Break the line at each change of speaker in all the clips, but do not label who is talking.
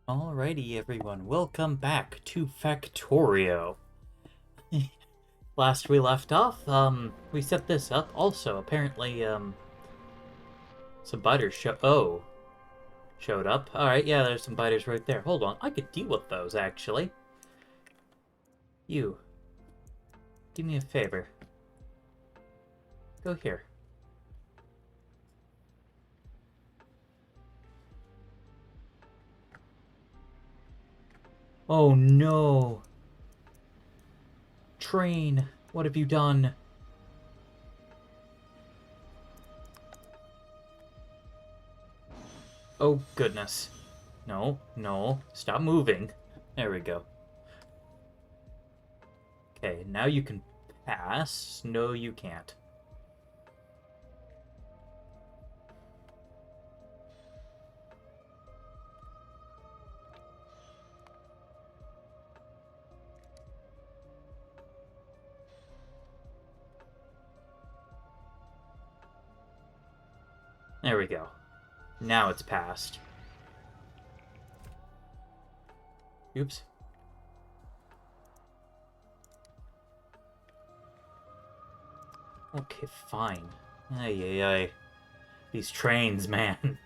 Alrighty, everyone, welcome back to Factorio. Last we left off, we set this up. Also, apparently, some biters showed up. Alright, yeah, there's some biters right there. Hold on, I could deal with those, actually. You, do me a favor. Go here. Oh no! Train, what have you done? Oh goodness. No, no, stop moving. There we go. Okay, now you can pass. No, you can't. There we go. Now it's passed. Oops. Okay, fine. Ay, ay, ay. These trains, man.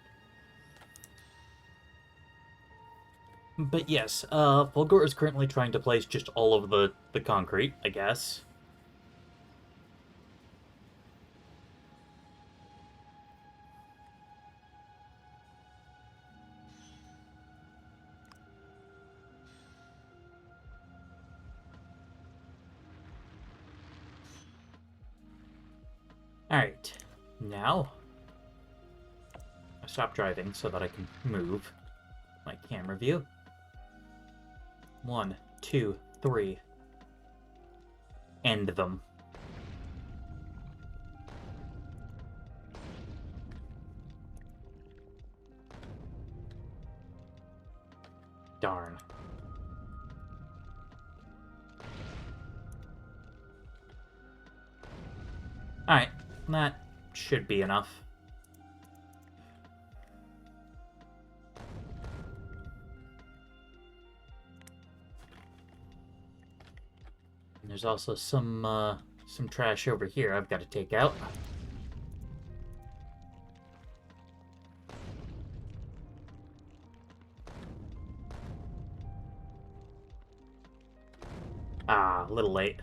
But yes, Fulgor is currently trying to place just all of the concrete, I guess. Alright. Now, I stop driving so that I can move my camera view. 1, 2, 3. End them. Darn. Alright, that should be enough. And there's also some trash over here I've got to take out. Ah, a little late.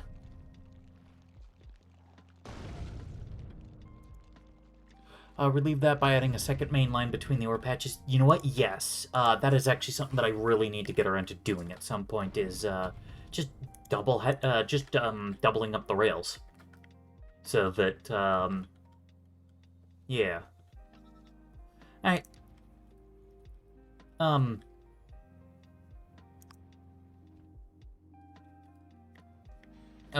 Relieve that by adding a second main line between the ore patches. You know what? Yes. That is actually something that I really need to get around to doing at some point, is just doubling up the rails. So that, yeah. Alright. Oh,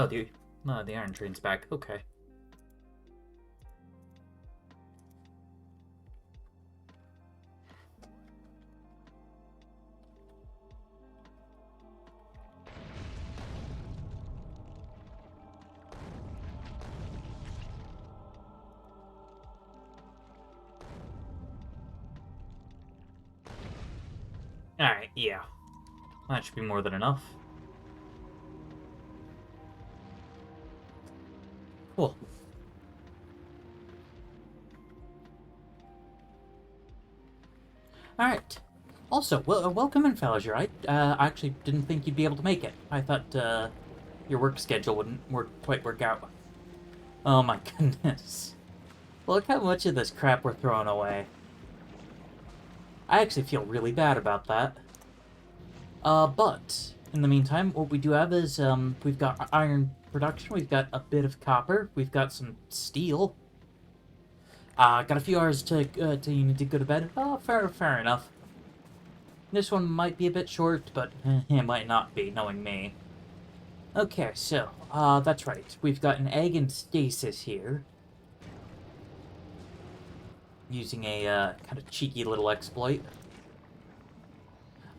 the iron train's back. Okay. Alright, yeah. That should be more than enough. Cool. Alright. Also, welcome in, Falliger. I actually didn't think you'd be able to make it. I thought your work schedule wouldn't quite work out. Oh my goodness. Look how much of this crap we're throwing away. I actually feel really bad about that. But, in the meantime, what we do have is, we've got iron production, we've got a bit of copper, we've got some steel. Got a few hours till you need to go to bed. Oh, fair enough. This one might be a bit short, but it might not be, knowing me. Okay, so, that's right. We've got an egg in stasis here. Using a, kind of cheeky little exploit.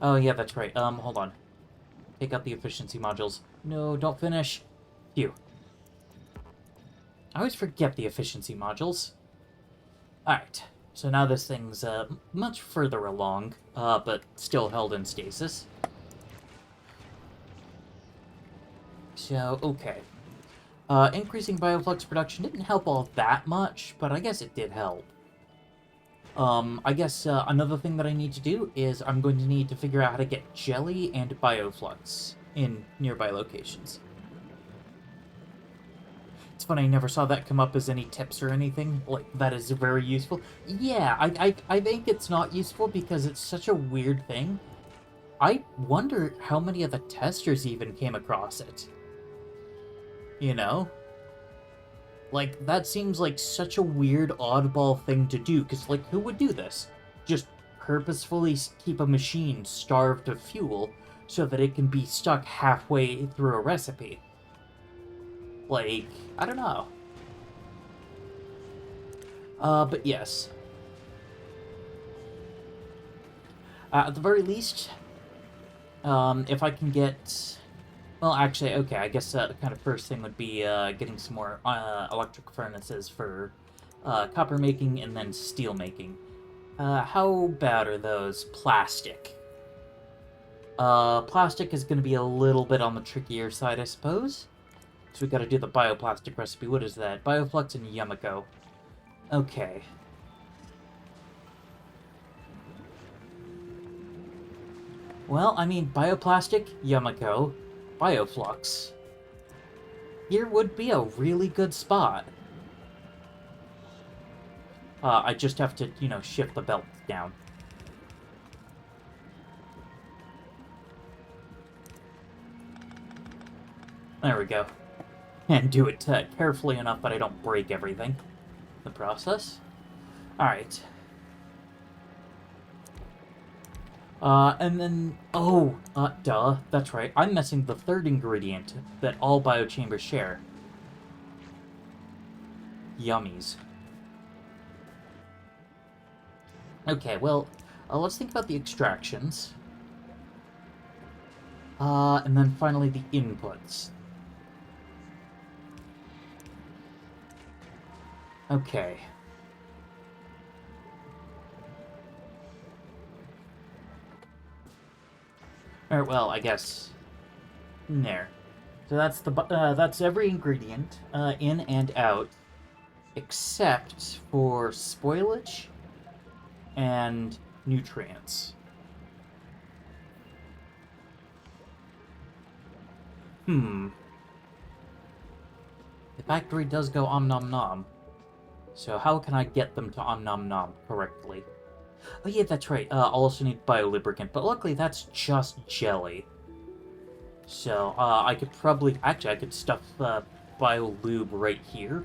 Oh, yeah, that's right. Hold on. Take out the efficiency modules. No, don't finish. Phew. I always forget the efficiency modules. Alright. So now this thing's much further along, but still held in stasis. So, okay. Increasing bioflux production didn't help all that much, but I guess it did help. I guess another thing that I need to do is I'm going to need to figure out how to get jelly and bioflux in nearby locations. It's funny, I never saw that come up as any tips or anything. Like, that is very useful. Yeah, I think it's not useful because it's such a weird thing. I wonder how many of the testers even came across it. You know? Like, that seems like such a weird, oddball thing to do, because, like, who would do this? Just purposefully keep a machine starved of fuel so that it can be stuck halfway through a recipe. Like, I don't know. But yes. At the very least, if I can get... Well, actually, okay, I guess the kind of first thing would be getting some more electric furnaces for copper making and then steel making. How bad are those? Plastic. Plastic is going to be a little bit on the trickier side, I suppose. So we got to do the bioplastic recipe. What is that? Bioflux and Yumiko. Okay. Well, I mean, bioplastic, Yumiko, bioflux. Here would be a really good spot. I just have to, you know, shift the belt down. There we go. And do it carefully enough that I don't break everything in the process. Alright. And then... Oh, duh. That's right. I'm missing the third ingredient that all biochambers share. Yummies. Okay, well, let's think about the extractions. And then finally the inputs. Okay. Or, well, I guess... There. So that's every ingredient, in and out, except for spoilage and nutrients. The factory does go om nom nom. So how can I get them to om nom nom correctly? Oh yeah, that's right. I'll also need biolubricant, but luckily that's just jelly. So, I could probably... Actually, I could stuff biolube right here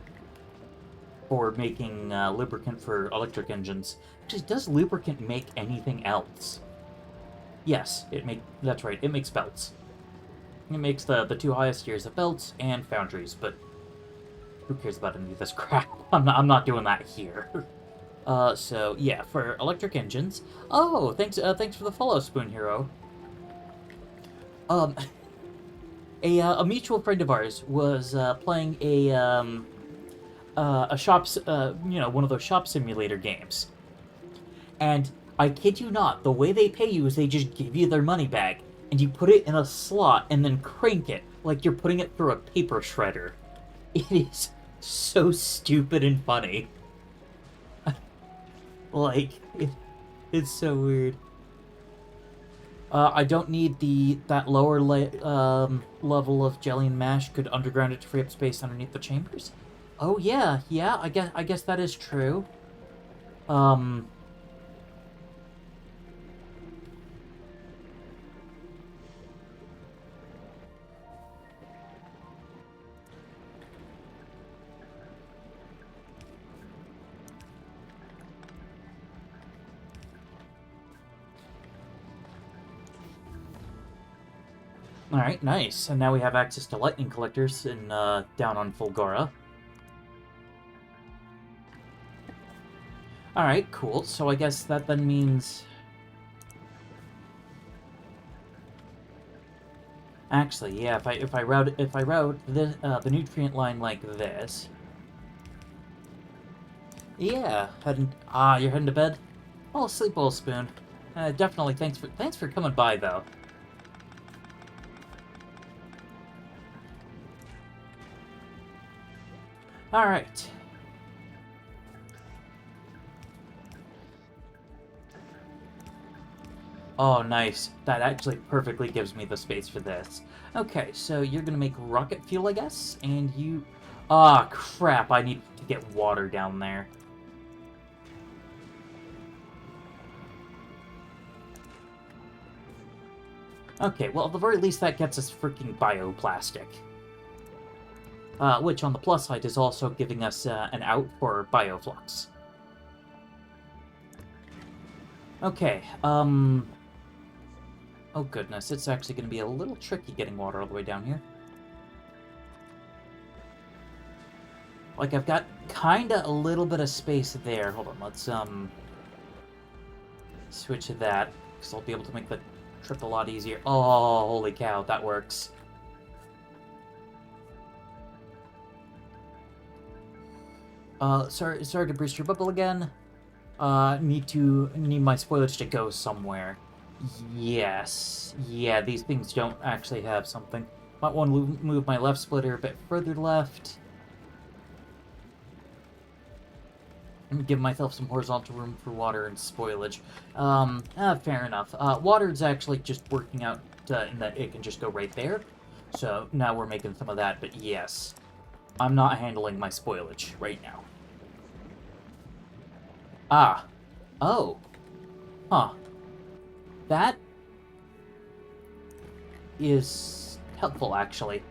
for making lubricant for electric engines. Actually, does lubricant make anything else? Yes, that's right, it makes belts. It makes the two highest tiers of belts and foundries, but who cares about any of this crap? I'm not doing that here. So yeah, for electric engines. Oh, thanks for the follow, Spoon Hero. A mutual friend of ours was playing a shops, one of those shop simulator games, and I kid you not, the way they pay you is they just give you their money back, and you put it in a slot and then crank it like you're putting it through a paper shredder. It is so stupid and funny. Like, it's so weird. I don't need that lower level of jelly and mash. Could underground it to free up space underneath the chambers. Oh yeah, I guess that is true. Alright, nice. And now we have access to lightning collectors in down on Fulgora. Alright, cool. So I guess that then means... Actually, yeah, if I route the nutrient line like this... Yeah, you're heading to bed? Oh, sleep well, Spoon. Definitely. Thanks for coming by, though. All right. Oh, nice. That actually perfectly gives me the space for this. Okay, so you're gonna make rocket fuel, I guess, and you. Ah, crap! I need to get water down there. Okay, well, at the very least, that gets us freaking bioplastic. Which, on the plus side, is also giving us an out for bioflux. Okay, oh goodness, it's actually going to be a little tricky getting water all the way down here. Like, I've got kinda a little bit of space there. Hold on, let's, switch to that, because I'll be able to make the trip a lot easier. Oh, holy cow, that works. Sorry to burst your bubble again. Need my spoilage to go somewhere. Yes. Yeah, these things don't actually have something. Might want to move my left splitter a bit further left. And give myself some horizontal room for water and spoilage. Fair enough. Water's actually just working out in that it can just go right there. So now we're making some of that, but yes. I'm not handling my spoilage right now. Ah. Oh. Huh. That is helpful, actually.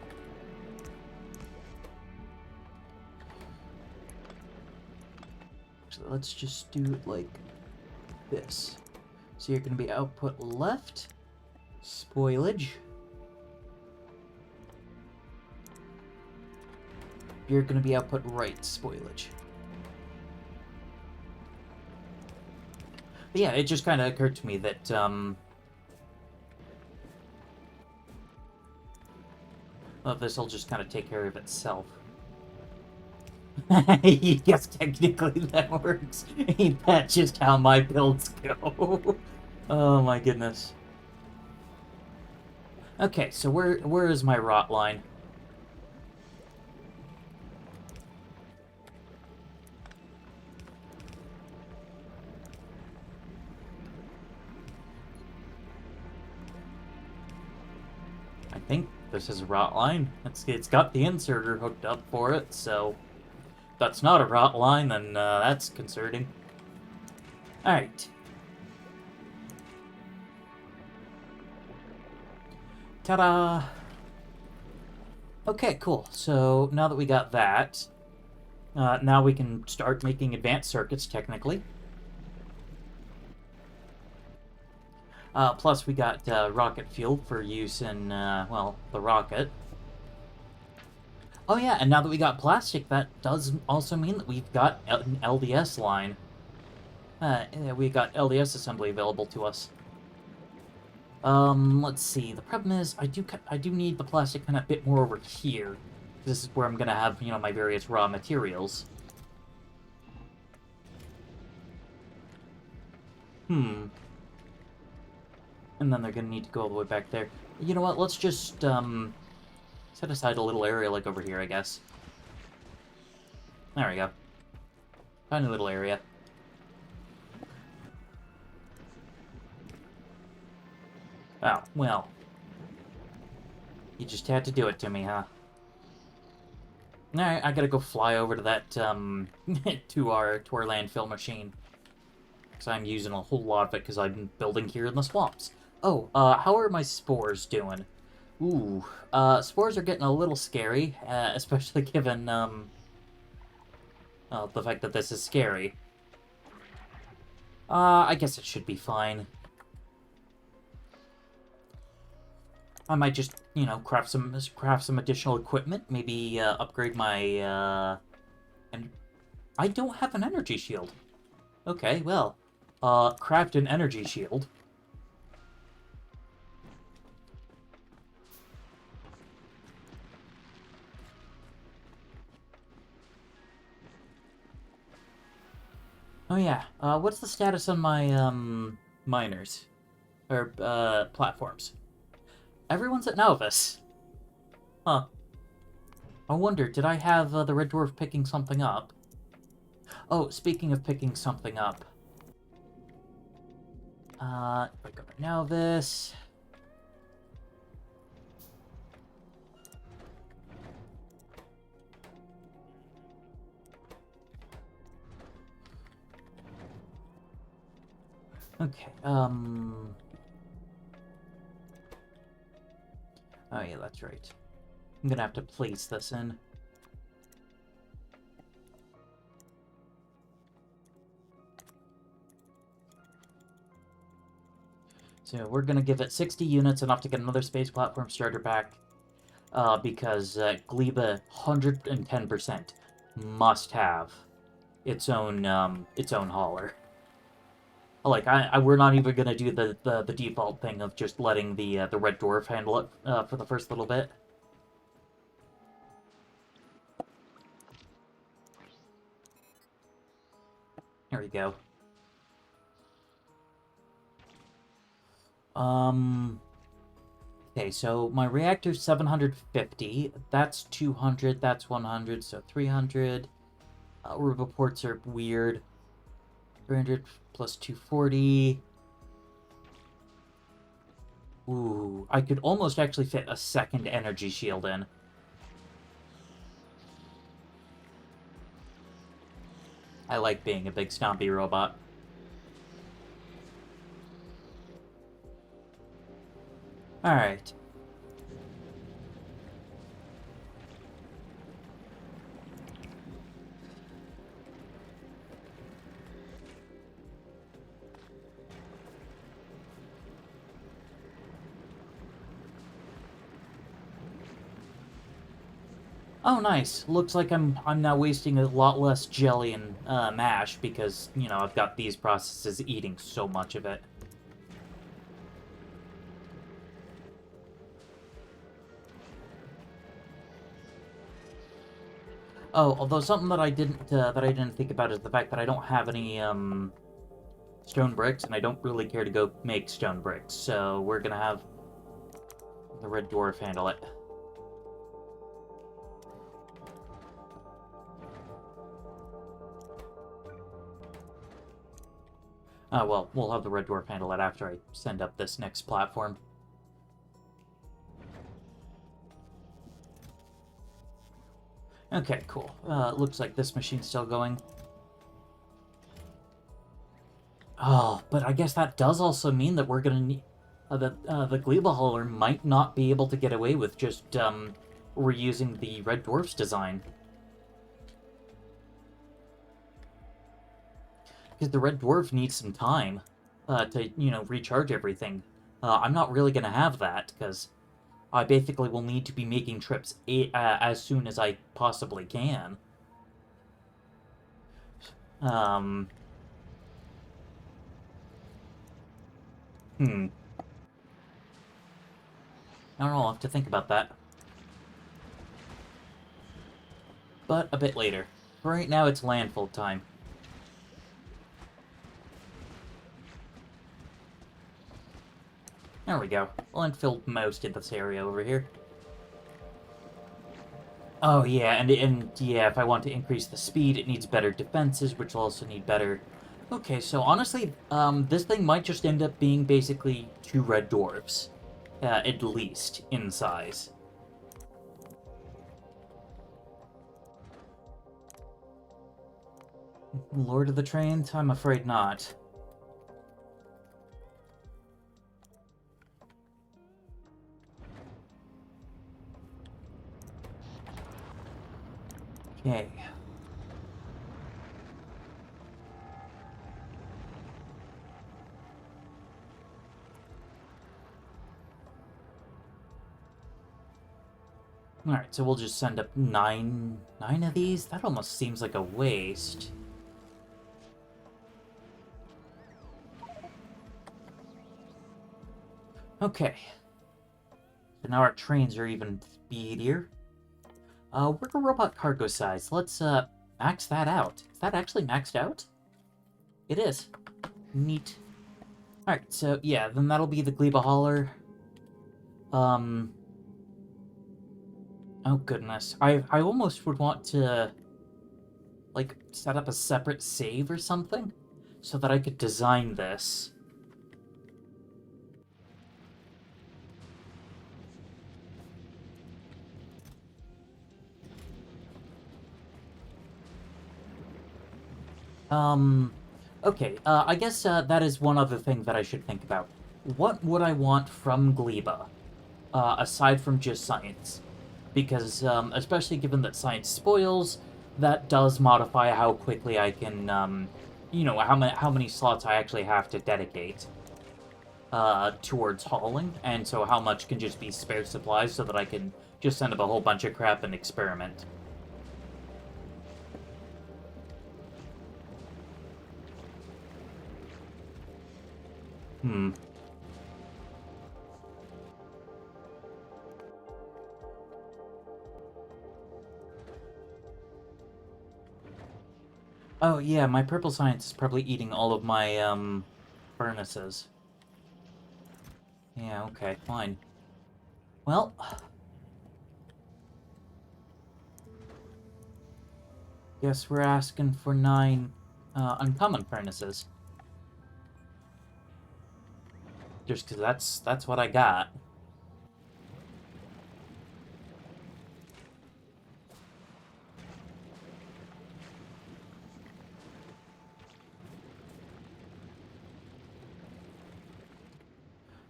So let's just do it like this. So you're going to be output left, spoilage. You're going to be output right, spoilage. But yeah, it just kind of occurred to me that, well, this will just kind of take care of itself. Yes, technically that works. Ain't that just how my builds go? Oh my goodness. Okay, so where is my rot line? I think this is a rot line. It's got the inserter hooked up for it, so if that's not a rot line, then that's concerning. All right. Ta-da! Okay, cool. So now that we got that, now we can start making advanced circuits, technically. Plus, we got rocket fuel for use in, well, the rocket. Oh yeah, and now that we got plastic, that does also mean that we've got an LDS line. We got LDS assembly available to us. Let's see. The problem is, I do need the plastic kind of a bit more over here. This is where I'm gonna have, you know, my various raw materials. Hmm. And then they're gonna need to go all the way back there. You know what? Let's just, set aside a little area like over here, I guess. There we go. Tiny little area. Oh, well. You just had to do it to me, huh? Alright, I gotta go fly over to that, to our landfill machine. Because I'm using a whole lot of it because I'm building here in the swamps. Oh, how are my spores doing? Ooh, spores are getting a little scary, especially given, the fact that this is scary. I guess it should be fine. I might just, you know, craft some additional equipment. Maybe upgrade my. And I don't have an energy shield. Okay, well, craft an energy shield. Oh yeah, what's the status on my, miners? Or, platforms? Everyone's at Novus. Huh. I wonder, did I have, the Red Dwarf picking something up? Oh, speaking of picking something up. If I go to Novus... Okay, oh yeah, that's right. I'm gonna have to place this in. So we're gonna give it 60 units, enough to get another space platform starter pack. Because Gleba 110% must have its own hauler. Like we're not even gonna do the default thing of just letting the Red Dwarf handle it for the first little bit. There we go. Okay, so my reactor's 750. That's 200. That's 100. So 300. Reports are weird. 300 plus 240. Ooh, I could almost actually fit a second energy shield in. I like being a big stompy robot. Alright. Oh, nice. Looks like I'm now wasting a lot less jelly and mash because, you know, I've got these processes eating so much of it. Oh, although something that I didn't think about is the fact that I don't have any stone bricks, and I don't really care to go make stone bricks. So we're gonna have the Red Dwarf handle it. Well, we'll have the Red Dwarf handle it after I send up this next platform. Okay, cool. Looks like this machine's still going. Oh, but I guess that does also mean that we're gonna need... the Gleba hauler might not be able to get away with just, reusing the Red Dwarf's design. Because the Red Dwarf needs some time, to, you know, recharge everything. I'm not really gonna have that, because I basically will need to be making trips as soon as I possibly can. Um... Hmm. I don't know, I'll have to think about that. But a bit later. Right now it's landfill time. There we go. Landfill most of this area over here. Oh yeah, and yeah, if I want to increase the speed, it needs better defenses, which will also need better... Okay, so honestly, this thing might just end up being basically 2 red dwarves. At least, in size. Lord of the Trains? I'm afraid not. Okay. Alright, so we'll just send up nine of these? That almost seems like a waste. Okay. So now our trains are even speedier. Worker robot cargo size. Let's, max that out. Is that actually maxed out? It is. Neat. Alright, so yeah, then that'll be the Gleba Hauler. Oh goodness. I almost would want to, like, set up a separate save or something, so that I could design this. Okay, I guess that is one other thing that I should think about. What would I want from Gleba, aside from just science? Because, especially given that science spoils, that does modify how quickly I can, you know, how many slots I actually have to dedicate towards hauling, and so how much can just be spare supplies so that I can just send up a whole bunch of crap and experiment. Hmm. Oh, yeah, my purple science is probably eating all of my, furnaces. Yeah, okay, fine. Well... guess we're asking for 9, uncommon furnaces. Just because that's what I got.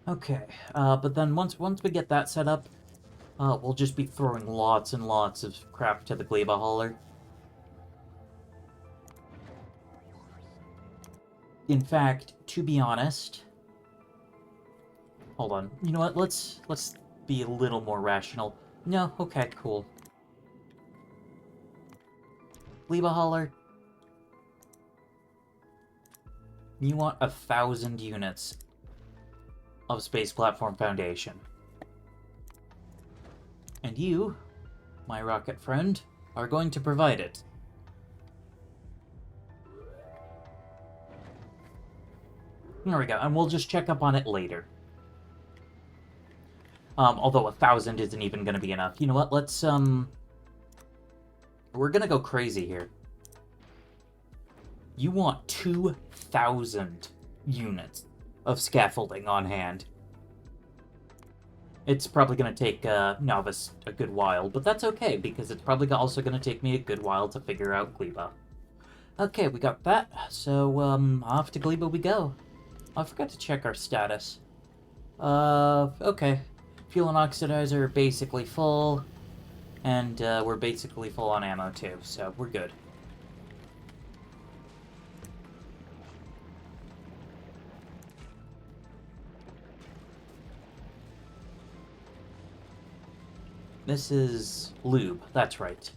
Okay, but then once we get that set up, we'll just be throwing lots and lots of crap to the Gleba Hauler. In fact, to be honest... Hold on. You know what? Let's be a little more rational. No, okay, cool. Gleba Hauler. You want 1,000 units of Space Platform Foundation. And you, my rocket friend, are going to provide it. There we go, and we'll just check up on it later. Although 1,000 isn't even going to be enough. You know what, let's, we're going to go crazy here. You want 2,000 units of scaffolding on hand. It's probably going to take Novice a good while, but that's okay, because it's probably also going to take me a good while to figure out Gleba. Okay, we got that, so off to Gleba we go. I forgot to check our status. Okay. Fuel and oxidizer are basically full, and we're basically full on ammo too, so we're good. This is lube, that's right.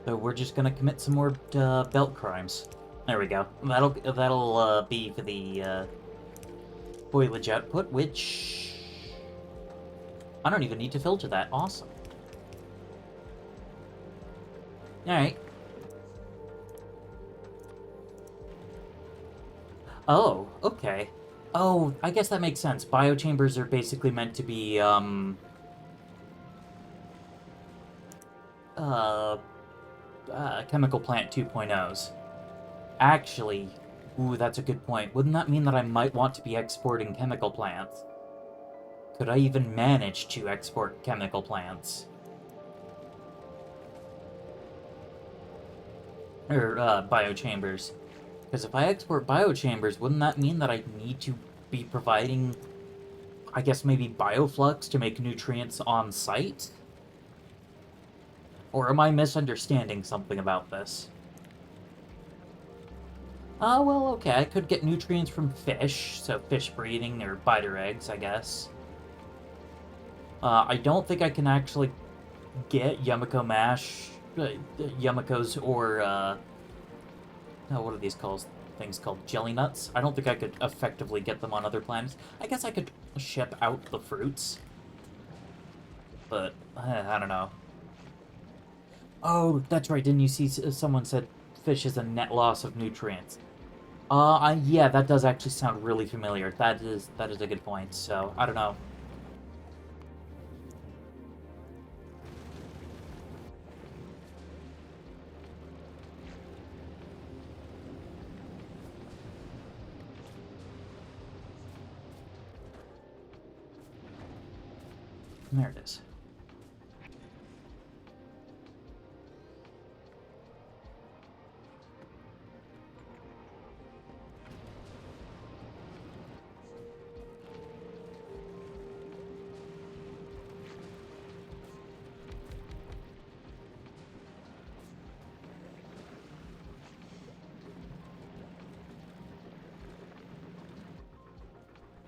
So we're just gonna commit some more belt crimes. There we go. That'll be for the foliage output, which I don't even need to filter that. Awesome. All right. Oh, okay. Oh, I guess that makes sense. Biochambers are basically meant to be chemical plant 2.0s. Actually, ooh, that's a good point. Wouldn't that mean that I might want to be exporting chemical plants? Could I even manage to export chemical plants? Or, biochambers. Because if I export biochambers, wouldn't that mean that I need to be providing, I guess maybe bioflux to make nutrients on site? Or am I misunderstanding something about this? Oh, well, okay, I could get nutrients from fish, so fish breeding or biter eggs, I guess. I don't think I can actually get Yumiko mash, Yumikos or, oh, what are these called? things called jelly nuts. I don't think I could effectively get them on other planets. I guess I could ship out the fruits. But, I don't know. Oh, that's right, didn't you see someone said fish is a net loss of nutrients? Yeah, that does actually sound really familiar. That is a good point, so, I don't know. There it is.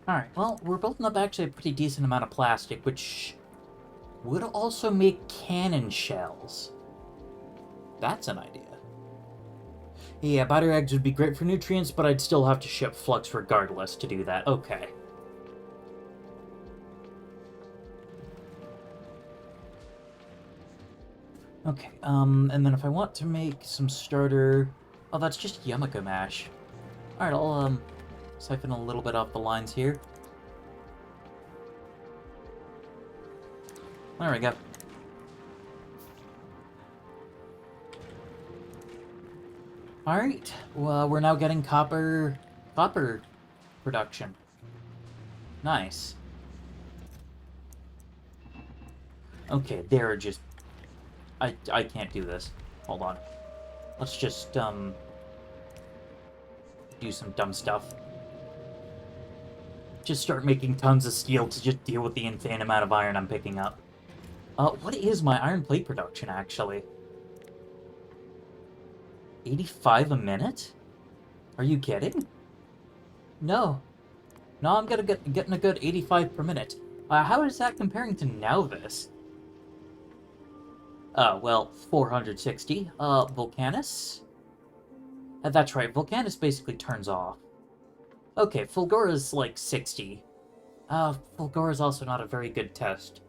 Alright, well, we're building up actually a pretty decent amount of plastic, which would also make cannon shells. That's an idea. Yeah, battery eggs would be great for nutrients, but I'd still have to ship flux regardless to do that. Okay. Okay, and then if I want to make some starter... Oh, that's just Yumiko mash. Alright, I'll, siphon a little bit off the lines here. There we go. Alright, well, we're now getting copper production. Nice. Okay, there are just... I can't do this. Hold on. Let's just, do some dumb stuff. Just start making tons of steel to just deal with the insane amount of iron I'm picking up. What is my iron plate production, actually? 85 a minute? Are you kidding? No. No, I'm getting a good 85 per minute. How is that comparing to Nauvis? Well, 460. Vulcanus? That's right, Vulcanus basically turns off. Okay, Fulgora's like 60. Fulgora's also not a very good test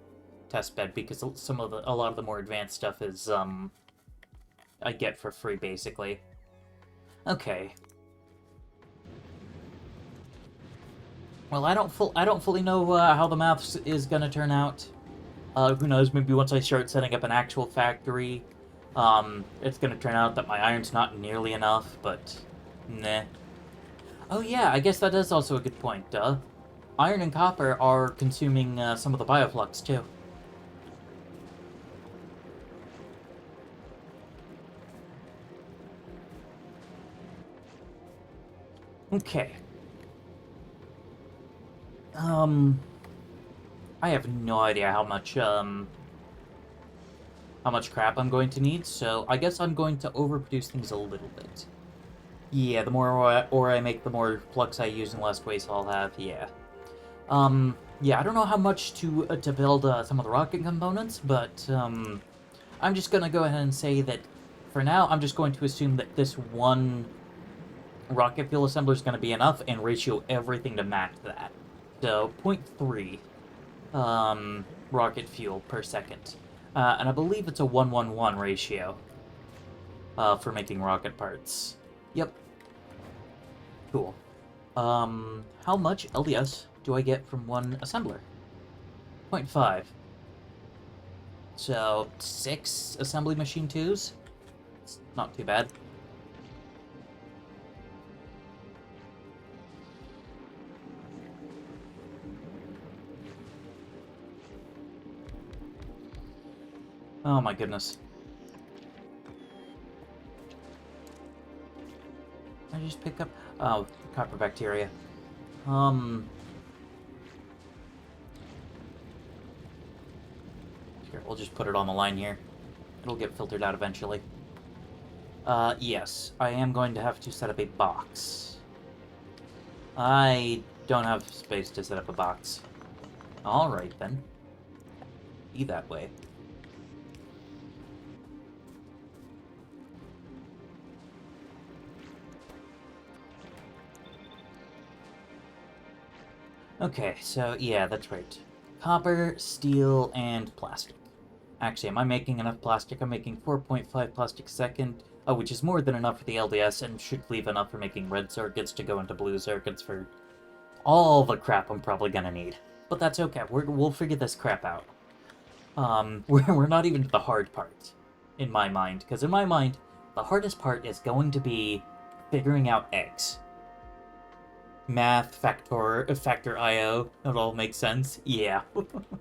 bed because a lot of the more advanced stuff is, I get for free, basically. Okay. Well, I don't fully know how the maths is gonna turn out. Who knows, maybe once I start setting up an actual factory, it's gonna turn out that my iron's not nearly enough, but nah. Oh yeah, I guess that is also a good point, iron and copper are consuming some of the bioflux, too. Okay. I have no idea how much crap I'm going to need, so I guess I'm going to overproduce things a little bit. Yeah, the more ore I make, the more flux I use and less waste I'll have, yeah. Yeah, I don't know how much to build some of the rocket components, but I'm just gonna go ahead and say that for now, I'm just going to assume that this one rocket fuel assembler is going to be enough and ratio everything to match that. So 0.3 rocket fuel per second. And I believe it's a 1:1:1 ratio for making rocket parts. Yep. Cool. How much LDS do I get from one assembler? 0.5. So 6 assembly machine 2s? It's not too bad. Oh my goodness. I just pick up... Oh, copper bacteria. Here, we'll just put it on the line here. It'll get filtered out eventually. Yes. I am going to have to set up a box. I don't have space to set up a box. Alright, then. Be that way. Okay, so yeah, that's right. Copper, steel, and plastic. Actually, am I making enough plastic? I'm making 4.5 plastic a second, which is more than enough for the LDS and should leave enough for making red circuits to go into blue circuits for all the crap I'm probably gonna need. But that's okay, we'll figure this crap out. We're not even to the hard part, in my mind, because in my mind, the hardest part is going to be figuring out eggs. Math, factor IO, it all makes sense. Yeah. Okay,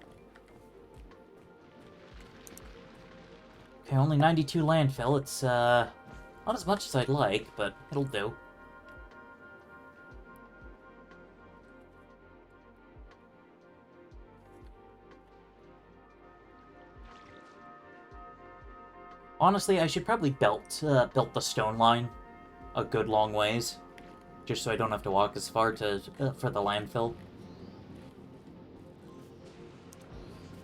only 92 landfill. It's, not as much as I'd like, but it'll do. Honestly, I should probably built the stone line a good long ways, just so I don't have to walk as far to for the landfill.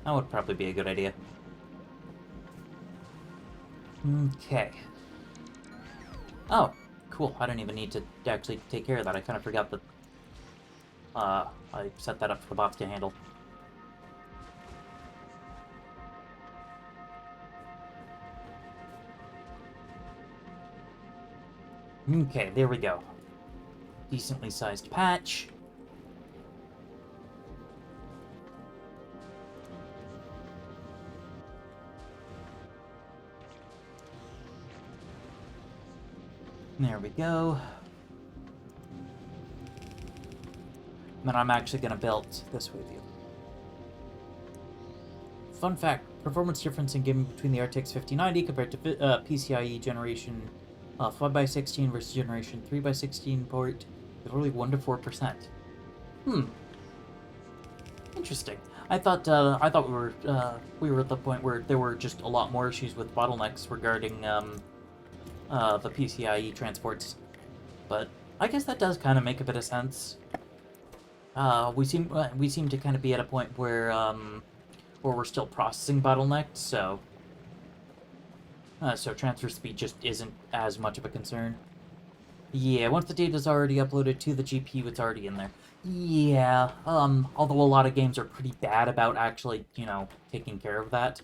That would probably be a good idea. Okay. Oh, cool. I don't even need to actually take care of that. I kind of forgot that I set that up for the bots to handle. Okay, there we go. Decently sized patch. There we go. And then I'm actually going to build this with you. Fun fact, performance difference in gaming between the RTX 5090 compared to PCIe generation 5x16 versus generation 3x16 port is only 1 to 4%. Interesting. I thought we were at the point where there were just a lot more issues with bottlenecks regarding the PCIe transports, but I guess that does kind of make a bit of sense. We seem to kind of be at a point where we're still processing bottlenecked, so transfer speed just isn't as much of a concern. Yeah, once the data's already uploaded to the GPU, it's already in there. Yeah, although a lot of games are pretty bad about actually, taking care of that.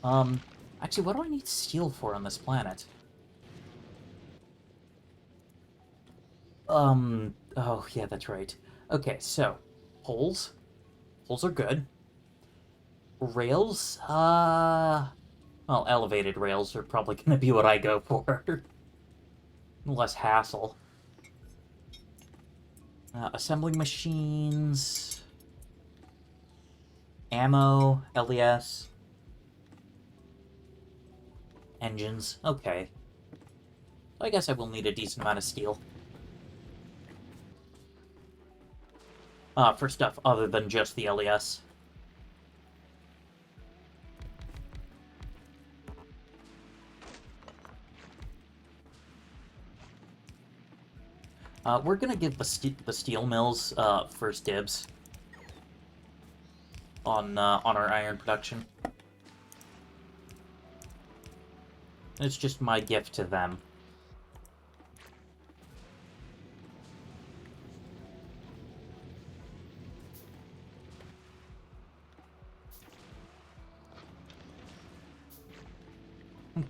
Actually, what do I need steel for on this planet? Oh, yeah, that's right. Okay, so, holes. Holes are good. Rails? Well, elevated rails are probably gonna be what I go for. Less hassle. Assembling machines. Ammo, LES. Engines, okay. I guess I will need a decent amount of steel. For stuff other than just the LES. We're gonna give the steel mills first dibs on our iron production. It's just my gift to them.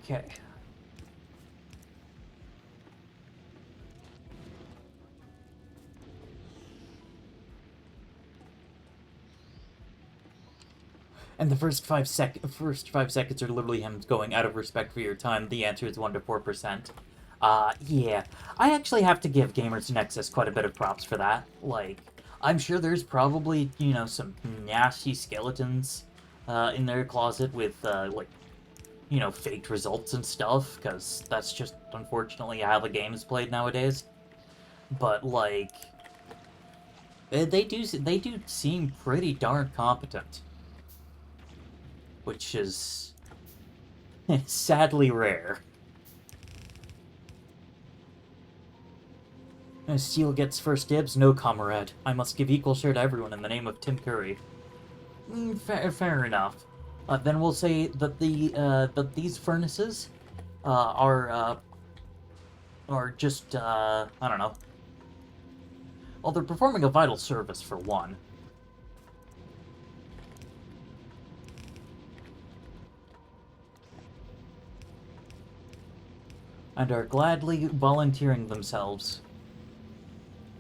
Okay. And the first 5 seconds are literally him going, out of respect for your time, the answer is 1 to 4%. Yeah. I actually have to give Gamers Nexus quite a bit of props for that. Like, I'm sure there's probably, some nasty skeletons in their closet with, faked results and stuff, because that's just, unfortunately, how the game is played nowadays. But, like, they do seem pretty darn competent. Which is sadly rare. Steel gets first dibs? No, comrade. I must give equal share to everyone in the name of Tim Curry. Fair enough. Then we'll say that that these furnaces are just I don't know. Well, they're performing a vital service, for one. And are gladly volunteering themselves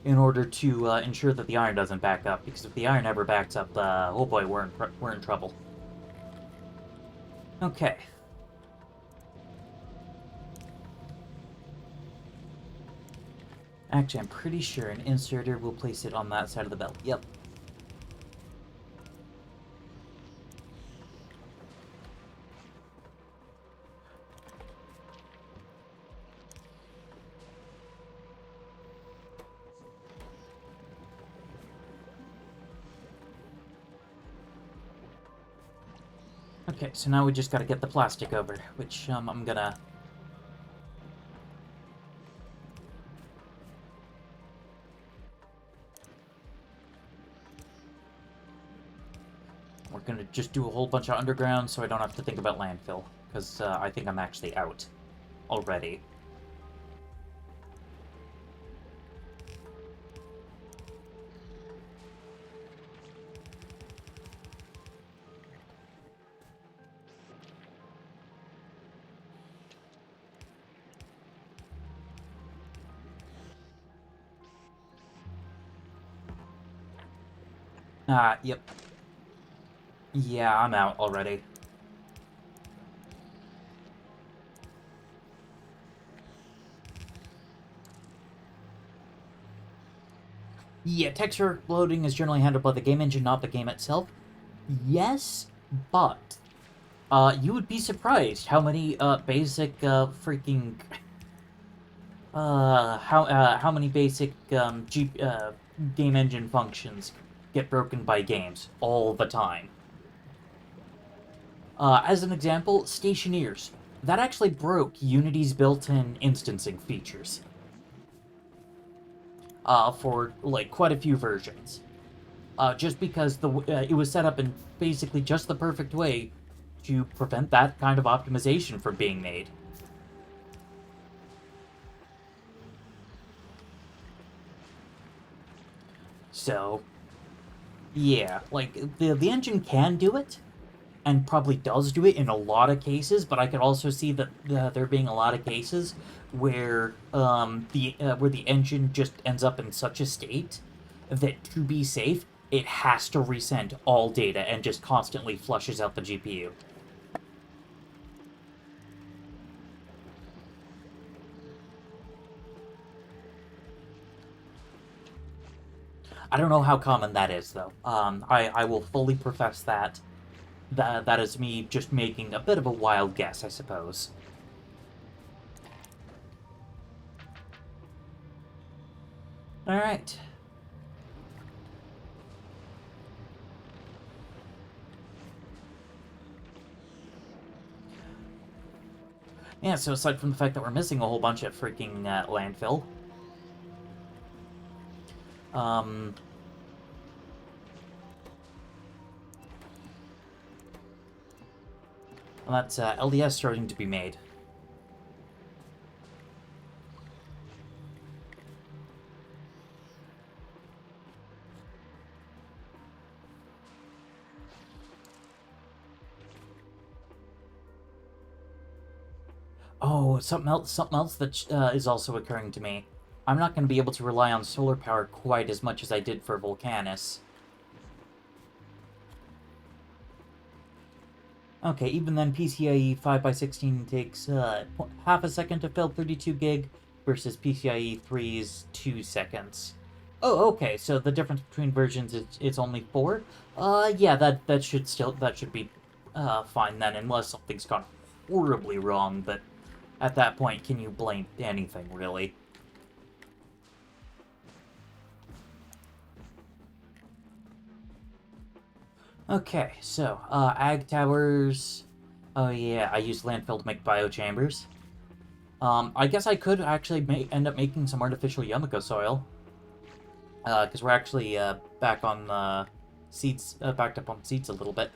in order to ensure that the iron doesn't back up. Because if the iron ever backs up, oh boy, we're in trouble. Okay. Actually, I'm pretty sure an inserter will place it on that side of the belt. Yep. Okay, so now we just gotta get the plastic over, which I'm gonna... We're gonna just do a whole bunch of underground so I don't have to think about landfill, because I think I'm actually out already. Yep. Yeah, I'm out already. Yeah, texture loading is generally handled by the game engine, not the game itself. Yes, but you would be surprised how many basic freaking how many basic game engine functions get broken by games all the time. As an example, Stationeers. That actually broke Unity's built-in instancing features. For like quite a few versions. Just because it was set up in basically just the perfect way to prevent that kind of optimization from being made. So, yeah, like the engine can do it, and probably does do it in a lot of cases. But I could also see that there being a lot of cases where where the engine just ends up in such a state that to be safe, it has to resend all data and just constantly flushes out the GPU. I don't know how common that is, though. I will fully profess that. That is me just making a bit of a wild guess, I suppose. Alright. Yeah, so aside from the fact that we're missing a whole bunch of freaking landfill, um, well, that's LDS starting to be made. Oh, something else that is also occurring to me. I'm not going to be able to rely on solar power quite as much as I did for Volcanus. Okay, even then, PCIe 5x16 takes half a second to fill 32 gig versus PCIe 3's 2 seconds. Oh, okay. So the difference between versions is it's only 4. Yeah, that should be fine then, unless something's gone horribly wrong. But at that point, can you blame anything really? Okay, so ag towers. Oh yeah, I use landfill to make biochambers. I guess I could actually end up making some artificial Yumiko soil. Because we're actually back on seeds, backed up on seeds a little bit.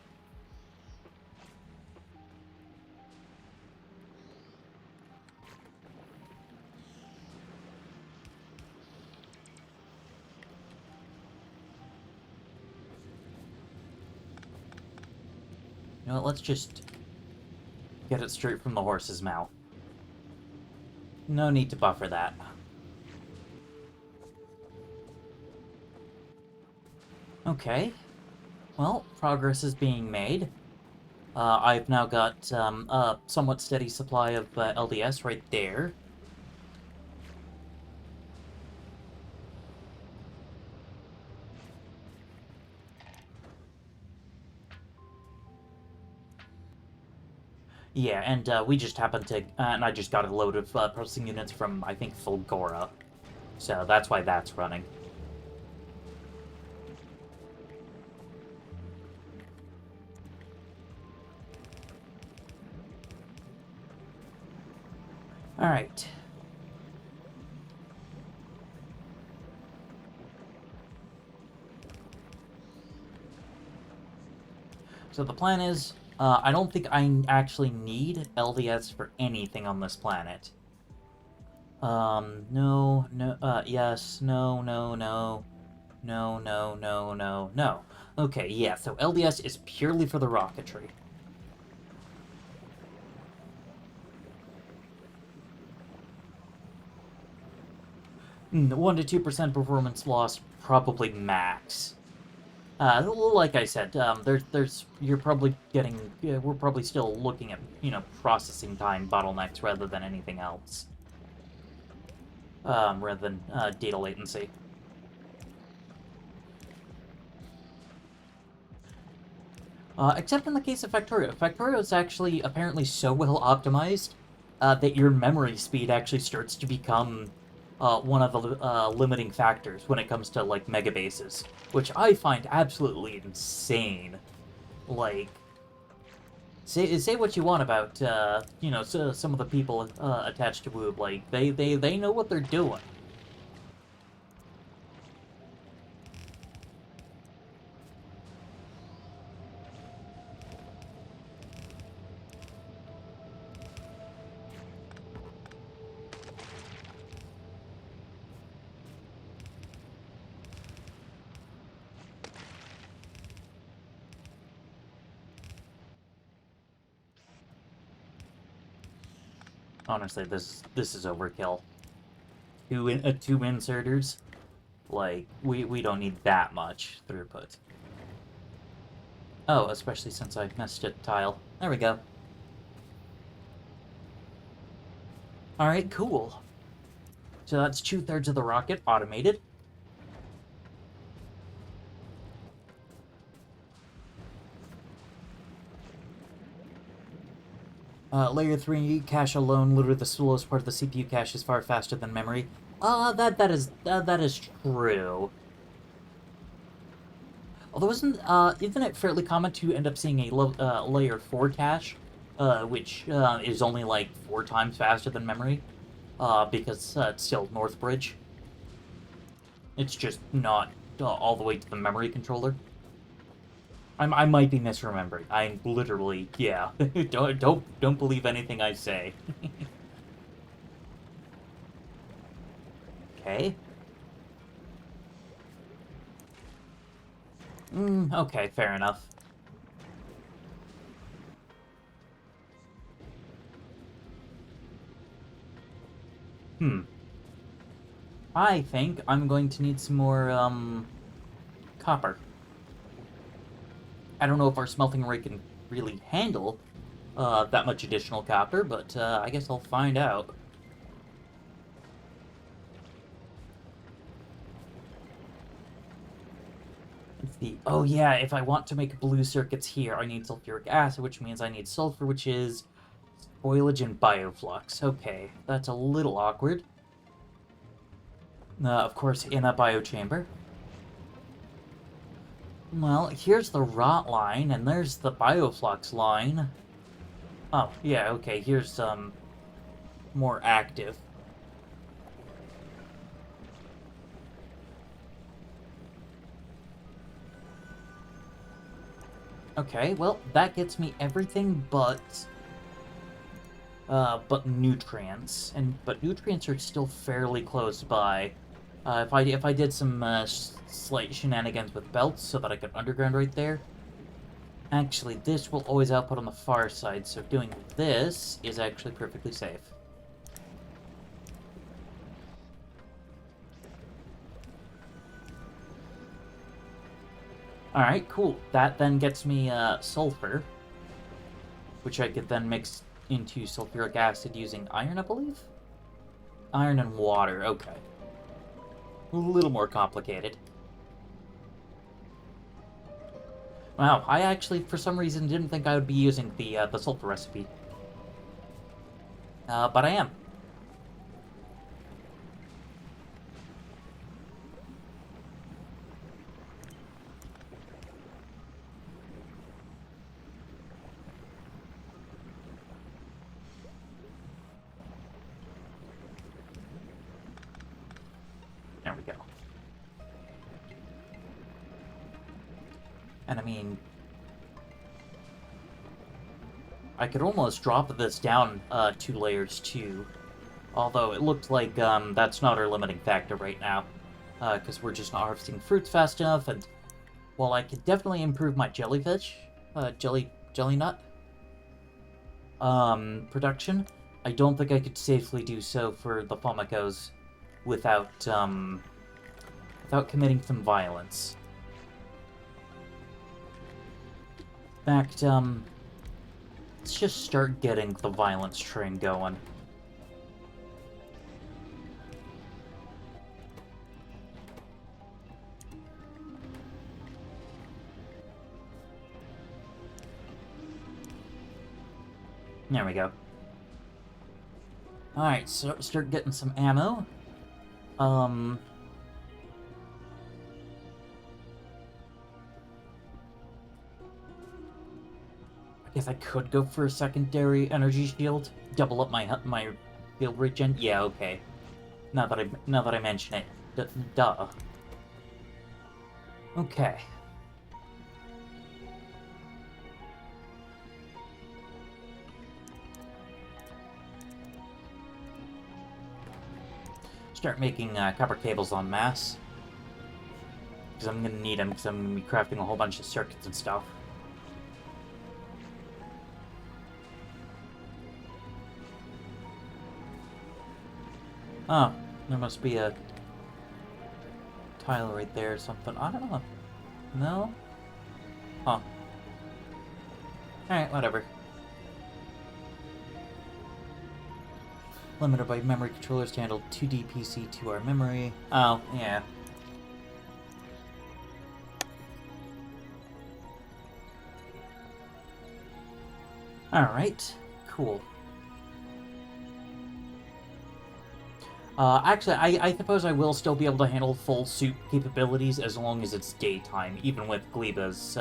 You know what, let's just get it straight from the horse's mouth. No need to buffer that. Okay. Well, progress is being made. I've now got a somewhat steady supply of LDS right there. Yeah, and we just happened to, and I just got a load of processing units from, I think, Fulgora. So that's why that's running. Alright. So the plan is, I don't think I actually need LDS for anything on this planet. No, yes, no, no, no. No, no, no, no, no. Okay, yeah, so LDS is purely for the rocketry. Mm, 1 to 2% performance loss, probably max. Like I said, you're probably getting, we're probably still looking at, processing time bottlenecks rather than anything else. Rather than data latency. Except in the case of Factorio. Factorio is actually apparently so well optimized that your memory speed actually starts to become one of the limiting factors when it comes to, like, megabases, which I find absolutely insane. Like, say what you want about, some of the people attached to Woob, like, they know what they're doing. Honestly, this is overkill. Two inserters, like we don't need that much throughput. Oh, especially since I messed a tile. There we go. All right, cool. So that's 2/3 of the rocket automated. Layer 3 cache alone, literally the slowest part of the CPU cache, is far faster than memory. That is true. Although isn't it fairly common to end up seeing a layer 4 cache, which is only like 4 times faster than memory, because it's still Northbridge. It's just not all the way to the memory controller. I might be misremembering. I'm literally, yeah. don't believe anything I say. Okay. Okay, fair enough. I think I'm going to need some more, copper. I don't know if our smelting rate can really handle that much additional copper, but I guess I'll find out. Oh yeah, if I want to make blue circuits here, I need sulfuric acid, which means I need sulfur, which is spoilage and bioflux. Okay, that's a little awkward. Of course, in a biochamber. Well, here's the rot line, and there's the bioflux line. Oh, yeah, okay, here's more active. Okay, well, that gets me everything but nutrients, but nutrients are still fairly close by. If I did some slight shenanigans with belts so that I could underground right there. Actually, this will always output on the far side, so doing this is actually perfectly safe. Alright, cool. That then gets me sulfur, which I could then mix into sulfuric acid using iron, I believe? Iron and water, okay. A little more complicated. Wow, I actually, for some reason, didn't think I would be using the sulfur recipe. But I am. There we go. And I mean, I could almost drop this down 2 layers too. Although it looked like that's not our limiting factor right now. Because we're just not harvesting fruits fast enough, and while I could definitely improve my jellyfish, jelly nut, production, I don't think I could safely do so for the Fomicos without committing some violence. In fact, let's just start getting the violence train going. There we go. Alright, so start getting some ammo. I guess I could go for a secondary energy shield. Double up my field regen. Yeah, okay. Now that I mention it. Duh. Okay. Start making copper cables en masse. Because I'm going to need them, because I'm going to be crafting a whole bunch of circuits and stuff. Oh, there must be a tile right there or something. I don't know. No? Huh. Alright, whatever. Limited by memory controllers to handle 2D PC 2R memory. Oh, yeah. Alright, cool. Actually, I suppose I will still be able to handle full suit capabilities as long as it's daytime, even with Gleba's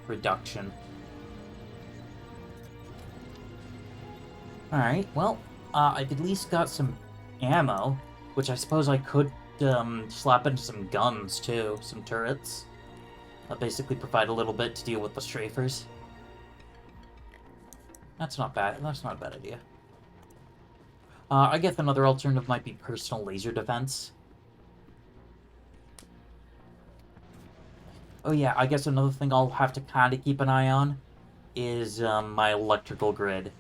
reduction. Alright, well, I've at least got some ammo, which I suppose I could slap into some guns, too, some turrets. That basically provide a little bit to deal with the strafers. That's not bad. That's not a bad idea. I guess another alternative might be personal laser defense. Oh yeah, I guess another thing I'll have to kind of keep an eye on is my electrical grid.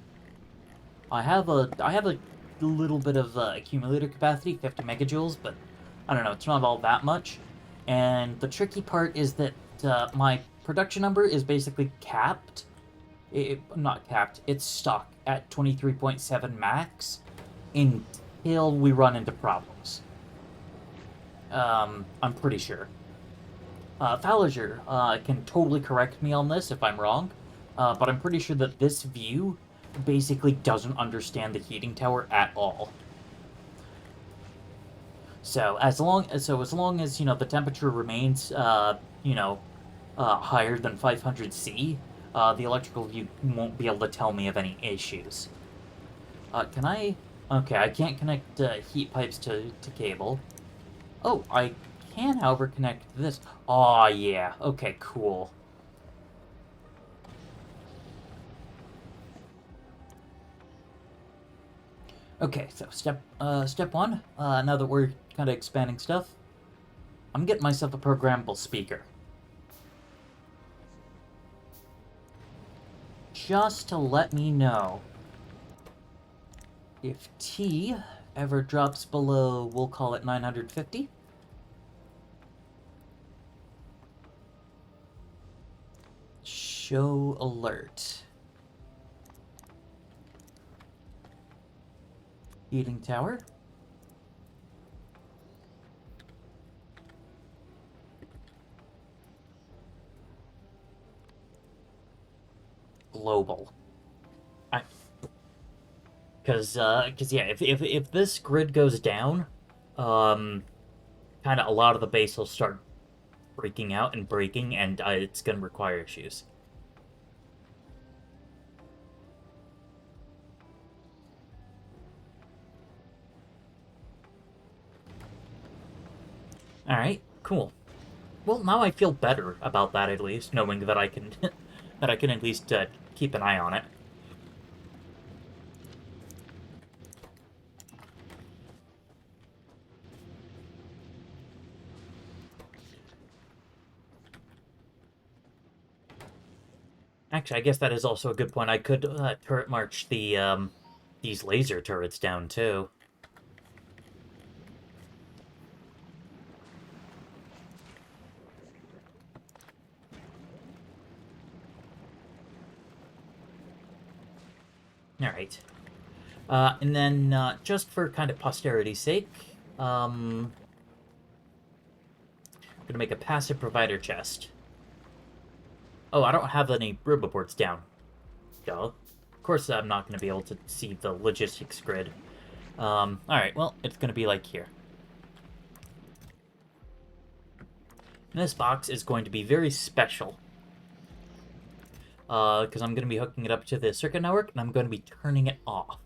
I have a little bit of accumulator capacity, 50 megajoules, but I don't know, it's not all that much. And the tricky part is that my production number is basically capped. Not capped, it's stuck at 23.7 max until we run into problems. I'm pretty sure. Falliger can totally correct me on this if I'm wrong, but I'm pretty sure that this view basically doesn't understand the heating tower at all. So as long as you know the temperature remains higher than 500 C, the electrical view won't be able to tell me of any issues. Can I? Okay, I can't connect heat pipes to cable. Oh, I can, however, connect this. Aw, yeah. Okay, cool. Okay, so step one, now that we're kind of expanding stuff, I'm getting myself a programmable speaker. just to let me know if T ever drops below, we'll call it 950. Show alert. Heating tower. Global. Because yeah, if this grid goes down, kind of a lot of the base will start freaking out and breaking, and it's gonna require issues. All right, cool. Well, now I feel better about that, at least, knowing that I can that I can at least keep an eye on it. Actually, I guess that is also a good point. I could turret march the these laser turrets down too. All right. And then, just for kind of posterity's sake, I'm gonna make a passive provider chest. Oh, I don't have any roboports down. Duh. Of course I'm not gonna be able to see the logistics grid. Alright, well, it's gonna be like here. And this box is going to be very special. Because I'm going to be hooking it up to the circuit network, and I'm going to be turning it off.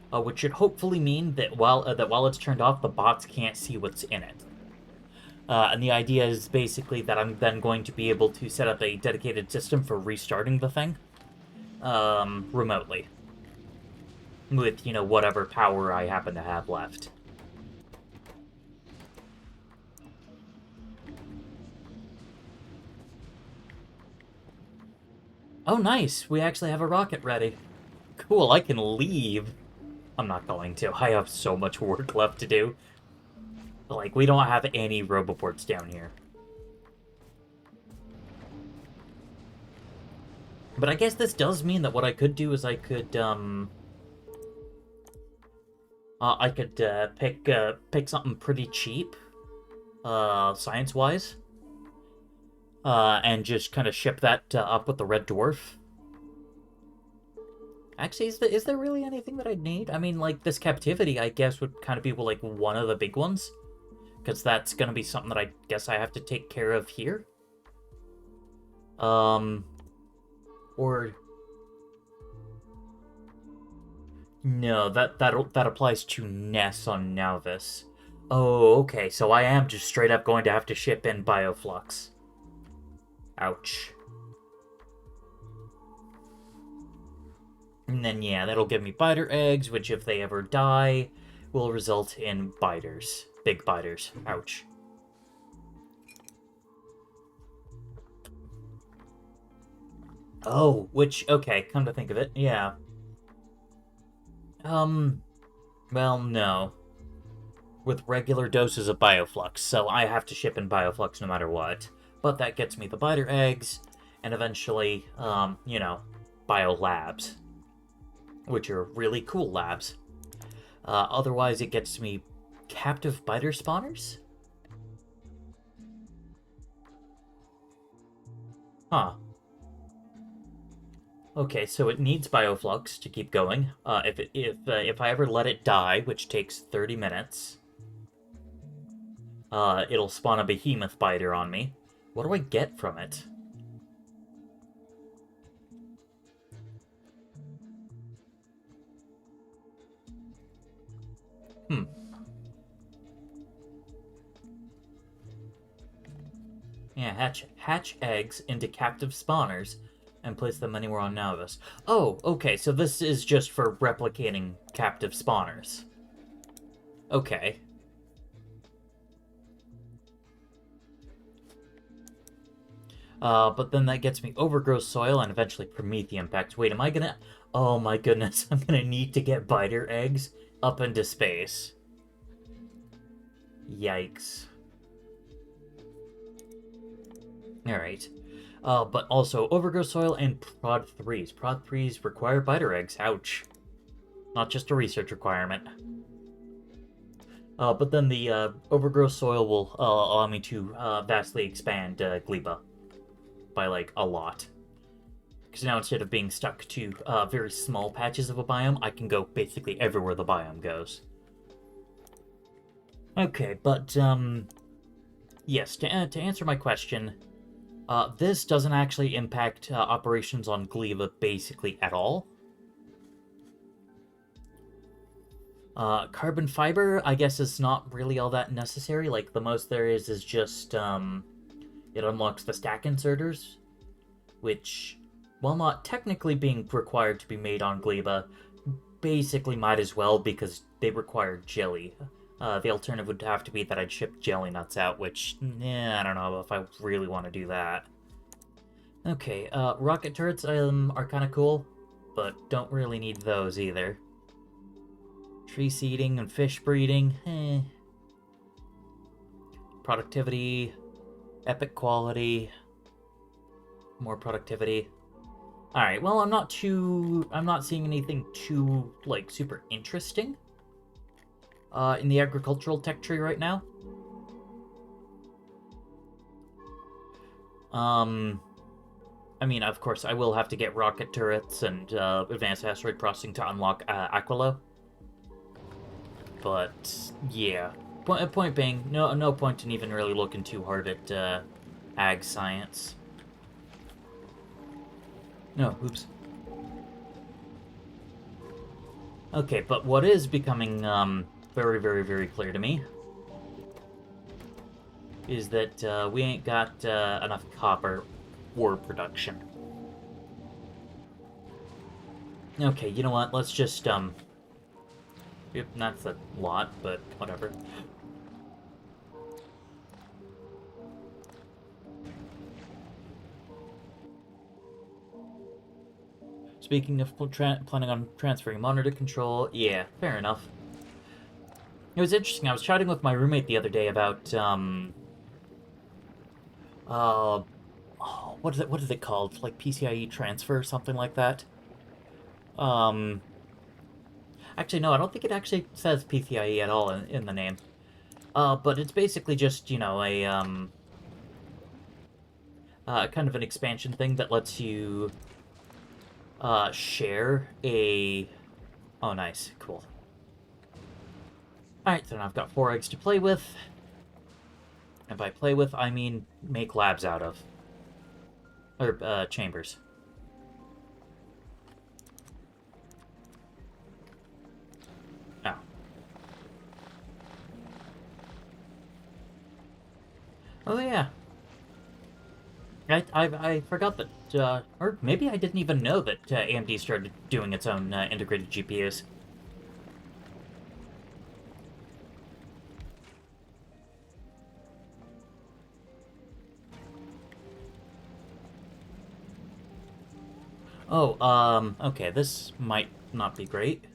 Which should hopefully mean that while it's turned off, the bots can't see what's in it. And the idea is basically that I'm then going to be able to set up a dedicated system for restarting the thing remotely. With, you know, whatever power I happen to have left. Oh, nice! We actually have a rocket ready. Cool, I can leave. I'm not going to. I have so much work left to do. Like, we don't have any roboports down here. But I guess this does mean that what I could do is I could pick something pretty cheap, science-wise, and just kind of ship that up with the Red Dwarf. Actually, is there really anything that I'd need? I mean, like, this captivity, I guess, would kind of be, like, one of the big ones. Because that's gonna be something that I guess I have to take care of here. Or... No, that applies to Ness on Nauvis. Oh, okay, so I am just straight up going to have to ship in Bioflux. Ouch. And then, yeah, that'll give me biter eggs, which if they ever die, will result in biters. Big biters. Ouch. Oh, which, okay, come to think of it, yeah. Well, no. With regular doses of Bioflux, so I have to ship in Bioflux no matter what. But that gets me the biter eggs, and eventually, you know, Biolabs. Which are really cool labs. Otherwise, it gets me captive biter spawners? Huh. Okay, so it needs Bioflux to keep going. If I ever let it die, which takes 30 minutes, it'll spawn a behemoth biter on me. What do I get from it? Yeah, hatch eggs into captive spawners and place them anywhere on Nauvis. Oh, okay, so this is just for replicating captive spawners. Okay. But then that gets me overgrowth soil and eventually Promethean Pact. Wait, am I gonna... Oh my goodness, I'm gonna need to get biter eggs up into space. Yikes. Alright. But also overgrowth soil and prod 3s. Prod 3s require biter eggs. Ouch. Not just a research requirement. But then the overgrowth soil will allow me to vastly expand Gleba by, like, a lot. Because now instead of being stuck to very small patches of a biome, I can go basically everywhere the biome goes. Okay, but, yes, to answer my question, this doesn't actually impact operations on Gleba basically at all. Carbon fiber, I guess, is not really all that necessary. Like, the most there is just, it unlocks the stack inserters, which, while not technically being required to be made on Gleba, basically might as well because they require jelly. The alternative would have to be that I'd ship jelly nuts out, which, I don't know if I really want to do that. Okay, rocket turrets are kind of cool, but don't really need those either. Tree seeding and fish breeding, Productivity, epic quality, more productivity. Alright, well, I'm not seeing anything too, like, super interesting in the agricultural tech tree right now. I mean, of course, I will have to get rocket turrets and advanced asteroid processing to unlock Aquilo. But, yeah. Point being, no point in even really looking too hard at ag science. No, oops. Okay, but what is becoming very, very, very clear to me is that we ain't got enough copper ore production. Okay, you know what? Let's just Yep, that's a lot, but whatever. Speaking of planning on transferring monitor control, yeah, fair enough. It was interesting, I was chatting with my roommate the other day about, what is it called? Like PCIe transfer, something like that? Actually, no, I don't think it actually says PCIe at all in the name. But it's basically just, you know, a, kind of an expansion thing that lets you, share a... Oh, nice. Cool. Alright, so now I've got 4 eggs to play with. And by play with, I mean make labs out of. Or, chambers. Oh yeah. I forgot that, or maybe I didn't even know that AMD started doing its own integrated GPUs. Oh, okay, this might not be great.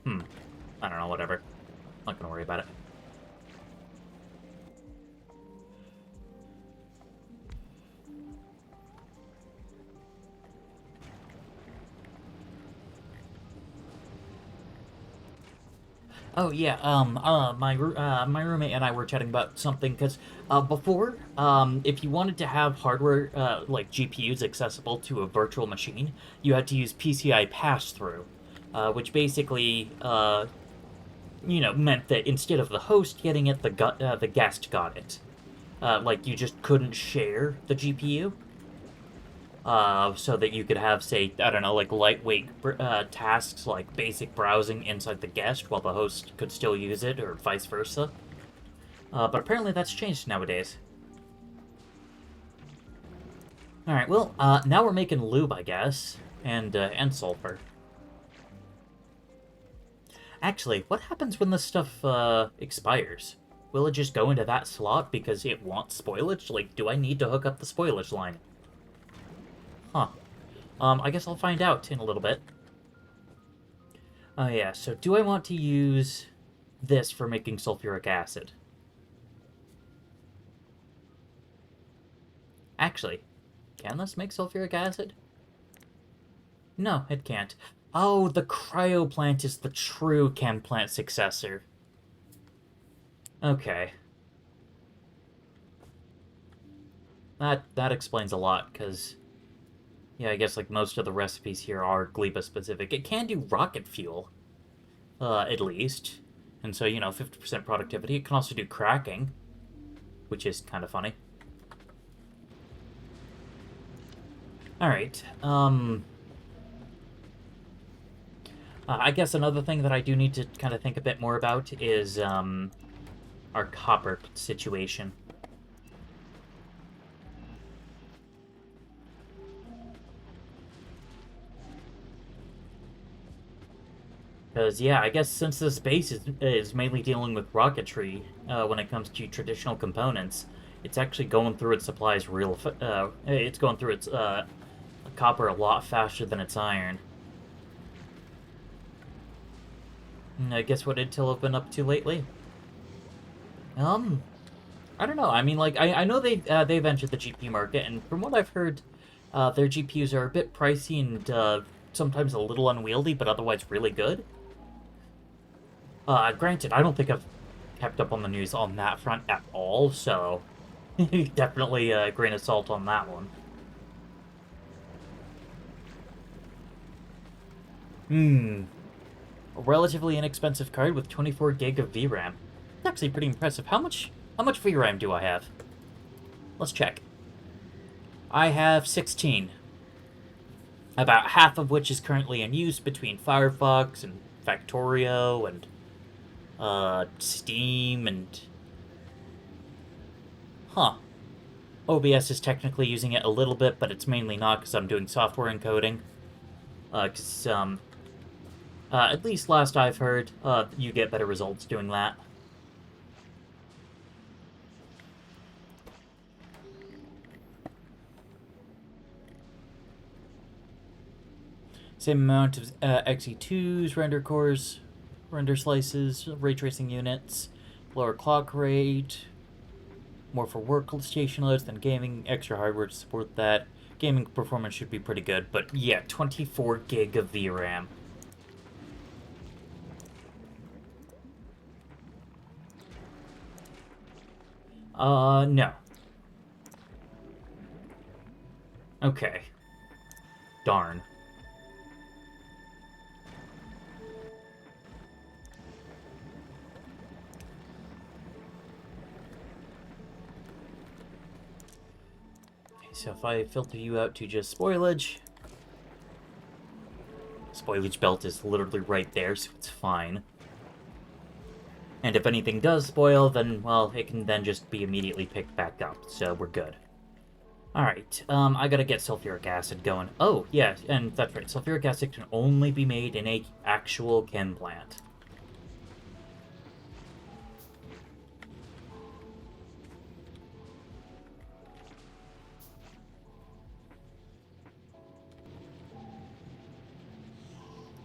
I don't know, whatever. Not gonna worry about it. Oh yeah, my roommate and I were chatting about something because before, if you wanted to have hardware like GPUs accessible to a virtual machine, you had to use PCI pass-through, which basically you know meant that instead of the host getting it, the guest got it. Like you just couldn't share the GPU. So that you could have, say, I don't know, like lightweight tasks like basic browsing inside the guest while the host could still use it, or vice versa. But apparently that's changed nowadays. Alright, well, now we're making lube, I guess, and sulfur. Actually, what happens when this stuff expires? will it just go into that slot because it wants spoilage? Like, do I need to hook up the spoilage line? Huh. I guess I'll find out in a little bit. Oh yeah, so do I want to use this for making sulfuric acid? Actually, can this make sulfuric acid? No, it can't. Oh, the cryo plant is the true chem plant successor. Okay. That explains a lot, because... yeah, I guess like most of the recipes here are Gleba specific. It can do rocket fuel, at least. And so, 50% productivity. It can also do cracking, which is kind of funny. Alright, I guess another thing that I do need to kind of think a bit more about is, our copper situation. Because, yeah, I guess since this base is mainly dealing with rocketry when it comes to traditional components, it's actually going through its supplies it's going through its copper a lot faster than its iron. And I guess what Intel have been up to lately? I don't know. I mean, like, I know they've entered the GPU market, and from what I've heard, their GPUs are a bit pricey and sometimes a little unwieldy, but otherwise really good. Granted, I don't think I've kept up on the news on that front at all, so definitely a grain of salt on that one. A relatively inexpensive card with 24 gig of VRAM. It's actually pretty impressive. How much VRAM do I have? Let's check. I have 16. About half of which is currently in use between Firefox and Factorio and Steam and... huh. OBS is technically using it a little bit, but it's mainly not because I'm doing software encoding. Because, at least last I've heard, you get better results doing that. Same amount of Xe2s, render cores, render slices, ray tracing units, lower clock rate, more for workstation loads than gaming, extra hardware to support that. Gaming performance should be pretty good, but yeah, 24 gig of VRAM. No. Okay. Darn. So if I filter you out to just spoilage... spoilage belt is literally right there, so it's fine. And if anything does spoil, then, well, it can then just be immediately picked back up, so we're good. Alright, I gotta get sulfuric acid going. Oh, yeah, and that's right, sulfuric acid can only be made in a actual chem plant.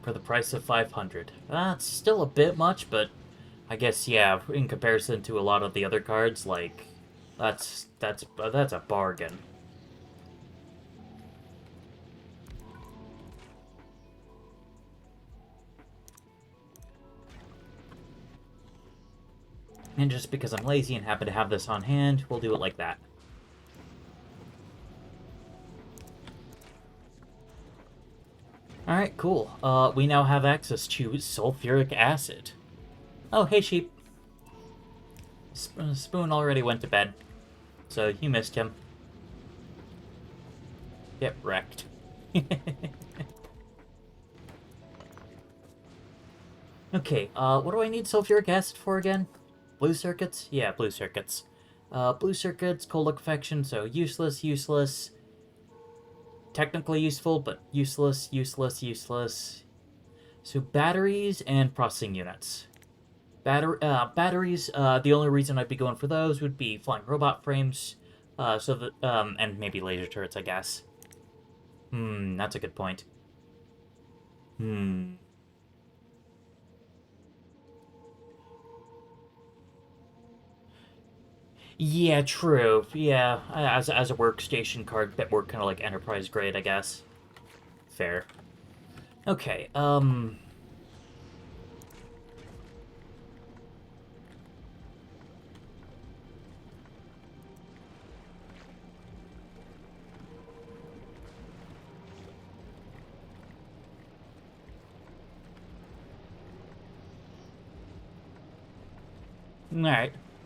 For the price of 500. It's still a bit much, but I guess, yeah, in comparison to a lot of the other cards, like, that's a bargain. And just because I'm lazy and happen to have this on hand, we'll do it like that. Alright, cool. We now have access to sulfuric acid. Oh, hey, sheep. Spoon already went to bed, so you missed him. Get wrecked. Okay, what do I need sulfuric acid for again? Blue circuits? Yeah, blue circuits. Blue circuits, cold liquefaction, so useless, useless. Technically useful, but useless, useless, useless. So batteries and processing units. Batteries, the only reason I'd be going for those would be flying robot frames, so that, and maybe laser turrets, I guess. That's a good point. Yeah, true. Yeah, as a workstation card, bit more kind of like enterprise grade, I guess. Fair. Okay, alright.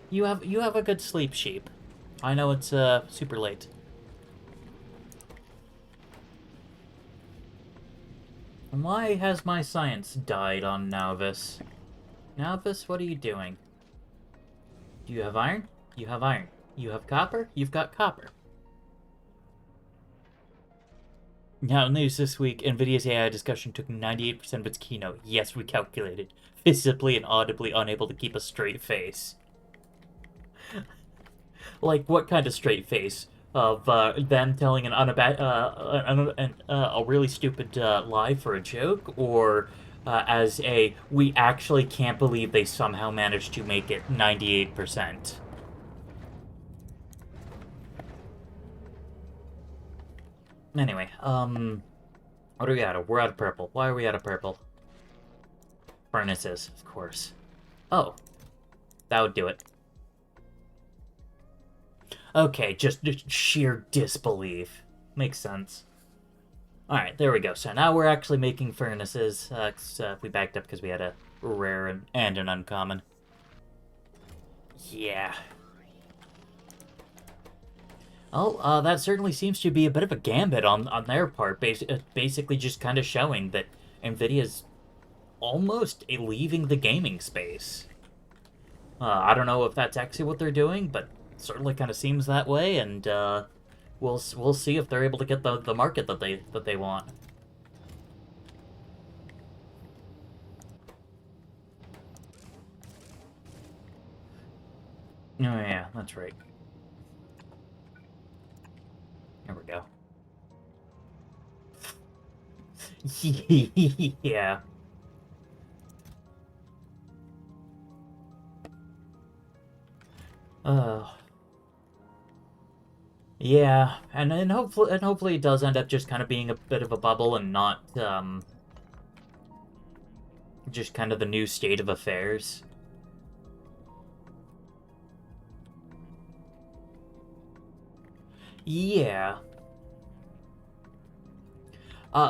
You have a good sleep, sheep. I know it's, super late. And why has my science died on Nauvis? Nauvis, what are you doing? Do you have iron? You have iron. You have copper? You've got copper. Now, news this week, NVIDIA's AI discussion took 98% of its keynote. Yes, we calculated. Visibly and audibly unable to keep a straight face. Like, what kind of straight face? Of them telling a really stupid lie for a joke? Or as a, we actually can't believe they somehow managed to make it 98%? Anyway, what are we out of? We're out of purple. Why are we out of purple? Furnaces, of course. Oh, that would do it. Okay, just sheer disbelief. Makes sense. Alright, there we go. So now we're actually making furnaces. We backed up because we had a rare and an uncommon. Yeah. Oh, that certainly seems to be a bit of a gambit on their part, basically just kind of showing that NVIDIA's almost leaving the gaming space. I don't know if that's actually what they're doing, but certainly kind of seems that way, and we'll see if they're able to get the market that they want. Oh yeah, that's right. There we go. Yeah. Yeah, and hopefully it does end up just kind of being a bit of a bubble and not just kind of the new state of affairs. Yeah.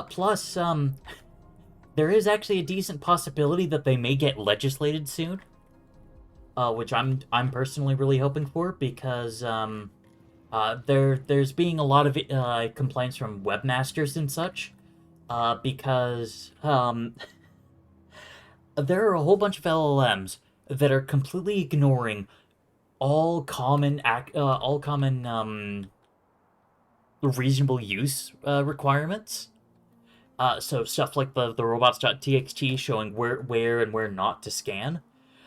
Plus, there is actually a decent possibility that they may get legislated soon. Which I'm personally really hoping for, because there's being a lot of complaints from webmasters and such, because there are a whole bunch of LLMs that are completely ignoring all common reasonable use requirements. So stuff like the robots.txt showing where and where not to scan.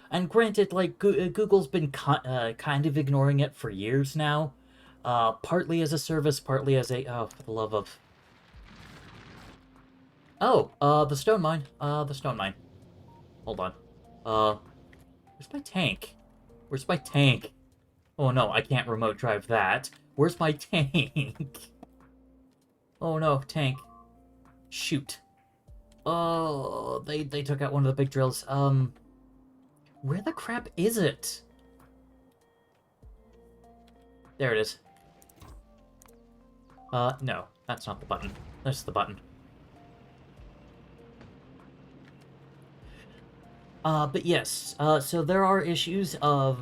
And granted, like, Google's been kind of ignoring it for years now. Partly as a service, partly as a... Oh, for the love of... Oh, the stone mine. The stone mine. Hold on. Where's my tank? Where's my tank? Oh no, I can't remote drive that. Where's my tank? Oh no, tank. Shoot. Oh, they took out one of the big drills. Where the crap is it? There it is. No, that's not the button. That's the button. But yes, so there are issues of,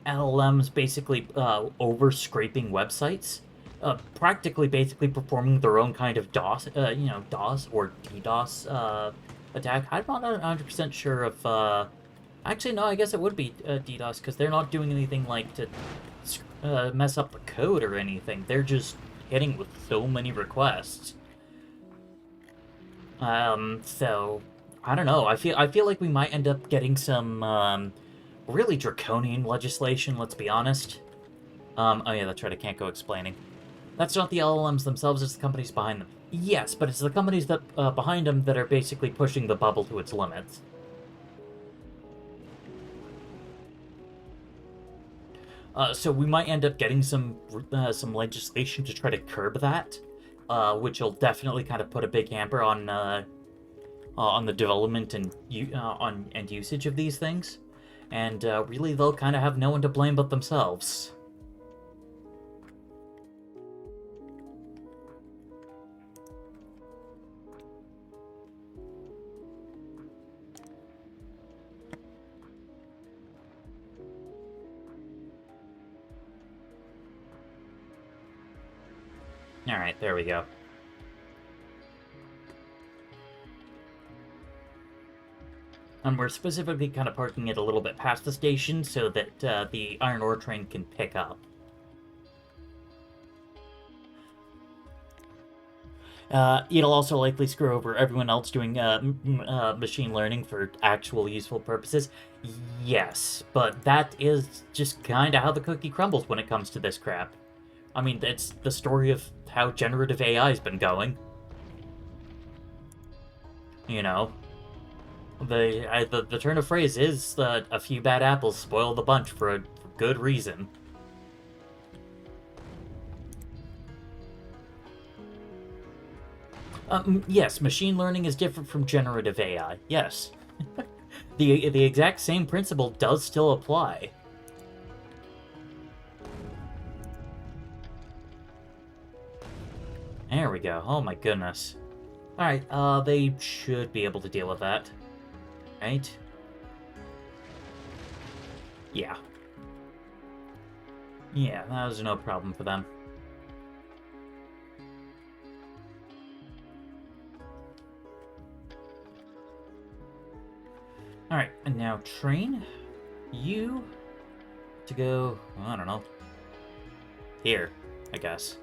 LLMs basically, over-scraping websites. Practically basically performing their own kind of DOS, DOS or DDoS, attack. I'm not 100% sure if, actually, no, I guess it would be DDoS, because they're not doing anything like to mess up the code or anything. They're just hitting with so many requests. So I don't know. I feel like we might end up getting some really draconian legislation. Let's be honest. Oh yeah, that's right. I can't go explaining. That's not the LLMs themselves. It's the companies behind them. Yes, but it's the companies that behind them that are basically pushing the bubble to its limits. So we might end up getting some legislation to try to curb that, which will definitely kind of put a big hamper on the development and usage of these things, and really they'll kind of have no one to blame but themselves. All right, there we go. And we're specifically kind of parking it a little bit past the station so that the iron ore train can pick up. It'll also likely screw over everyone else doing machine learning for actual useful purposes. Yes, but that is just kind of how the cookie crumbles when it comes to this crap. I mean, it's the story of how generative AI's been going. You know, the turn of phrase is that a few bad apples spoil the bunch for a good reason. Yes, machine learning is different from generative AI. Yes. The exact same principle does still apply. There we go. Oh my goodness. Alright, they should be able to deal with that. Right? Yeah. Yeah, that was no problem for them. Alright, and now train you to go, I don't know, here, I guess.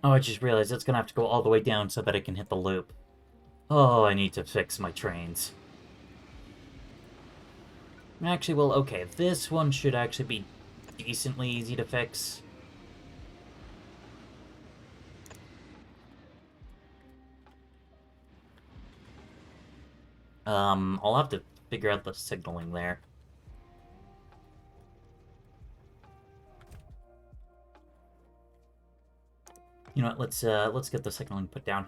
Oh, I just realized it's gonna have to go all the way down so that it can hit the loop. Oh, I need to fix my trains. Actually, well, okay, this one should actually be decently easy to fix. I'll have to figure out the signaling there. You know what, let's get the signaling put down.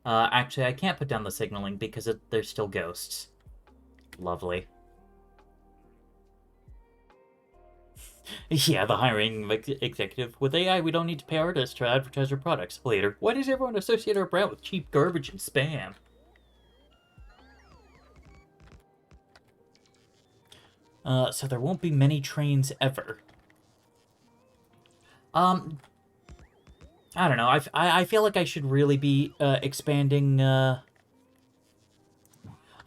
Actually, I can't put down the signaling because there's still ghosts. Lovely. Yeah, the hiring executive. With AI, we don't need to pay artists to advertise our products. Later, why does everyone associate our brand with cheap garbage and spam? So there won't be many trains ever. I don't know. I feel like I should really be expanding. I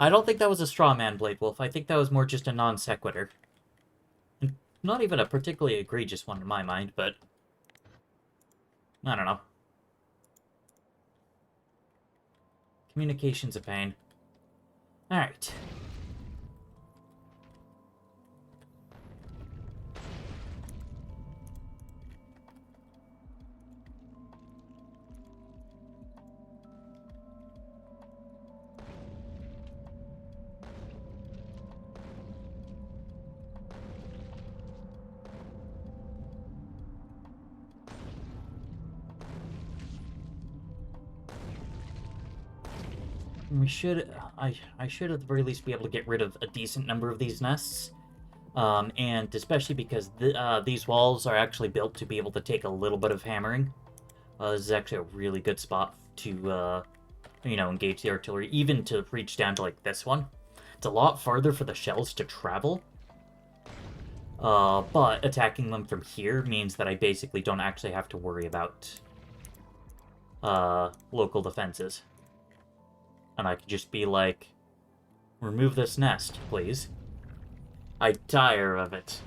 don't think that was a straw man, Blade Wolf. I think that was more just a non sequitur. Not even a particularly egregious one in my mind, but I don't know. Communication's a pain. All right. I should at the very least be able to get rid of a decent number of these nests. And especially because these walls are actually built to be able to take a little bit of hammering. This is actually a really good spot to, engage the artillery, even to reach down to, like, this one. It's a lot farther for the shells to travel. But attacking them from here means that I basically don't actually have to worry about local defenses. And I could just be like, remove this nest, please. I tire of it.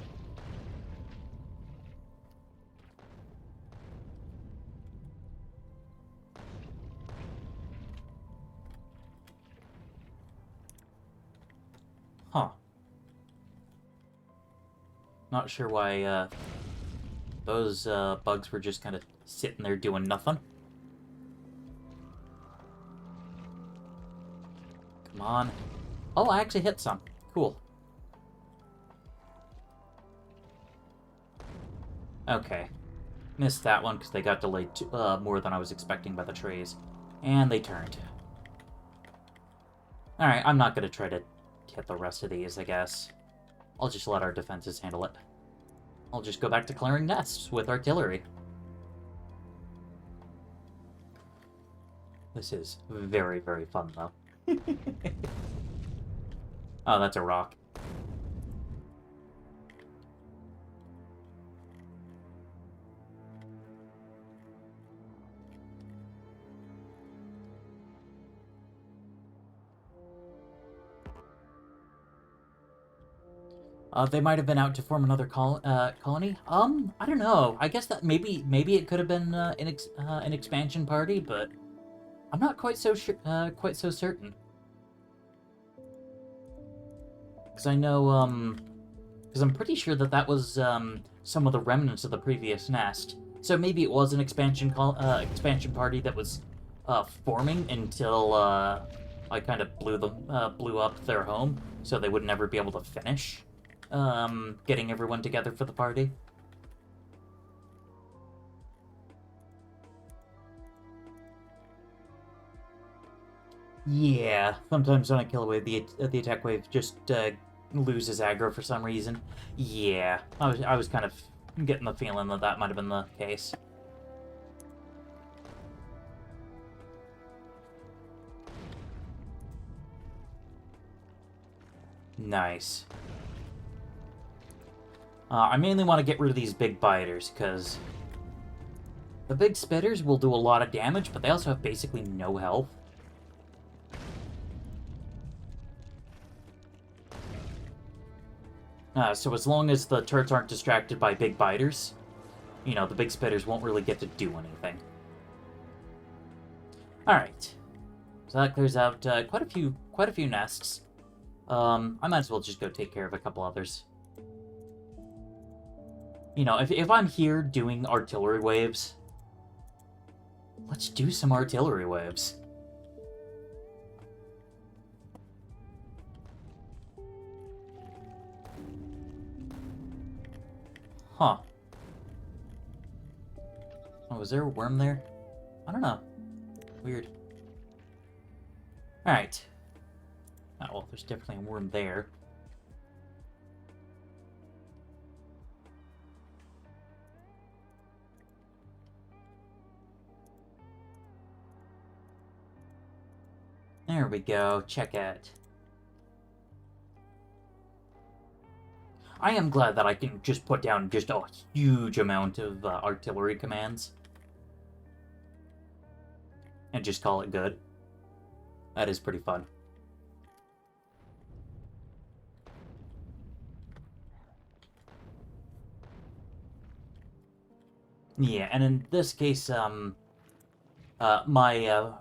Huh. Not sure why, those, bugs were just kind of sitting there doing nothing. Come on. Oh, I actually hit some. Cool. Okay. Missed that one because they got delayed more than I was expecting by the trees. And they turned. Alright, I'm not going to try to hit the rest of these, I guess. I'll just let our defenses handle it. I'll just go back to clearing nests with artillery. This is very, very fun, though. Oh, that's a rock. They might have been out to form another colony. I don't know. I guess that maybe it could have been an expansion party, but I'm not quite so certain. Because I know, because I'm pretty sure that was some of the remnants of the previous nest. So maybe it was an expansion party that was forming until I kind of blew up their home, so they would never be able to finish getting everyone together for the party. Yeah, sometimes when I kill a wave, the attack wave just loses aggro for some reason. Yeah, I was kind of getting the feeling that that might have been the case. Nice. I mainly want to get rid of these big biters, because the big spitters will do a lot of damage, but they also have basically no health. So as long as the turrets aren't distracted by big biters, you know, the big spitters won't really get to do anything. Alright. So that clears out quite a few nests. I might as well just go take care of a couple others. You know, if I'm here doing artillery waves, let's do some artillery waves. Huh. Oh, was there a worm there? I don't know. Weird. Alright. Oh, well, there's definitely a worm there. There we go. Check it. I am glad that I can just put down just a huge amount of artillery commands. And just call it good. That is pretty fun. Yeah, and in this case, my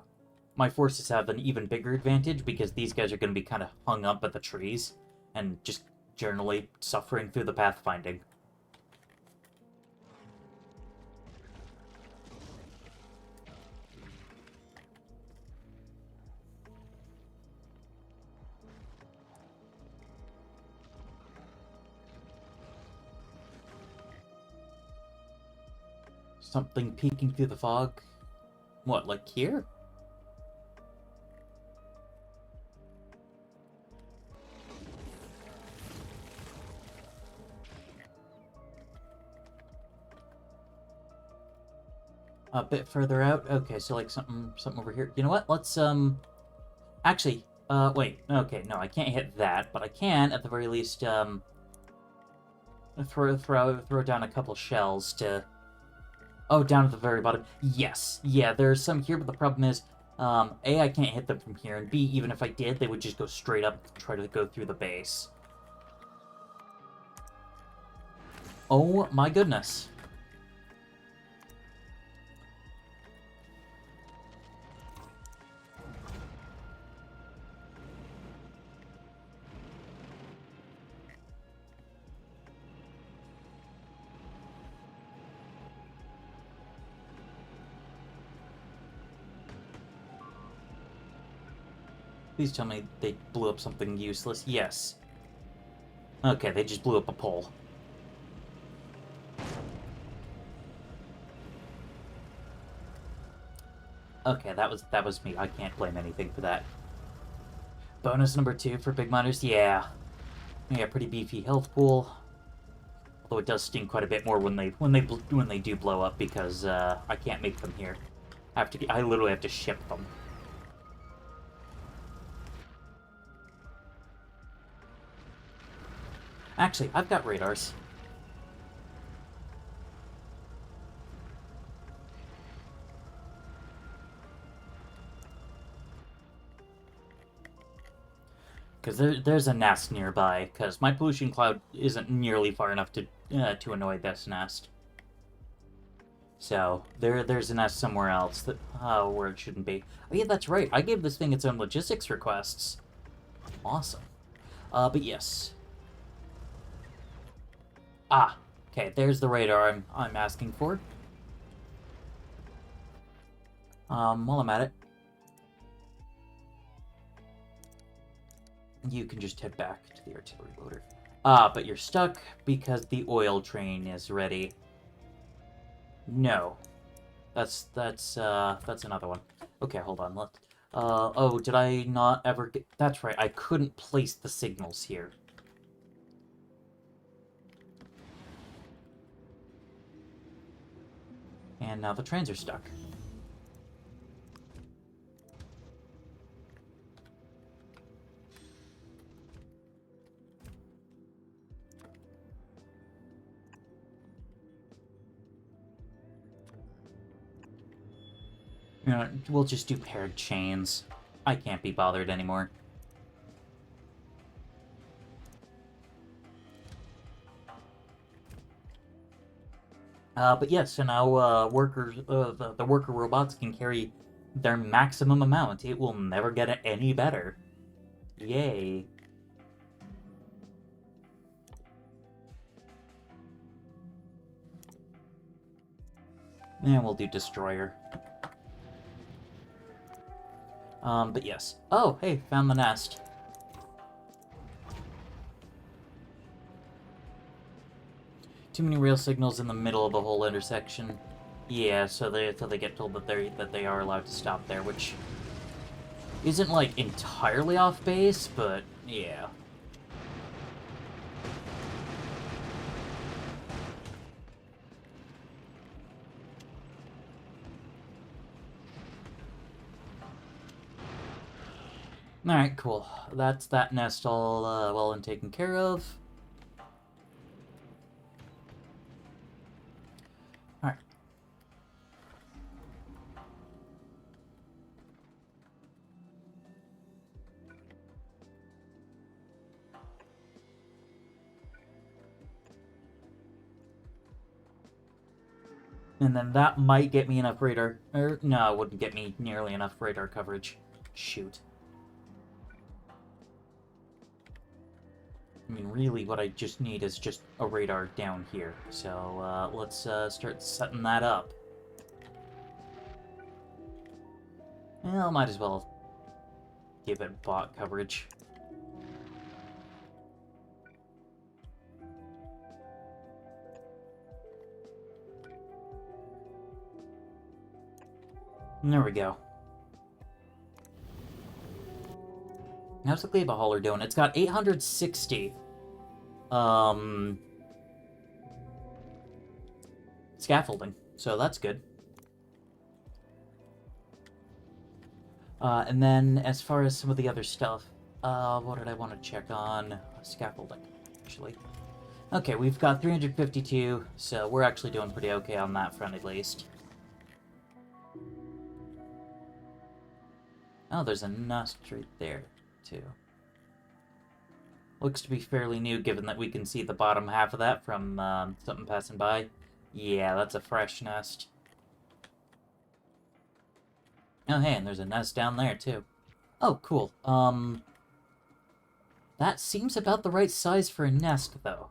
forces have an even bigger advantage because these guys are going to be kind of hung up at the trees and just generally suffering through the pathfinding. Something peeking through the fog? What, like here? A bit further out? Okay, so like something over here. You know what? Let's, actually, wait. Okay, no, I can't hit that, but I can, at the very least, throw down a couple shells to... Oh, down at the very bottom. Yes. Yeah, there's some here, but the problem is, A, I can't hit them from here, and B, even if I did, they would just go straight up and try to go through the base. Oh my goodness. Please tell me they blew up something useless. Yes. Okay, they just blew up a pole. Okay, that was me. I can't blame anything for that. Bonus number 2 for big miners. Yeah. Yeah, pretty beefy health pool. Although it does sting quite a bit more when they do blow up because I can't make them here. I literally have to ship them. Actually, I've got radars. Because there's a nest nearby, because my pollution cloud isn't nearly far enough to annoy this nest. So, there's a nest somewhere else that where it shouldn't be. Oh yeah, that's right, I gave this thing its own logistics requests. Awesome. But yes. Ah, okay, there's the radar I'm asking for. While I'm at it, you can just head back to the artillery loader. But you're stuck because the oil train is ready. No. That's another one. Okay, hold on. Oh, did I not ever get... That's right, I couldn't place the signals here. And now the trains are stuck. You know, we'll just do paired chains. I can't be bothered anymore. But yes, so now workers, the worker robots can carry their maximum amount. It will never get any better. Yay. And we'll do Destroyer. But yes. Oh, hey, found the nest. Too many rail signals in the middle of the whole intersection. Yeah, so they get told that they are allowed to stop there, which isn't like entirely off base, but yeah. Alright, cool. That's that nest all well and taken care of. Alright. And then that might get me enough radar... no, it wouldn't get me nearly enough radar coverage. Shoot. I mean, really, what I just need is just a radar down here. So, let's start setting that up. Well, might as well give it bot coverage. There we go. How's the Gleba Hauler doing? It's got 860. Scaffolding, so that's good. And then as far as some of the other stuff, what did I want to check on? Scaffolding, actually. Okay, we've got 352, so we're actually doing pretty okay on that front at least. Oh, there's a nest right there, too. Looks to be fairly new, given that we can see the bottom half of that from something passing by. Yeah, that's a fresh nest. Oh, hey, and there's a nest down there, too. Oh, cool. That seems about the right size for a nest, though.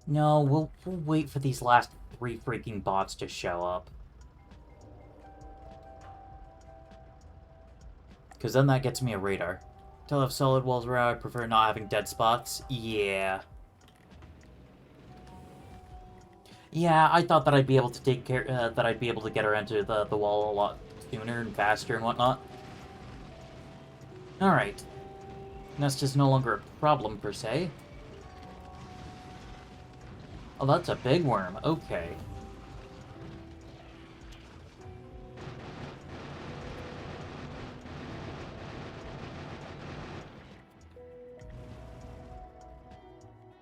No, we'll wait for these last 3 freaking bots to show up. Because then that gets me a radar. Till I have solid walls where I prefer not having dead spots. Yeah. Yeah, I thought that I'd be able to take care, that I'd be able to get her into the wall a lot sooner and faster and whatnot. Alright. Nest is no longer a problem, per se. Oh, that's a big worm. Okay.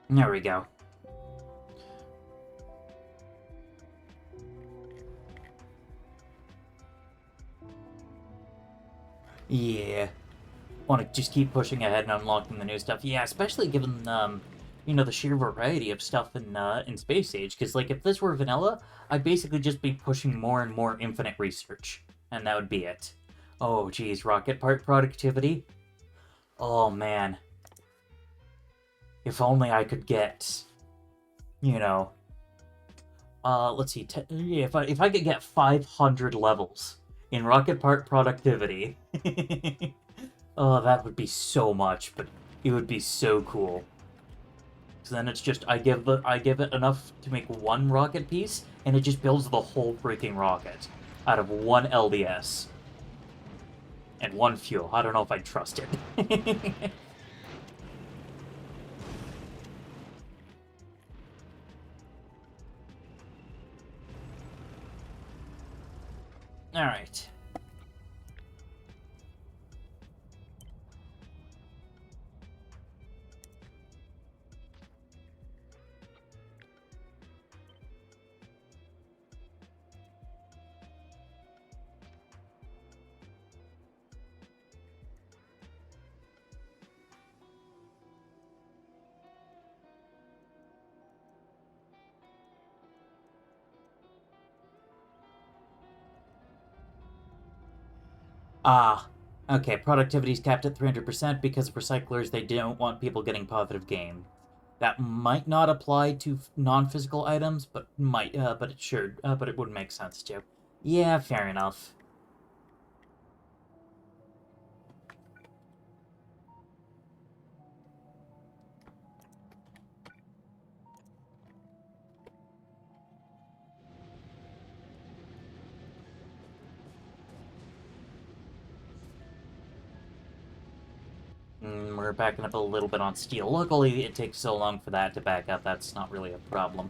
There we go. Yeah. Want to just keep pushing ahead and unlocking the new stuff. Yeah, especially given, you know, the sheer variety of stuff in Space Age. Because, like, if this were vanilla, I'd basically just be pushing more and more infinite research. And that would be it. Oh, geez, rocket part productivity? Oh, man. If only I could get, you know... let's see, if I could get 500 levels in rocket part productivity... Oh, that would be so much, but it would be so cool. So then it's just, I give it enough to make one rocket piece, and it just builds the whole freaking rocket out of one LDS. And one fuel. I don't know if I trust it. Alright. Ah, okay, productivity's capped at 300% because of recyclers, they don't want people getting positive gain. That might not apply to non-physical items, but but it should, but it would make sense too. Yeah, fair enough. We're backing up a little bit on steel. Luckily, it takes so long for that to back up, that's not really a problem.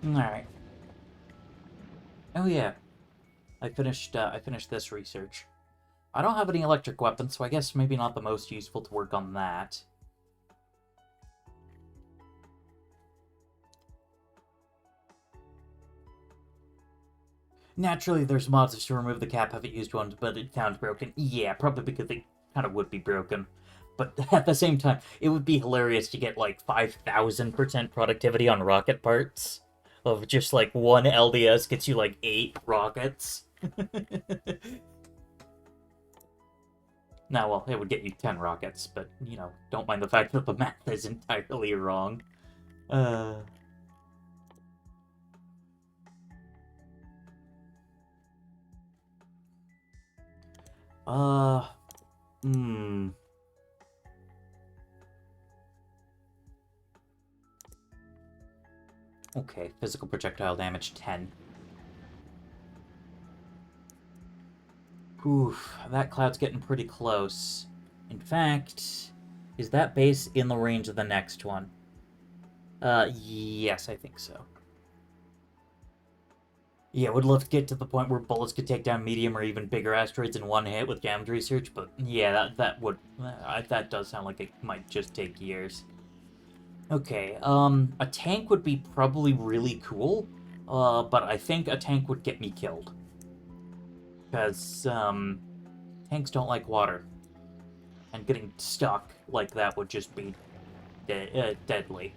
Alright. Oh yeah. I finished this research. I don't have any electric weapons, so I guess maybe not the most useful to work on that. Naturally, there's mods to remove the cap, haven't used ones, but it sounds broken. Yeah, probably because they kind of would be broken. But at the same time, it would be hilarious to get like 5,000% productivity on rocket parts. Of just like one LDS gets you like 8 rockets. Now, well, it would get you 10 rockets, but, you know, don't mind the fact that the math is entirely wrong. Hmm. Okay, physical projectile damage 10. Oof, that cloud's getting pretty close. In fact, is that base in the range of the next one? Yes, I think so. Yeah, would love to get to the point where bullets could take down medium or even bigger asteroids in one hit with jammed research, but yeah, that does sound like it might just take years. Okay, a tank would be probably really cool, but I think a tank would get me killed. Because, tanks don't like water. And getting stuck like that would just be deadly.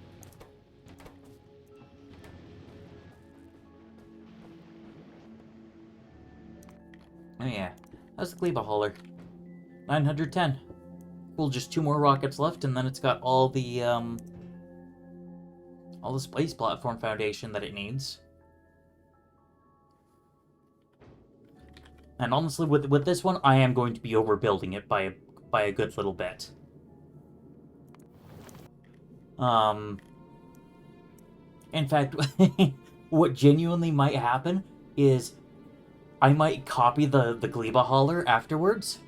Oh yeah, that's the Gleba hauler. 910. Cool, just 2 more rockets left, and then it's got all the space platform foundation that it needs. And honestly, with this one, I am going to be overbuilding it by a good little bit. In fact, what genuinely might happen is I might copy the Gleba hauler afterwards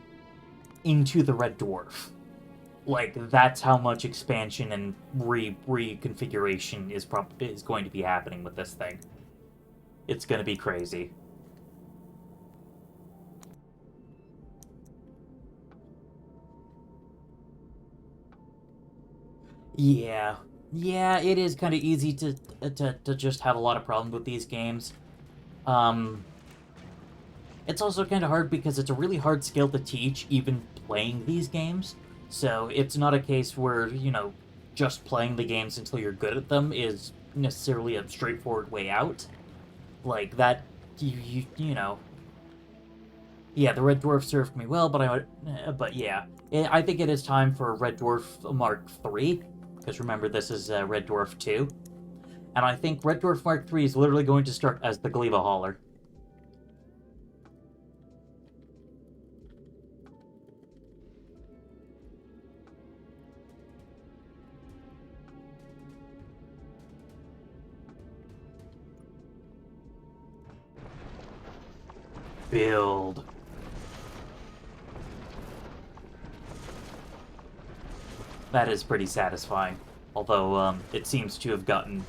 into the Red Dwarf. Like, that's how much expansion and reconfiguration is going to be happening with this thing. It's gonna be crazy. Yeah. Yeah, it is kind of easy to just have a lot of problems with these games. It's also kind of hard because it's a really hard skill to teach, even playing these games. So it's not a case where, just playing the games until you're good at them is necessarily a straightforward way out. Like, that, you know... Yeah, the Red Dwarf served me well, but yeah. I think it is time for Red Dwarf Mark III, because remember, this is Red Dwarf 2. And I think Red Dwarf Mark III is literally going to start as the Gleba hauler. Build. That is pretty satisfying. Although, it seems to have gotten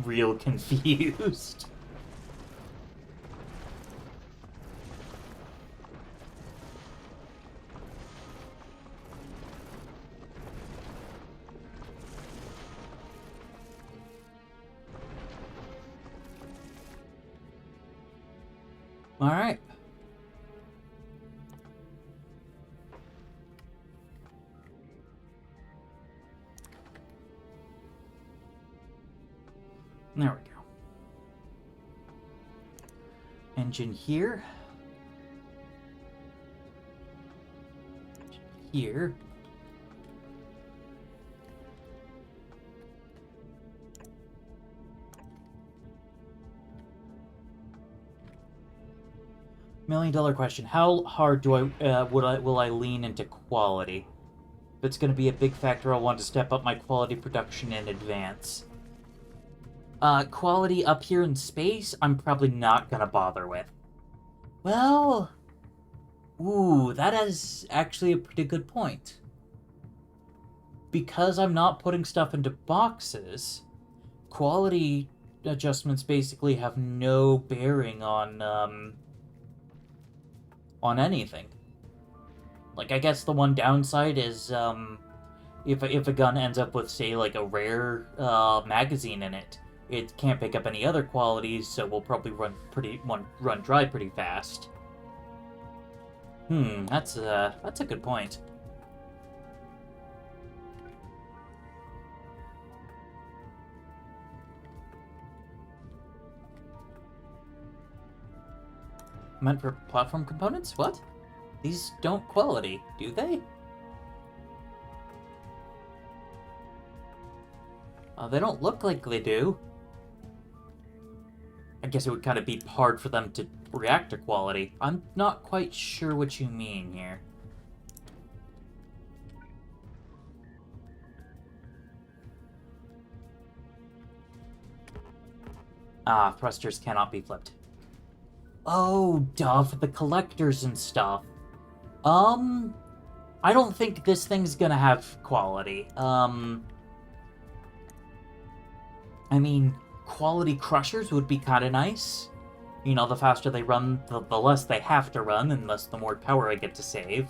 real confused. Alright. There we go. Engine here. Engine here. $1 million question. How hard will I lean into quality? If it's going to be a big factor, I'll want to step up my quality production in advance. Quality up here in space, I'm probably not gonna bother with. Well... Ooh, that is actually a pretty good point. Because I'm not putting stuff into boxes, quality adjustments basically have no bearing on anything. Like, I guess the one downside is, if a gun ends up with, say, like, a rare, magazine in it, it can't pick up any other qualities, so we'll probably run dry pretty fast. That's a good point. Meant for platform components? What? These don't quality, do they? They don't look like they do. I guess it would kind of be hard for them to react to quality. I'm not quite sure what you mean here. Ah, thrusters cannot be flipped. Oh, duh, for the collectors and stuff. I don't think this thing's gonna have quality. I mean, quality crushers would be kind of nice. You know, the faster they run, the less they have to run, and thus the more power I get to save.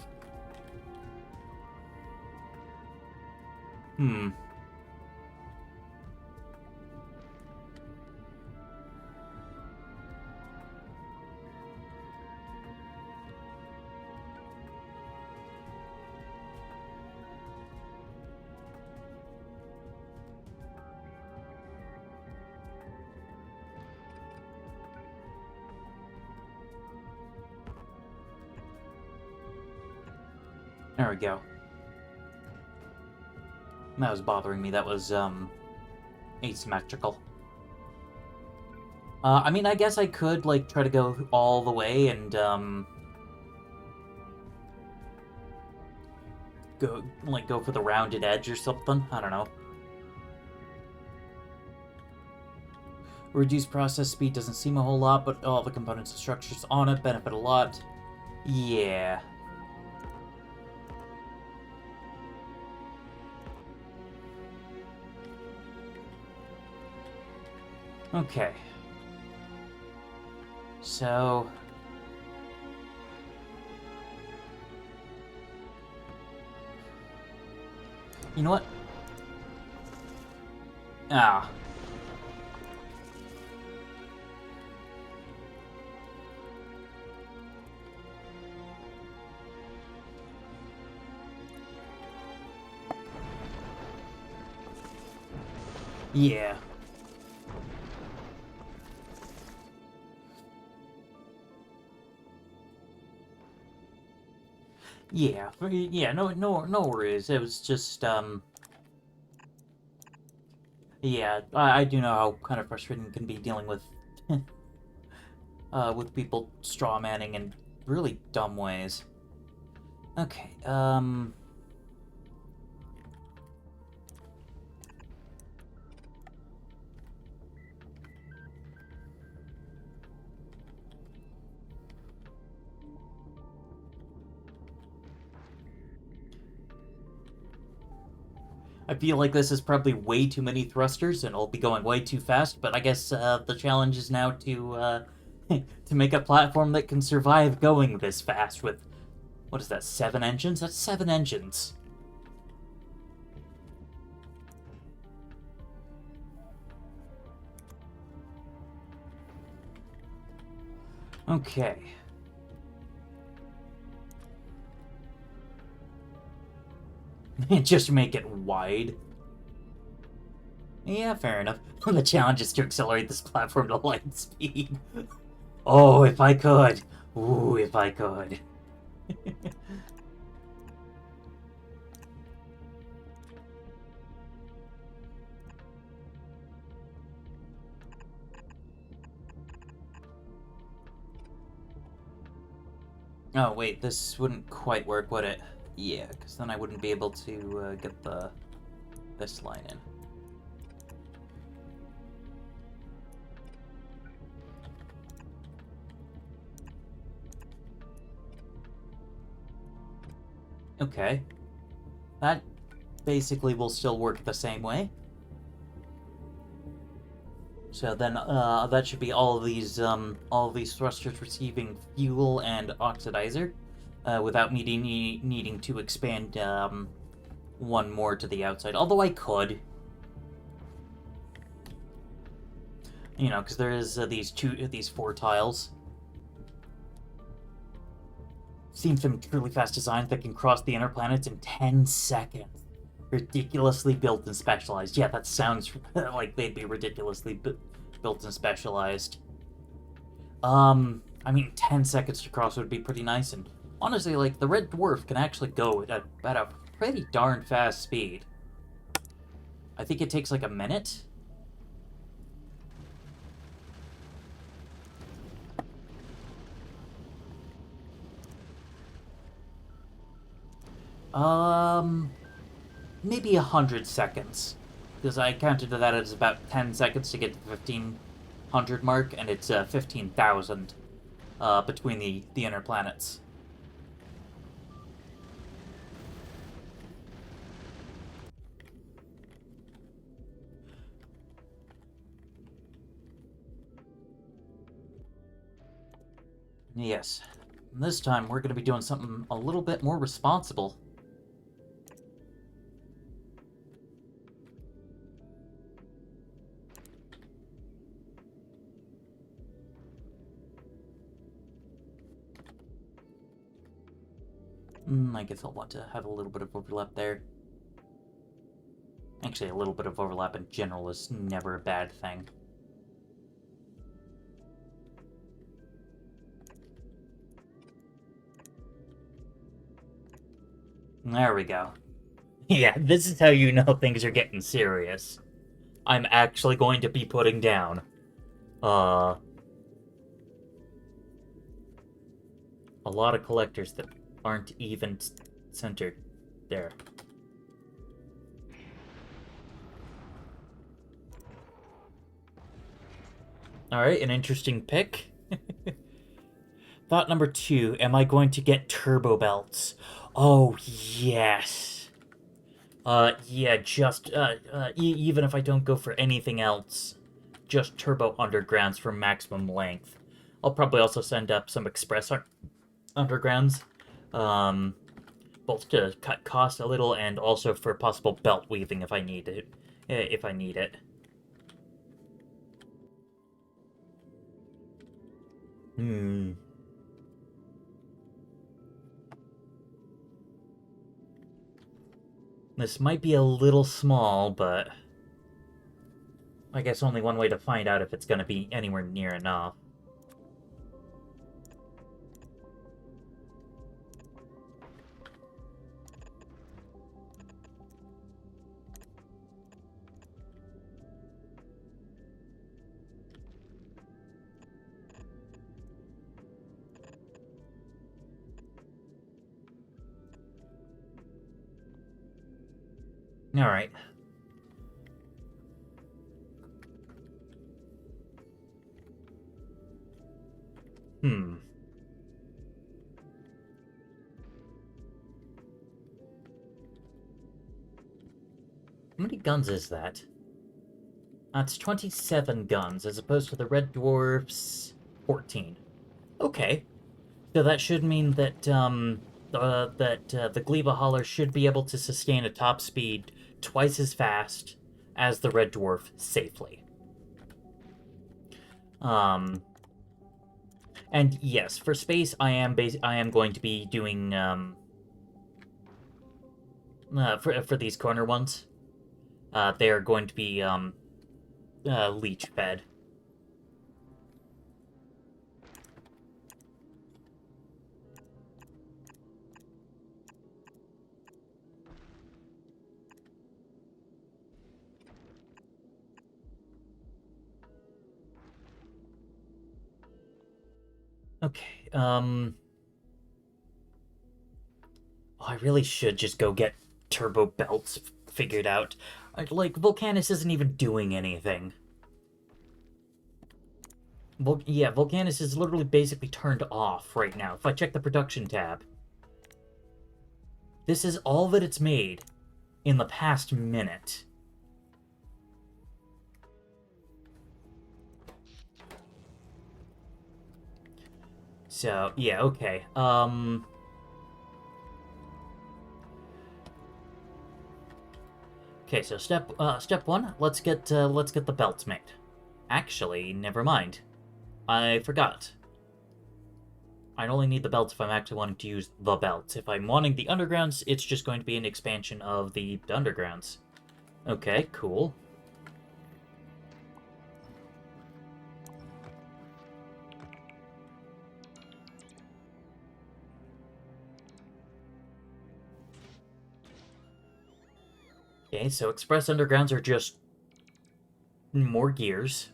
There we go. That was bothering me. That was, asymmetrical. I mean, I guess I could, like, try to go all the way and, go for the rounded edge or something. I don't know. Reduced process speed doesn't seem a whole lot, but all the components and structures on it benefit a lot. Yeah. Okay. So... You know what? Ah. Yeah. Yeah. Yeah, no worries. It was just, yeah, I do know how kind of frustrating it can be dealing with people straw manning in really dumb ways. Okay, I feel like this is probably way too many thrusters and it'll be going way too fast, but I guess the challenge is now to to make a platform that can survive going this fast with, what is that, 7 engines? That's 7 engines. Okay. Just make it wide. Yeah, fair enough. The challenge is to accelerate this platform to light speed. Oh, if I could. Ooh, if I could. Oh, wait, this wouldn't quite work, would it? Yeah, because then I wouldn't be able to get this line in. Okay. That basically will still work the same way. So then, that should be all of these thrusters receiving fuel and oxidizer, without needing to expand, one more to the outside. Although I could. You know, because there is these 4 tiles. Seen some truly fast designs that can cross the inner planets in 10 seconds. Ridiculously built and specialized. Yeah, that sounds like they'd be ridiculously built and specialized. I mean, 10 seconds to cross would be pretty nice, and honestly, like, the Red Dwarf can actually go at a pretty darn fast speed. I think it takes like a minute. Maybe 100 seconds. Because I counted that as about 10 seconds to get to the 1500 mark, and it's 15,000 between the inner planets. Yes. This time we're going to be doing something a little bit more responsible. I guess I'll want to have a little bit of overlap there. Actually, a little bit of overlap in general is never a bad thing. There we go. Yeah, this is how you know things are getting serious. I'm actually going to be putting down, a lot of collectors that aren't even centered. There. Alright, an interesting pick. Thought number 2, am I going to get turbo belts? Oh, yes. Yeah, just, even if I don't go for anything else, just turbo undergrounds for maximum length. I'll probably also send up some express undergrounds, both to cut costs a little and also for possible belt weaving if I need it. If I need it. This might be a little small, but I guess only one way to find out if it's going to be anywhere near enough. Alright. How many guns is that? That's 27 guns, as opposed to the Red Dwarf's 14. Okay. So that should mean that, the Gleba Hauler should be able to sustain a top speed twice as fast as the Red Dwarf safely. And yes, for space, I am going to be doing, for these corner ones, they are going to be, leech fed. Okay, I really should just go get turbo belts figured out. Like, Volcanus isn't even doing anything. Yeah, Volcanus is literally basically turned off right now. If I check the production tab, this is all that it's made in the past minute. So, yeah, okay. Okay, so step 1, let's get the belts made. Actually, never mind. I forgot. I only need the belts if I'm actually wanting to use the belts. If I'm wanting the undergrounds, it's just going to be an expansion of the undergrounds. Okay, cool. Okay, so express undergrounds are just more gears.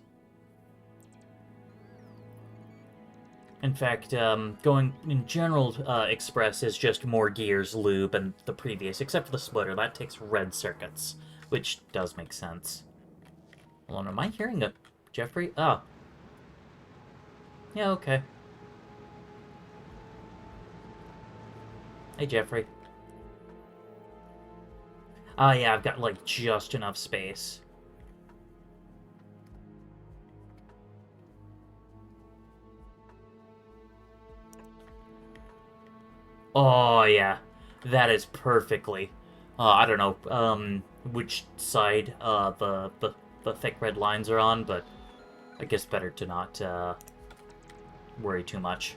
In fact, going in general, express is just more gears, lube, and the previous, except for the splitter. That takes red circuits, which does make sense. Hold on, am I hearing a Jeffrey? Oh. Yeah, okay. Hey, Jeffrey. Oh, yeah, I've got, like, just enough space. Oh, yeah. That is perfectly. I don't know, which side, the thick red lines are on, but I guess better to not, worry too much.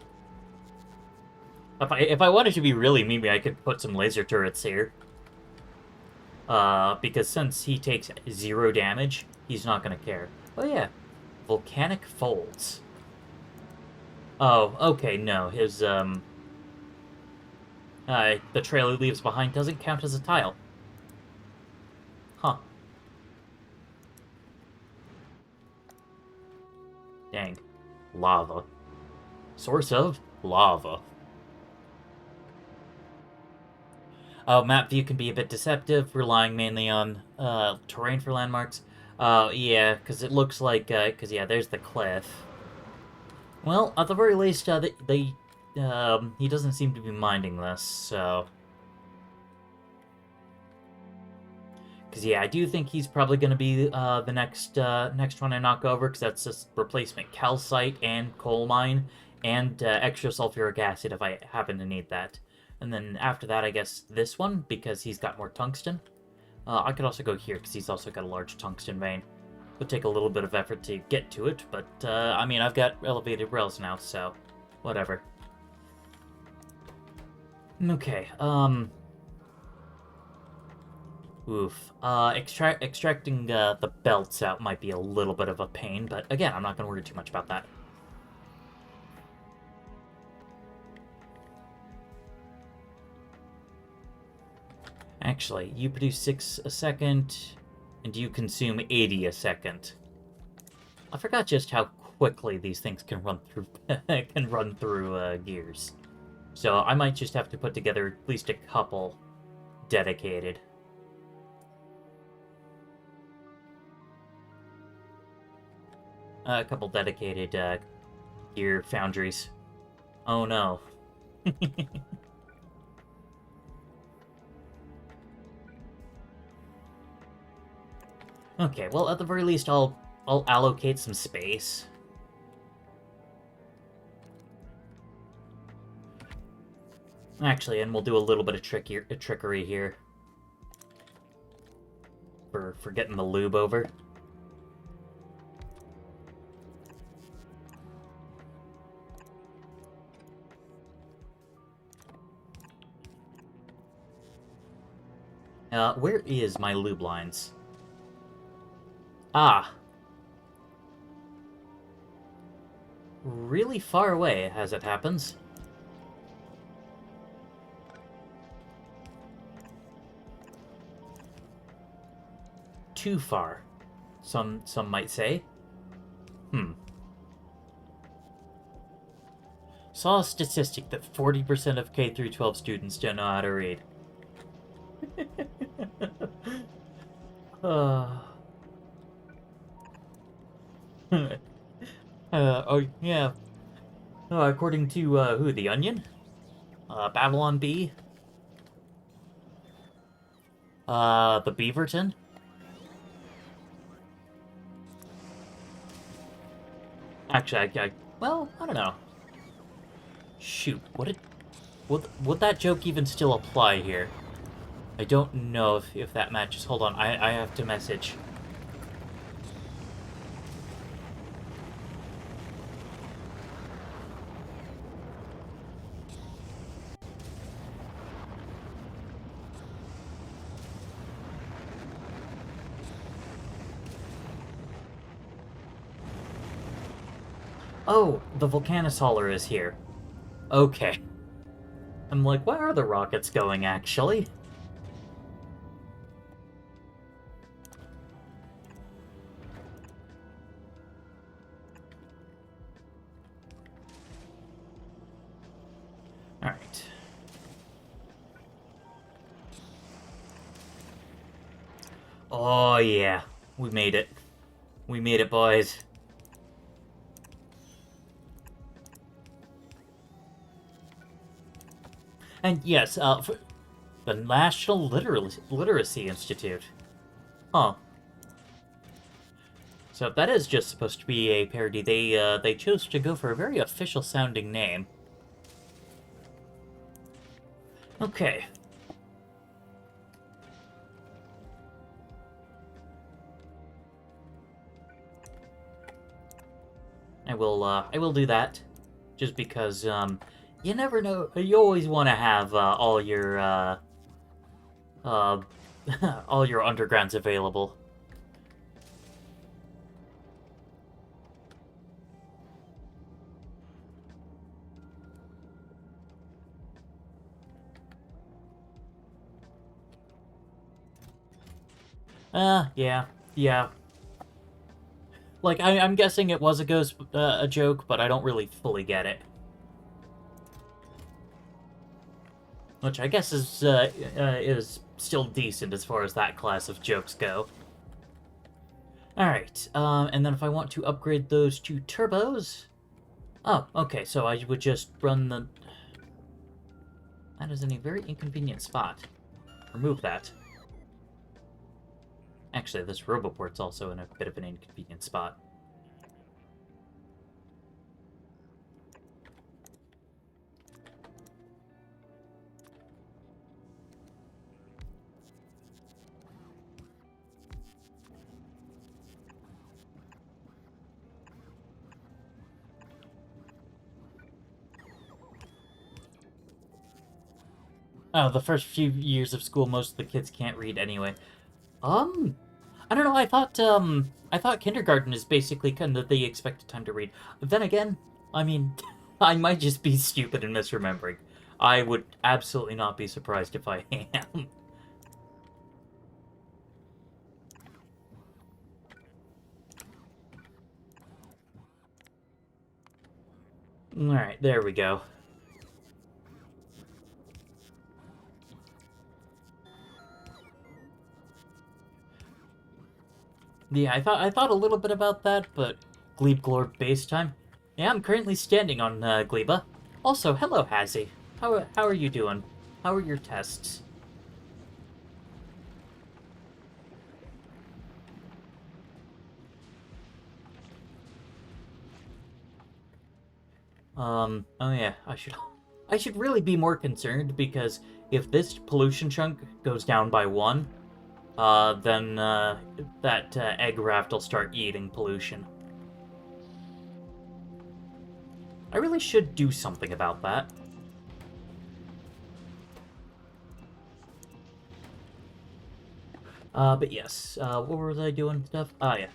If I wanted to be really mean, I could put some laser turrets here. Because since he takes 0 damage, he's not gonna care. Oh yeah, volcanic folds. Oh, okay, no, his, The trail he leaves behind doesn't count as a tile. Huh. Dang. Lava. Source of lava. Oh, map view can be a bit deceptive, relying mainly on terrain for landmarks. Yeah, because it looks like, yeah, there's the cliff. Well, at the very least, he doesn't seem to be minding this, so... Because, yeah, I do think he's probably going to be the next one I knock over, because that's just replacement calcite and coal mine, and extra sulfuric acid if I happen to need that. And then after that, I guess this one, because he's got more tungsten. I could also go here, because he's also got a large tungsten vein. Would take a little bit of effort to get to it, but, I mean, I've got elevated rails now, so whatever. Okay, oof. Extracting the belts out might be a little bit of a pain, but again, I'm not going to worry too much about that. Actually, you produce 6 a second, and you consume 80 a second. I forgot just how quickly these things can run through gears. So I might just have to put together at least a couple dedicated. A couple dedicated gear foundries. Oh no. Okay, well, at the very least, I'll allocate some space. Actually, and we'll do a little bit of trickery here. For getting the lube over. Where is my lube lines? Ah. Really far away, as it happens. Too far, some might say. Saw a statistic that 40% of K through 12 students don't know how to read. Oh, yeah. According to, who, The Onion? Babylon Bee? The Beaverton? Actually, well, I don't know. Shoot, would that joke even still apply here? I don't know if that matches. Hold on, I have to message. Oh, the Volcanus hauler is here. Okay. I'm like, where are the rockets going, actually? Alright. Oh, yeah. We made it. We made it, boys. And yes, the National Literacy Institute. Huh. So if that is just supposed to be a parody, they chose to go for a very official-sounding name. Okay. I will do that. Just because, you never know. You always want to have, all your, all your undergrounds available. Yeah, yeah. Like, I'm guessing it was a joke, but I don't really fully get it. Which I guess is still decent as far as that class of jokes go. Alright, and then if I want to upgrade those two turbos... Oh, okay, so I would just run the... That is in a very inconvenient spot. Remove that. Actually, this Roboport's also in a bit of an inconvenient spot. Oh, the first few years of school, most of the kids can't read anyway. I don't know, I thought kindergarten is basically kind of the expected time to read. But then again, I mean, I might just be stupid and misremembering. I would absolutely not be surprised if I am. Alright, there we go. Yeah, I thought a little bit about that, but Glebe Glorb base time. Yeah, I'm currently standing on Gleba. Also, hello, Hazzy. How are you doing? How are your tests? Oh yeah, I should really be more concerned because if this pollution chunk goes down by one, then that egg raft will start eating pollution. I really should do something about that. But yes, what was I doing stuff? Ah, yeah.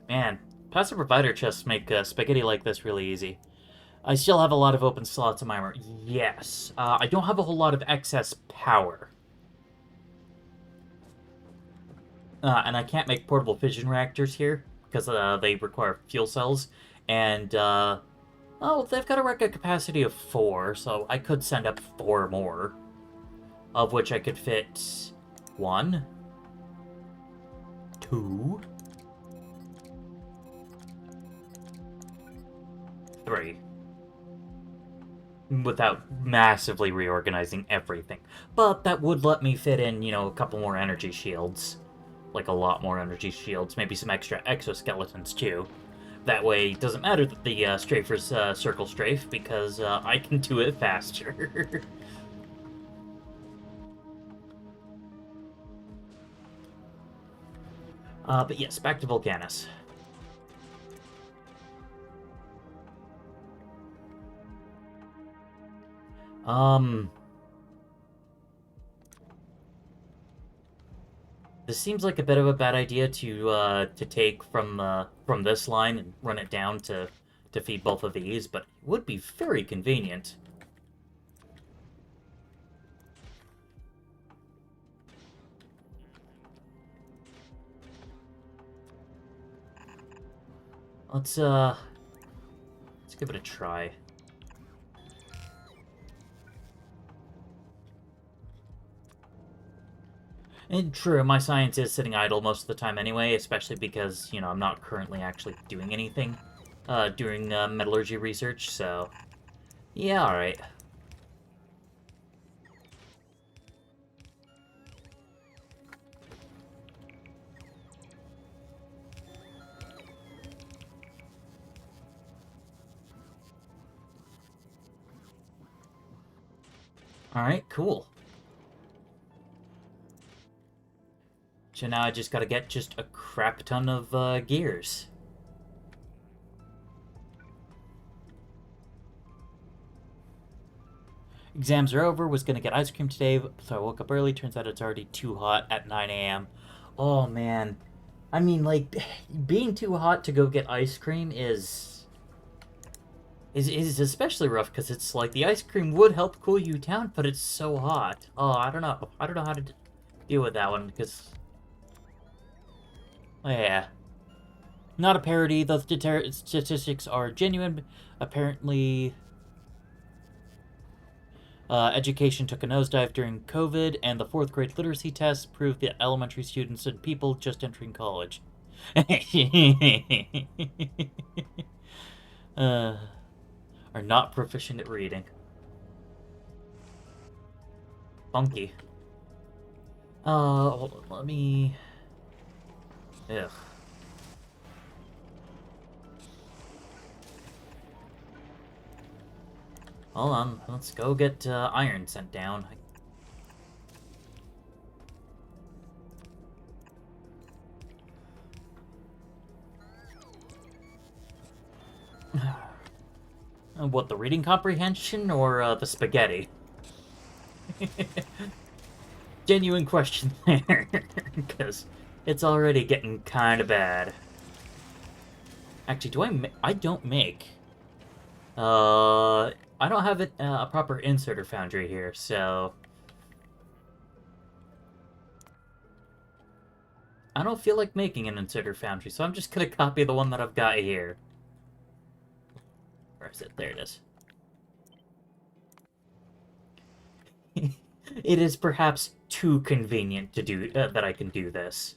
Man, passive provider chests make spaghetti like this really easy. I still have a lot of open slots in my armor. Yes. I don't have a whole lot of excess power. And I can't make portable fission reactors here, because they require fuel cells. And, oh, they've got a record capacity of 4, so I could send up 4 more. Of which I could fit 1, 2, 3. Without massively reorganizing everything. But that would let me fit in, a couple more energy shields. Like a lot more energy shields, maybe some extra exoskeletons too. That way, it doesn't matter that the strafers circle strafe, because I can do it faster. But yes, back to Volcanus. This seems like a bit of a bad idea to take from this line and run it down to feed both of these, but it would be very convenient. Let's give it a try. And true, my science is sitting idle most of the time anyway, especially because, I'm not currently actually doing anything during metallurgy research, so... Yeah, alright. Alright, cool. So now I just gotta get just a crap ton of gears. Exams are over, was gonna get ice cream today, so I woke up early. Turns out it's already too hot at 9 a.m. Oh, man. I mean, like, being too hot to go get ice cream is... is especially rough because it's like the ice cream would help cool you down, but it's so hot. Oh, I don't know. I don't know how to deal with that one because, oh, yeah, not a parody. The statistics are genuine. Apparently, education took a nosedive during COVID, and the fourth grade literacy test proved that elementary students and people just entering college. uh, are not proficient at reading. Funky. Hold on, let me... Ugh. Hold on, let's go get iron sent down. What, the reading comprehension or the spaghetti? Genuine question there, because it's already getting kind of bad. Actually, I don't make. I don't have a proper inserter foundry here, so I don't feel like making an inserter foundry, so I'm just gonna copy the one that I've got here. Where is it? There it is. It is perhaps too convenient to do that I can do this.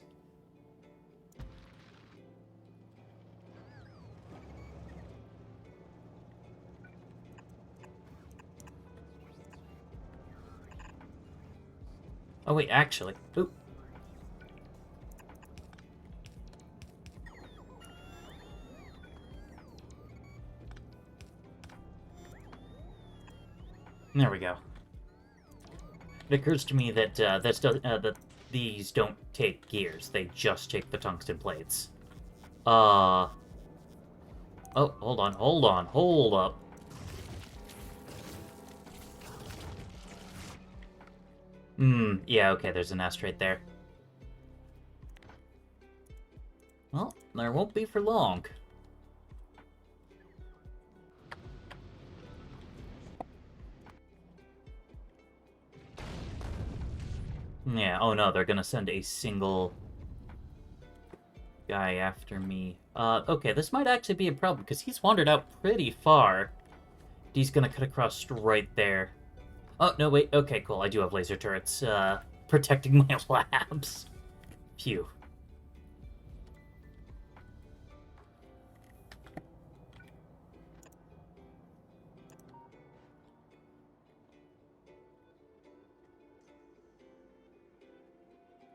Oh wait, actually. Oop. There we go. It occurs to me that that these don't take gears; they just take the tungsten plates. Oh, hold on, hold up. Yeah, okay, there's a nest right there. Well, there won't be for long. Yeah, oh no, they're gonna send a single guy after me. Okay, this might actually be a problem, because he's wandered out pretty far. He's gonna cut across right there. Oh, no, wait, okay, cool, I do have laser turrets, protecting my labs. Phew.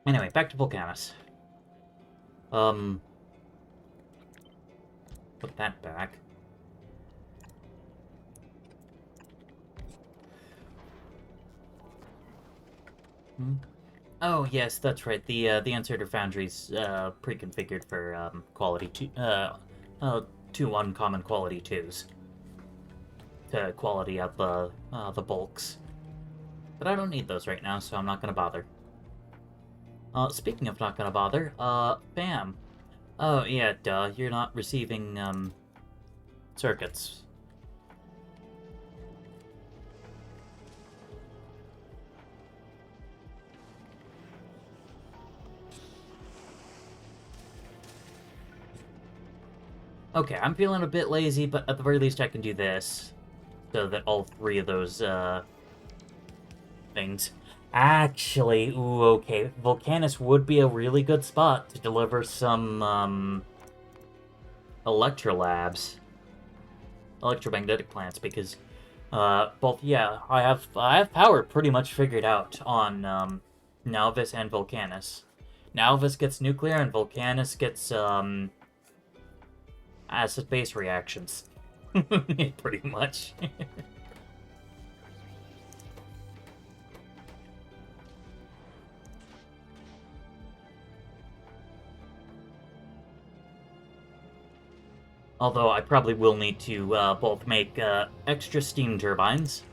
Anyway, back to Volcanus. Put that back. Oh, yes, that's right. The inserter foundry's pre-configured for quality 2 uncommon quality 2s. To quality up the bulks. But I don't need those right now, so I'm not gonna bother. Speaking of not gonna bother, bam. Oh, yeah, duh, you're not receiving, circuits. Okay, I'm feeling a bit lazy, but at the very least I can do this. So that all 3 of those, things... Actually, ooh, okay, Volcanus would be a really good spot to deliver some, Electrolabs. Electromagnetic plants, because, both, yeah, I have power pretty much figured out on, Nauvis and Volcanus. Nauvis gets nuclear, and Volcanus gets, acid-base reactions. Pretty much. Although I probably will need to both make extra steam turbines.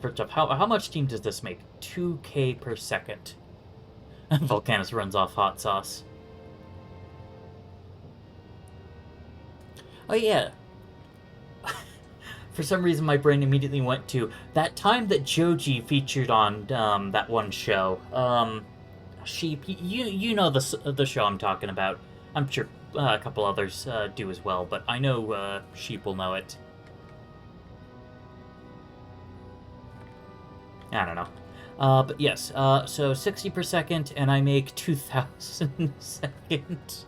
First off, how much steam does this make? 2k per second. Volcanus runs off hot sauce. Oh yeah. For some reason, my brain immediately went to that time that Joji featured on that one show. Sheep. You know the show I'm talking about. I'm sure a couple others do as well, but I know Sheep will know it. I don't know. But yes, so 60 per second, and I make 2,000 second.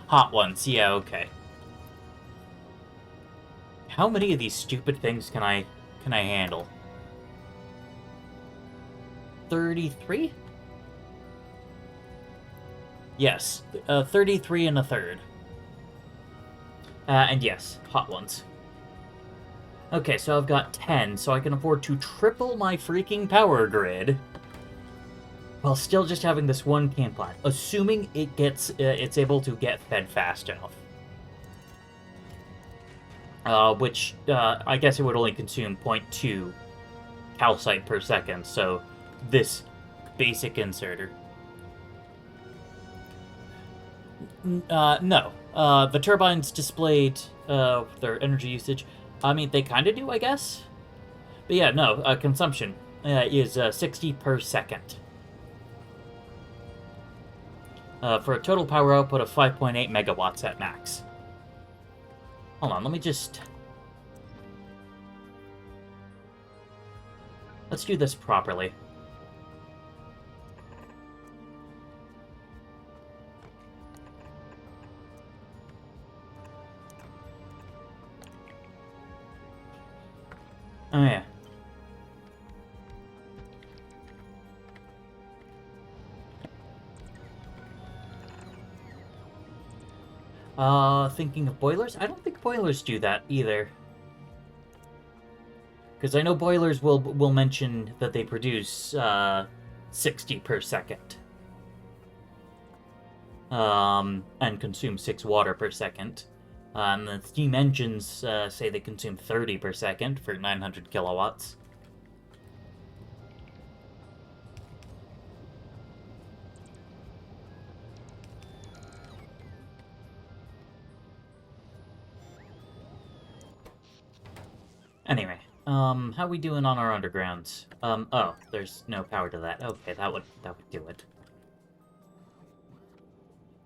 Hot ones, yeah, okay. How many of these stupid things can I handle? 33? Yes, 33 and a third. And yes, hot ones. Okay, so I've got 10, so I can afford to triple my freaking power grid while still just having this one can plant, assuming it gets it's able to get fed fast enough. Which I guess it would only consume 0.2 calcite per second, so this basic inserter. No. The turbines displayed their energy usage. I mean, they kind of do, I guess. But yeah, no, consumption is 60 per second. For a total power output of 5.8 megawatts at max. Hold on, let me just... Let's do this properly. Oh, yeah. Thinking of boilers? I don't think boilers do that either. Because I know boilers will mention that they produce 60 per second. And consume 6 water per second. The steam engines say they consume 30 per second for 900 kilowatts. Anyway, how are we doing on our undergrounds? Oh, there's no power to that. Okay, that would do it.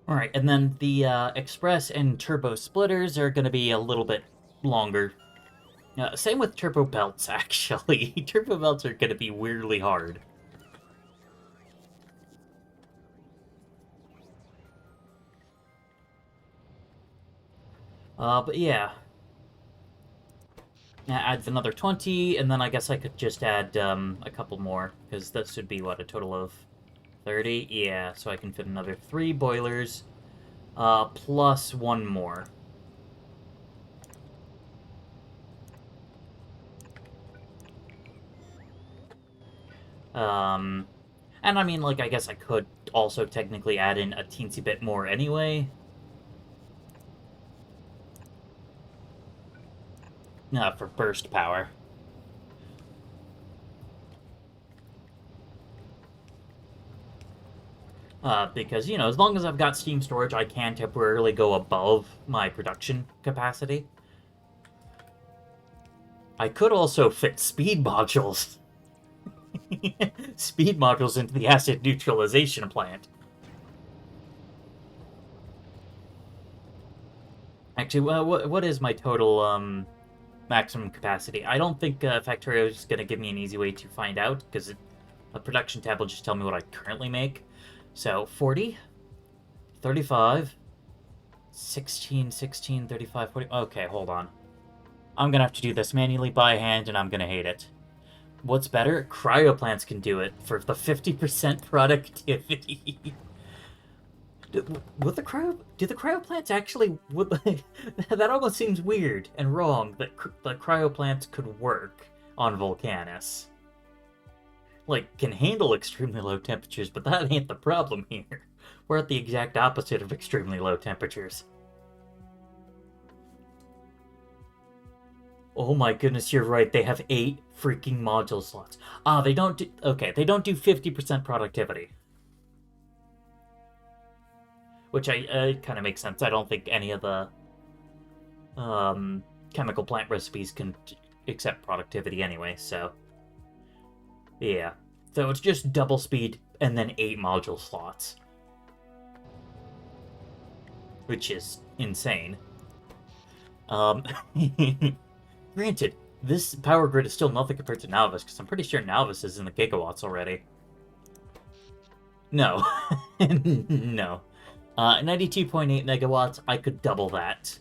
Alright, and then the express and turbo splitters are going to be a little bit longer. Same with turbo belts, actually. Turbo belts are going to be weirdly hard. But yeah. Adds another 20, and then I guess I could just add a couple more, because that should be, what, a total of 30? Yeah, so I can fit another 3 boilers, plus 1 more. And I mean, like, I guess I could also technically add in a teensy bit more anyway. For burst power. Because, you know, as long as I've got steam storage, I can temporarily go above my production capacity. I could also fit speed modules. Speed modules into the acid neutralization plant. Actually, what is my total, maximum capacity? I don't think Factorio is going to give me an easy way to find out, because a production tab will just tell me what I currently make. So, 40, 35, 16, 16, 35, 40... Okay, hold on. I'm going to have to do this manually by hand, and I'm going to hate it. What's better? Cryoplants can do it for the 50% productivity. Do the cryoplants actually... that almost seems weird and wrong that the cryoplants could work on Volcanus. Like, can handle extremely low temperatures, but that ain't the problem here. We're at the exact opposite of extremely low temperatures. Oh my goodness, you're right. They have 8 freaking module slots. They don't do... Okay, they don't do 50% productivity. Which kind of makes sense. I don't think any of the chemical plant recipes can accept productivity anyway, so... Yeah. So it's just double speed and then 8 module slots. Which is insane. Granted, this power grid is still nothing compared to Nauvis, because I'm pretty sure Nauvis is in the gigawatts already. No. No. 92.8 megawatts, I could double that.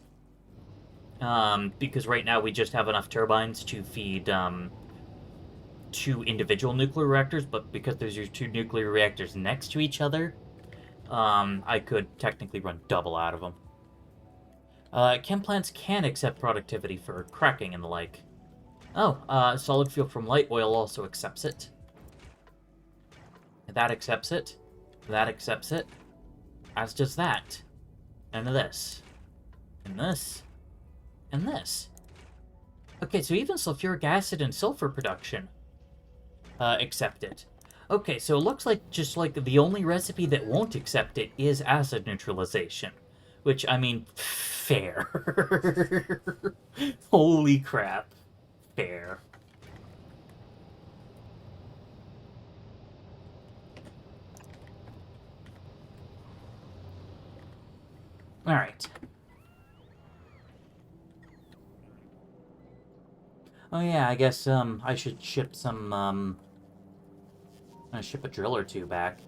Because right now we just have enough turbines to feed, 2 individual nuclear reactors, but because there's your 2 nuclear reactors next to each other, I could technically run double out of them. Chem plants can accept productivity for cracking and the like. Oh, solid fuel from light oil also accepts it. That accepts it. That accepts it. As does that. And this. And this. And this. Okay, so even sulfuric acid and sulfur production accept it. Okay, so it looks like just like the only recipe that won't accept it is acid neutralization. Which, I mean, fair. Holy crap. Fair. Alright. Oh yeah, I guess, I should ship some, ship a drill or 2 back.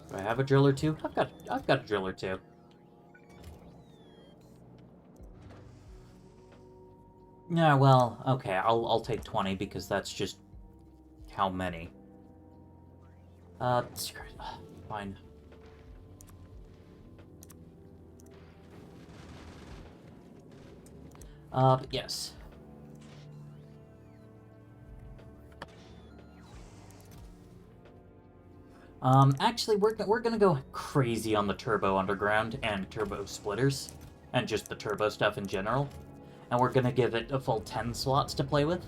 Do I have a drill or 2? I've got a drill or 2. Yeah, well, okay, I'll take 20 because that's just how many. Fine. But yes. Actually, we're gonna go crazy on the turbo underground and turbo splitters, and just the turbo stuff in general. And we're gonna give it a full 10 slots to play with,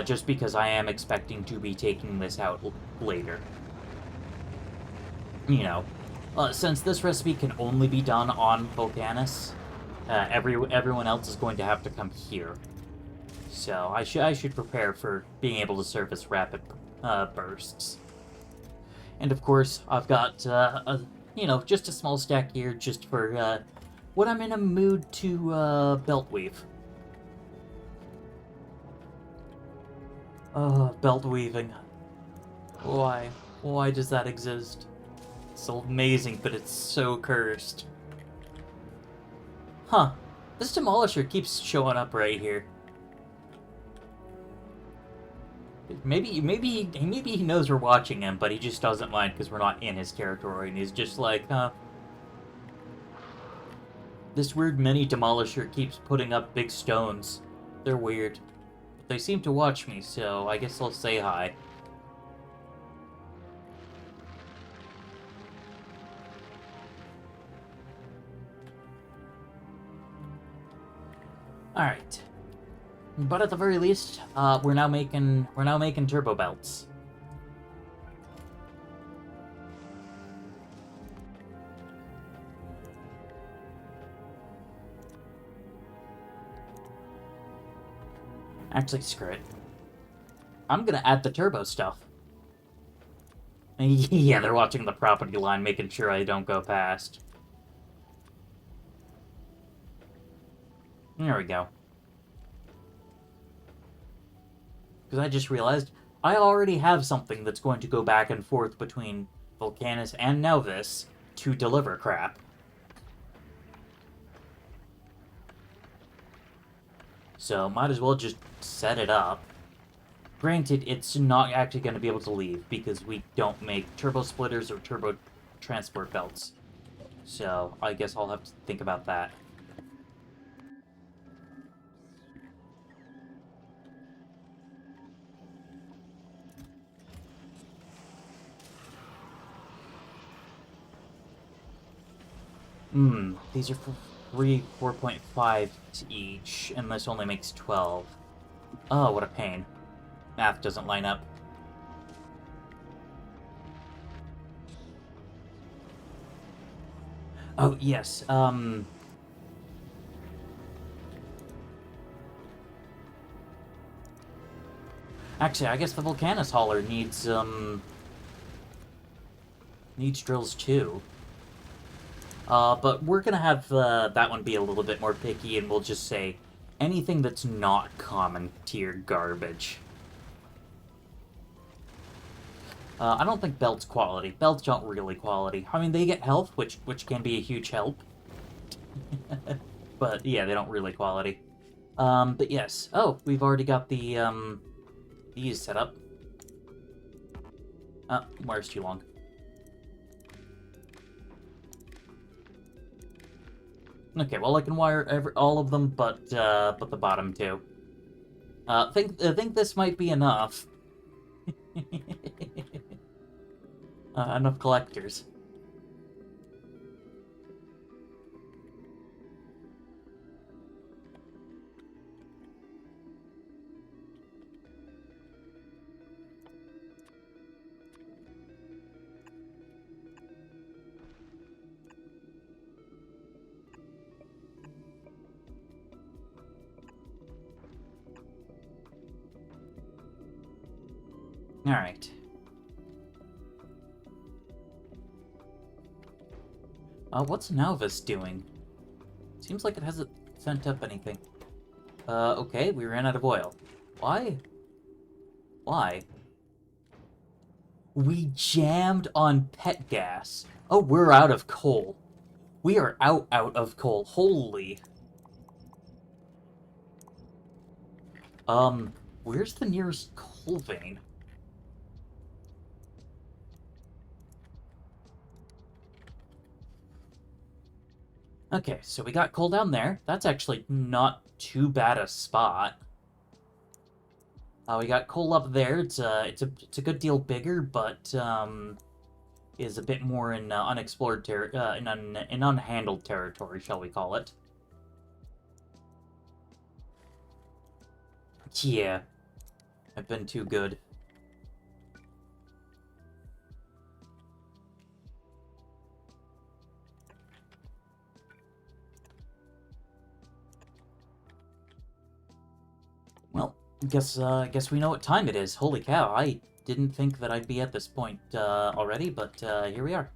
just because I am expecting to be taking this out later. You know, since this recipe can only be done on Vulcanus, everyone else is going to have to come here. So I should prepare for being able to service rapid bursts. And of course, I've got just a small stack here just for when I'm in a mood to belt weave. Belt weaving. Why? Why does that exist? It's so amazing, but it's so cursed. Huh. This Demolisher keeps showing up right here. Maybe he knows we're watching him, but he just doesn't mind because we're not in his territory, and he's just like, huh. This weird mini Demolisher keeps putting up big stones. They're weird. But they seem to watch me, so I guess I'll say hi. Alright. But at the very least, we're now making turbo belts. Actually, screw it. I'm gonna add the turbo stuff. Yeah, they're watching the property line, making sure I don't go past. There we go. Because I just realized I already have something that's going to go back and forth between Vulcanus and Nauvis to deliver crap. So might as well just set it up. Granted, it's not actually going to be able to leave because we don't make turbo splitters or turbo transport belts. So I guess I'll have to think about that. These are 4.5 each, and this only makes 12. Oh, what a pain. Math doesn't line up. Oh, yes, Actually, I guess the Volcanus hauler needs drills too. But we're gonna have that one be a little bit more picky, and we'll just say anything that's not common tier garbage. I don't think belts quality. Belts aren't really quality. I mean, they get health, which can be a huge help. But yeah, they don't really quality. But yes. Oh, we've already got the these set up. Wire's too long. Okay, well I can wire all of them, but the bottom two. Think this might be enough. Enough collectors. Alright. What's Nauvis doing? Seems like it hasn't sent up anything. Okay, we ran out of oil. Why? Why? We jammed on pet gas. Oh, we're out of coal. We are out of coal. Holy. Where's the nearest coal vein? Okay, so we got coal down there. That's actually not too bad a spot. We got coal up there. It's a good deal bigger, but is a bit more in unexplored in unhandled territory, shall we call it? Yeah, I've been too good. Well, guess we know what time it is. Holy cow! I didn't think that I'd be at this point already, but here we are.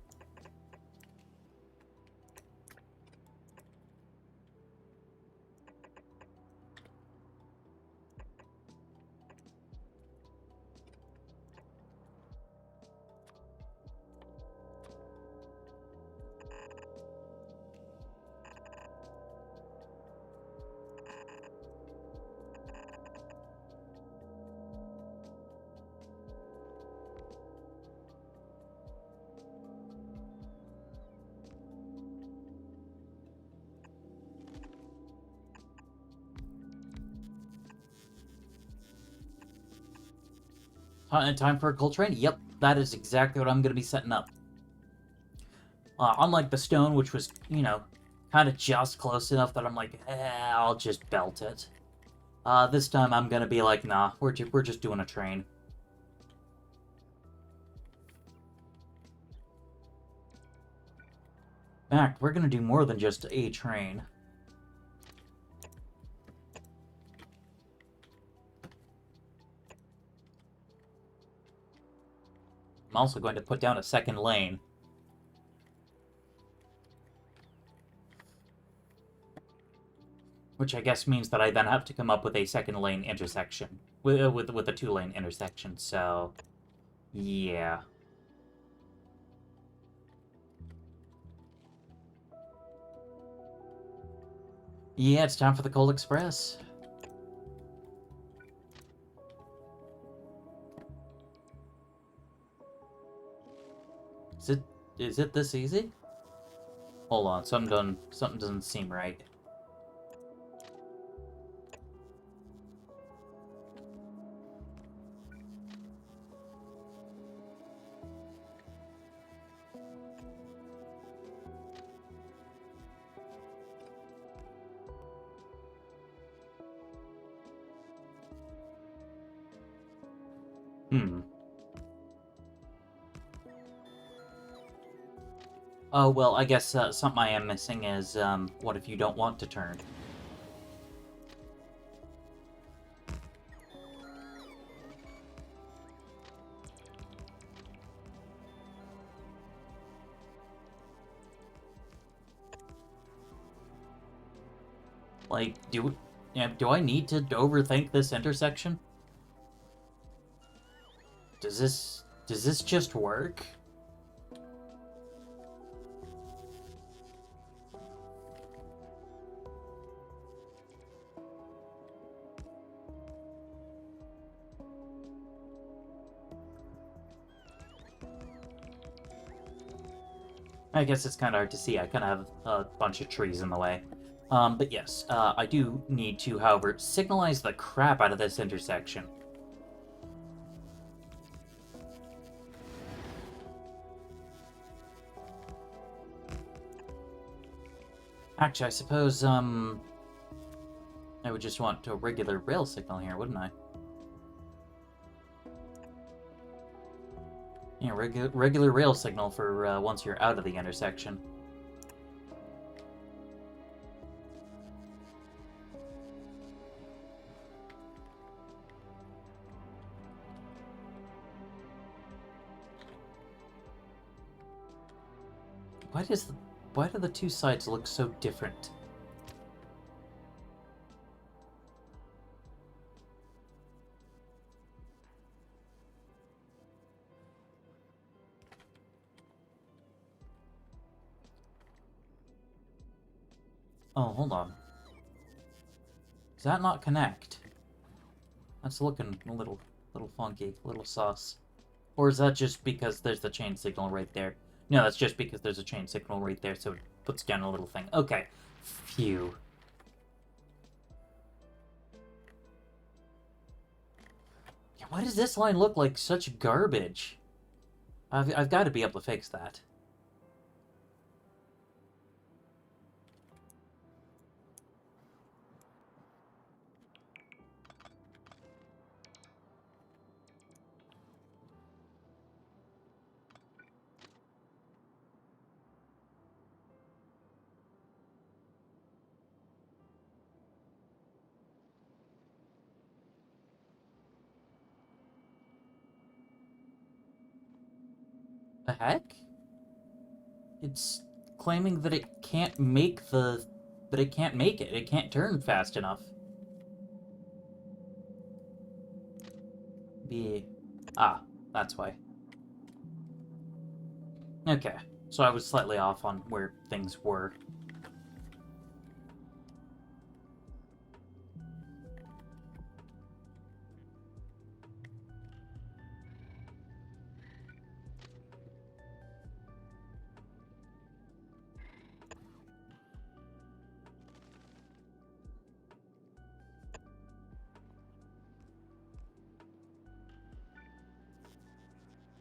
Time for a coal train? Yep, that is exactly what I'm going to be setting up. Unlike the stone, which was, you know, kind of just close enough that I'm like, I'll just belt it. This time I'm going to be like, nah, we're just doing a train. In fact, we're going to do more than just a train. I'm also going to put down a second lane. Which I guess means that I then have to come up with a second lane intersection. With a two-lane intersection, so... yeah. Yeah, it's time for the Coal Express. Is it this easy? Hold on, something doesn't seem right. Oh, well, I guess something I am missing is, what if you don't want to turn? Like, do I need to overthink this intersection? Does this just work? I guess it's kind of hard to see. I kind of have a bunch of trees in the way. But yes, I do need to, however, signalize the crap out of this intersection. Actually, I suppose, I would just want a regular rail signal here, wouldn't I? Yeah, regular rail signal for once you're out of the intersection. Why do the two sides look so different? Oh, hold on. Does that not connect? That's looking a little funky, a little sus. Or is that just because there's the chain signal right there? No, that's just because there's a chain signal right there, so it puts down a little thing. Okay. Phew. Yeah, why does this line look like such garbage? I've got to be able to fix that. The heck? It's claiming that it can't make the... That it can't make it. It can't turn fast enough. Ah, that's why. Okay, so I was slightly off on where things were.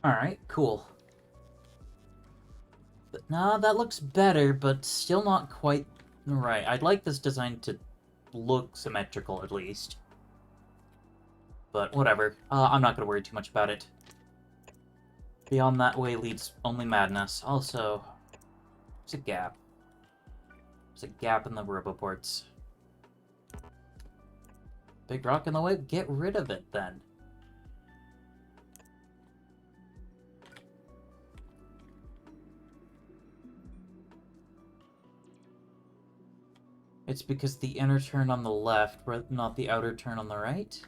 Alright, cool. But, nah, that looks better, but still not quite right. I'd like this design to look symmetrical, at least. But whatever. I'm not going to worry too much about it. Beyond that way leads only madness. Also, there's a gap. There's a gap in the roboports. Big rock in the way? Get rid of it, then. It's because the inner turn on the left, not the outer turn on the right?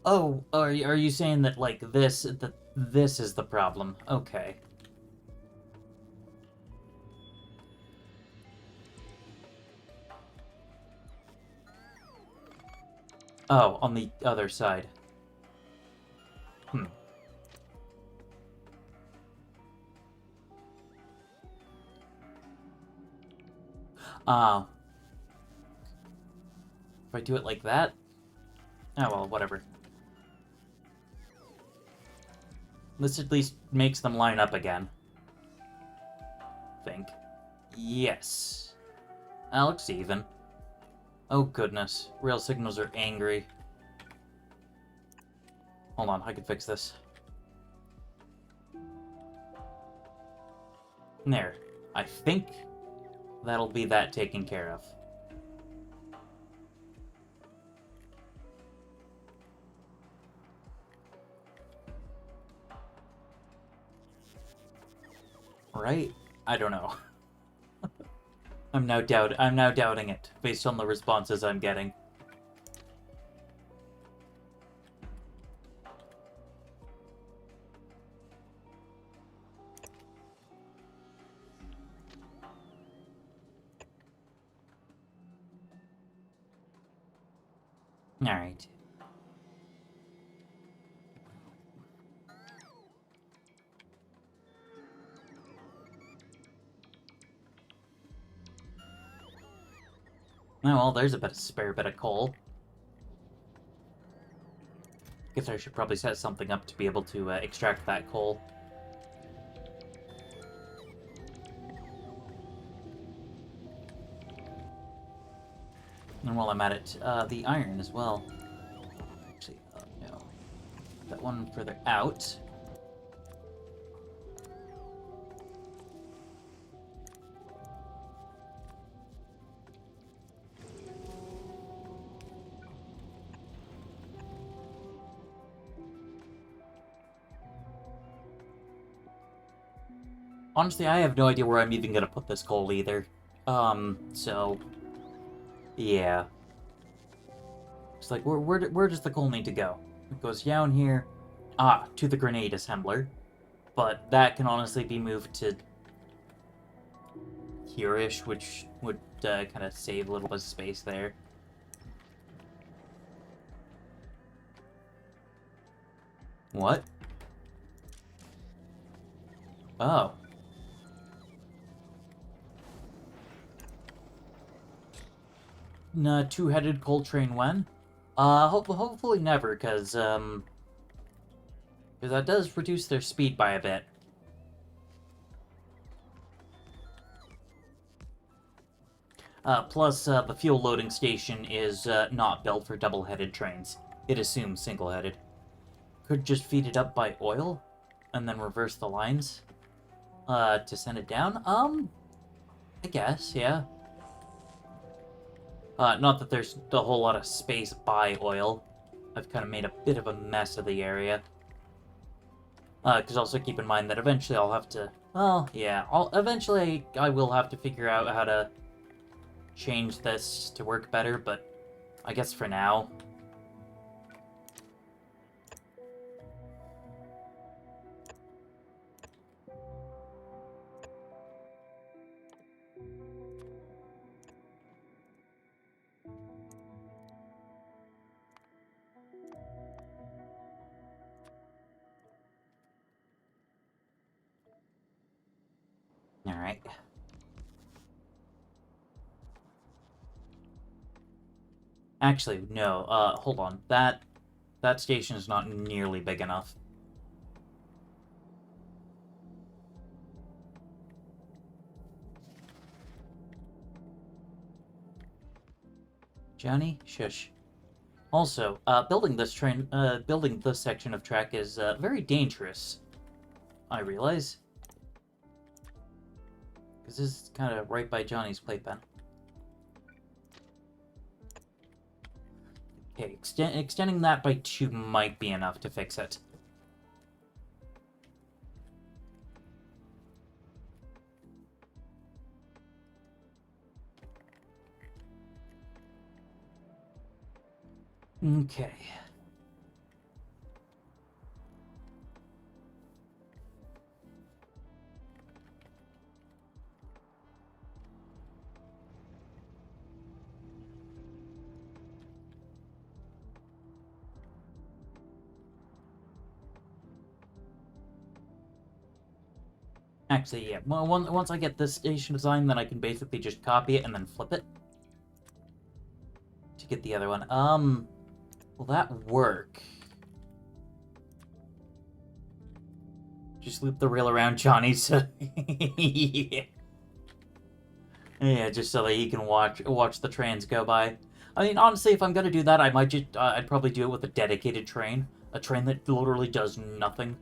Oh, are you saying that, like, this is the problem? Okay. Oh, on the other side. Oh. If I do it like that? Oh, well, whatever. This at least makes them line up again. Think. Yes. That looks even. Oh, goodness. Rail signals are angry. Hold on, I can fix this. There. I think that'll be that taken care of. Right? I don't know. I'm now doubting it based on the responses I'm getting. All right. Oh, well, there's a spare bit of coal. Guess I should probably set something up to be able to extract that coal. And while I'm at it, the iron as well. Actually, no. That one further out. Honestly, I have no idea where I'm even gonna put this coal either. So... yeah. It's like, where does the coal need to go? It goes down here, to the grenade assembler. But that can honestly be moved to here-ish, which would kind of save a little bit of space there. What? Oh. Two-headed coal train when? Hopefully never, because that does reduce their speed by a bit. Plus, the fuel loading station is not built for double-headed trains. It assumes single-headed. Could just feed it up by oil, and then reverse the lines, to send it down? I guess, yeah. Not that there's a whole lot of space by oil. I've kind of made a bit of a mess of the area. Because also keep in mind that eventually I'll have to... well, yeah, eventually I will have to figure out how to change this to work better, but I guess for now... Alright. Actually, no, hold on. That station is not nearly big enough. Johnny? Shush. Also, building this section of track is, very dangerous. I realize. Because this is kind of right by Johnny's playpen. Okay, extending that by 2 might be enough to fix it. Okay. Actually, yeah. Once I get this station design, then I can basically just copy it and then flip it to get the other one. Will that work? Just loop the rail around Johnny so... yeah. Yeah, just so that he can watch the trains go by. I mean, honestly, if I'm gonna do that, I might just... I'd probably do it with a dedicated train. A train that literally does nothing.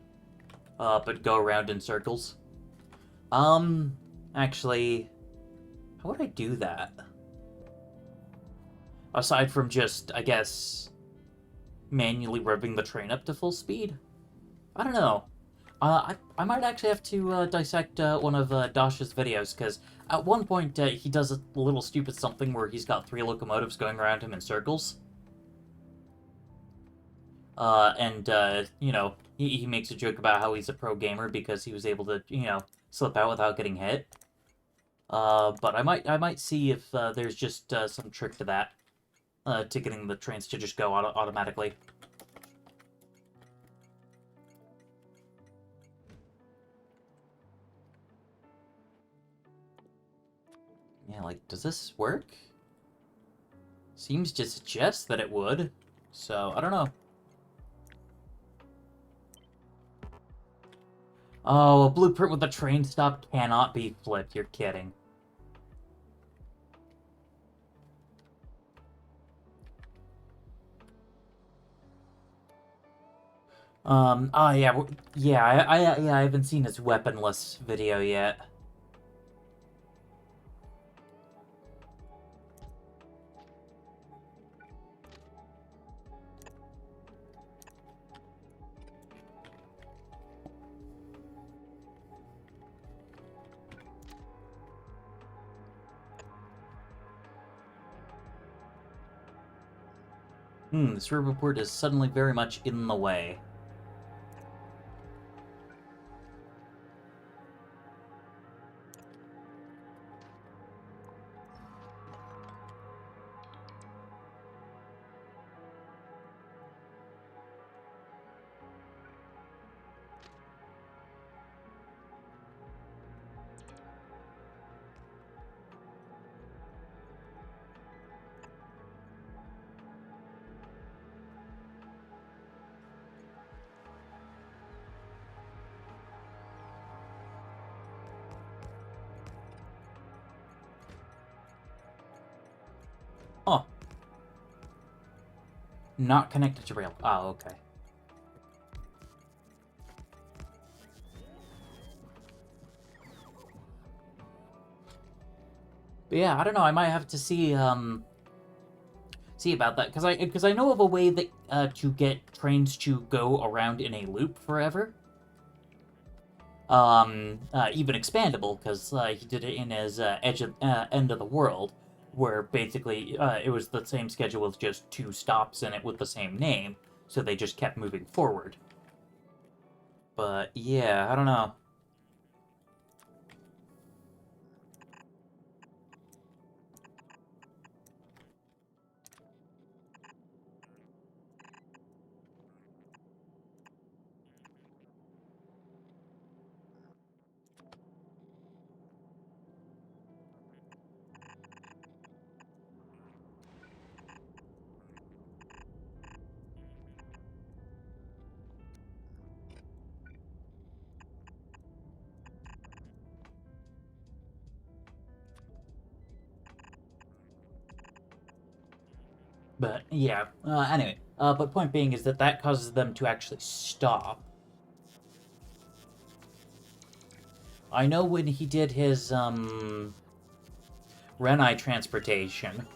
But go around in circles. Actually... how would I do that? Aside from just, I guess... manually revving the train up to full speed? I don't know. I might actually have to dissect one of Dash's videos, because at one point he does a little stupid something where he's got 3 locomotives going around him in circles. You know, he makes a joke about how he's a pro gamer because he was able to, you know, slip out without getting hit. But I might see if there's just some trick to that, to getting the trains to just go automatically. Yeah, like, does this work? Seems to suggest that it would, so I don't know. Oh, a blueprint with a train stop cannot be flipped, you're kidding. Oh yeah, yeah, I haven't seen his weaponless video yet. This riverport is suddenly very much in the way. Oh. Not connected to rail. Oh, okay. But yeah, I don't know. I might have to see see about that, because I know of a way that to get trains to go around in a loop forever. Even expandable, because he did it in his End of the World, where basically it was the same schedule with just 2 stops in it with the same name, so they just kept moving forward. But yeah, I don't know. But yeah, anyway. But point being is that that causes them to actually stop. I know when he did his Renai transportation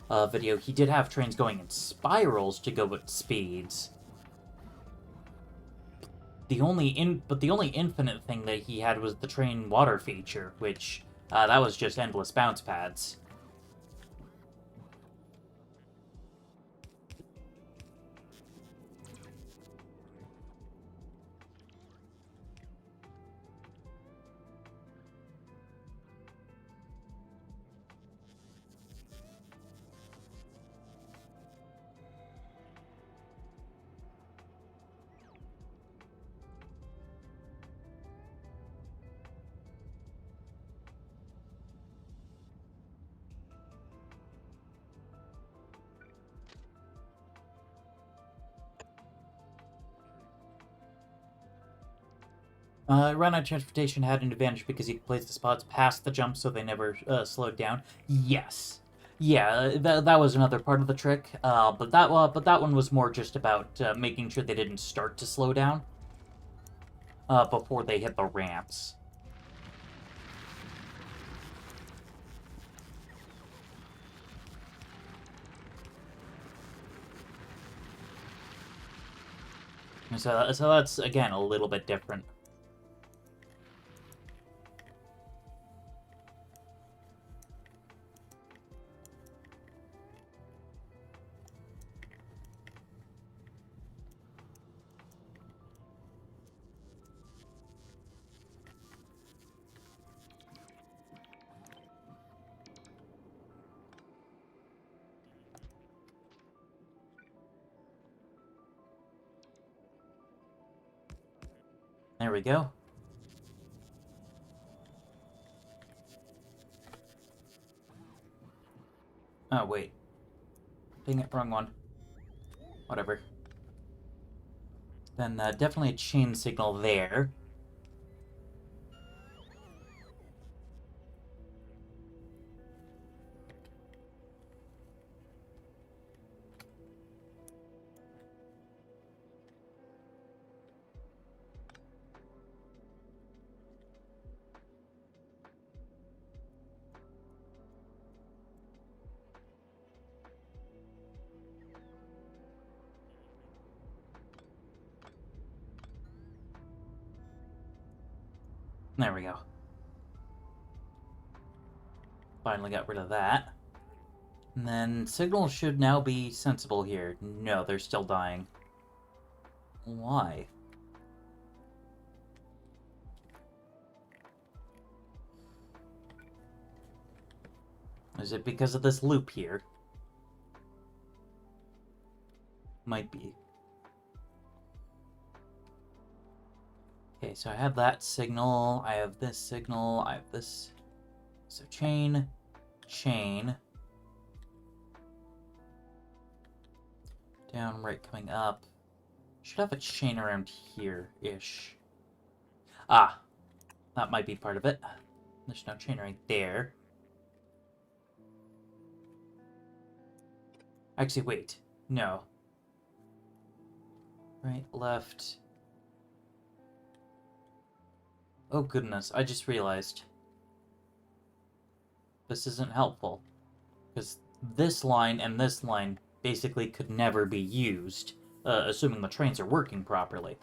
video, he did have trains going in spirals to go at speeds. The only infinite thing that he had was the train water feature, which that was just endless bounce pads. Run-out transportation had an advantage because he could place the spots past the jump so they never slowed down. Yes. Yeah, that was another part of the trick, but that one was more just about making sure they didn't start to slow down before they hit the ramps. So that's, again, a little bit different. There we go. Oh, wait. Dang it, wrong one. Whatever. Then definitely a chain signal there. There we go. Finally got rid of that. And then signals should now be sensible here. No, they're still dying. Why? Is it because of this loop here? Might be. Okay, so I have that signal, I have this signal, I have this. So chain, chain. Down, right, coming up. Should have a chain around here-ish. Ah, that might be part of it. There's no chain right there. Actually, wait. No. Right, left. Oh goodness, I just realized. This isn't helpful. Because this line and this line basically could never be used, assuming the trains are working properly.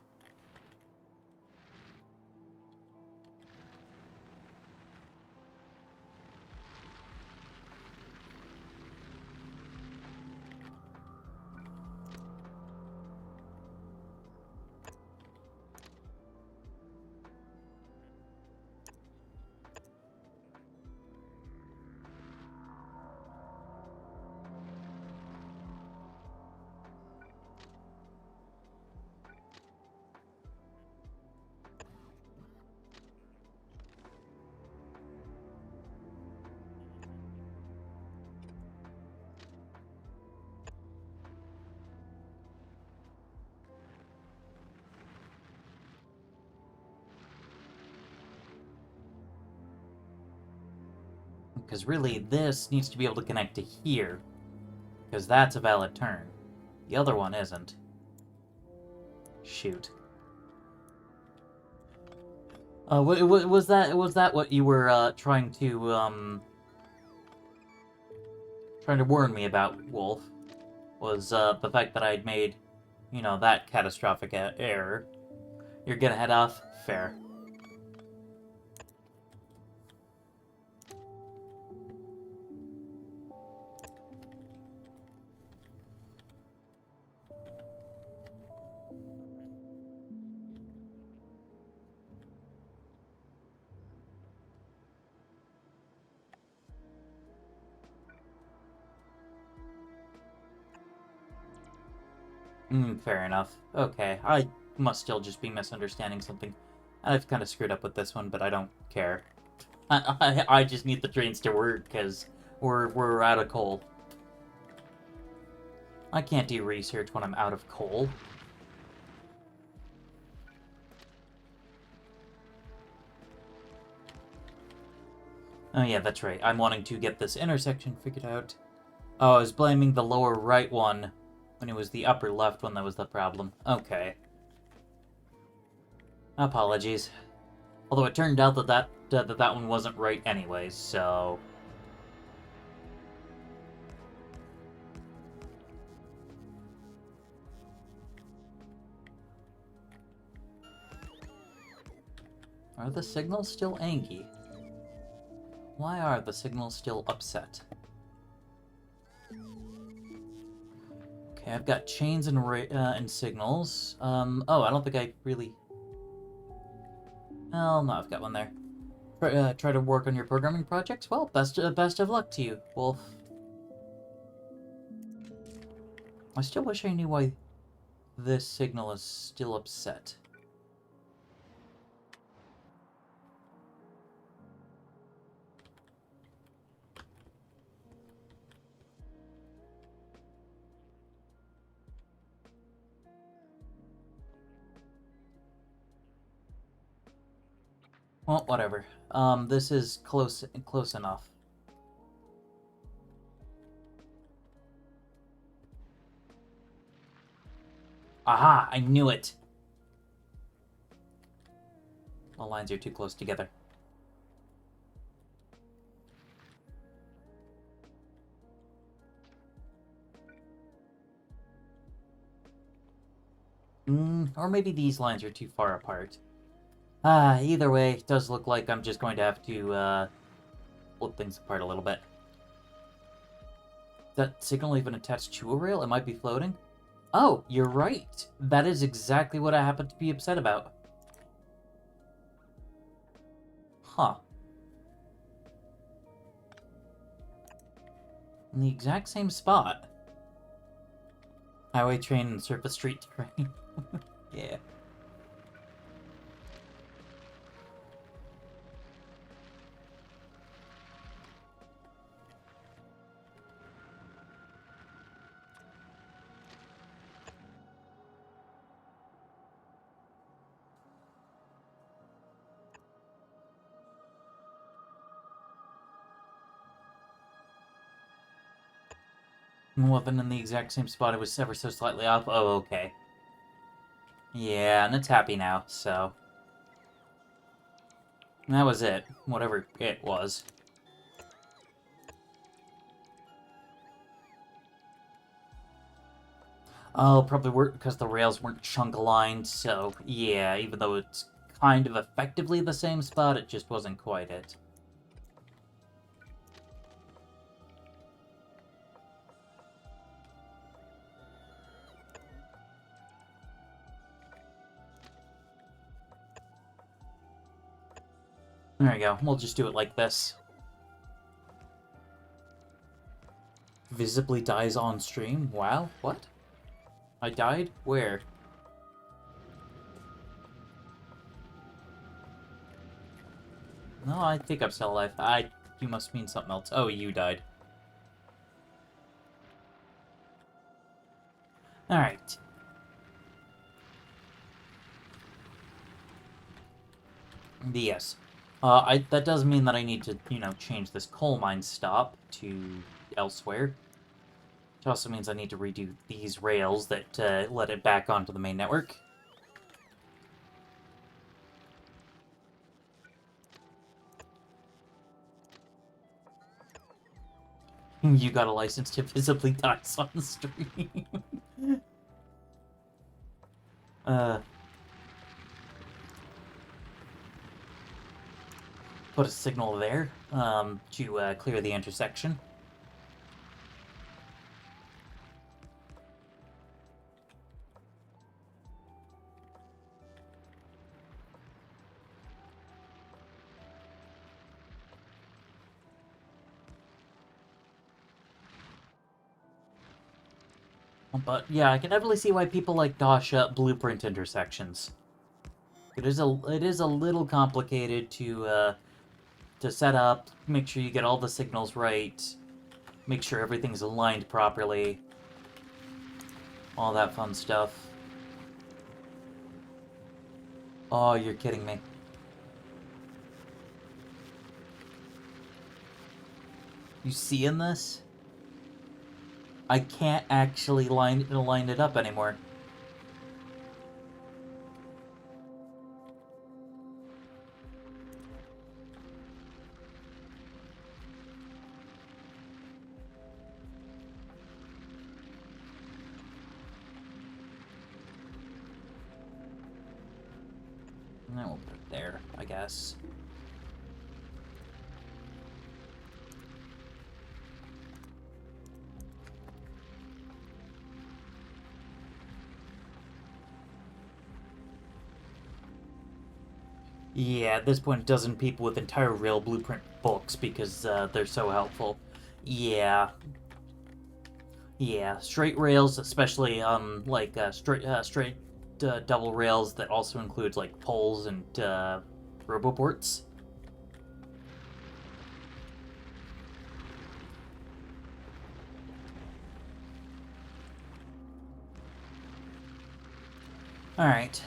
Because really, this needs to be able to connect to here. Because that's a valid turn. The other one isn't. Shoot. Was that what you were trying to warn me about, Wolf? Was the fact that I'd made, you know, that catastrophic error? You're gonna head off? Fair. Fair enough. Okay, I must still just be misunderstanding something. I've kind of screwed up with this one, but I don't care. I just need the trains to work, because we're out of coal. I can't do research when I'm out of coal. Oh yeah, that's right. I'm wanting to get this intersection figured out. Oh, I was blaming the lower right one when it was the upper left one that was the problem. Okay. Apologies. Although it turned out that one wasn't right anyways, so... Are the signals still angry? Why are the signals still upset? Okay, I've got chains and signals. Oh, I don't think I really... Well, no, I've got one there. Try to work on your programming projects? Well, best of luck to you, Wolf. I still wish I knew why this signal is still upset. Well, whatever. This is close enough. Aha! I knew it! The lines are too close together. Or maybe these lines are too far apart. Either way, it does look like I'm just going to have to, flip things apart a little bit. Is that signal even attached to a rail? It might be floating? Oh, you're right! That is exactly what I happen to be upset about. Huh. In the exact same spot. Highway train and surface street train. Yeah. Wasn't in the exact same spot. It was ever so slightly off. Oh, okay. Yeah, and it's happy now, so... That was it. Whatever it was. Oh, probably because the rails weren't chunk-aligned, so... Yeah, even though it's kind of effectively the same spot, it just wasn't quite it. There you go. We'll just do it like this. Visibly dies on stream? Wow, what? I died? Where? No, I think I'm still alive. You must mean something else. Oh, you died. Alright. Yes. That does mean that I need to, change this coal mine stop to elsewhere. It also means I need to redo these rails that let it back onto the main network. You got a license to visibly dies on the stream. Put a signal there to clear the intersection. But yeah, I can definitely see why people like Dosh blueprint intersections. It is a little complicated to set up, make sure you get all the signals right, make sure everything's aligned properly, all that fun stuff. Oh, you're kidding me. You seeing this? I can't actually line it up anymore. then we'll put it there, I guess. Yeah, at this point, dozen people with entire rail blueprint books because they're so helpful. Yeah, yeah, straight rails, especially like straight double rails that also includes like poles and roboports. All right.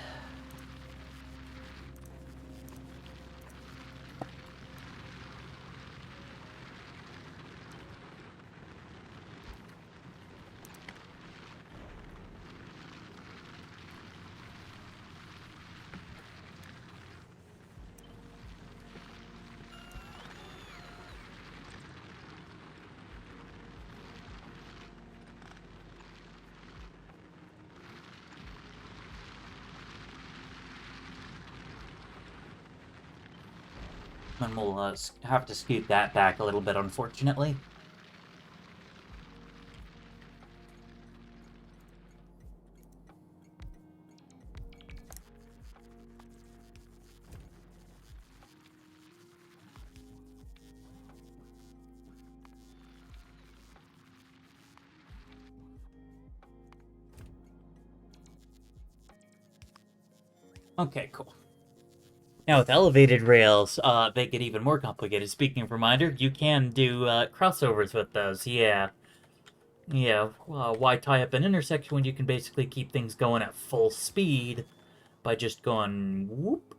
And we'll have to scoot that back a little bit, unfortunately. Okay, cool. Now with elevated rails, they get even more complicated. Speaking of reminder, you can do crossovers with those. Yeah, yeah. Why tie up an intersection when you can basically keep things going at full speed by just going whoop?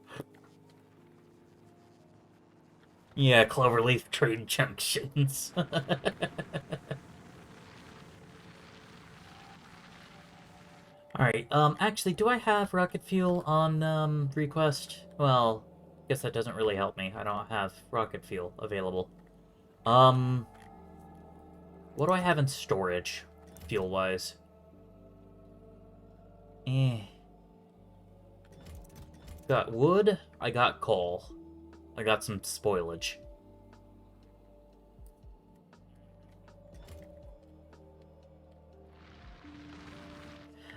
Yeah, cloverleaf trade junctions. Alright, actually, do I have rocket fuel on, request? Well, guess that doesn't really help me. I don't have rocket fuel available. Um, what do I have in storage, fuel-wise? Eh. Got wood, I got coal. I got some spoilage.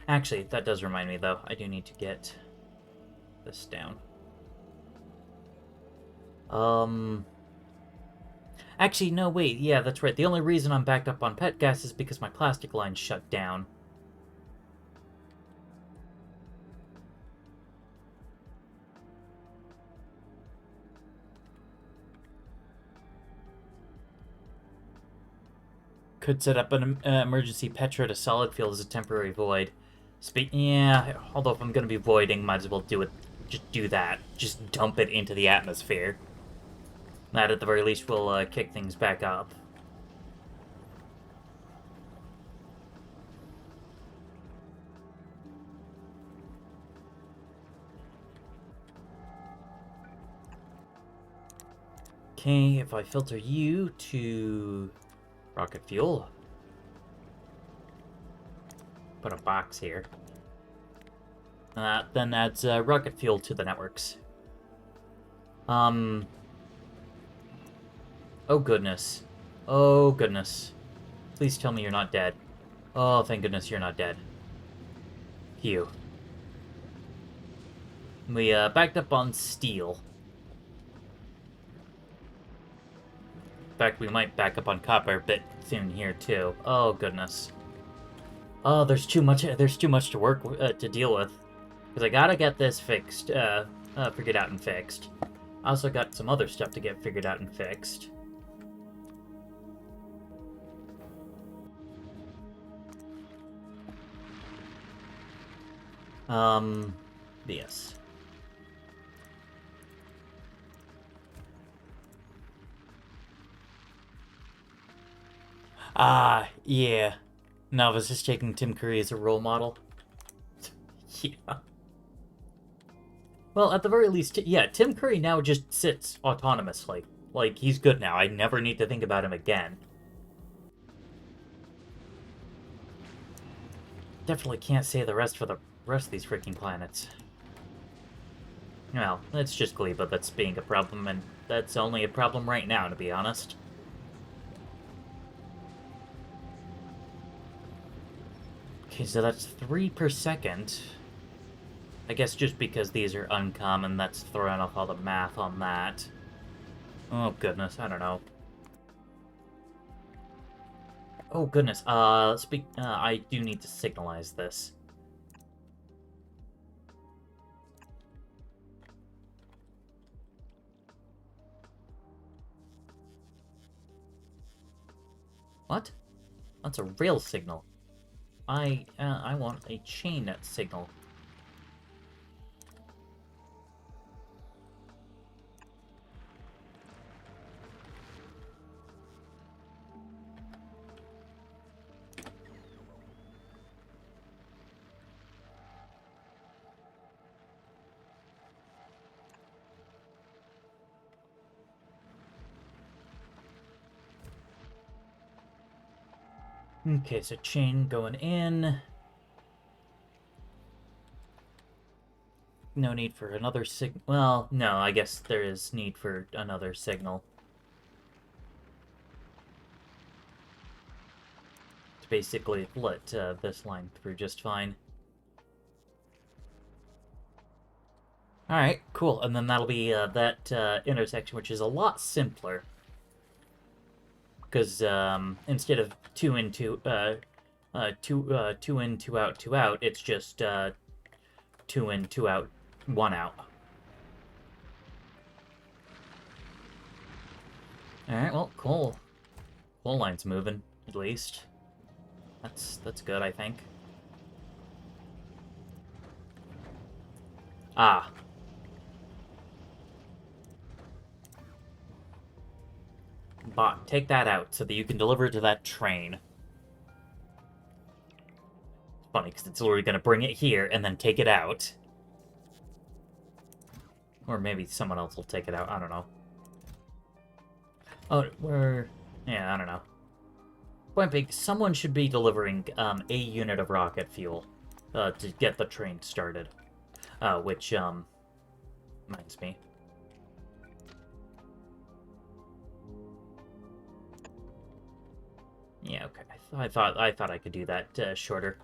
Actually, that does remind me, though. I do need to get this down. Actually, no, wait. Yeah, that's right. The only reason I'm backed up on pet gas is because my plastic line shut down. Could set up an emergency petro to solid fuel as a temporary void. Yeah, although if I'm going to be voiding, might as well do it. Just do that. Just dump it into the atmosphere. That, at the very least, will kick things back up. Okay, if I filter you to rocket fuel, put a box here. Then adds rocket fuel to the networks. Oh goodness. Oh goodness. Please tell me you're not dead. Oh, thank goodness you're not dead. Phew. We backed up on steel. In fact, we might back up on copper a bit soon here too. Oh goodness. Oh, there's too much. There's too much to work to deal with. Because I gotta get this fixed, figured out and fixed. I also got some other stuff to get figured out and fixed. Yes. Ah, yeah. Novice is taking Tim Curry as a role model. Yeah. Well, at the very least, yeah, Tim Curry now just sits autonomously. Like, he's good now. I never need to think about him again. Definitely can't say the rest for the rest of these freaking planets. Well, it's just Gleba that's being a problem, and that's only a problem right now, to be honest. Okay, so that's 3 per second. I guess just because these are uncommon, that's throwing off all the math on that. Oh, goodness, I don't know. Oh, goodness, I do need to signalize this. What? That's a rail signal. I want a chain signal. Okay, so chain going in. No need for another signal. Well, no, I guess there is need for another signal. To basically let this line through just fine. Alright, cool. And then that'll be that intersection, which is a lot simpler. Because instead of 2 in, 2 in, 2 out, 2 out, it's just 2 in, 2 out, 1 out. Alright, well, cool. Coal line's moving, at least. That's good, I think. Ah. Bot, take that out so that you can deliver it to that train. It's funny, because it's literally going to bring it here and then take it out. Or maybe someone else will take it out, I don't know. Oh, yeah, I don't know. Point being, someone should be delivering a unit of rocket fuel to get the train started. Which, reminds me. Yeah, okay. I thought I could do that shorter.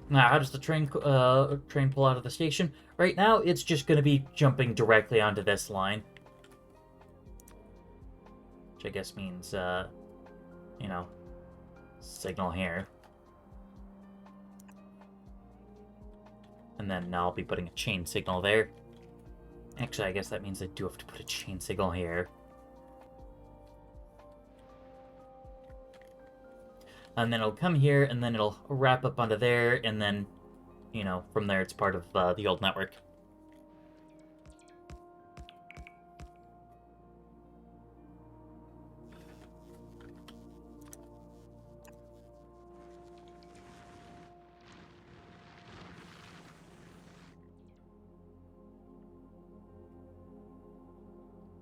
Now, how does the train pull out of the station? Right now, it's just going to be jumping directly onto this line. Which I guess means, you know, signal here. And then I'll be putting a chain signal there. Actually, I guess that means I do have to put a chain signal here. And then it'll come here, and then it'll wrap up onto there, and then, you know, from there it's part of the old network.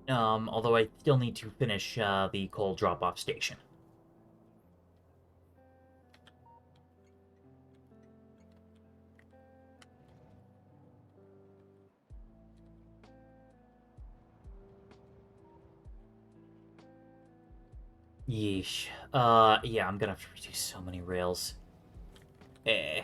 Although I still need to finish the coal drop-off station. Yeesh. Yeah, I'm gonna have to reduce so many rails. Eh.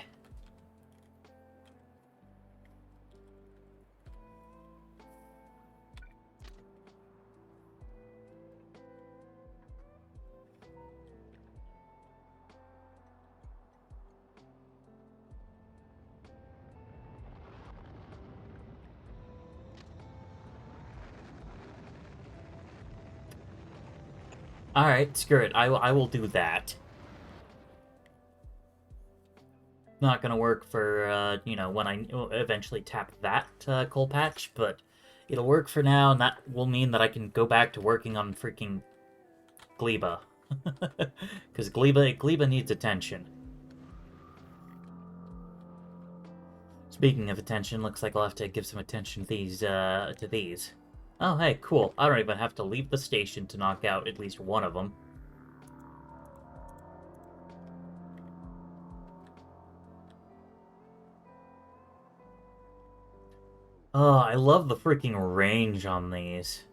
Alright, screw it. I will do that. Not gonna work for, you know, when I eventually tap that coal patch, but it'll work for now, and that will mean that I can go back to working on freaking Gleba. Because Gleba needs attention. Speaking of attention, looks like I'll have to give some attention to these. Oh, hey, cool. I don't even have to leave the station to knock out at least one of them. Oh, I love the freaking range on these.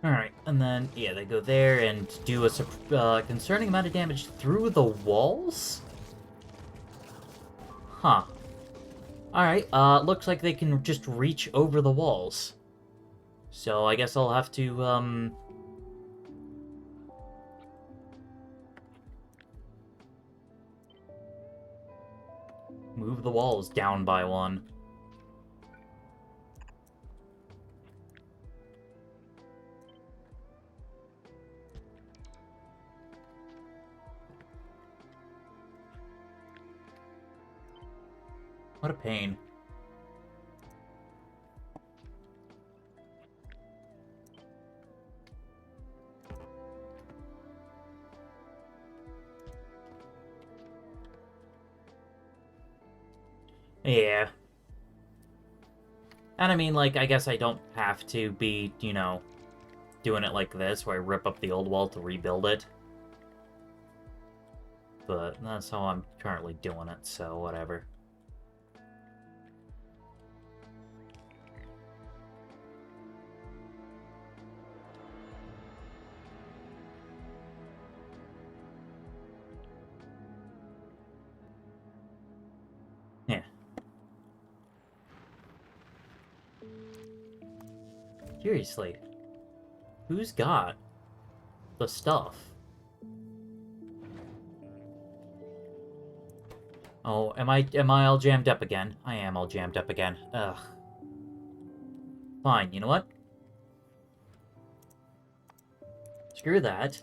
Alright, and then, yeah, they go there and do a concerning amount of damage through the walls? Huh. Alright, looks like they can just reach over the walls. So I guess I'll have to, move the walls down by one. What a pain. Yeah. And I mean, like, I guess I don't have to be, you know, doing it like this, where I rip up the old wall to rebuild it. But that's how I'm currently doing it, so whatever. Yeah. Seriously. Who's got the stuff? Oh, am I all jammed up again? I am all jammed up again. Ugh. Fine, you know what? Screw that.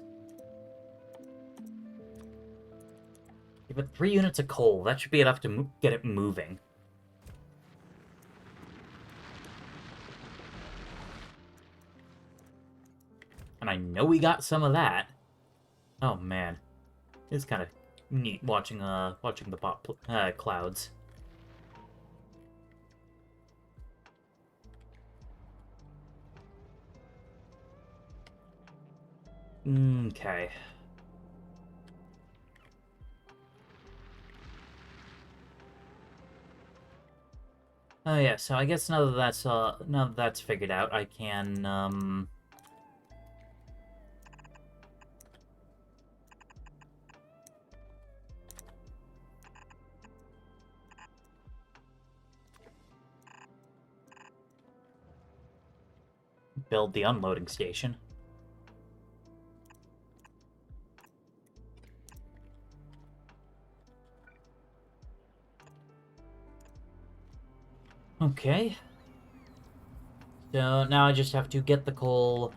Give it 3 units of coal. That should be enough to get it moving. And I know we got some of that. Oh, man. It's kind of neat watching the clouds. Okay. Oh yeah, so I guess now that that's figured out, I can build the unloading station. Okay. So now I just have to get the coal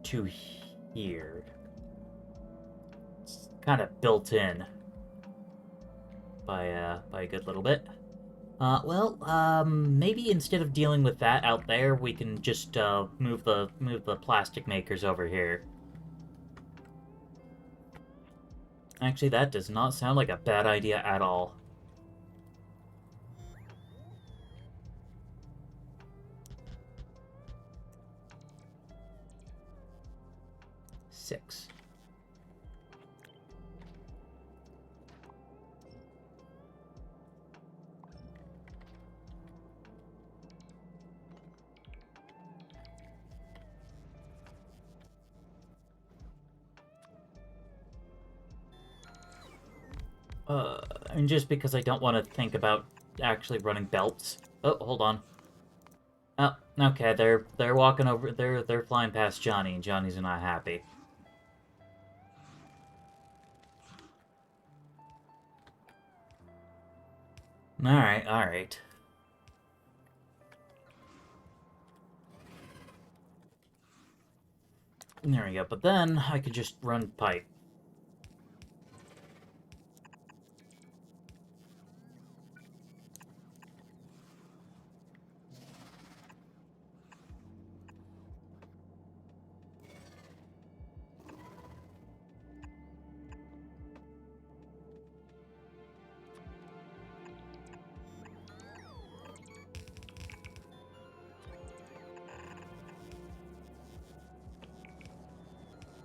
to here. It's kind of built in by a good little bit. Maybe instead of dealing with that out there, we can just move the plastic makers over here. Actually, that does not sound like a bad idea at all. Six. And just because I don't want to think about actually running belts. Oh, hold on. Oh, okay, they're walking over, they're flying past Johnny, and Johnny's not happy. Alright, alright. There we go, but then I could just run pipe.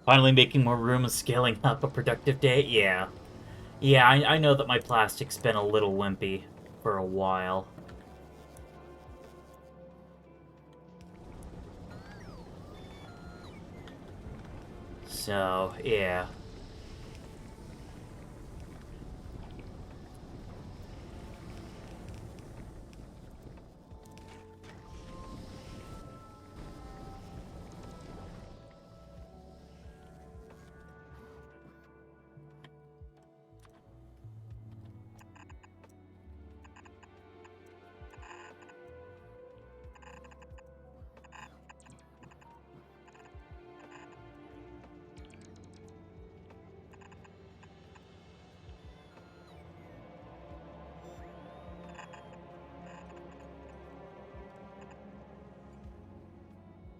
Finally making more room and scaling up a productive day? Yeah. Yeah, I know that my plastic's been a little wimpy for a while. So, yeah.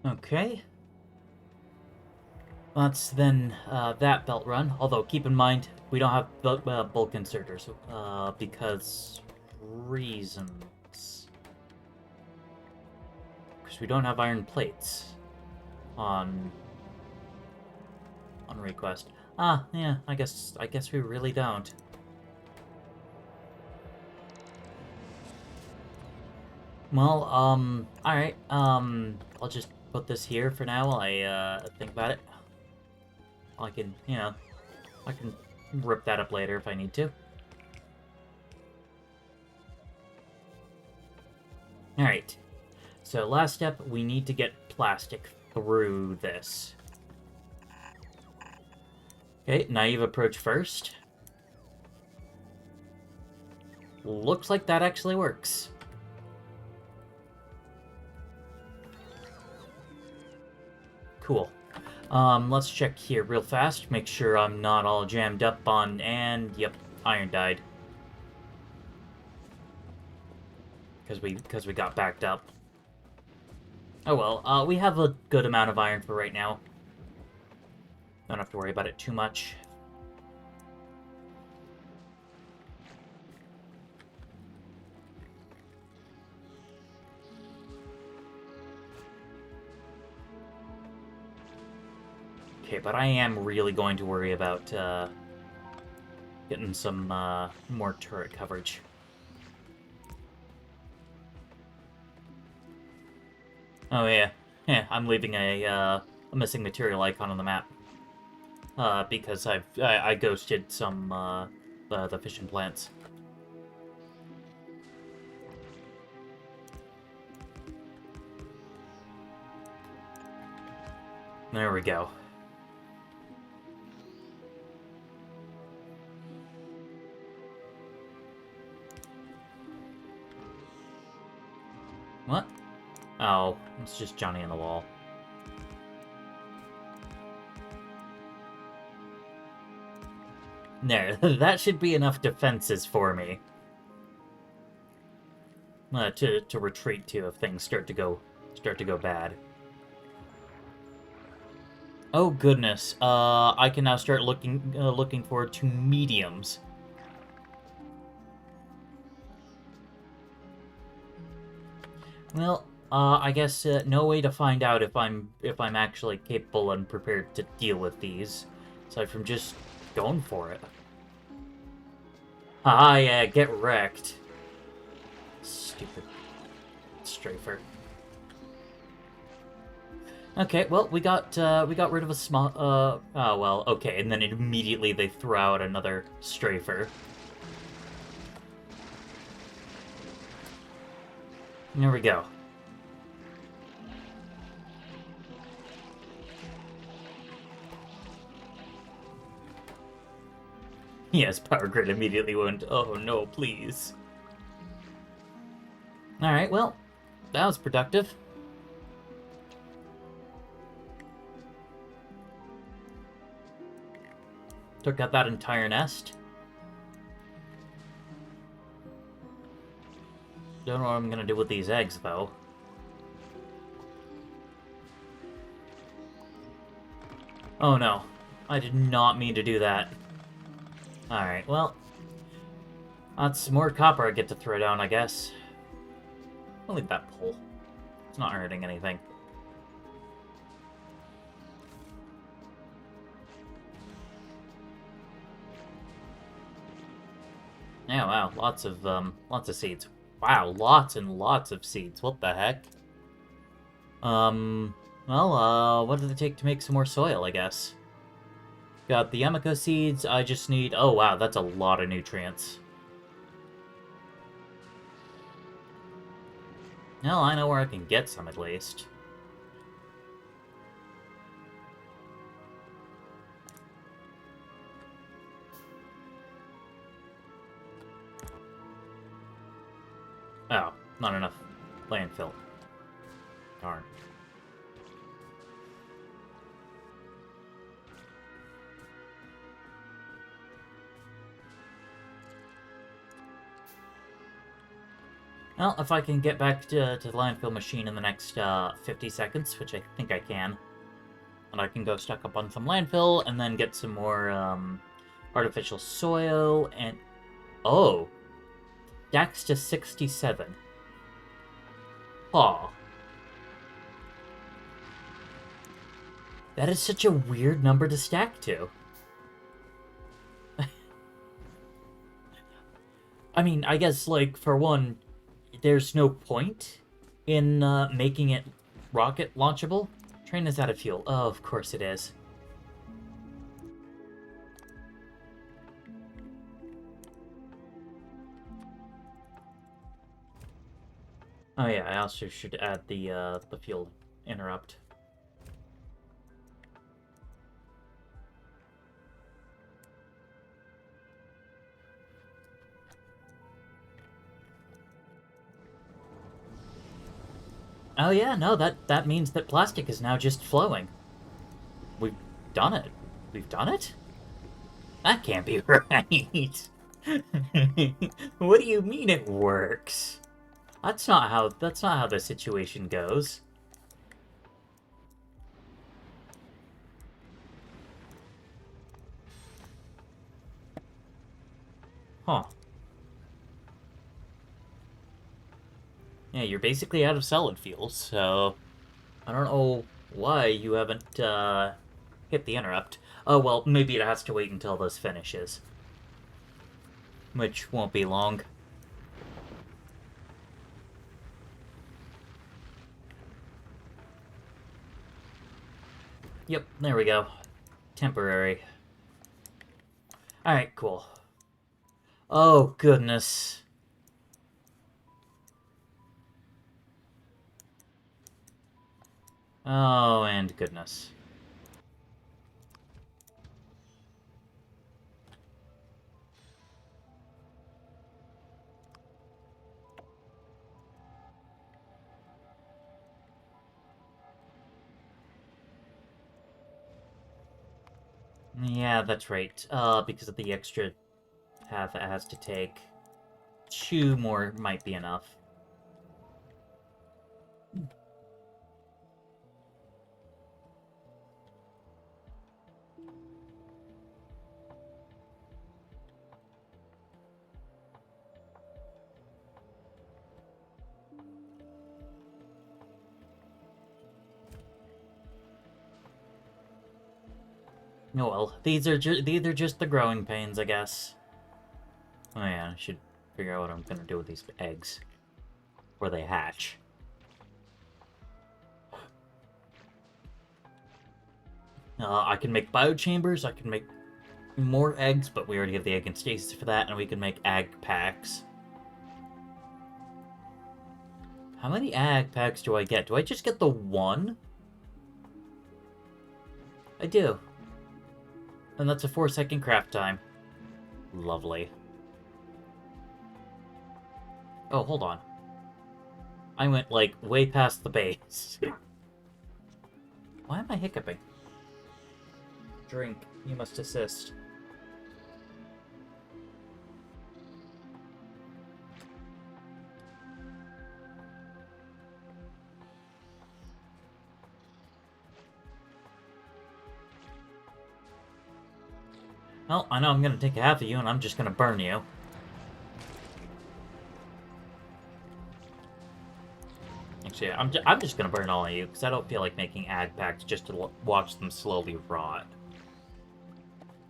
Okay. That's then that belt run. Although, keep in mind, we don't have bulk inserters because reasons. Because we don't have iron plates on request. Ah, yeah. I guess we really don't. Well, alright, I'll just put this here for now while I, think about it. I can, I can rip that up later if I need to. Alright, so last step, we need to get plastic through this. Okay, naive approach first. Looks like that actually works. Cool. Let's check here real fast. Make sure I'm not all jammed up on... And, yep, iron died. Because we got backed up. Oh well, we have a good amount of iron for right now. Don't have to worry about it too much. Okay, but I am really going to worry about getting some more turret coverage. Oh yeah, I'm leaving a missing material icon on the map because I ghosted some the fission plants. There we go. What? Oh, it's just Johnny on the wall. There, that should be enough defenses for me. To retreat to if things start to go bad. Oh goodness, I can now start looking forward to mediums. Well, I guess no way to find out if I'm actually capable and prepared to deal with these, aside from just going for it. Ah, yeah, get wrecked. Stupid strafer. Okay, well, we got rid of a small, oh, well, okay, and then immediately they throw out another strafer. There we go. Yes, power grid immediately went, oh no, please. Alright, well, that was productive. Took out that entire nest. Don't know what I'm gonna do with these eggs, though. Oh no. I did not mean to do that. Alright, well. That's more copper I get to throw down, I guess. I'll leave that pole. It's not hurting anything. Yeah, wow, lots of seeds. Wow, lots and lots of seeds. What the heck? Well, what does it take to make some more soil, I guess? Got the Yamako seeds, I just need... Oh, wow, that's a lot of nutrients. Well, I know where I can get some, at least. Oh, not enough landfill. Darn. Well, if I can get back to the landfill machine in the next 50 seconds, which I think I can, and I can go stock up on some landfill and then get some more artificial soil and... Oh! Dex to 67. Aw. That is such a weird number to stack to. I mean, I guess, like, for one, there's no point in making it rocket launchable. Train is out of fuel. Oh, of course it is. Oh yeah, I also should add the fuel interrupt. Oh yeah, no, that means that plastic is now just flowing. We've done it. We've done it? That can't be right. What do you mean it works? That's not how the situation goes. Huh. Yeah, you're basically out of solid fuel, so I don't know why you haven't hit the interrupt. Oh well, maybe it has to wait until this finishes. Which won't be long. Yep, there we go. Temporary. Alright, cool. Oh, goodness. Oh, and goodness. Yeah, that's right. Because of the extra path it has to take. 2 more might be enough. Oh well, these are just the growing pains, I guess. Oh yeah, I should figure out what I'm gonna do with these eggs. Where they hatch. I can make biochambers, I can make more eggs, but we already have the egg and stasis for that, and we can make ag packs. How many ag packs do I get? Do I just get the 1? I do. And that's a 4-second craft time. Lovely. Oh, hold on. I went, like, way past the base. Why am I hiccuping? Drink. You must assist. Well, I know I'm gonna take half of you, and I'm just gonna burn you. Actually, I'm just gonna burn all of you, because I don't feel like making ag packs just to watch them slowly rot.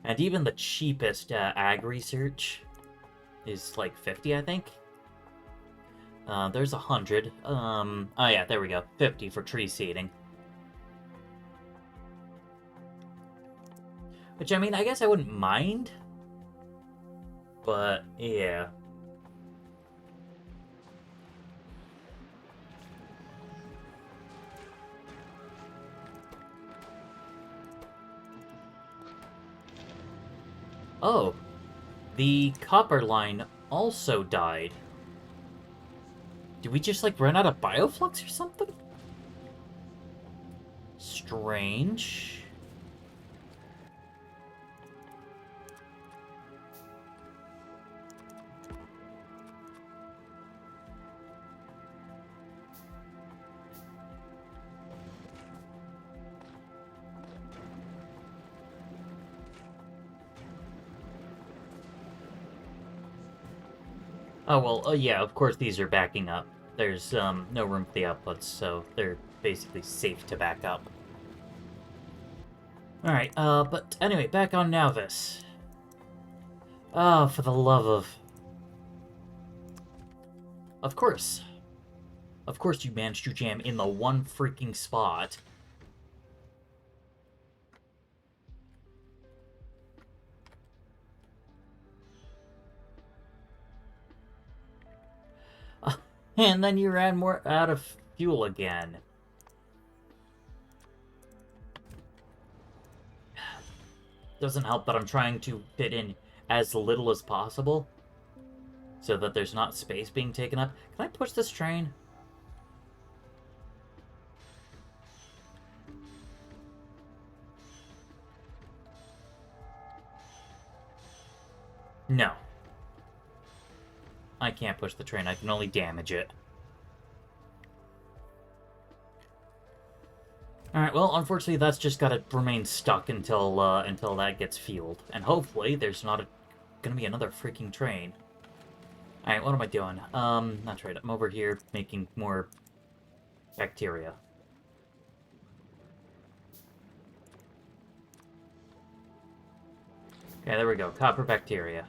And even the cheapest ag research is like 50, I think. There's 100. Oh yeah, there we go. 50 for tree seeding. Which, I mean, I guess I wouldn't mind. But, yeah. Oh. The copper line also died. Did we just, like, run out of bioflux or something? Strange. Oh, well, yeah, of course these are backing up. There's, no room for the outputs, so they're basically safe to back up. Alright, but anyway, back on Nauvis. Oh, for the love of... Of course. Of course you managed to jam in the one freaking spot. And then you ran more out of fuel again. Doesn't help that I'm trying to fit in as little as possible so that there's not space being taken up. Can I push this train? No. I can't push the train. I can only damage it. Alright, well, unfortunately, that's just gotta remain stuck until that gets fueled. And hopefully, there's not gonna be another freaking train. Alright, what am I doing? Not trade. I'm over here making more bacteria. Okay, there we go. Copper bacteria.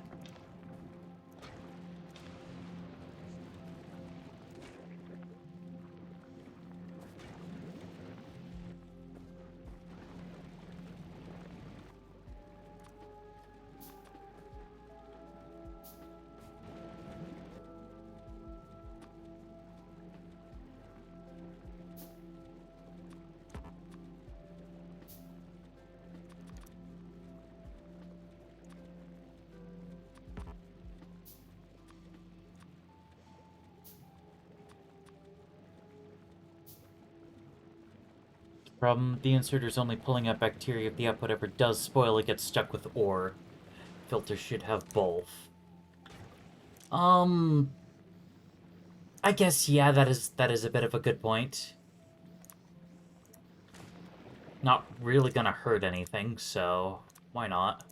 Problem, the inserter's only pulling out bacteria. If the output ever does spoil, it gets stuck with ore. Filter should have both. I guess, yeah, that is a bit of a good point. Not really gonna hurt anything, so why not?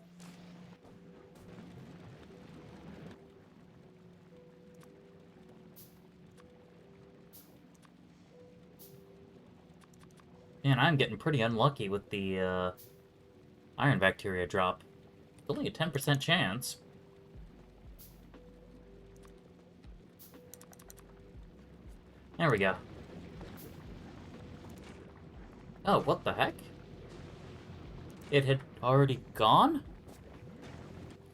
Man, I'm getting pretty unlucky with the, iron bacteria drop. Only a 10% chance. There we go. Oh, what the heck? It had already gone?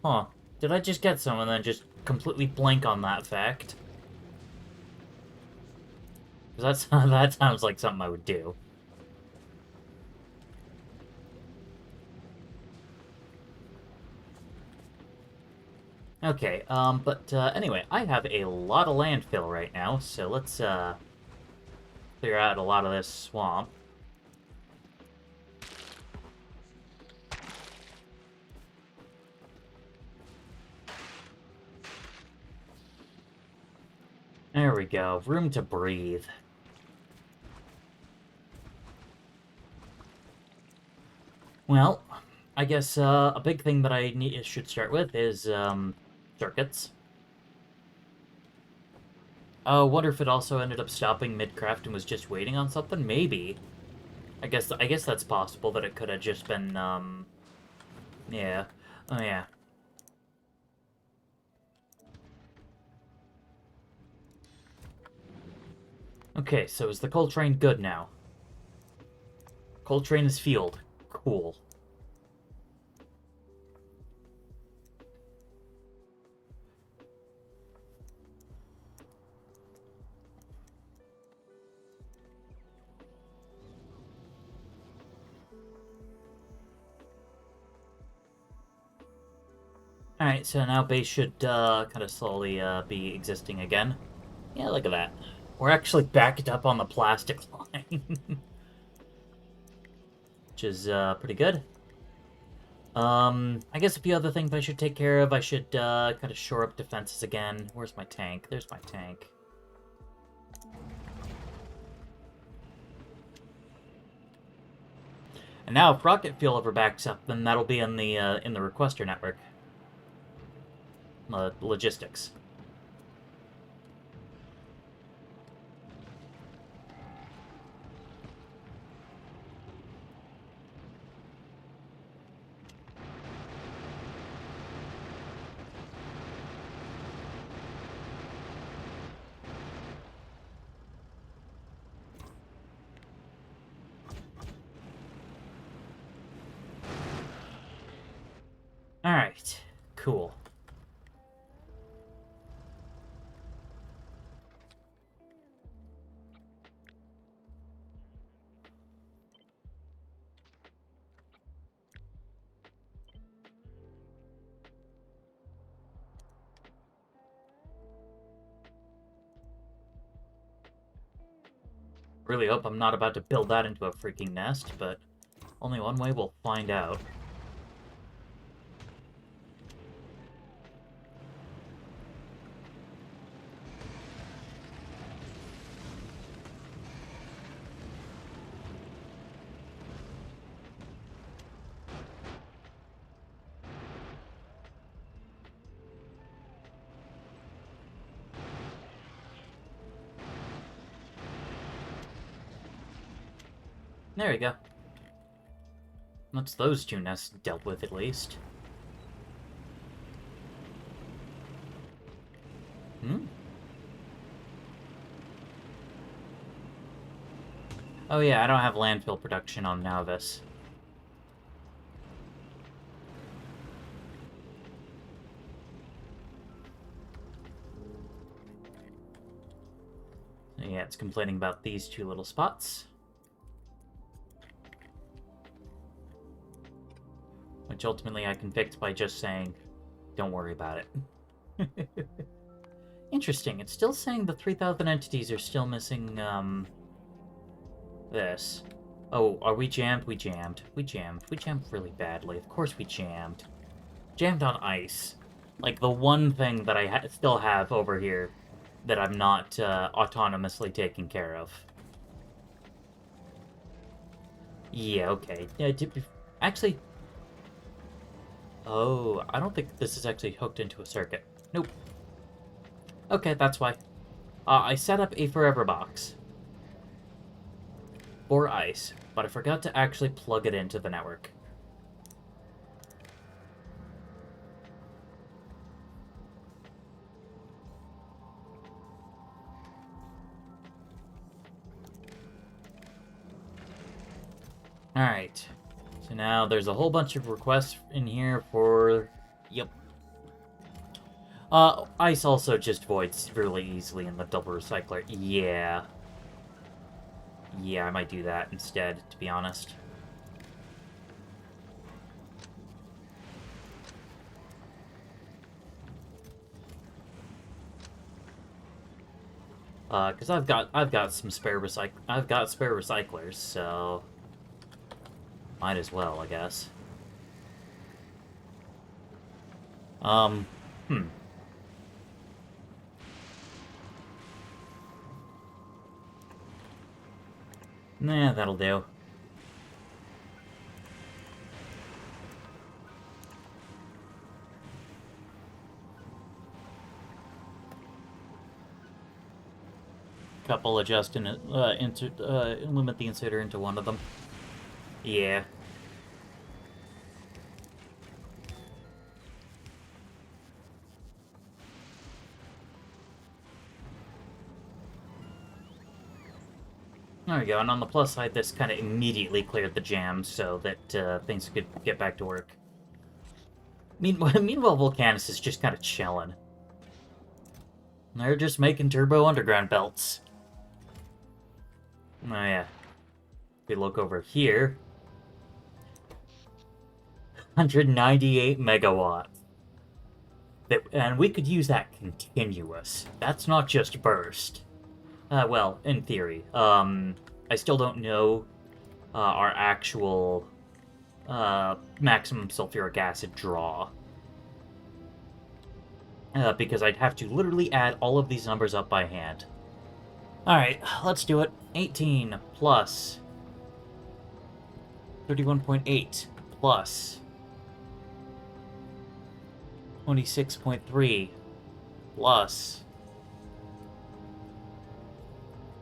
Huh. Did I just get some and then just completely blank on that fact? Because that sounds like something I would do. Okay, but anyway, I have a lot of landfill right now, so let's clear out a lot of this swamp. There we go, room to breathe. Well, I guess a big thing that I should start with is circuits. Oh, wonder if it also ended up stopping mid-craft and was just waiting on something? Maybe. I guess that's possible, that it could have just been, yeah. Oh, yeah. Okay, so is the coal train good now? Coal train is fueled. Cool. Alright, so now base should kind of slowly be existing again. Yeah, look at that. We're actually backed up on the plastic line. Which is pretty good. I guess a few other things I should take care of. I should kind of shore up defenses again. Where's my tank? There's my tank. And now if rocket fuel ever backs up, then that'll be in the requester network. Logistics. Alright, cool. Really hope I'm not about to build that into a freaking nest, but only one way we'll find out. There we go. That's those two nests dealt with, at least. Hmm? Oh yeah, I don't have landfill production on Nauvis. Yeah, it's complaining about these two little spots. Which ultimately I can fix by just saying, don't worry about it. Interesting, it's still saying the 3,000 entities are still missing, this. Oh, are we jammed? We jammed. We jammed. We jammed really badly. Of course we jammed. Jammed on ice. Like, the one thing that I still have over here that I'm not autonomously taking care of. Yeah, okay. Yeah, actually... Oh, I don't think this is actually hooked into a circuit. Nope. Okay, that's why. I set up a forever box for ice, but I forgot to actually plug it into the network. Alright. So now there's a whole bunch of requests in here for... Yep. Ice also just voids really easily in the double recycler. Yeah. Yeah, I might do that instead, to be honest. Because I've got some spare recyclers, so might as well, I guess. Hmm. Nah, that'll do. Couple adjust and limit the insider into one of them. Yeah. There we go, and on the plus side, this kind of immediately cleared the jam so that things could get back to work. Meanwhile, Volcanus is just kind of chilling. They're just making turbo underground belts. Oh yeah. If we look over here, 198 megawatts. And we could use that continuous. That's not just burst. Well, in theory. I still don't know our actual maximum sulfuric acid draw. Because I'd have to literally add all of these numbers up by hand. Alright, let's do it. 18 plus 31.8 plus 26.3 plus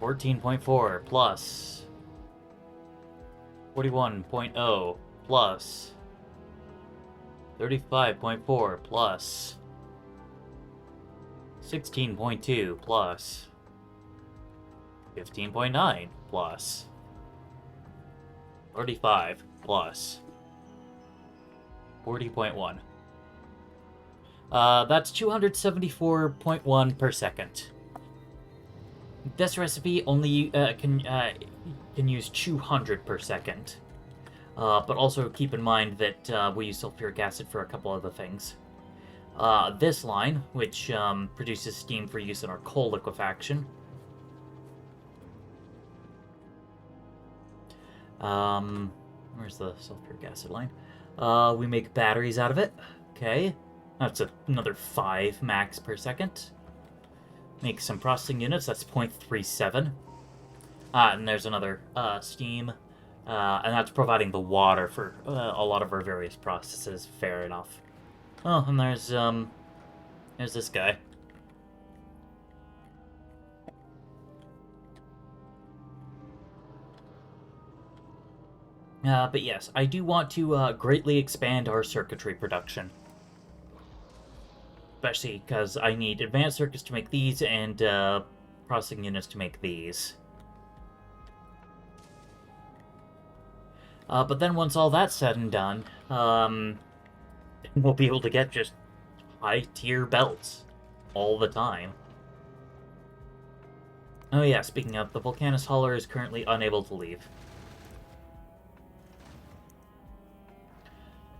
14.4 plus 41.0 plus 35.4 plus 16.2 plus 15.9 plus 35 plus 40.1. That's 274.1 per second. This recipe only can use 200 per second. But also keep in mind that we use sulfuric acid for a couple other things. This line, which produces steam for use in our coal liquefaction. Where's the sulfuric acid line? We make batteries out of it. Okay. That's another 5 max per second. Make some processing units, that's 0.37. And there's another steam. And that's providing the water for a lot of our various processes. Fair enough. Oh, and there's this guy. But yes, I do want to greatly expand our circuitry production. Especially because I need advanced circuits to make these and processing units to make these. But then once all that's said and done, we'll be able to get just high-tier belts all the time. Oh yeah, speaking of, the Volcanus hauler is currently unable to leave.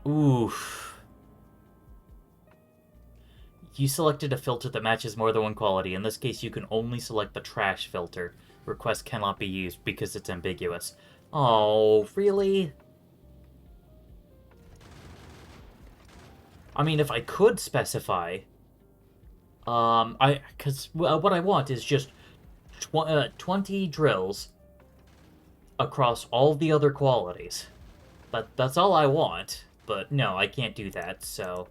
Oof. You selected a filter that matches more than one quality. In this case, you can only select the trash filter. Request cannot be used because it's ambiguous. Oh, really? I mean, if I could specify... Because what I want is just 20 drills across all the other qualities. That's all I want. But no, I can't do that, so...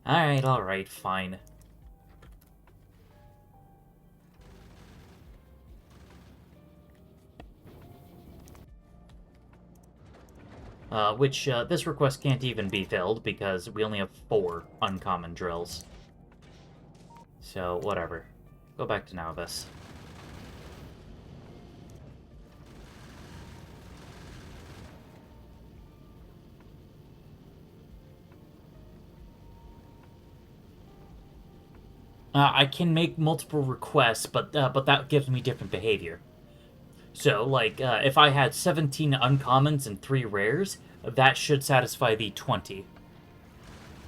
Alright, fine. This request can't even be filled because we only have 4 uncommon drills. So, whatever. Go back to Nauvis. I can make multiple requests, but that gives me different behavior. So, like, if I had 17 uncommons and 3 rares, that should satisfy the 20.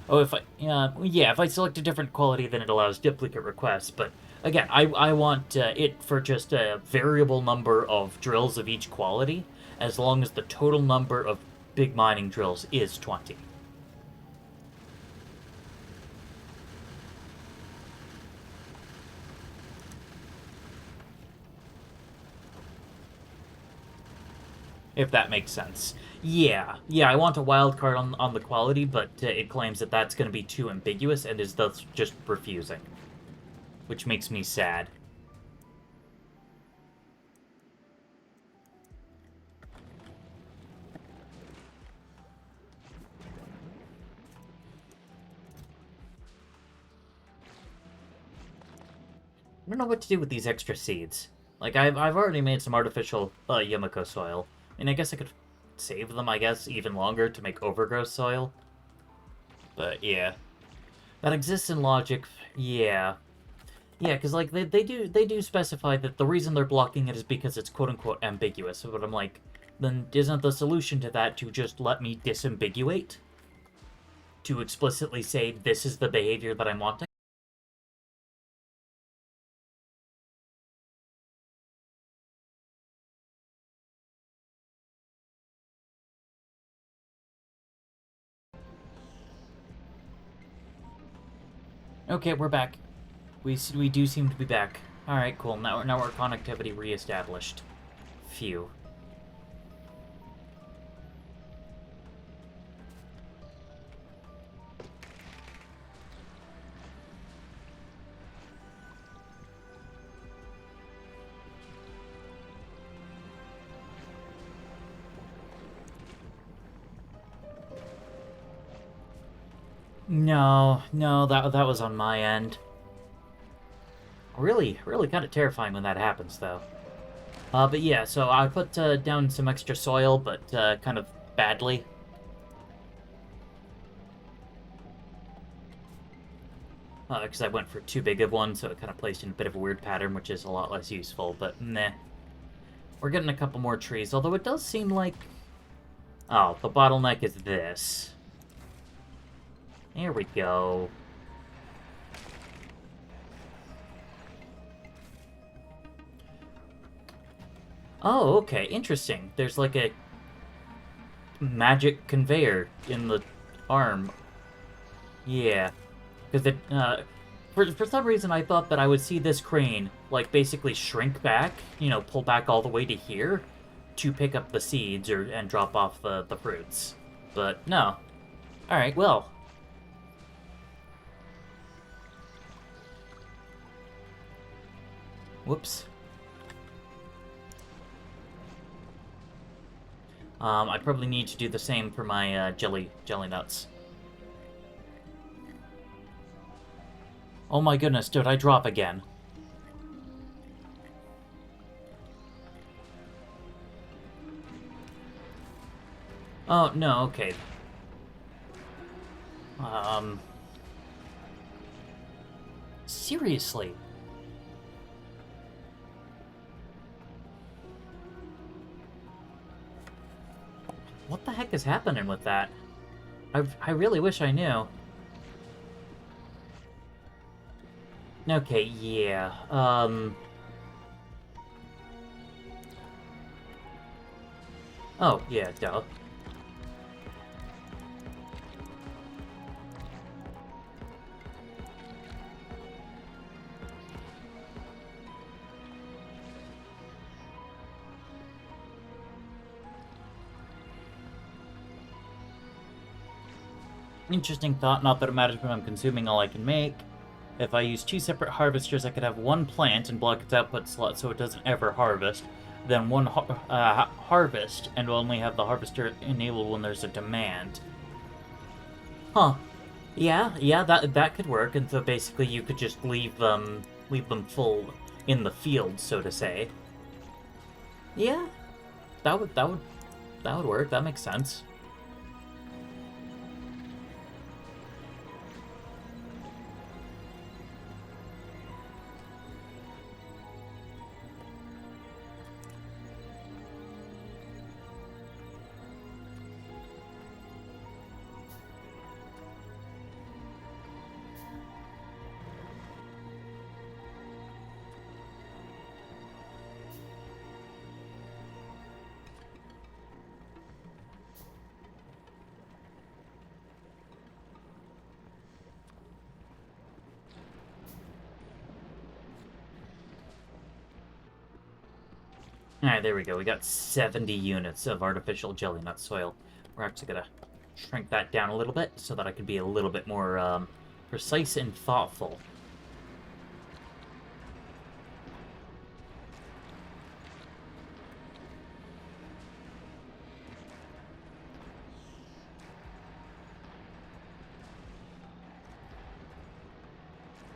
Oh, if I select a different quality, then it allows duplicate requests, but again, I want it for just a variable number of drills of each quality, as long as the total number of big mining drills is 20. If that makes sense. Yeah, I want a wildcard on the quality, but it claims that that's going to be too ambiguous and is thus just refusing. Which makes me sad. I don't know what to do with these extra seeds. Like, I've already made some artificial Yumiko soil. And I guess I could save them, I guess, even longer to make overgrowth soil. But, yeah. That exists in logic, yeah. Yeah, because, like, they do specify that the reason they're blocking it is because it's quote-unquote ambiguous. But I'm like, then isn't the solution to that to just let me disambiguate? To explicitly say, this is the behavior that I'm wanting? Okay, we're back. We do seem to be back. Alright, cool. Now our connectivity reestablished. Phew. No, that was on my end. Really kind of terrifying when that happens, though. But yeah, so I put down some extra soil, but kind of badly. Because I went for too big of one, so it kind of placed in a bit of a weird pattern, which is a lot less useful, but meh. We're getting a couple more trees, although it does seem like... Oh, the bottleneck is this. Here we go. Oh, okay, interesting. There's like a magic conveyor in the arm. Yeah. Because for some reason I thought that I would see this crane, like, basically shrink back, pull back all the way to here to pick up the seeds and drop off the fruits. But no. Alright, well. Whoops. I probably need to do the same for my jelly nuts. Oh my goodness, did I drop again? Oh, no, okay. Seriously? What the heck is happening with that? I really wish I knew. Okay, yeah. Oh, yeah, duh. Interesting thought, not that it matters when I'm consuming all I can make. If I use two separate harvesters, I could have one plant and block its output slot so it doesn't ever harvest, then one harvest, and only have the harvester enabled when there's a demand. Huh. Yeah, that could work, and so basically you could just leave them full in the field, so to say. Yeah, that would work. That makes sense. Alright, there we go. We got 70 units of artificial jelly nut soil. We're actually gonna shrink that down a little bit so that I can be a little bit more precise and thoughtful.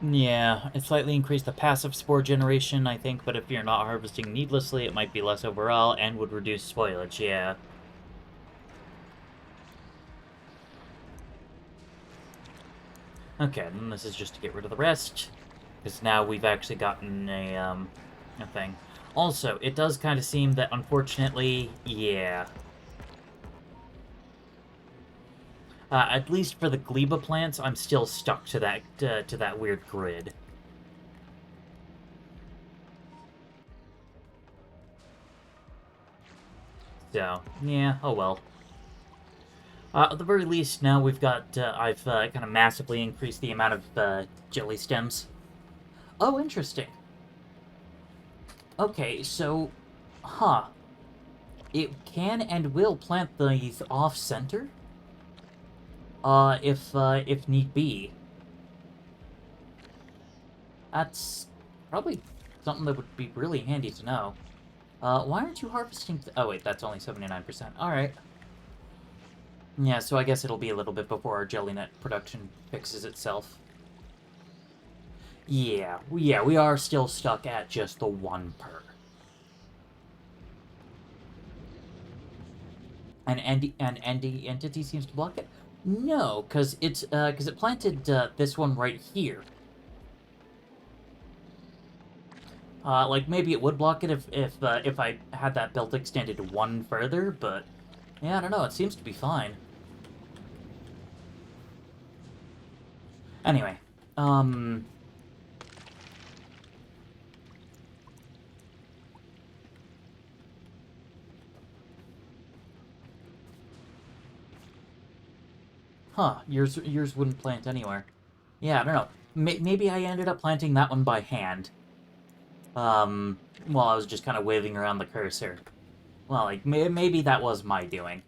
Yeah, it slightly increased the passive spore generation, I think, but if you're not harvesting needlessly, it might be less overall and would reduce spoilage, yeah. Okay, then this is just to get rid of the rest, because now we've actually gotten a thing. Also, it does kind of seem that, unfortunately, yeah. At least for the gleba plants, I'm still stuck to that weird grid. So, yeah, oh well. At the very least, now we've got, I've kind of massively increased the amount of jelly stems. Oh, interesting. Okay, so, huh. It can and will plant these off-center, if need be. That's probably something that would be really handy to know. Why aren't you harvesting... oh, wait, that's only 79%. Alright. Yeah, so I guess it'll be a little bit before our jelly net production fixes itself. Yeah, we are still stuck at just the 1 per. And entity seems to block it? No, because it planted this one right here. Like, maybe it would block it if I had that belt extended 1 further, but... yeah, I don't know, it seems to be fine. Anyway, huh, yours wouldn't plant anywhere. Yeah, I don't know. Maybe I ended up planting that one by hand. While I was just kind of waving around the cursor. Well, like, maybe that was my doing.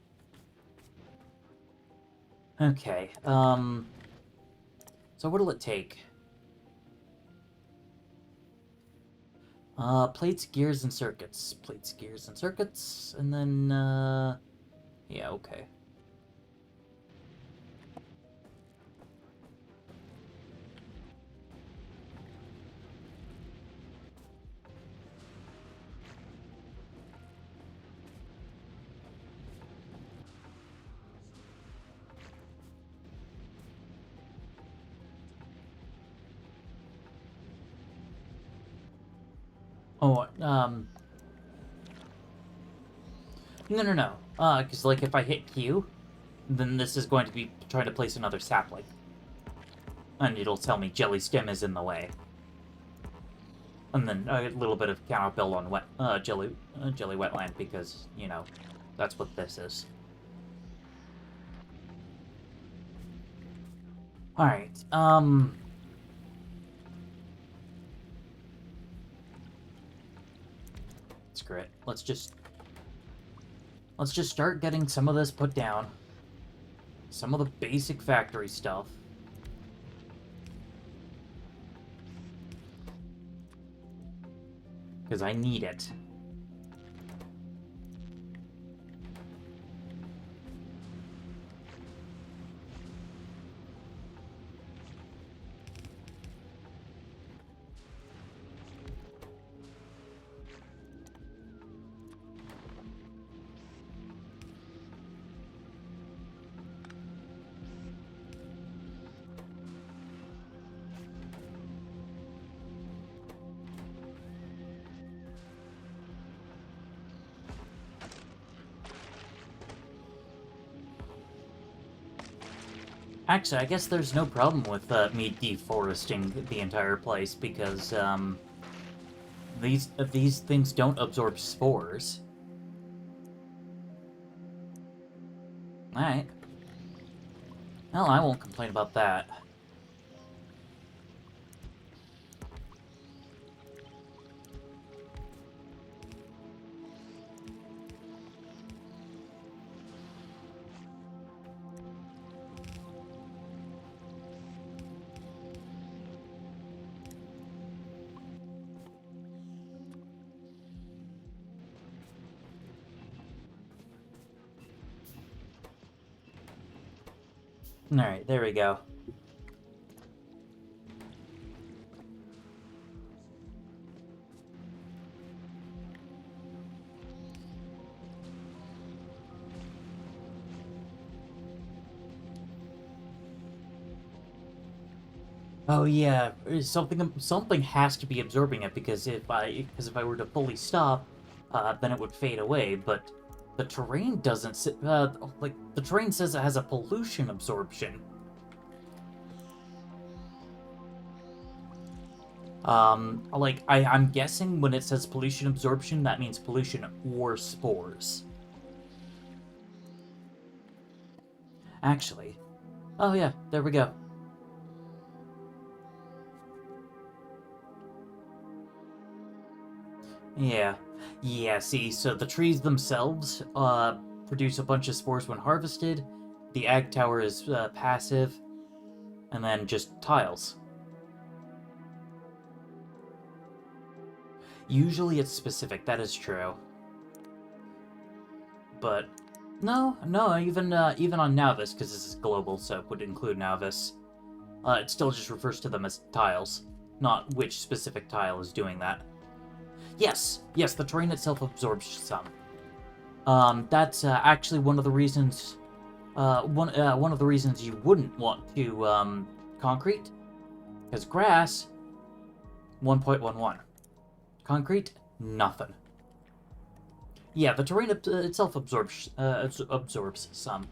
Okay, so what'll it take? Plates, gears, and circuits. Plates, gears, and circuits, and then, yeah, okay. Oh, no. Because, like, if I hit Q, then this is going to be trying to place another sapling. And it'll tell me jelly stem is in the way. And then a little bit of counter build on jelly wetland, because, you know, that's what this is. Alright, screw it. Let's just start getting some of this put down. Some of the basic factory stuff. Because I need it. Actually, I guess there's no problem with me deforesting the entire place, because these things don't absorb spores. Alright. Well, I won't complain about that. Alright, there we go. Oh yeah, something has to be absorbing it because if I were to fully stop, then it would fade away. But the terrain doesn't like the terrain says it has a pollution absorption. Like I'm guessing when it says pollution absorption, that means pollution or spores. Actually, oh yeah, there we go. Yeah. Yeah, see, so the trees themselves produce a bunch of spores when harvested. The ag tower is passive, and then just tiles. Usually it's specific, that is true. But no, no, even on Navis, because this is global, so it would include Navis. It still just refers to them as tiles, not which specific tile is doing that. Yes, yes, the terrain itself absorbs some. That's actually one of the reasons. One of the reasons you wouldn't want to concrete, because grass 1.11, concrete nothing. Yeah, the terrain itself absorbs some.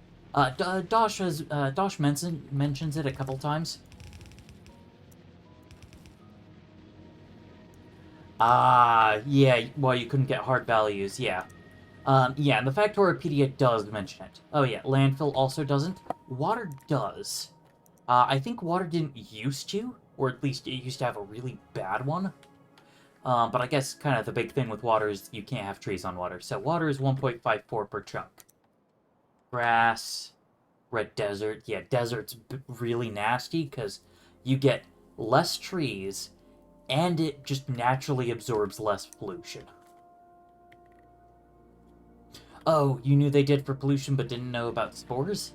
Dosh mentions it a couple times. Ah, yeah. Well, you couldn't get hard values. Yeah. Yeah, and the Factoripedia does mention it. Oh yeah, landfill also doesn't. Water does. I think water didn't used to, or at least it used to have a really bad one. But I guess kind of the big thing with water is you can't have trees on water. So water is 1.54 per chunk. Grass, red desert. Yeah, desert's really nasty because you get less trees and it just naturally absorbs less pollution. Oh, you knew they did for pollution but didn't know about spores?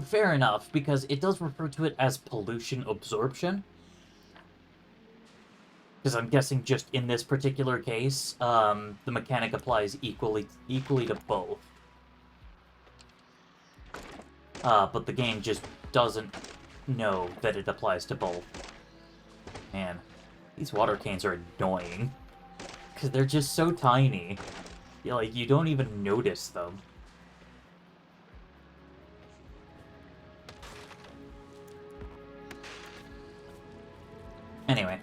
Fair enough, because it does refer to it as pollution absorption. Because I'm guessing just in this particular case, the mechanic applies equally to both. But the game just doesn't know that it applies to both. Man, these water cans are annoying. Because they're just so tiny. Like, you don't even notice them. Anyway.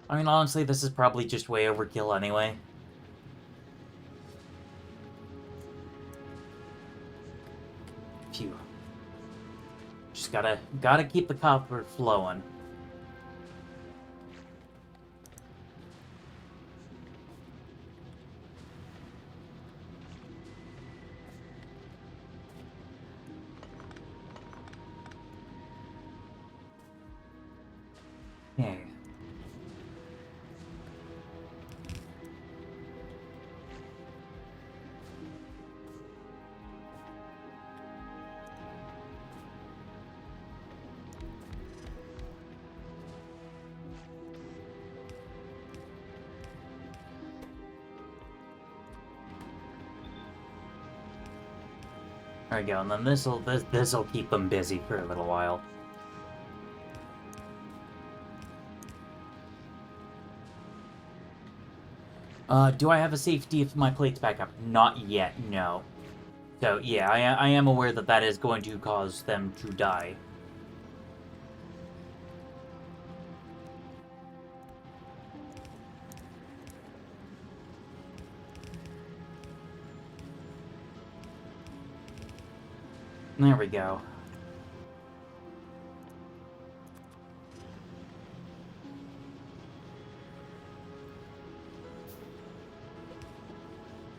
I mean, honestly, this is probably just way overkill anyway. Phew. Just gotta keep the copper flowing. Okay. There we go, and then this'll keep them busy for a little while. Do I have a safety if my plate's back up? Not yet, no. So, yeah, I am aware that that is going to cause them to die. There we go.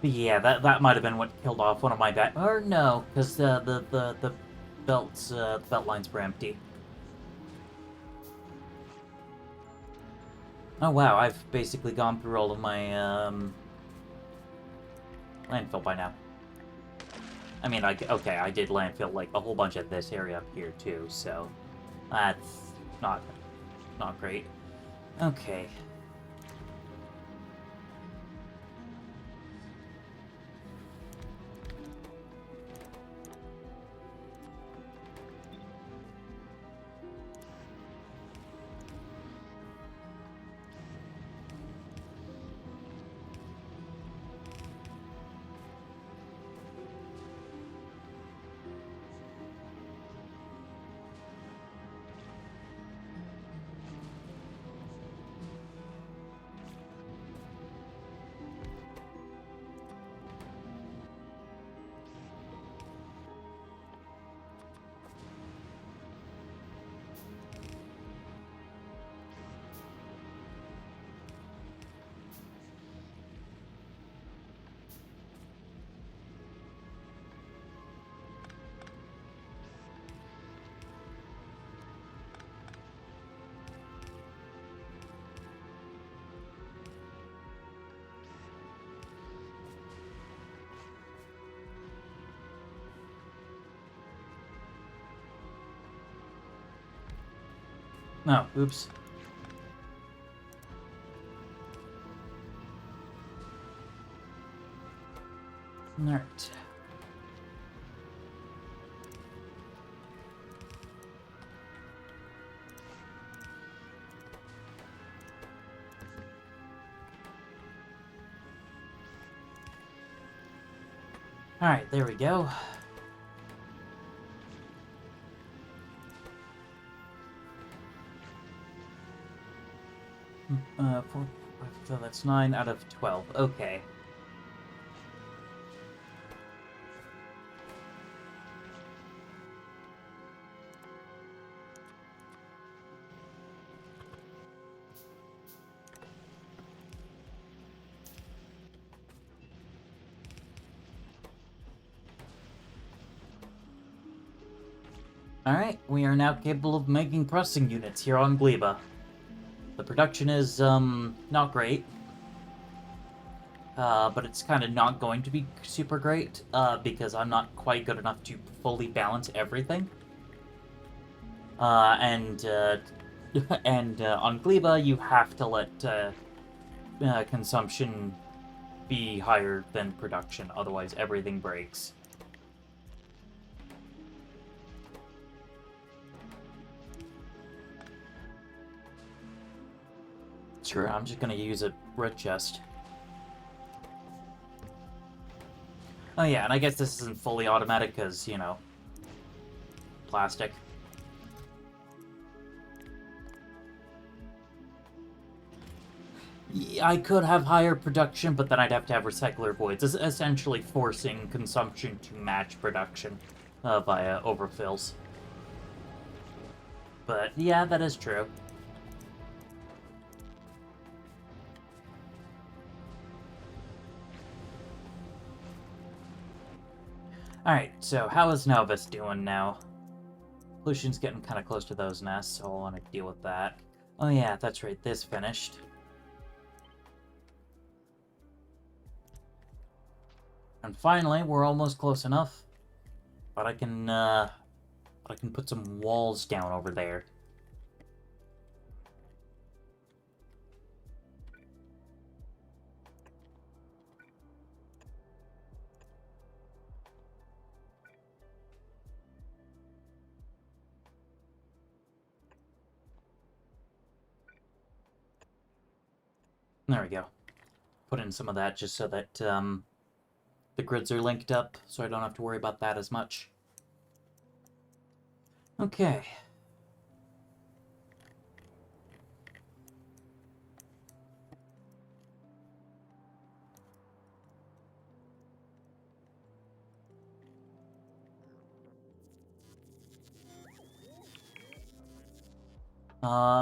But yeah, that might have been what killed off one of my back. Or no, because the belt lines were empty. Oh wow, I've basically gone through all of my landfill by now. I mean, okay, I did landfill like a whole bunch of this area up here too, so that's not great. Okay. No, oops. Alright. Alright, there we go. So that's 9 out of 12. Okay. Alright, we are now capable of making pressing units here on Gleba. The production is, not great. But it's kind of not going to be super great, because I'm not quite good enough to fully balance everything. And on Gleba, you have to let, consumption be higher than production, otherwise everything breaks. Sure, I'm just gonna use a red chest. Oh yeah, and I guess this isn't fully automatic because, you know, plastic. Yeah, I could have higher production, but then I'd have to have recycler voids. It's essentially forcing consumption to match production via overfills. But yeah, that is true. Alright, so how is Novus doing now? Pollution's getting kind of close to those nests, so I want to deal with that. Oh yeah, that's right, this finished. And finally, we're almost close enough. But I can put some walls down over there. There we go. Put in some of that just so that the grids are linked up, so I don't have to worry about that as much. Okay.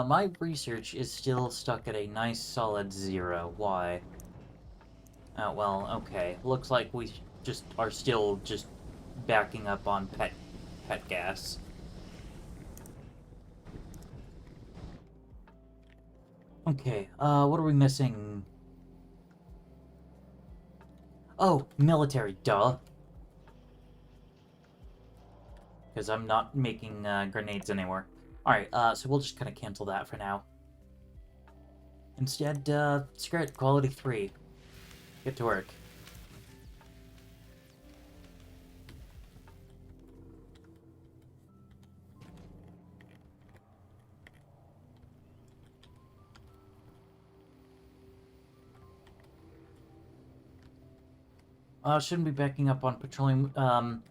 My research is still stuck at a nice solid 0. Why? Oh, well, okay. Looks like we just are still just backing up on pet gas. Okay, what are we missing? Oh, military, duh. Because I'm not making grenades anymore. Alright, so we'll just kind of cancel that for now. Instead, screw it, quality 3. Get to work. Shouldn't be backing up on petroleum,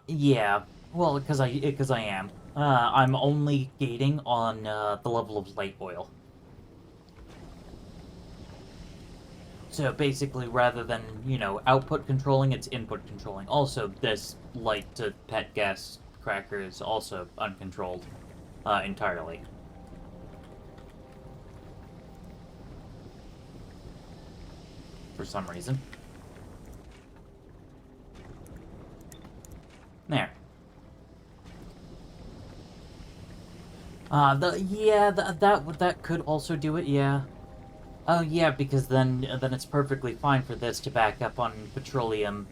yeah. Well, because I am. I'm only gating on, the level of light oil. So basically, rather than, you know, output controlling, it's input controlling. Also, this light to pet gas cracker is also uncontrolled, entirely. For some reason. There. That could also do it, yeah. Oh yeah, because then it's perfectly fine for this to back up on petroleum,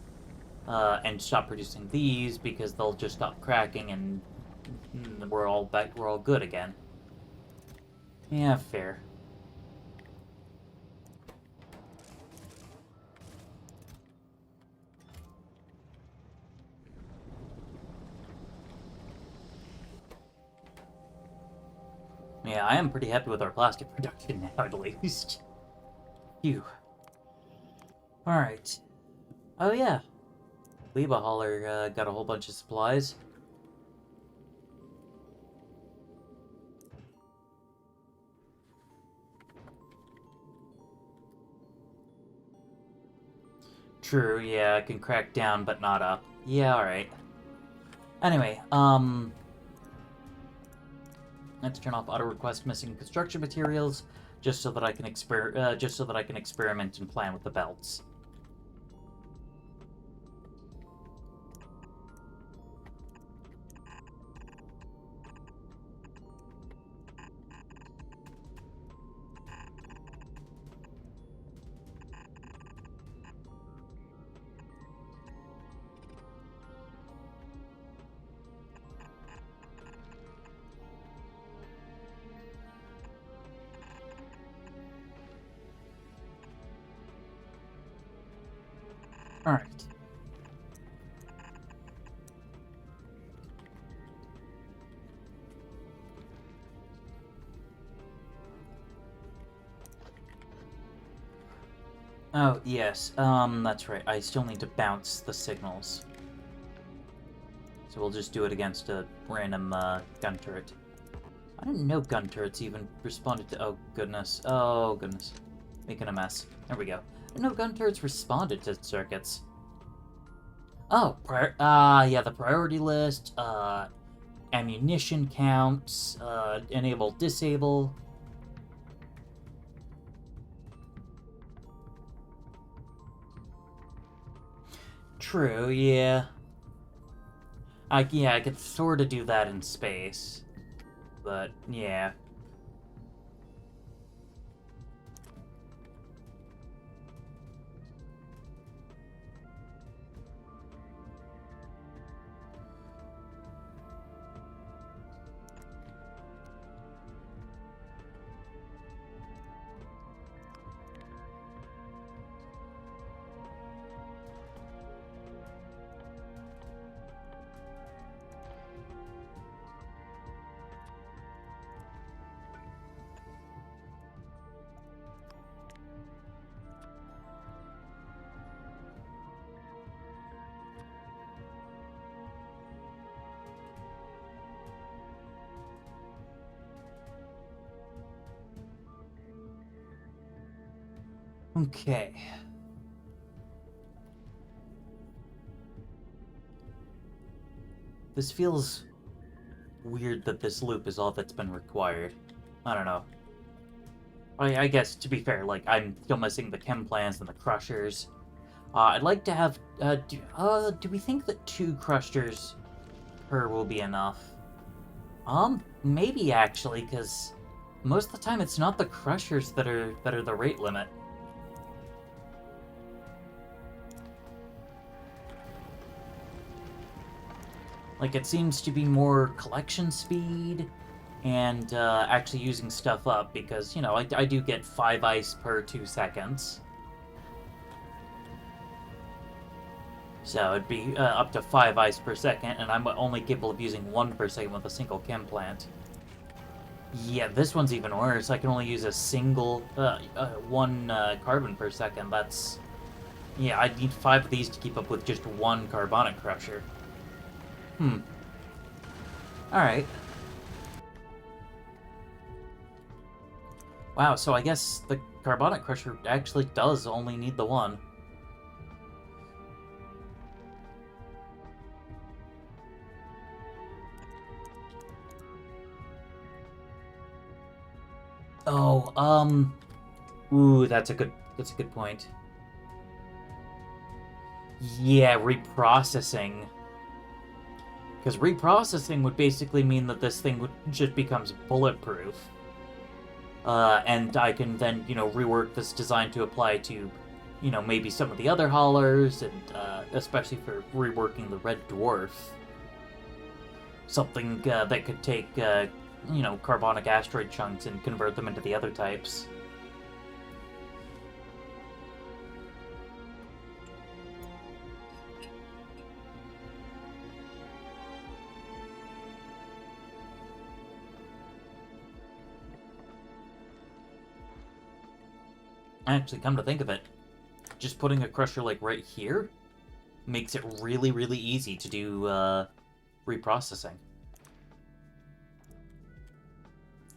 and stop producing these because they'll just stop cracking and we're all good again. Yeah, fair. Yeah, I am pretty happy with our plastic production now, at least. Phew. Alright. Oh, yeah. Liba Hauler got a whole bunch of supplies. True, yeah, I can crack down, but not up. Yeah, alright. Anyway, let's turn off auto request missing construction materials, just so that I can experiment and plan with the belts. Alright. Oh, yes, that's right. I still need to bounce the signals. So we'll just do it against a random, gun turret. I didn't know gun turrets even responded to... Oh, goodness. Oh, goodness. Making a mess. There we go. I didn't know gun turrets responded to circuits. Oh, yeah, the priority list, ammunition counts, enable, disable. True, yeah. I could sort of do that in space. But, yeah. Okay. This feels weird that this loop is all that's been required. I don't know. I guess, to be fair, like, I'm still missing the chem plants and the crushers. I'd like to have, do we think that 2 crushers per will be enough? Maybe actually, because most of the time it's not the crushers that are the rate limit. Like, it seems to be more collection speed and actually using stuff up, because, you know, I do get 5 ice per 2 seconds. So it'd be up to 5 ice per second, and I'm only capable of using 1 per second with a single chem plant. Yeah, this one's even worse. I can only use a single, 1 carbon per second. That's... Yeah, I'd need 5 of these to keep up with just 1 carbonic crusher. Alright. Wow, so I guess the carbonic crusher actually does only need the 1. Oh, ooh, that's a good point. Yeah, reprocessing. Because reprocessing would basically mean that this thing just becomes bulletproof. And I can then, you know, rework this design to apply to, you know, maybe some of the other haulers, and especially for reworking the Red Dwarf. Something that could take you know, carbonic asteroid chunks and convert them into the other types. Actually, come to think of it, just putting a crusher like right here makes it really, really easy to do reprocessing.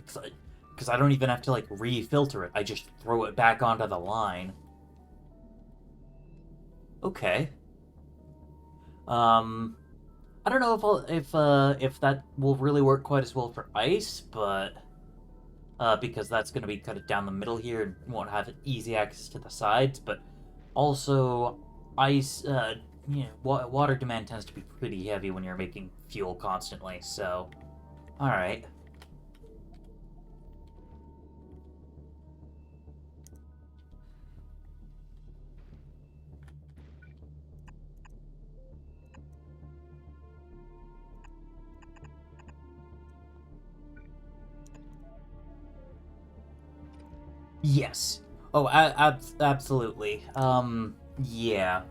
Because I don't even have to like refilter it. I just throw it back onto the line. Okay. I don't know if that will really work quite as well for ice, but because that's going to be cut down the middle here and won't have easy access to the sides. But also, ice, you know, water demand tends to be pretty heavy when you're making fuel constantly. So, all right. Yes. Oh, absolutely. Yeah.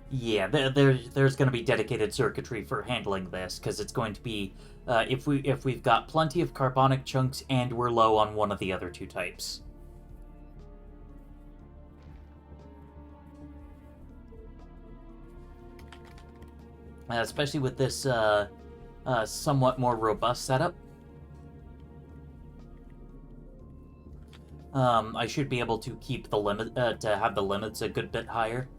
Yeah, there's going to be dedicated circuitry for handling this because it's going to be if we've got plenty of carbonic chunks and we're low on one of the other two types. Especially with this somewhat more robust setup. I should be able to keep the limit to have the limits a good bit higher.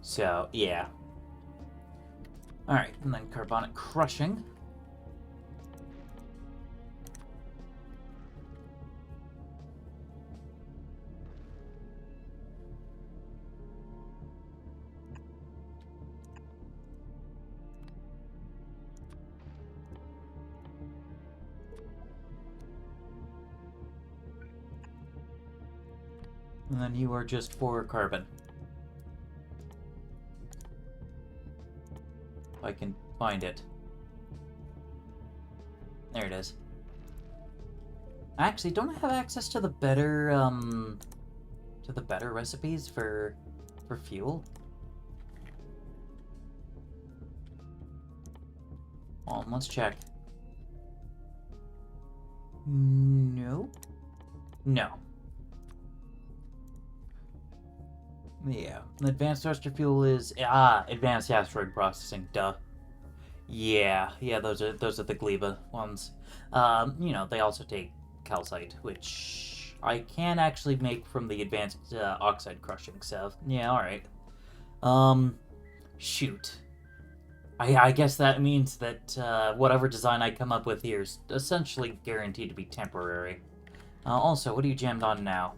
So, yeah. Alright, and then carbonic crushing. And then you are just for carbon. If I can find it. There it is. Actually, don't I have access to the better recipes for fuel? Let's check. No. No. Yeah, advanced thruster fuel is advanced asteroid processing. Duh. Yeah, those are the Gleba ones. You know, they also take calcite, which I can actually make from the advanced oxide crushing. So yeah, all right. Shoot. I guess that means that whatever design I come up with here is essentially guaranteed to be temporary. Also, what are you jammed on now?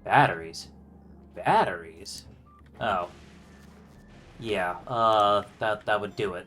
Batteries. Batteries? Oh. Yeah, that would do it.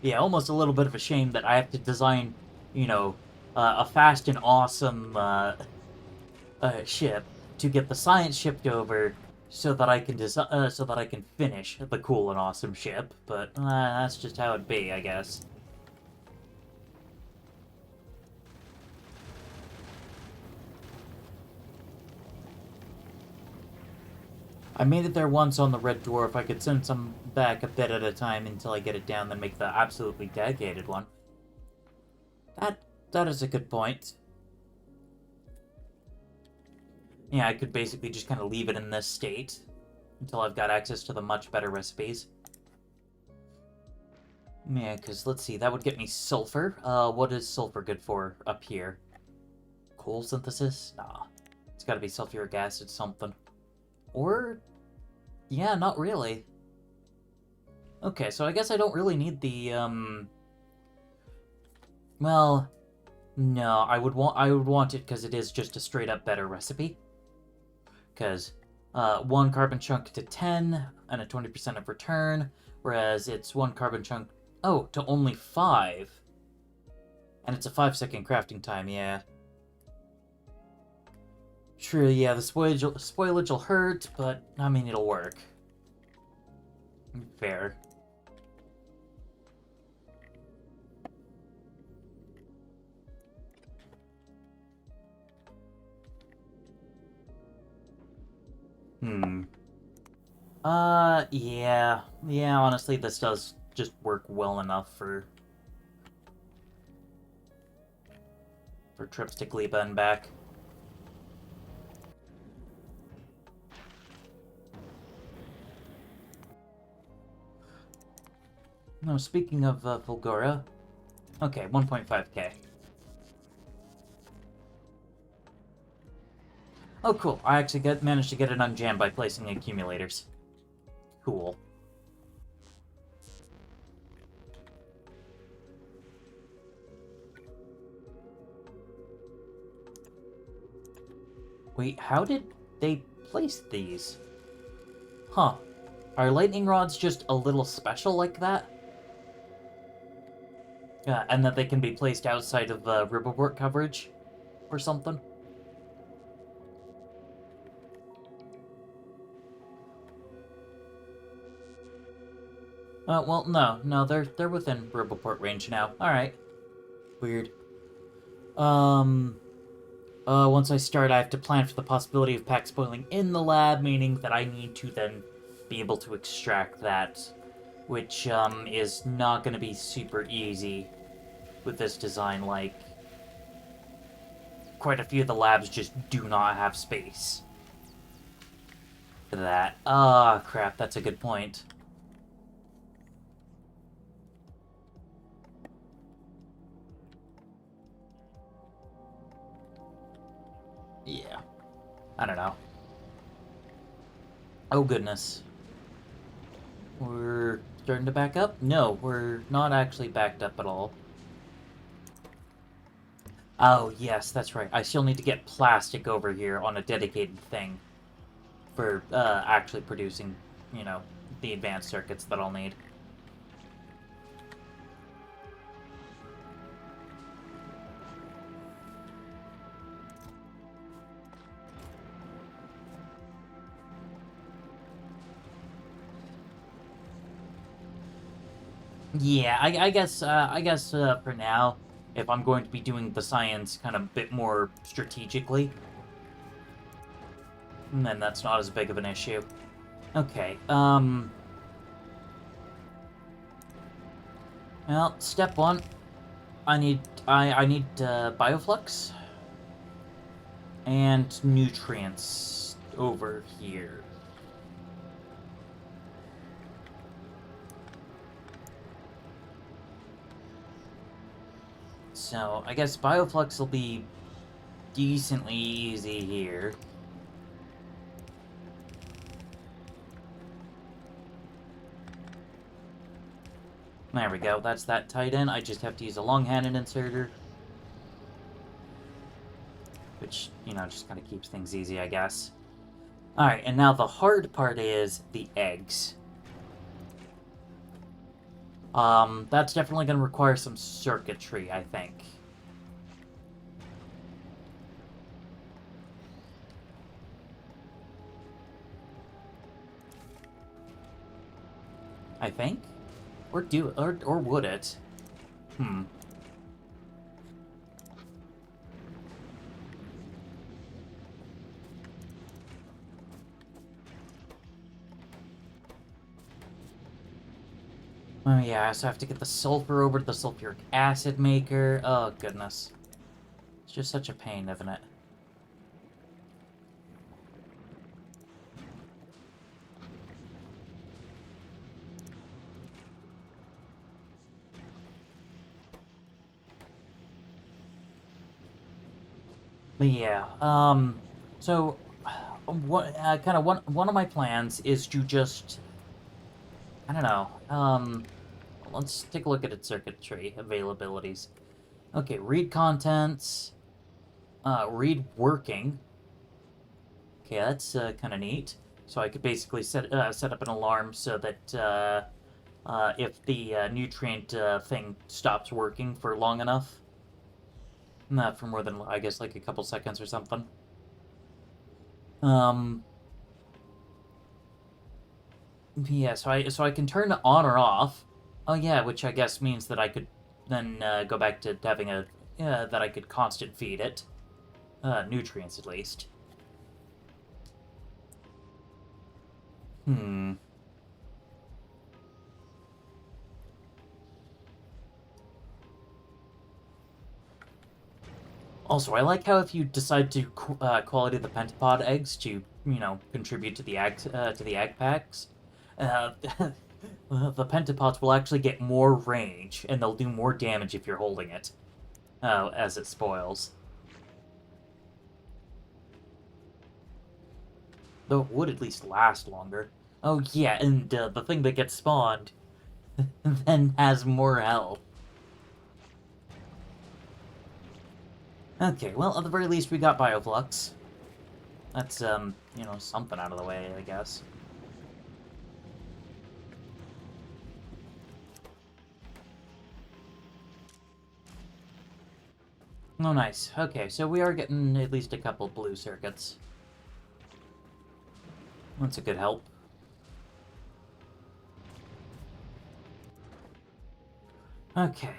Yeah, almost a little bit of a shame that I have to design, you know, a fast and awesome ship to get the science shipped over so that I can so that I can finish the cool and awesome ship. But that's just how it be, I guess. I made it there once on the Red Dwarf. I could send some back a bit at a time until I get it down, then make the absolutely dedicated one. That is a good point. Yeah, I could basically just kind of leave it in this state until I've got access to the much better recipes. Yeah, because let's see, that would get me sulfur. What is sulfur good for up here? Coal synthesis? Nah. It's gotta be sulfuric acid something. Or... yeah, not really. Okay, so I guess I don't really need the, well... no, I would want it because it is just a straight-up better recipe. Because, 1 carbon chunk to 10, and a 20% of return, whereas it's 1 carbon chunk... oh, to only 5. And it's a 5-second crafting time, yeah. True, yeah, the spoilage will hurt, but, I mean, it'll work. Fair. Yeah. Yeah, honestly, this does just work well enough for trips to Gleba and back. No, speaking of Fulgora... okay, 1.5k. Oh, cool. I actually managed to get it unjammed by placing accumulators. Cool. Wait, how did they place these? Huh. Are lightning rods just a little special like that? And that they can be placed outside of riverport coverage? Or something? Well, no, they're within riverport range now. Alright. Weird. Once I start, I have to plan for the possibility of pack spoiling in the lab, meaning that I need to then be able to extract that, which, is not gonna be super easy with this design, like... quite a few of the labs just do not have space for that. Ah, crap, that's a good point. Yeah. I don't know. Oh, goodness. We're starting to back up? No, we're not actually backed up at all. Oh, yes, that's right. I still need to get plastic over here on a dedicated thing for actually producing, you know, the advanced circuits that I'll need. Yeah, I guess for now, if I'm going to be doing the science kind of a bit more strategically, then that's not as big of an issue. Okay, well, step 1, I need bioflux and nutrients over here. So, I guess bioflux will be decently easy here. There we go, that's that tight in. I just have to use a long-handed inserter. Which, you know, just kind of keeps things easy, I guess. Alright, and now the hard part is the eggs. That's definitely going to require some circuitry, I think. I think? Or would it? Oh yeah, I also have to get the sulfur over to the sulfuric acid maker. Oh goodness. It's just such a pain, isn't it? But yeah, so one of my plans is to just, I don't know. Let's take a look at its circuitry availabilities. Okay, read contents. Read working. Okay, that's kind of neat. So I could basically set up an alarm so that if the nutrient thing stops working for long enough, not for more than, I guess, like a couple seconds or something. Um, yeah, so I can turn it on or off. Oh yeah, which I guess means that I could then go back to having a that I could constant feed it nutrients at least. Hmm. Also, I like how if you decide to quality the pentapod eggs to, contribute to the egg packs, uh, the pentapods will actually get more range and they'll do more damage if you're holding it as it spoils. Though it would at least last longer. Oh yeah, and the thing that gets spawned then has more health. Okay, well, at the very least we got Bioflux. That's, something out of the way, I guess. Oh, nice. Okay, so we are getting at least a couple blue circuits. That's a good help. Okay.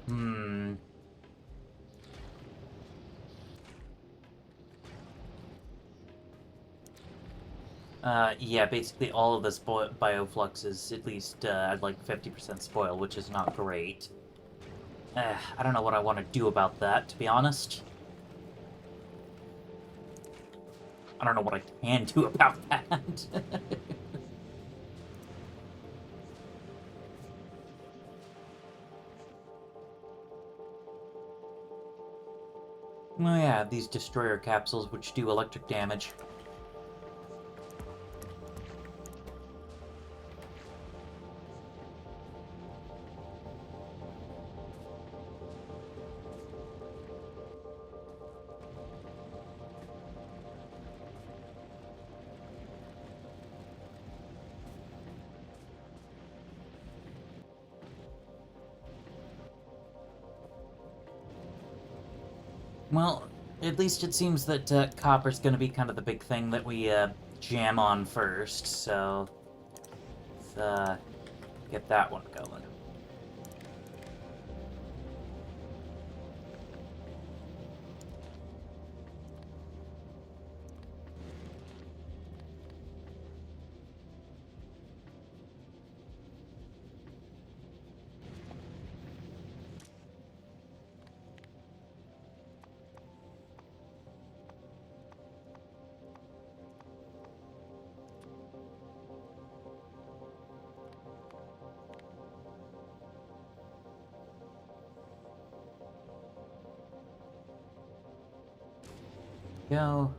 Hmm. Yeah, basically all of this Bioflux is at least at like 50% spoil, which is not great. I don't know what I want to do about that, to be honest. I don't know what I can do about that. Oh yeah, these destroyer capsules which do electric damage. Well, at least it seems that copper's going to be kind of the big thing that we jam on first, so let's get that one going. Go.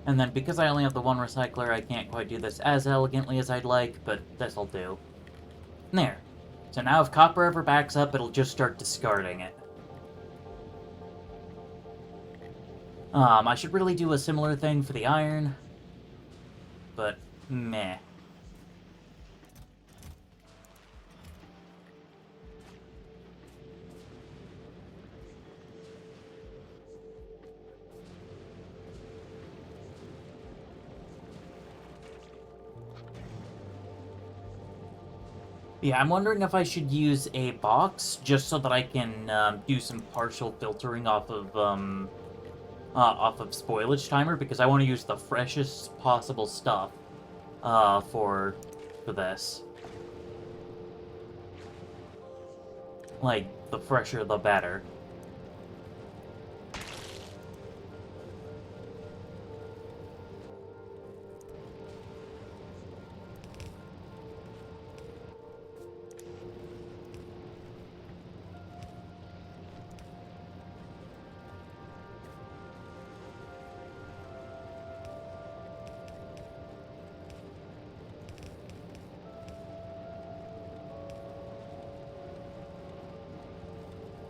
And then because I only have the one recycler, I can't quite do this as elegantly as I'd like, but this'll do. There. So now if copper ever backs up, it'll just start discarding it. I should really do a similar thing for the iron, but meh. Yeah, I'm wondering if I should use a box just so that I can do some partial filtering off of spoilage timer, because I want to use the freshest possible stuff for for this. Like, the fresher the better.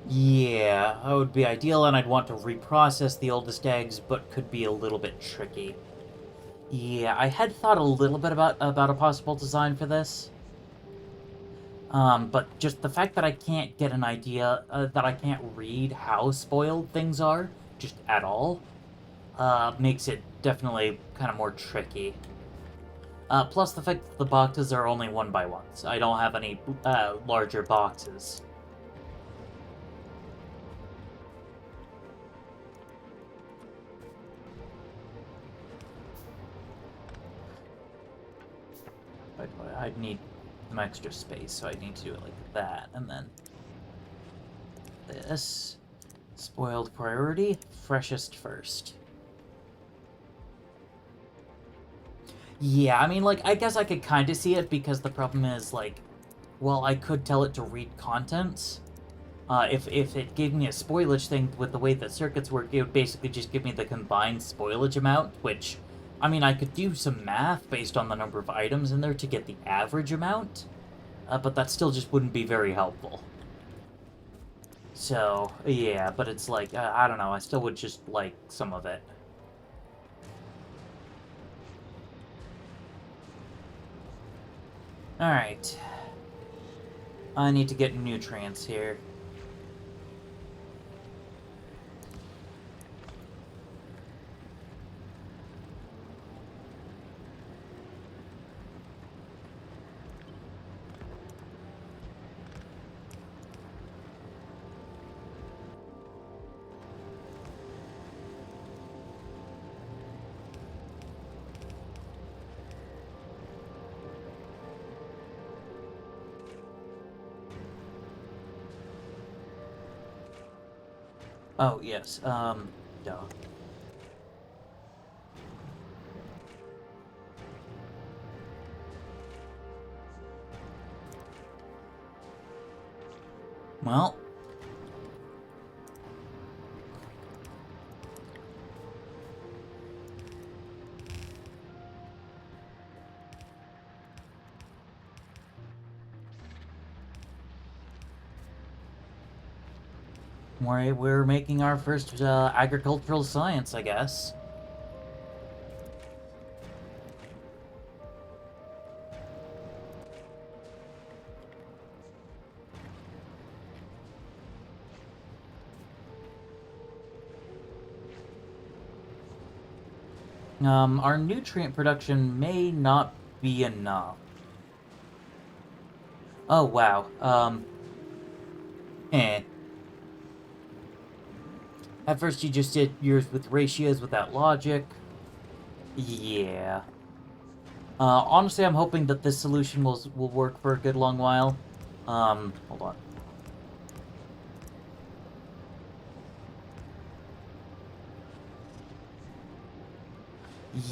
Yeah, that would be ideal, and I'd want to reprocess the oldest eggs, but could be a little bit tricky. Yeah, I had thought a little bit about a possible design for this. But just the fact that I can't get an idea, that I can't read how spoiled things are, just at all, makes it definitely kind of more tricky. Plus the fact that the boxes are only 1x1s. I don't have any, larger boxes. I'd need some extra space, so I need to do it like that, and then this. Spoiled priority, freshest first. Yeah, I mean, like, I guess I could kind of see it, because the problem is, like, well, I could tell it to read contents. If it gave me a spoilage thing with the way that circuits work, it would basically just give me the combined spoilage amount, which, I mean, I could do some math based on the number of items in there to get the average amount, but that still just wouldn't be very helpful. So, yeah, but it's like, I don't know, I still would just like some of it. Alright. I need to get nutrients here. Oh, yes, duh. Well. We're making our first, agricultural science, I guess. Our nutrient production may not be enough. Oh, wow. Eh. At first you just did yours with ratios without logic. Yeah. Honestly, I'm hoping that this solution will work for a good long while. Hold on.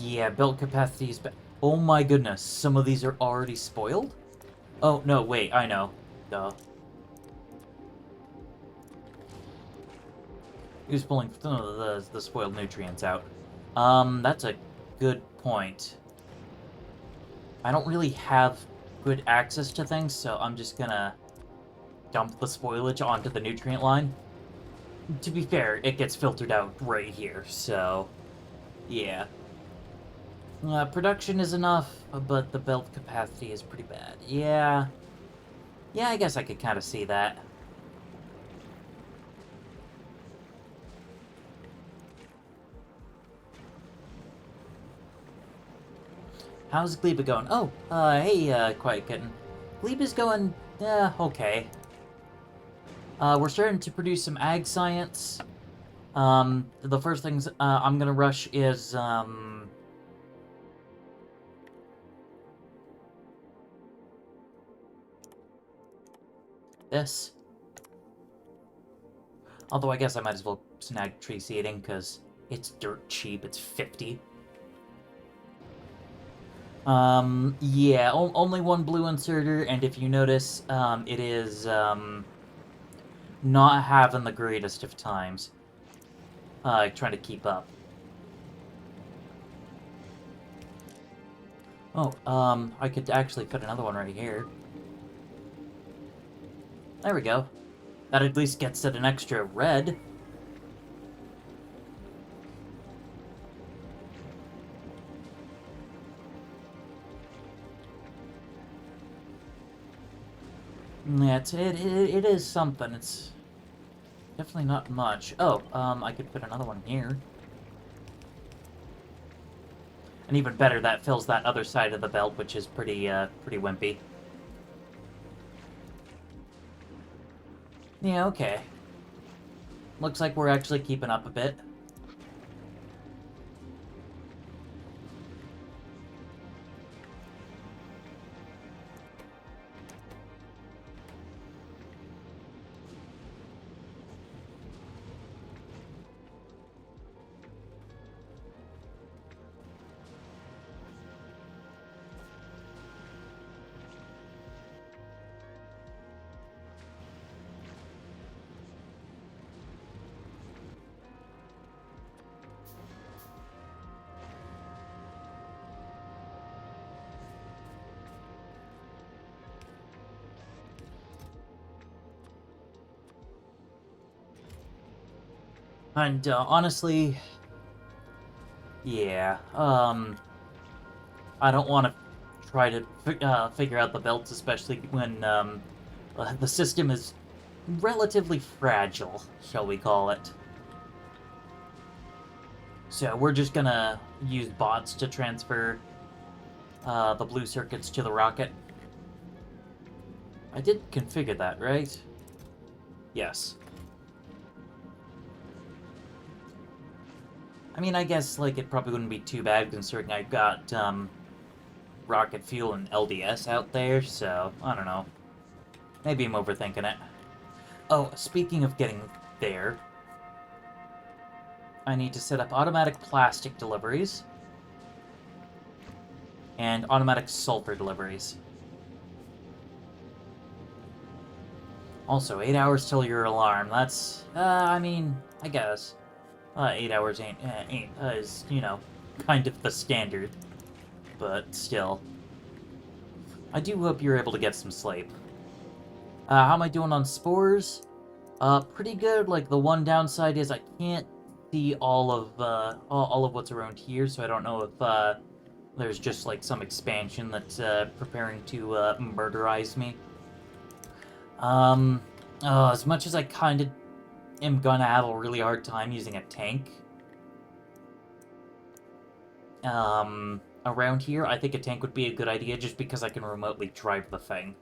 Yeah, build capacity is oh my goodness, some of these are already spoiled? Oh, no, wait, I know. Duh. He was pulling some of the spoiled nutrients out. That's a good point. I don't really have good access to things, so I'm just gonna dump the spoilage onto the nutrient line. To be fair, it gets filtered out right here, so yeah. Production is enough, but the build capacity is pretty bad. Yeah. Yeah, I guess I could kind of see that. How's Gleba going? Oh, hey, Quiet Kitten. Gleba's going, okay. We're starting to produce some ag science. The first things I'm gonna rush is, this. Although I guess I might as well snag tree seeding, because it's dirt cheap. It's 50. Yeah, only one blue inserter, and if you notice, it is, not having the greatest of times. Trying to keep up. Oh, I could actually put another one right here. There we go. That at least gets it an extra red. Yeah, it is something. It's definitely not much. Oh, I could put another one here. And even better, that fills that other side of the belt, which is pretty wimpy. Yeah, okay. Looks like we're actually keeping up a bit. And honestly, yeah, I don't want to try to figure out the belts, especially when the system is relatively fragile, shall we call it. So we're just gonna use bots to transfer the blue circuits to the rocket. I did configure that, right? Yes. I mean, I guess, like, it probably wouldn't be too bad considering I've got, rocket fuel and LDS out there, so, I don't know. Maybe I'm overthinking it. Oh, speaking of getting there, I need to set up automatic plastic deliveries and automatic sulfur deliveries. Also, 8 hours till your alarm. That's, I mean, I guess. 8 hours ain't is, you know, kind of the standard. But still. I do hope you're able to get some sleep. How am I doing on spores? Pretty good. Like, the one downside is I can't see all of what's around here, so I don't know if, there's just, like, some expansion that's, preparing to, murderize me. As much as I kind of am gonna have a really hard time using a tank, around here, I think a tank would be a good idea just because I can remotely drive the thing.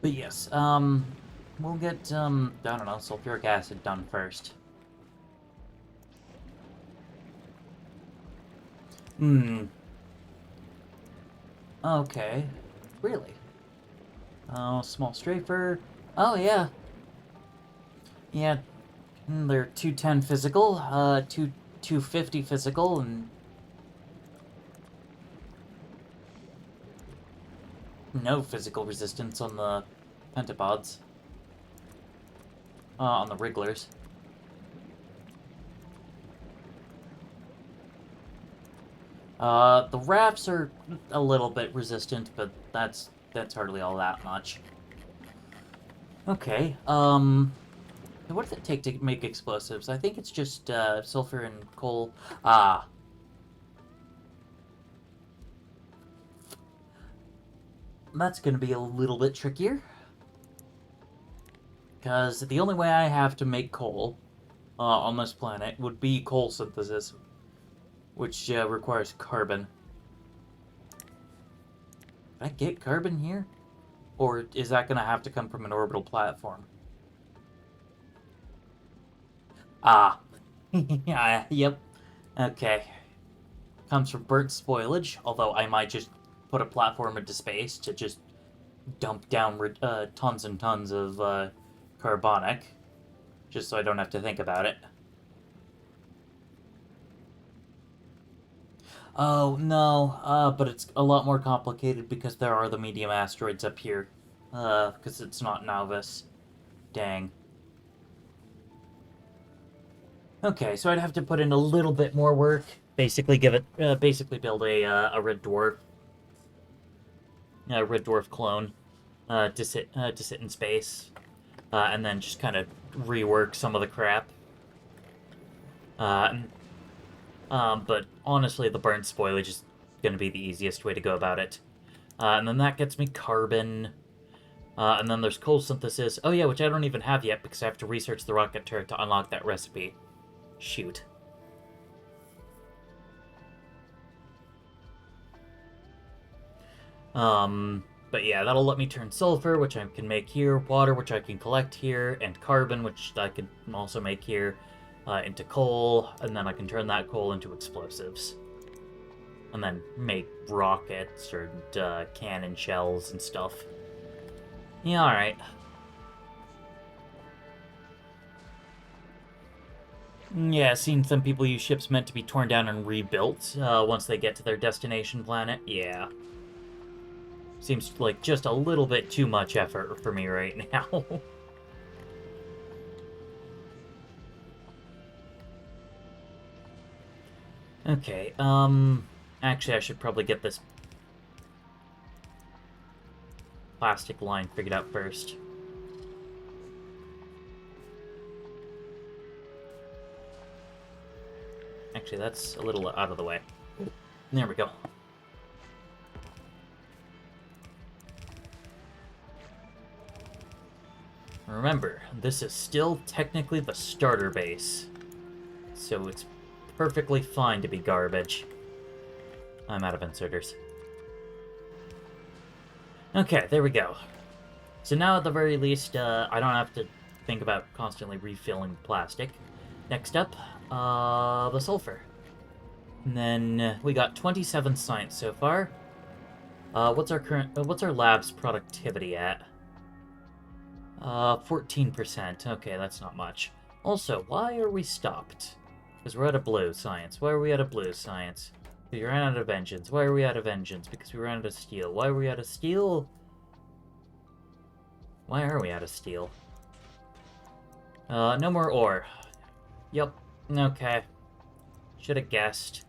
But yes, we'll get, I don't know, sulfuric acid done first. Hmm. Okay. Really? Oh, small strafer. Oh, yeah. Yeah, they're 210 physical, 250 physical, and no physical resistance on the pentapods. On the wrigglers. The rafts are a little bit resistant, but that's hardly all that much. Okay, what does it take to make explosives? I think it's just, sulfur and coal. Ah. That's gonna be a little bit trickier. Because the only way I have to make coal, on this planet would be coal synthesis, which, requires carbon. Can I get carbon here? Or is that going to have to come from an orbital platform? Ah. Yeah, yep. Okay. Comes from burnt spoilage, although I might just put a platform into space to just dump down tons and tons of carbonic, just so I don't have to think about it. Oh, no, but it's a lot more complicated because there are the medium asteroids up here. Because it's not Nauvis. Dang. Okay, so I'd have to put in a little bit more work. Basically basically build a red dwarf. A red dwarf clone. To sit in space. And then just kind of rework some of the crap. But honestly, the burnt spoilage is going to be the easiest way to go about it. And then that gets me carbon. And then there's coal synthesis. Oh yeah, which I don't even have yet because I have to research the rocket turret to unlock that recipe. Shoot. But yeah, that'll let me turn sulfur, which I can make here, water, which I can collect here, and carbon, which I can also make here, into coal, and then I can turn that coal into explosives. And then make rockets or cannon shells and stuff. Yeah, alright. Yeah, seen some people use ships meant to be torn down and rebuilt once they get to their destination planet. Yeah. Seems like just a little bit too much effort for me right now. Okay, actually I should probably get this plastic line figured out first. Actually, that's a little out of the way. There we go. Remember, this is still technically the starter base, so it's perfectly fine to be garbage. I'm out of inserters. Okay, there we go. So now at the very least, I don't have to think about constantly refilling plastic. Next up, the sulfur. And then we got 27 science so far. What's our lab's productivity at? 14%. Okay, that's not much. Also, why are we stopped? Because we're out of blue science. Why are we out of blue science? We ran out of engines. Why are we out of engines? Because we ran out of steel. Why are we out of steel? Why are we out of steel? No more ore. Yep. Okay. Should have guessed.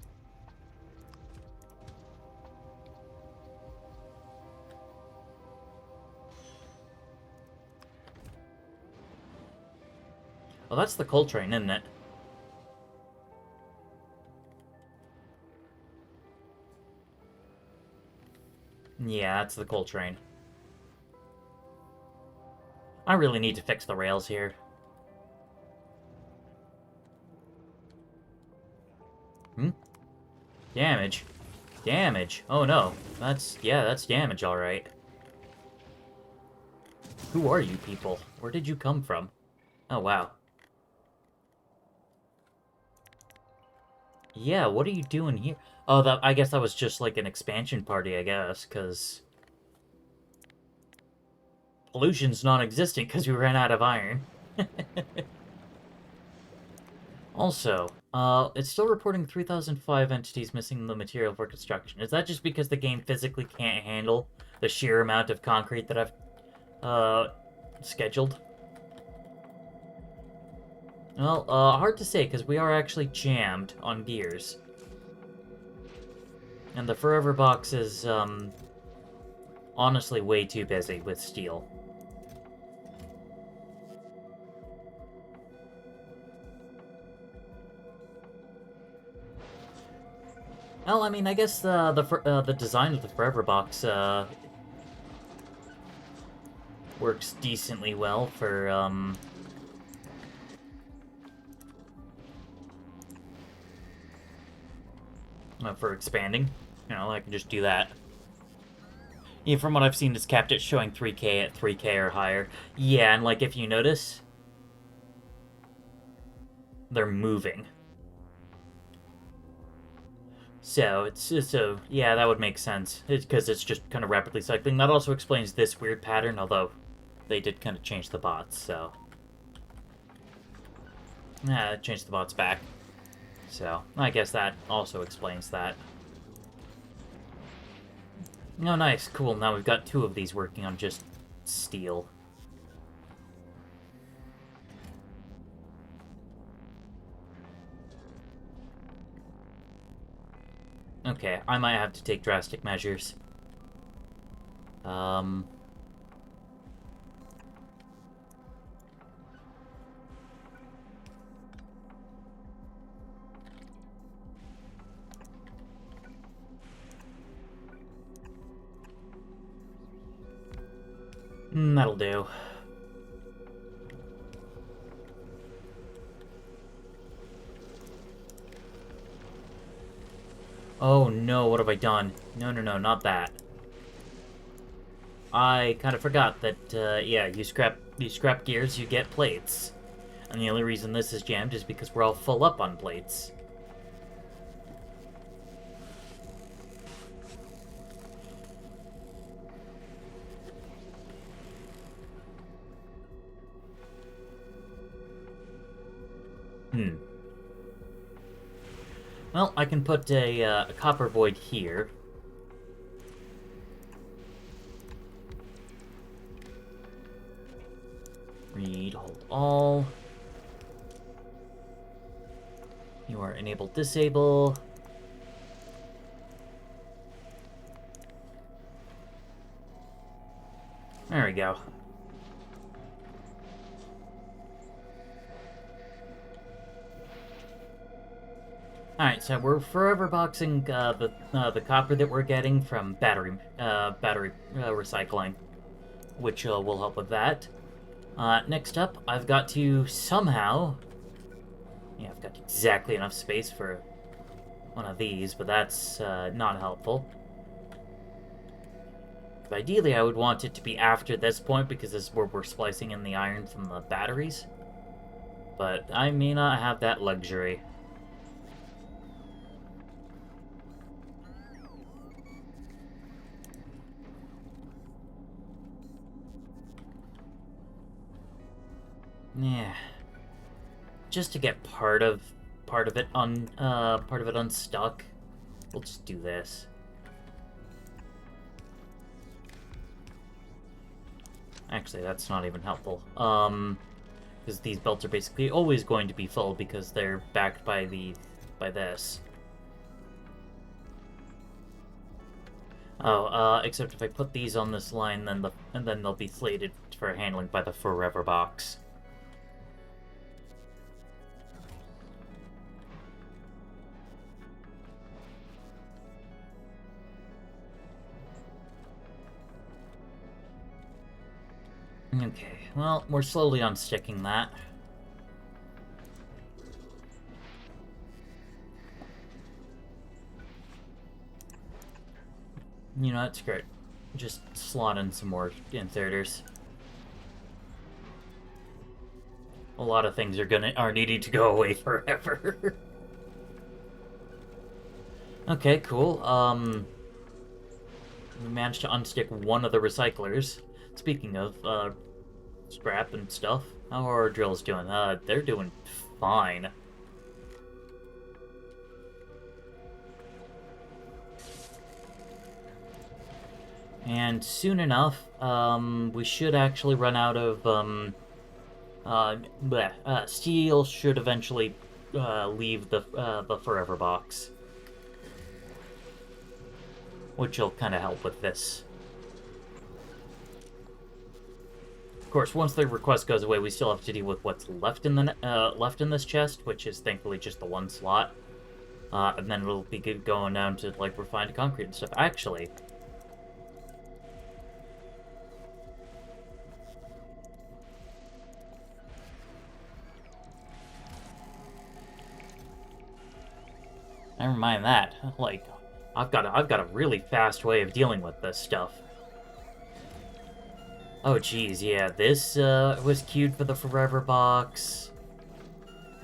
Well, that's the coal train, isn't it? Yeah, that's the coal train. I really need to fix the rails here. Damage. Damage. Oh no. That's damage, alright. Who are you people? Where did you come from? Oh, wow. Yeah, what are you doing here? Oh, I guess that was just like an expansion party, I guess, because pollution's non-existent because we ran out of iron. Also, it's still reporting 3005 entities missing the material for construction. Is that just because the game physically can't handle the sheer amount of concrete that I've, scheduled? Well, hard to say, because we are actually jammed on gears. And the Forever Box is, honestly way too busy with steel. Well, I mean, I guess the design of the Forever Box works decently well for expanding. You know, I can just do that. Yeah, from what I've seen, it's capped at showing 3K at 3K or higher. Yeah, and like if you notice, they're moving. So yeah, that would make sense because it's just kind of rapidly cycling. That also explains this weird pattern, although they did kind of change the bots. So yeah, changed the bots back. So I guess that also explains that. Oh, nice, cool. Now we've got 2 of these working on just steel. Okay, I might have to take drastic measures. That'll do. Oh no, what have I done? No, not that. I kind of forgot that, yeah, you scrap gears, you get plates. And the only reason this is jammed is because we're all full up on plates. Well, I can put a copper void here. Read, hold all. You are enable, disable. There we go. Alright, so we're forever boxing the copper that we're getting from battery recycling, which will help with that. Next up, I've got to somehow... Yeah, I've got exactly enough space for one of these, but that's not helpful. Ideally, I would want it to be after this point, because this is where we're splicing in the iron from the batteries. But I may not have that luxury. Yeah. Just to get part of it unstuck, we'll just do this. Actually, that's not even helpful. Because these belts are basically always going to be full because they're backed by this. Oh, except if I put these on this line, then they'll be slated for handling by the forever box. Okay, well, we're slowly unsticking that. You know, that's great. Just slot in some more inserters. A lot of things are needing to go away forever. Okay, cool. We managed to unstick one of the recyclers. Speaking of, scrap and stuff, how are our drills doing? They're doing fine. And soon enough, we should actually run out of, steel should eventually, leave the forever box. Which will kind of help with this. Of course, once the request goes away, we still have to deal with what's left in this chest, which is thankfully just the one slot. And then we'll be going down to, like, refined concrete and stuff. Actually... Never mind that. Like, I've got a really fast way of dealing with this stuff. Oh, geez, yeah, this was queued for the Forever Box.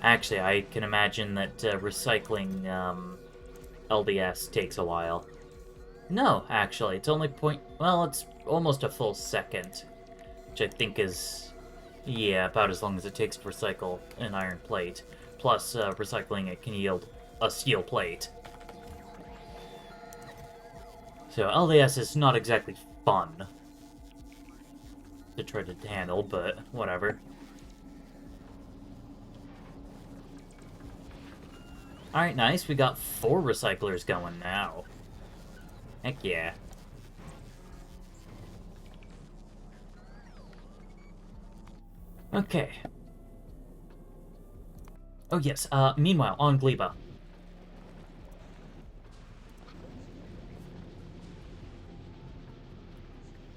Actually, I can imagine that recycling LDS takes a while. No, actually, it's only point... Well, it's almost a full second, which I think is, yeah, about as long as it takes to recycle an iron plate. Plus, recycling it can yield a steel plate. So LDS is not exactly fun to try to handle, but whatever. Alright, nice. We got 4 recyclers going now. Heck yeah. Okay. Oh, yes. Meanwhile, on Gleba.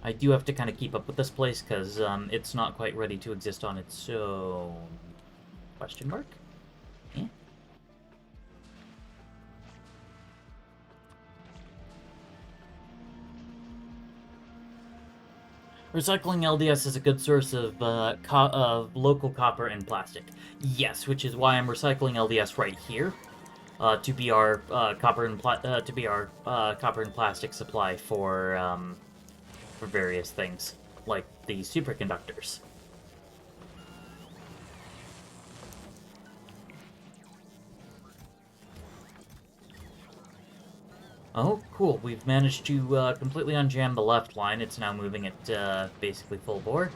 I do have to kind of keep up with this place, because it's not quite ready to exist on its own. Question mark? Yeah. Recycling LDS is a good source of local copper and plastic. Yes, which is why I'm recycling LDS right here. To be our copper and plastic supply for various things, like the superconductors. Oh, cool. We've managed to completely unjam the left line. It's now moving at basically full bore.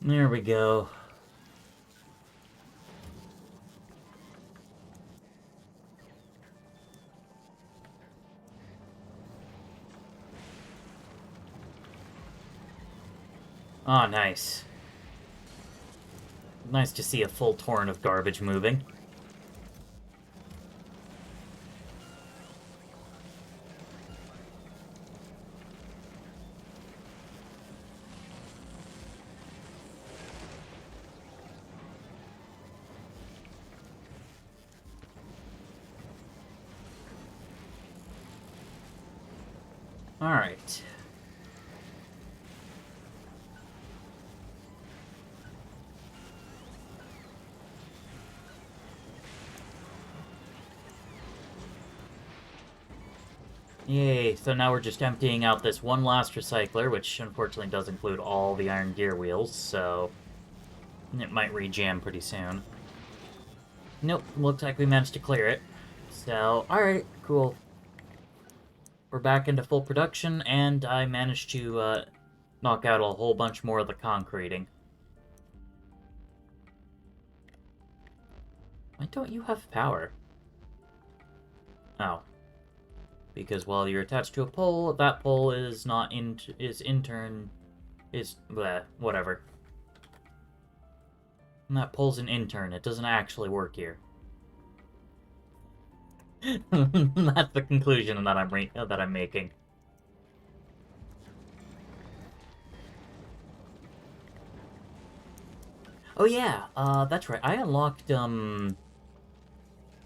There we go. Oh, nice. Nice to see a full torrent of garbage moving. Alright. Yay, so now we're just emptying out this one last recycler, which unfortunately does include all the iron gear wheels, so it might rejam pretty soon. Nope, looks like we managed to clear it. So, alright, cool. We're back into full production, and I managed to knock out a whole bunch more of the concreting. Why don't you have power? Oh. Because while you're attached to a pole, that pole is not bleh, whatever. And that pole's an intern. It doesn't actually work here. That's the conclusion that I'm making. Oh yeah, that's right. I unlocked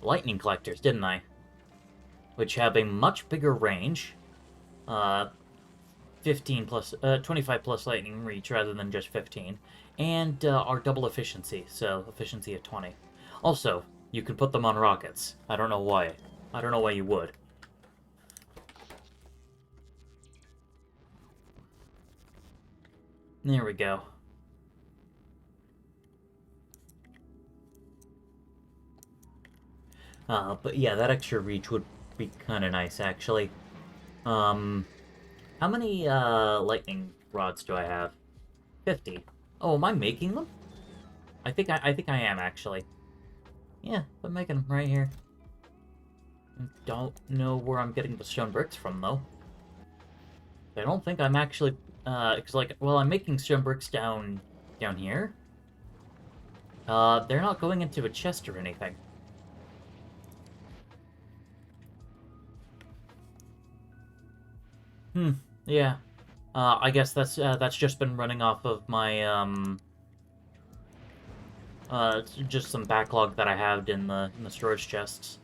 lightning collectors, didn't I? Which have a much bigger range. 15 plus, 25 plus lightning reach rather than just 15, and are double efficiency, so efficiency of 20. Also, you can put them on rockets. I don't know why. I don't know why you would. There we go. But yeah, that extra reach would be kind of nice, actually. How many, lightning rods do I have? 50. Oh, am I making them? I think I am, actually. Yeah, I'm making them right here. Don't know where I'm getting the stone bricks from, though. I don't think I'm actually, cause like, well, I'm making stone bricks down here. They're not going into a chest or anything. Yeah. I guess that's just been running off of my, It's just some backlog that I had in the storage chests.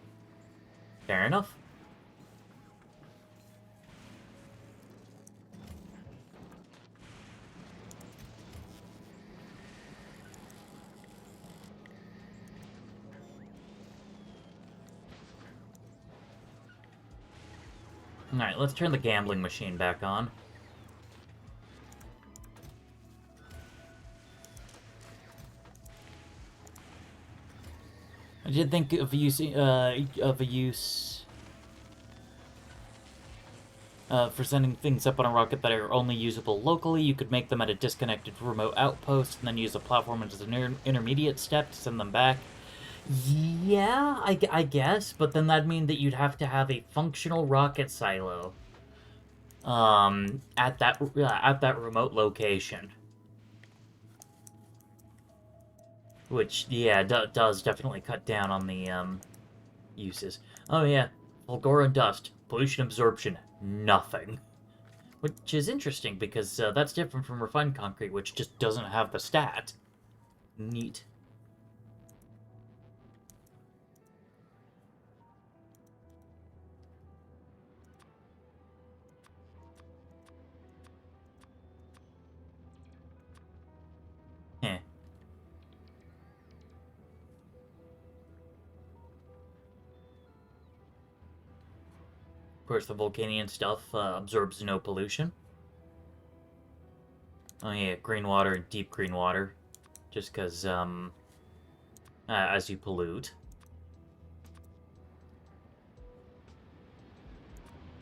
Fair enough. Alright, let's turn the gambling machine back on. I did think of using for sending things up on a rocket that are only usable locally. You could make them at a disconnected remote outpost and then use a platform as an intermediate step to send them back. Yeah, I guess, but then that'd mean that you'd have to have a functional rocket silo at that remote location. Which, yeah, does definitely cut down on the, uses. Oh, yeah. Fulgora dust. Pollution absorption. Nothing. Which is interesting, because that's different from refined concrete, which just doesn't have the stat. Neat. Heh. Of course, the Vulcanian stuff absorbs no pollution. Oh yeah, green water and deep green water. Just because, as you pollute.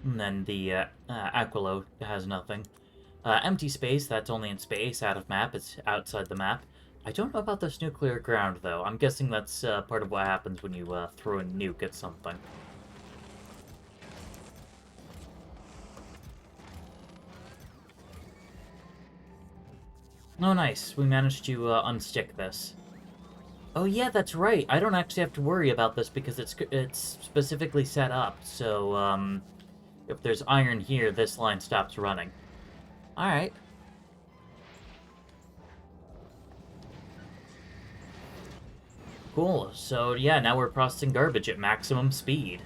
And then the Aquilo has nothing. Empty space, that's only in space, out of map, it's outside the map. I don't know about this nuclear ground, though. I'm guessing that's part of what happens when you throw a nuke at something. Oh, nice. We managed to unstick this. Oh, yeah, that's right. I don't actually have to worry about this because it's specifically set up. So, if there's iron here, this line stops running. Alright. Cool. So, yeah, now we're processing garbage at maximum speed.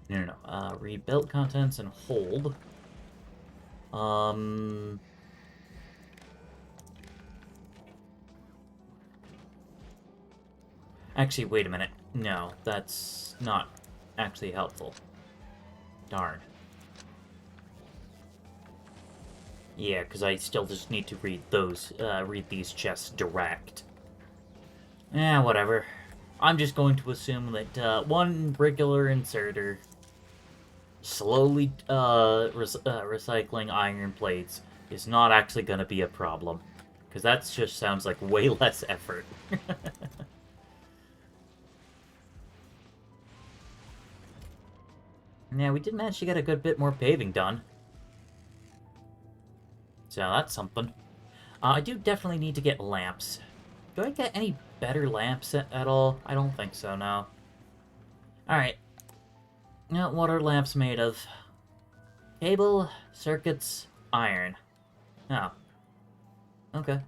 No. Rebuild contents and hold. Actually, wait a minute. No, that's not actually helpful. Darn. Yeah, because I still just need to read these chests direct. Whatever. I'm just going to assume that one regular inserter slowly recycling iron plates is not actually going to be a problem. Because that just sounds like way less effort. Yeah, we did manage to get a good bit more paving done. So that's something. I do definitely need to get lamps. Do I get any better lamps at all? I don't think so, no. Alright. Now, what are lamps made of? Cable, circuits, iron. Oh. Okay.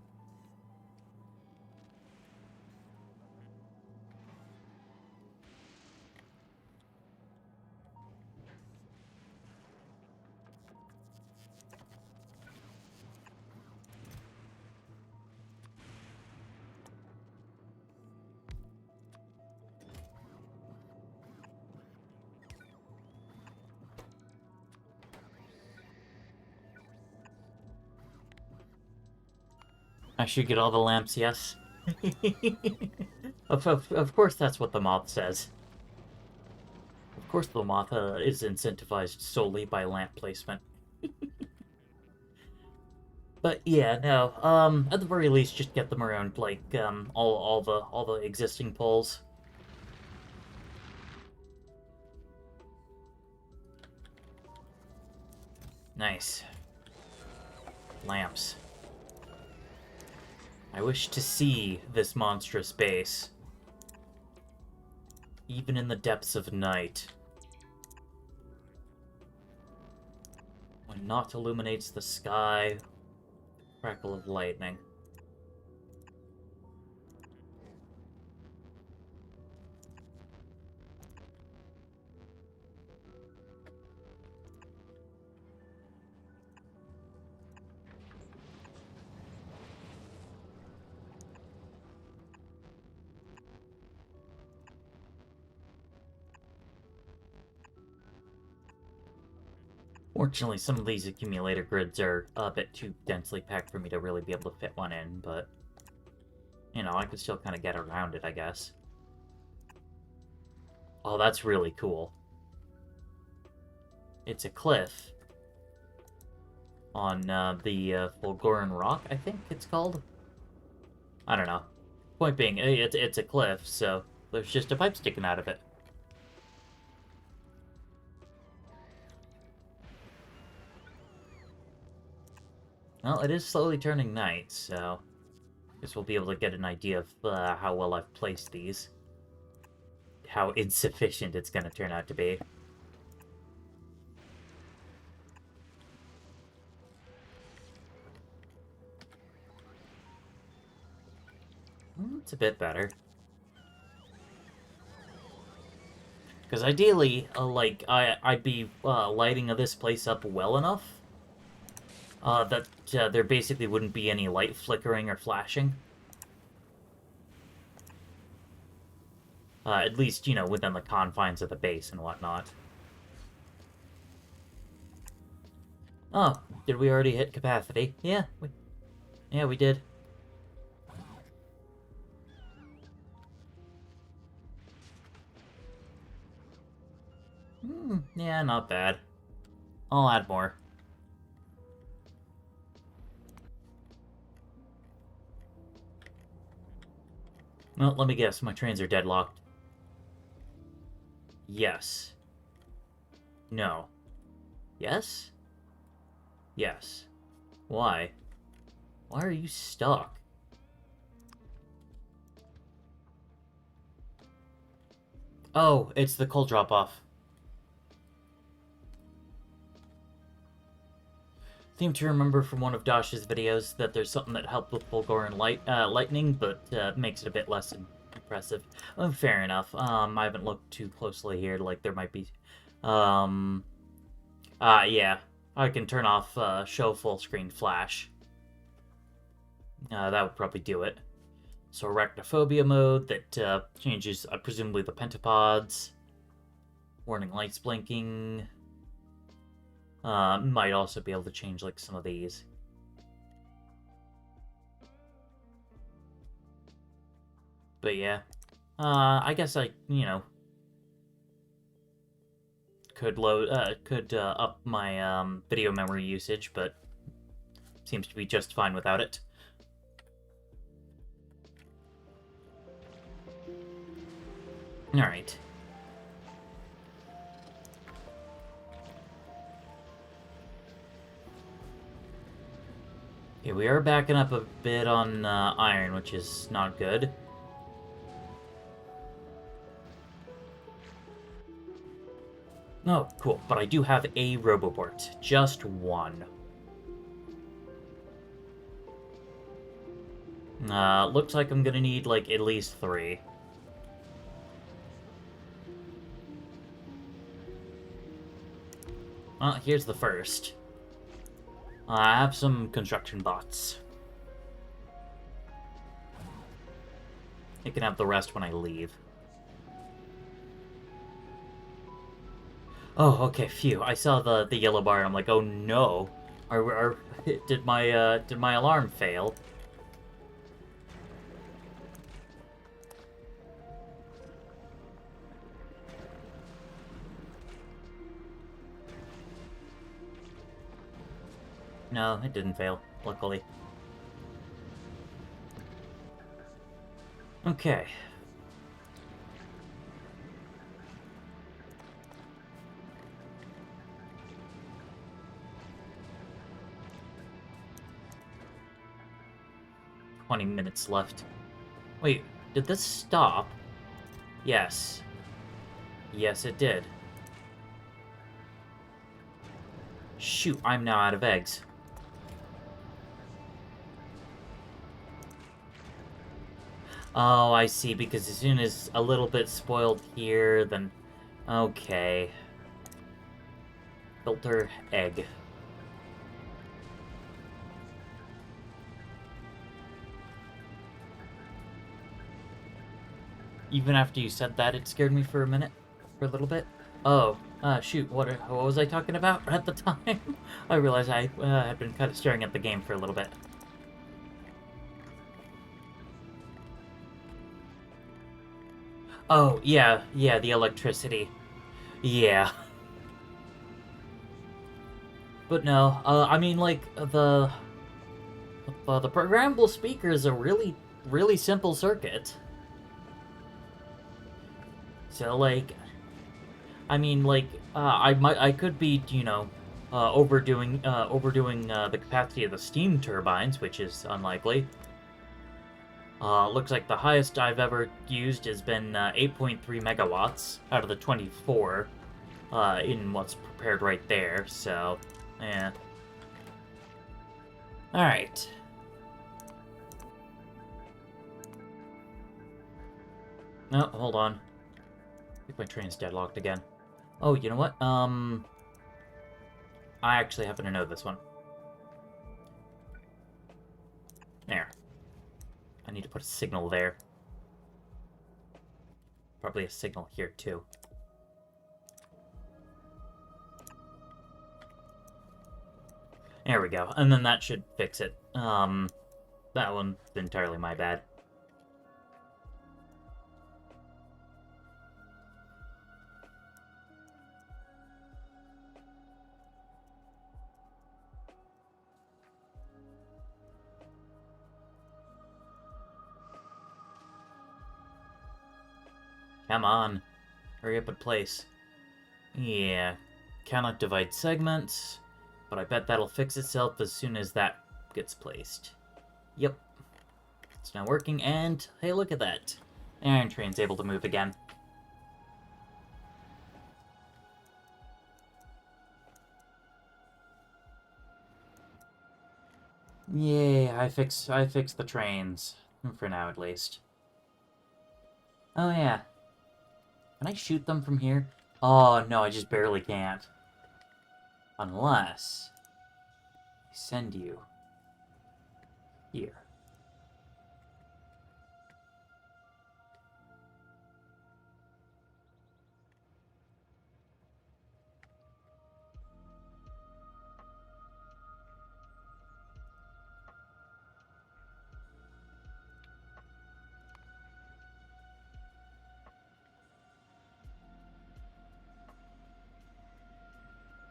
I should get all the lamps, yes. Of course that's what the moth says. Of course the moth is incentivized solely by lamp placement. But yeah, no. At the very least, just get them around like all the existing poles. Nice. Lamps. I wish to see this monstrous base. Even in the depths of night. When not illuminates the sky, crackle of lightning. Fortunately, some of these accumulator grids are a bit too densely packed for me to really be able to fit one in, but, you know, I could still kind of get around it, I guess. Oh, that's really cool. It's a cliff on the Fulgoran Rock, I think it's called. I don't know. Point being, it's a cliff, so there's just a pipe sticking out of it. Well, it is slowly turning night, so I guess we'll be able to get an idea of how well I've placed these. How insufficient it's going to turn out to be. It's a bit better. Because ideally, like, I'd be lighting this place up well enough that there basically wouldn't be any light flickering or flashing. At least, you know, within the confines of the base and whatnot. Oh, did we already hit capacity? Yeah, we did. Yeah, not bad. I'll add more. Well, let me guess. My trains are deadlocked. Yes. No. Yes? Yes. Why? Why are you stuck? Oh, it's the coal drop-off. Seem to remember from one of Dash's videos that there's something that helped with Fulgoran lightning, but makes it a bit less impressive. Fair enough. I haven't looked too closely here. Like, there might be... yeah. I can turn off show full screen flash. That would probably do it. So arachnophobia mode that changes, presumably, the pentapods. Warning lights blinking. Might also be able to change, like, some of these. But yeah. I guess I, you know, could up my, video memory usage, but seems to be just fine without it. Alright. Okay, we are backing up a bit on iron, which is not good. Oh, cool. But I do have a Roboport. Just one. Looks like I'm gonna need, like, at least 3. Well, here's the first. I have some construction bots. I can have the rest when I leave. Oh, okay, phew. I saw the yellow bar and I'm like, oh no. Did my alarm fail? No, it didn't fail, luckily. Okay. $20 left. Wait, did this stop? Yes. Yes, it did. Shoot, I'm now out of eggs. Oh, I see, because as soon as a little bit spoiled here, then... Okay. Filter egg. Even after you said that, it scared me for a minute. For a little bit. Oh, shoot, what was I talking about at the time? I realized I had been kind of staring at the game for a little bit. Oh, yeah, the electricity. Yeah. But no, I mean, like, the programmable speaker is a really simple circuit. So, like, I mean, like, I could be, you know, overdoing the capacity of the steam turbines, which is unlikely. Looks like the highest I've ever used has been 8.3 megawatts out of the 24 in what's prepared right there, so, yeah. Alright. No, hold on. I think my train's deadlocked again. Oh, you know what? I actually happen to know this one. There. I need to put a signal there. Probably a signal here, too. There we go. And then that should fix it. That one's entirely my bad. Come on. Hurry up and place. Yeah. Cannot divide segments. But I bet that'll fix itself as soon as that gets placed. Yep. It's now working, and hey, look at that. Iron Train's able to move again. Yay, I fixed the trains. For now, at least. Oh, yeah. Can I shoot them from here? Oh, no, I just barely can't. Unless I send you here.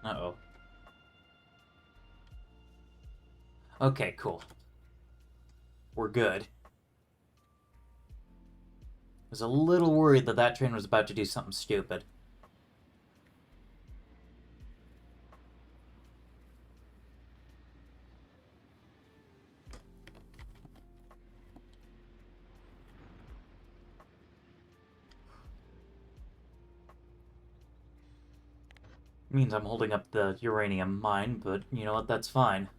Uh-oh. Okay, cool. We're good. I was a little worried that that train was about to do something stupid. Means I'm holding up the uranium mine, but you know what, that's fine.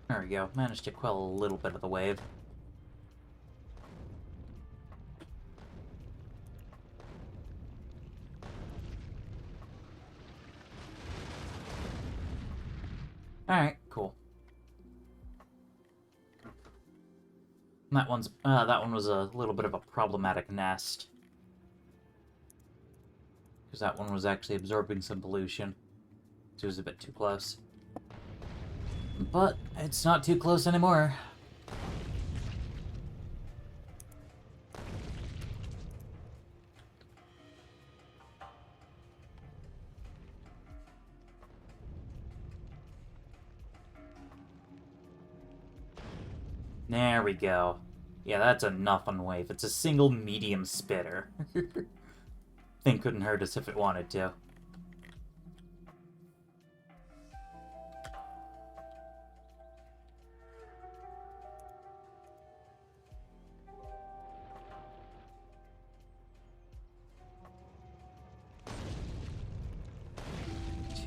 There we go, managed to quell a little bit of the wave. Alright, cool. That one was a little bit of a problematic nest. Because that one was actually absorbing some pollution. So it was a bit too close. But it's not too close anymore. There we go. Yeah, that's enough on wave. It's a single medium spitter. Thing couldn't hurt us if it wanted to.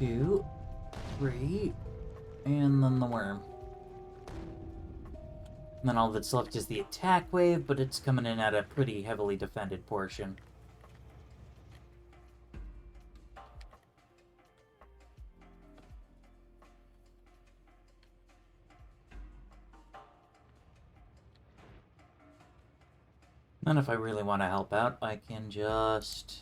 2, 3, and then the worm. And then all that's left is the attack wave, but it's coming in at a pretty heavily defended portion. And if I really want to help out, I can just...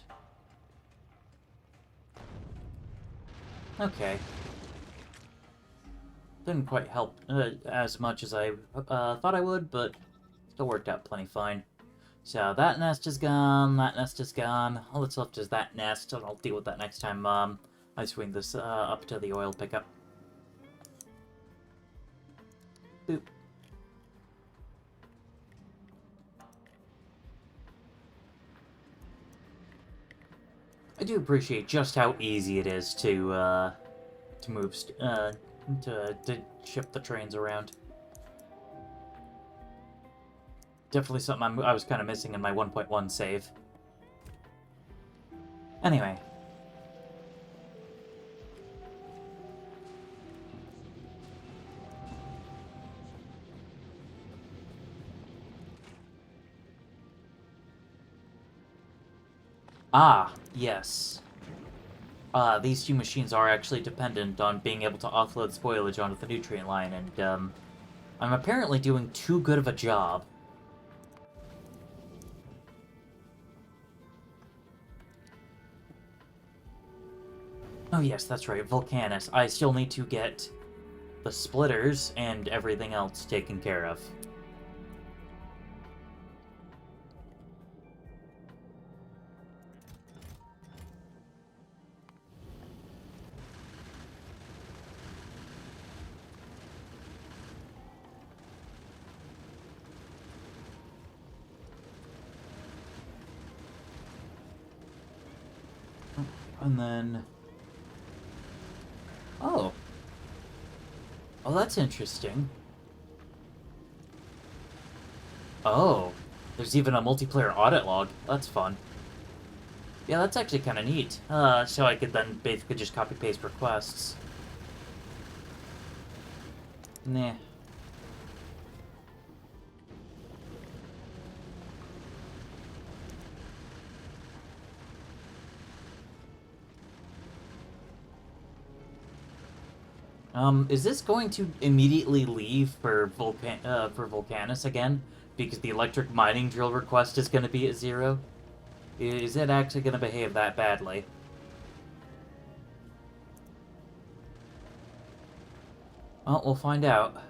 Okay. Didn't quite help as much as I thought I would, but still worked out plenty fine. So that nest is gone, that nest is gone. All that's left is that nest, and I'll deal with that next time I swing this up to the oil pickup. Boop. I do appreciate just how easy it is to move, to ship the trains around. Definitely something I was kind of missing in my 1.1 save. Anyway. Ah, yes. These two machines are actually dependent on being able to offload spoilage onto the nutrient line, and, I'm apparently doing too good of a job. Oh yes, that's right, Vulcanus. I still need to get the splitters and everything else taken care of. And then... Oh. Oh, that's interesting. Oh. There's even a multiplayer audit log. That's fun. Yeah, that's actually kind of neat. So I could then basically just copy-paste requests. Nah. Is this going to immediately leave for Vulcanus again? Because the electric mining drill request is going to be at 0? Is it actually going to behave that badly? Well, we'll find out.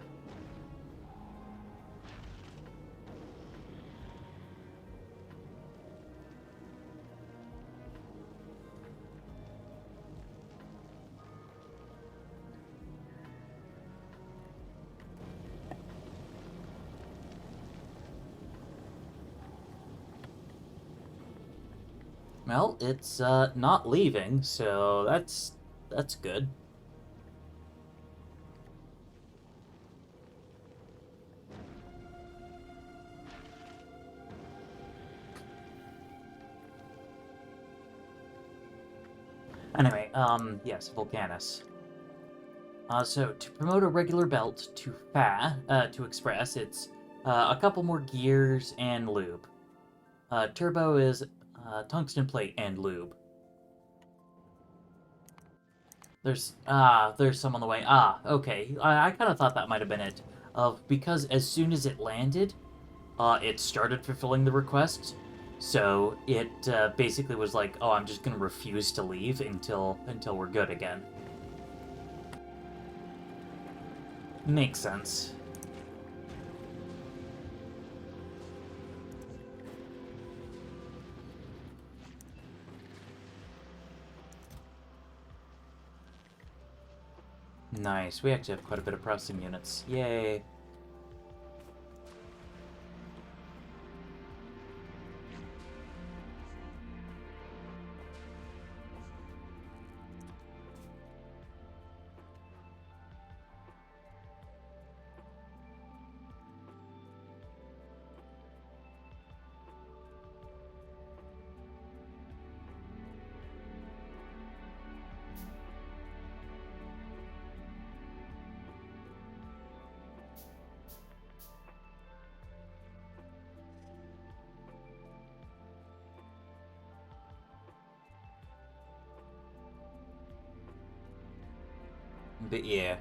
Well, it's not leaving, so that's good. Anyway, yes, Vulcanus. So to promote a regular belt to express, it's a couple more gears and lube. Turbo is tungsten plate and lube. There's some on the way. Ah, okay. I kind of thought that might have been it. Because as soon as it landed, it started fulfilling the request. So it basically was like, oh, I'm just gonna refuse to leave until we're good again. Makes sense. Nice. We actually have quite a bit of processing units. Yay. But yeah.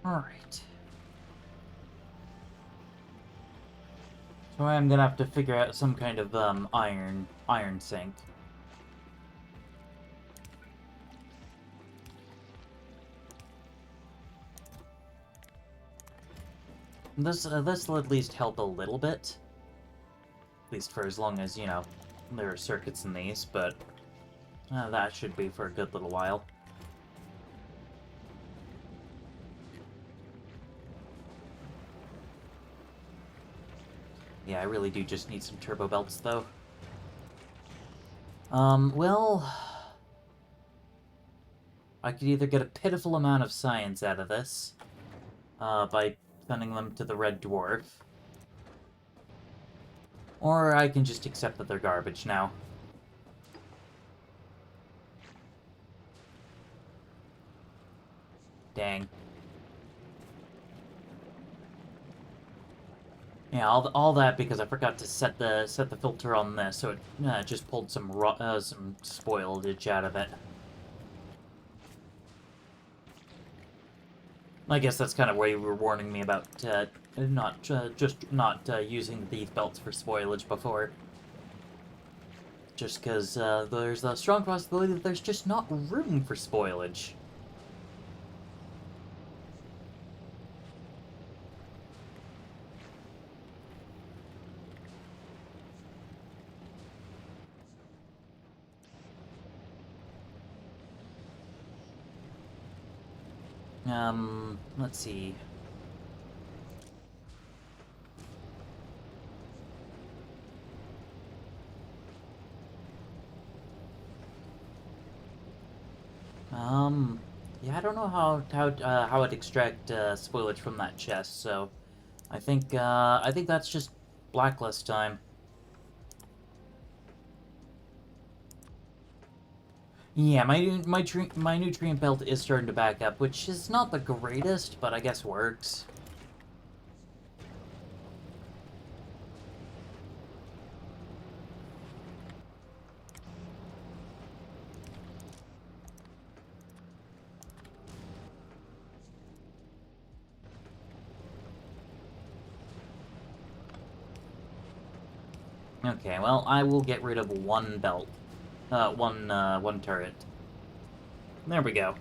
Alright. So I'm gonna have to figure out some kind of, iron sink. This will at least help a little bit. At least for as long as, you know, there are circuits in these, but that should be for a good little while. Yeah, I really do just need some turbo belts, though. Well... I could either get a pitiful amount of science out of this, by sending them to the Red Dwarf, or I can just accept that they're garbage now. Dang. Yeah, all that because I forgot to set the filter on this, so it just pulled some spoilage out of it. I guess that's kind of why you were warning me about not using these belts for spoilage before. Just because there's a strong possibility that there's just not room for spoilage. Let's see. Yeah, I don't know how I'd extract spoilage from that chest, so I think that's just blacklist time. Yeah, my nutrient belt is starting to back up, which is not the greatest, but I guess works. Okay, well, I will get rid of one belt. One turret. There we go.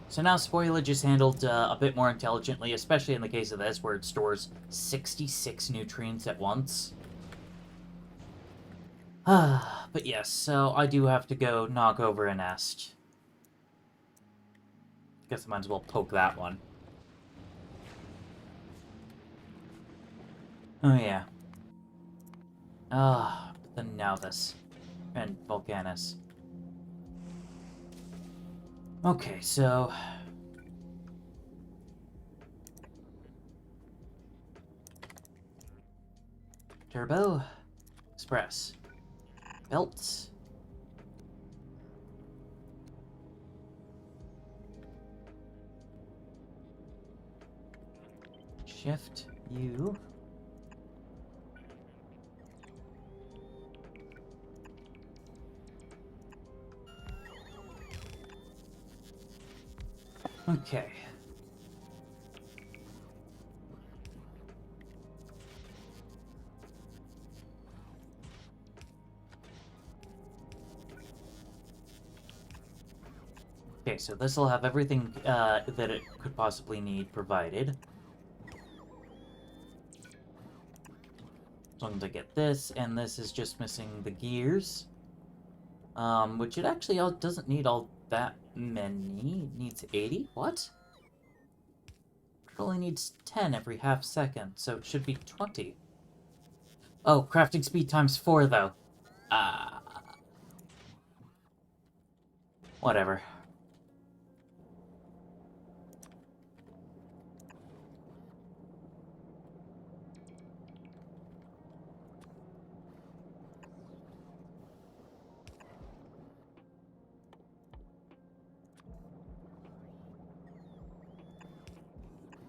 So now spoilage is handled a bit more intelligently, especially in the case of this, where it stores 66 nutrients at once. But yes, so I do have to go knock over a nest. Guess I might as well poke that one. Oh yeah. But then now this. And Volcanus. Okay, so... Turbo. Express. Belts. Shift U. Okay. Okay, so this will have everything that it could possibly need provided. As long as I get this, and this is just missing the gears. Which it actually doesn't need all that many. It needs 80? What? It only needs 10 every half second, so it should be 20. Oh, crafting speed times 4, though. Ah, whatever.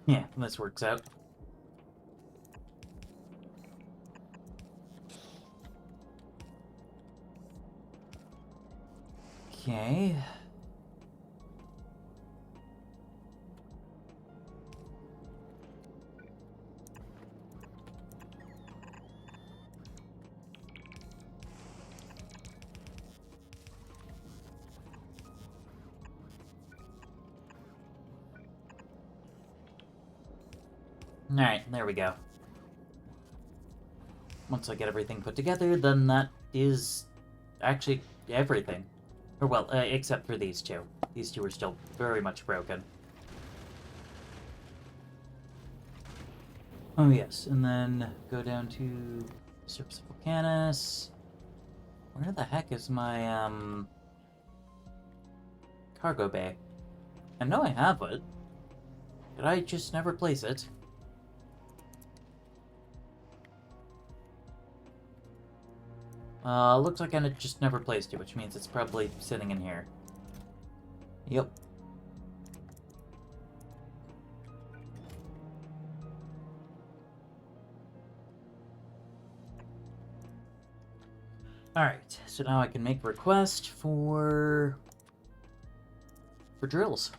Yeah, this works out. Okay. Alright, there we go. Once I get everything put together, then that is actually everything. Or, well, except for these two. These two are still very much broken. Oh, yes, and then go down to Surface Volcanus. Where the heck is my, cargo bay? I know I have it. Did I just never place it? Looks like I just never placed it, which means it's probably sitting in here. Yep. Alright, so now I can make a request for drills.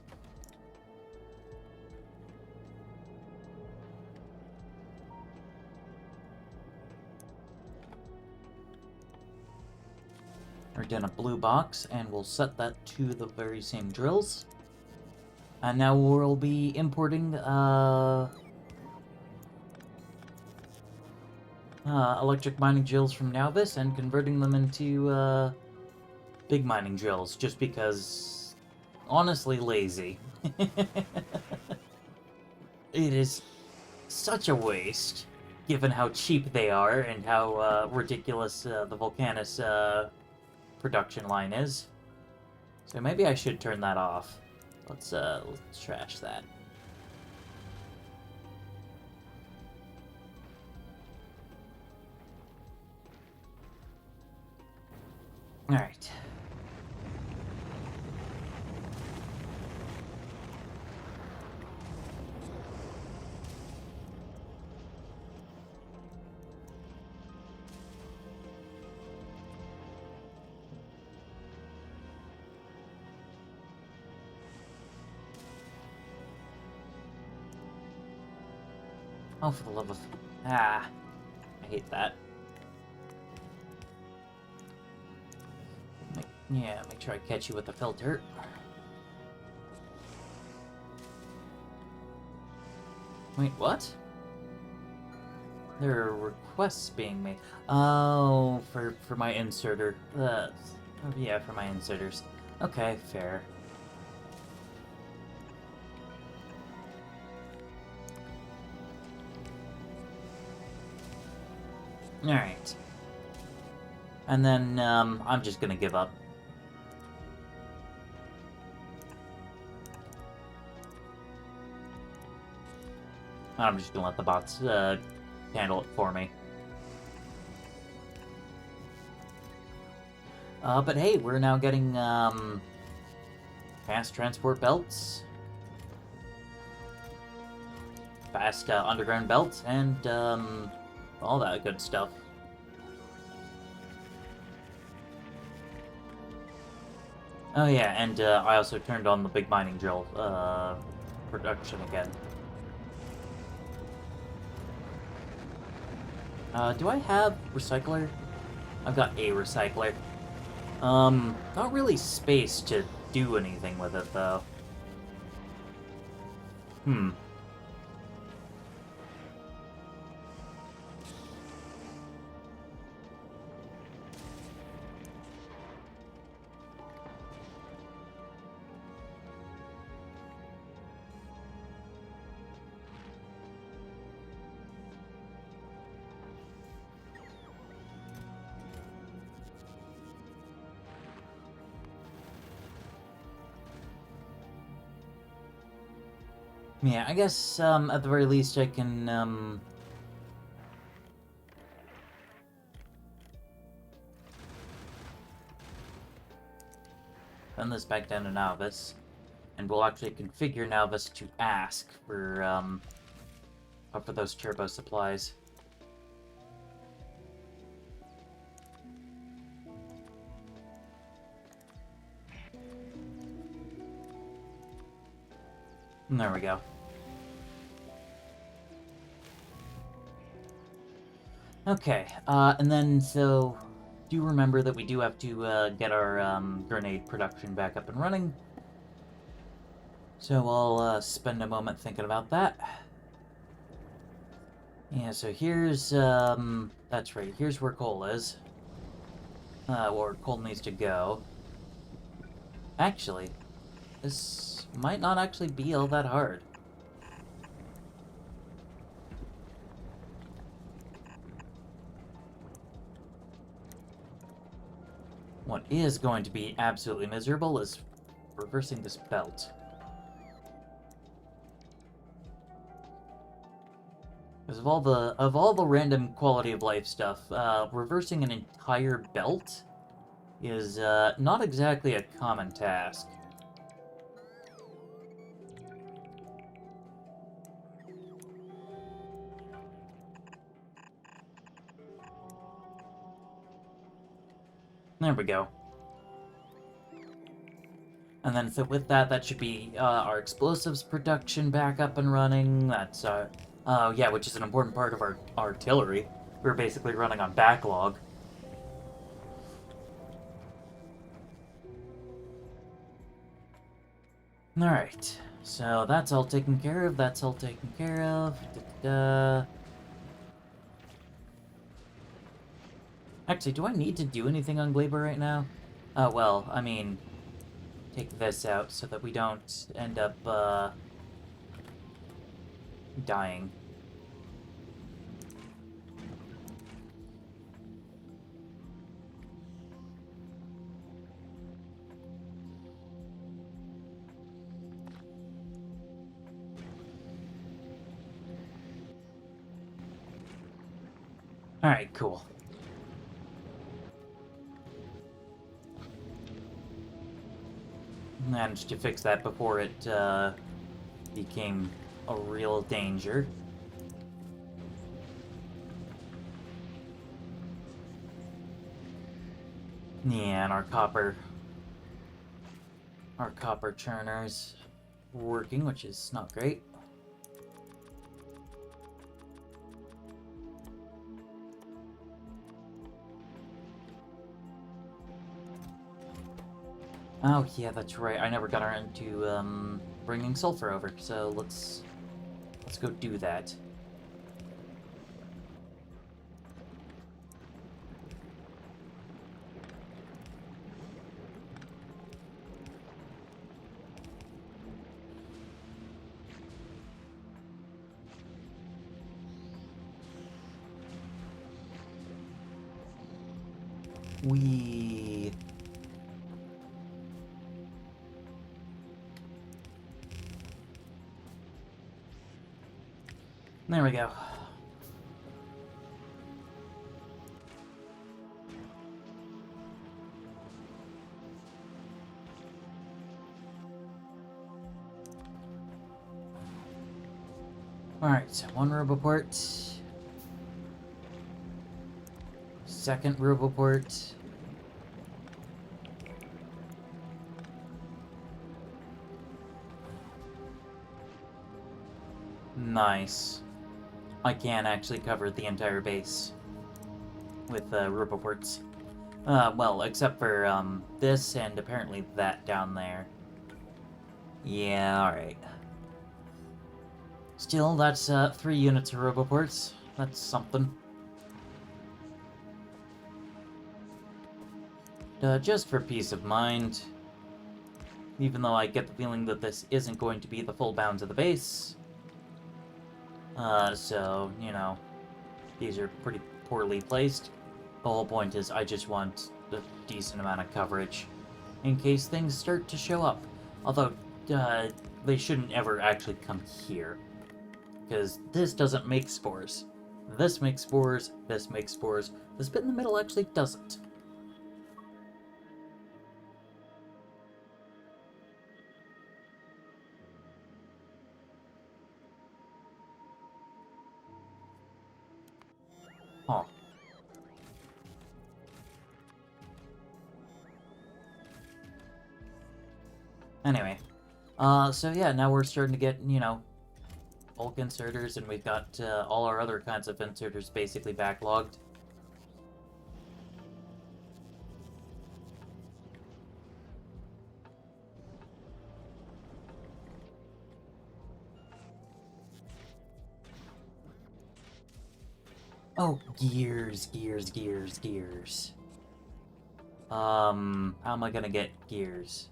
We're in a blue box, and we'll set that to the very same drills. And now we'll be importing electric mining drills from Nauvis and converting them into big mining drills, just because, honestly, lazy. It is such a waste, given how cheap they are and how ridiculous the Volcanus production line is. So maybe I should turn that off. Let's trash that. All right. Oh, for the love of... Ah, I hate that. Make sure I catch you with the filter. Wait, what? There are requests being made. Oh, for my inserter. Oh, yeah, for my inserters. Okay, fair. Alright. And then, I'm just gonna give up. I'm just gonna let the bots, handle it for me. But hey, we're now getting, fast transport belts. Fast, underground belts, and, all that good stuff. Oh yeah, and I also turned on the big mining drill production again. Do I have recycler? I've got a recycler. Not really space to do anything with it though. Hmm. Yeah, I guess, at the very least I can, send this back down to Nauvis, and we'll actually configure Nauvis to ask for those turbo supplies. And there we go. Okay, and then, so, do remember that we do have to, get our, grenade production back up and running. So I'll, spend a moment thinking about that. Yeah, so here's, that's right, here's where Cole is. Where Cole needs to go. Actually, this might not actually be all that hard. What is going to be absolutely miserable is reversing this belt. Because of all the random quality of life stuff, reversing an entire belt is not exactly a common task. There we go. And then so with that, that should be our explosives production back up and running. That's yeah, which is an important part of our artillery. We're basically running on backlog. Alright, so that's all taken care of, that's all taken care of. Actually, do I need to do anything on Glaber right now? Well, I mean, take this out so that we don't end up, dying. Alright, cool. Managed to fix that before it became a real danger. Yeah, and our copper churner's working, which is not great. Oh, yeah, that's right. I never got around to, bringing sulfur over, so let's go do that. We... There we go. Alright, so one roboport. Second roboport. Nice. I can actually cover the entire base with roboports. Well, except for this and apparently that down there. Yeah, alright. Still, that's 3 units of roboports. That's something. Just for peace of mind, even though I get the feeling that this isn't going to be the full bounds of the base. So, you know, these are pretty poorly placed. The whole point is I just want a decent amount of coverage in case things start to show up. Although, they shouldn't ever actually come here. Because this doesn't make spores. This makes spores, this makes spores. This bit in the middle actually doesn't. Huh. Anyway. So yeah, now we're starting to get, you know, bulk inserters, and we've got all our other kinds of inserters basically backlogged. Oh, gears, gears, gears, gears. How am I gonna get gears?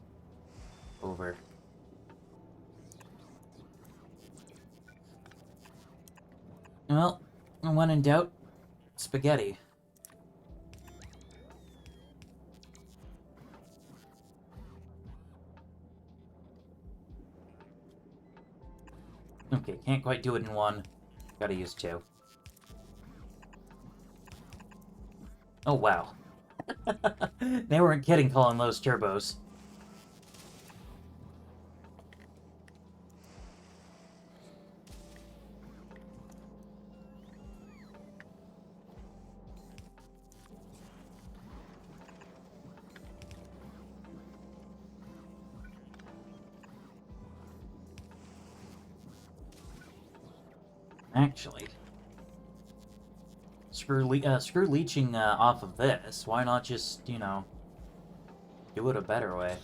Over. Well, when in doubt, spaghetti. Okay, can't quite do it in one. Gotta use two. Oh, wow. They weren't kidding calling those turbos. Actually, screw leeching off of this. Why not just, you know, do it a better way?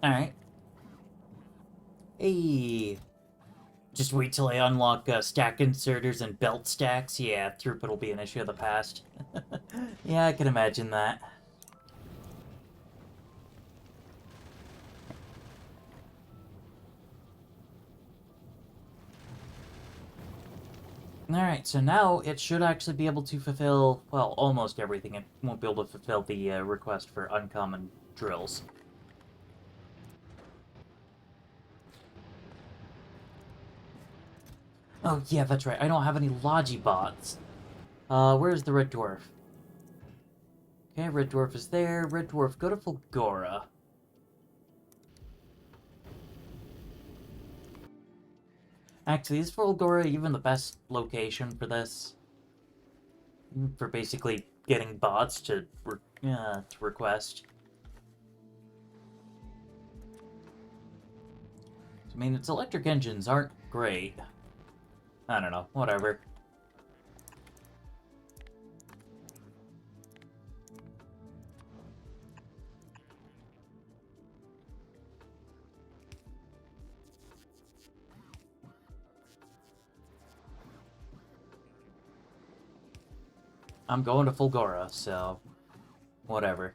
Alright. Hey. Just wait till I unlock stack inserters and belt stacks. Yeah, throughput will be an issue of the past. Yeah, I can imagine that. Alright, so now it should actually be able to fulfill, well, almost everything. It won't be able to fulfill the request for uncommon drills. Oh, yeah, that's right. I don't have any Logibots. Where's the Red Dwarf? Okay, Red Dwarf is there. Red Dwarf, go to Fulgora. Actually, is Fulgora even the best location for this? For basically getting bots to request. I mean, its electric engines aren't great. I don't know, whatever. I'm going to Fulgora, so whatever.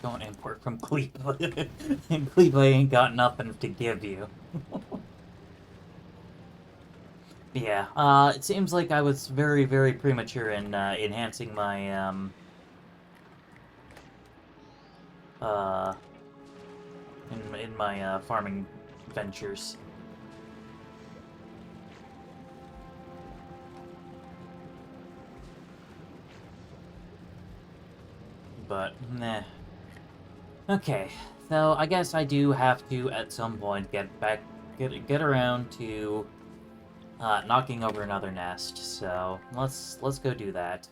Don't import from Kleepa. Kleepa ain't got nothing to give you. Yeah, it seems like I was very, very premature in enhancing my, uh, in my farming ventures. But, nah. Okay, so I guess I do have to, at some point, get around to knocking over another nest. So let's go do that.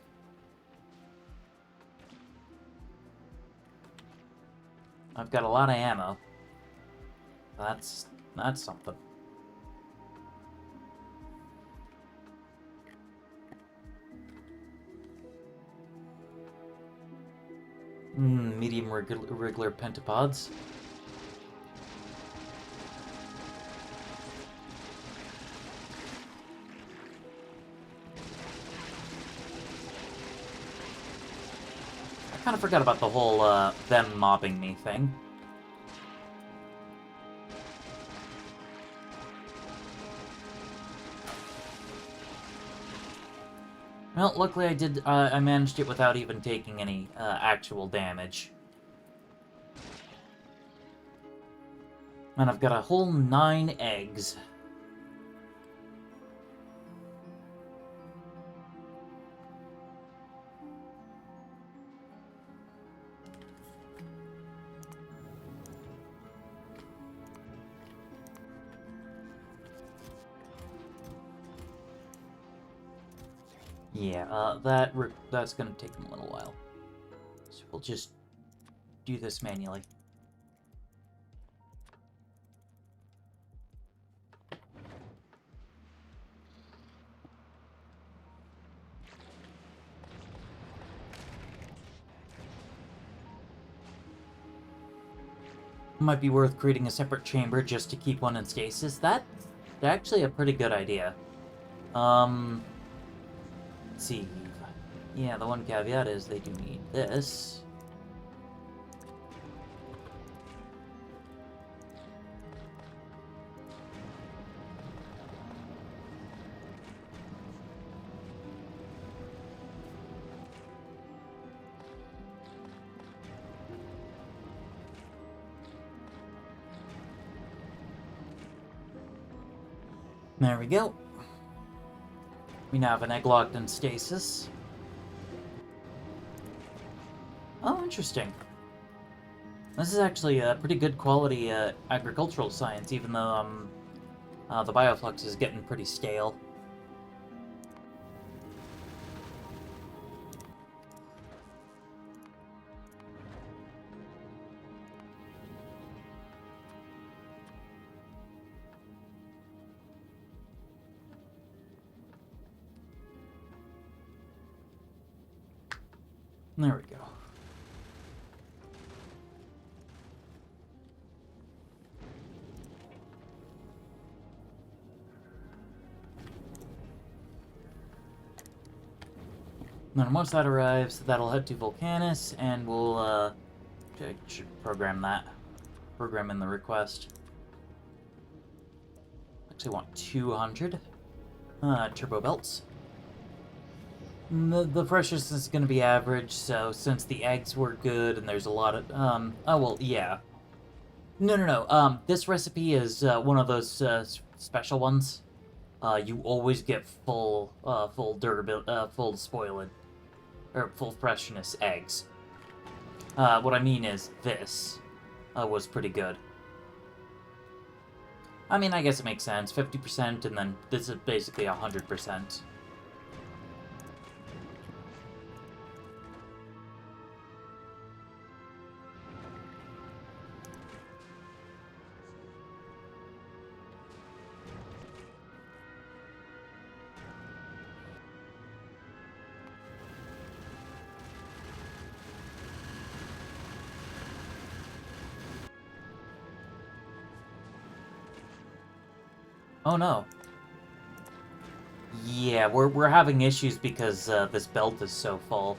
I've got a lot of ammo. That's something. Medium Wriggler pentapods. kind of forgot about the whole, them mobbing me thing. Well, luckily I managed it without even taking any, actual damage. And I've got a whole 9 eggs. Yeah, that's gonna take them a little while. So we'll just do this manually. Might be worth creating a separate chamber just to keep one in stasis. That's actually a pretty good idea. Let's see. Yeah, the one caveat is they do need this. There we go. We now have an egg locked in stasis. Oh, interesting. This is actually a pretty good quality agricultural science, even though the bioflux is getting pretty stale. There we go. Then once that arrives, that'll head to Volcanus, and we'll, should program that. Program in the request. Actually want 200. Turbo belts. The freshness is going to be average, so since the eggs were good and there's a lot of, oh, well, yeah. No. This recipe is, one of those, special ones. You always get full durability, full spoiled, or full freshness eggs. What I mean is, this, was pretty good. I mean, I guess it makes sense. 50%, and then this is basically 100%. Oh no. Yeah, we're having issues because this belt is so full.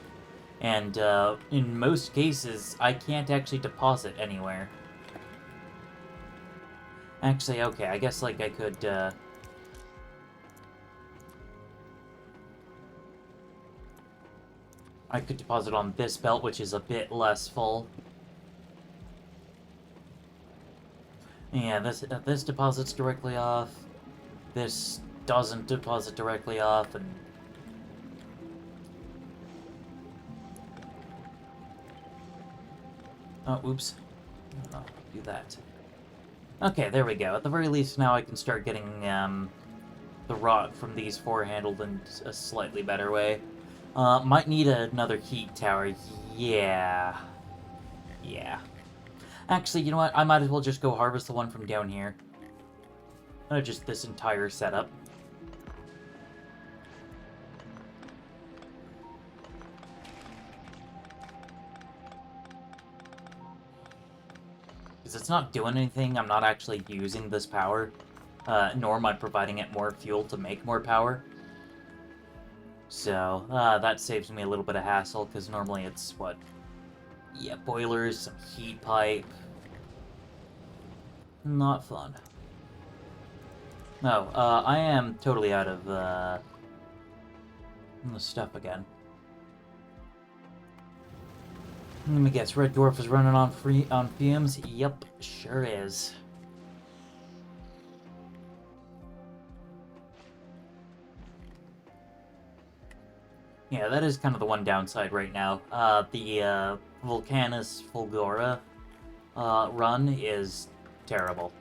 And in most cases, I can't actually deposit anywhere. Actually, okay, I guess like I could deposit on this belt, which is a bit less full. Yeah, this deposits directly off. This doesn't deposit directly off, and oh, oops. I'll do that. Okay, there we go. At the very least, now I can start getting the rot from these four handled in a slightly better way. Might need another heat tower. Yeah. Actually, you know what? I might as well just go harvest the one from down here. Just this entire setup. Because it's not doing anything, I'm not actually using this power. Nor am I providing it more fuel to make more power. So, that saves me a little bit of hassle, because normally it's, what, Yeah, boilers, some heat pipe. Not fun. No, I am totally out of, the stuff again. Let me guess, Red Dwarf is running on fumes? Yep, sure is. Yeah, that is kind of the one downside right now. The Vulcanus Fulgora run is terrible.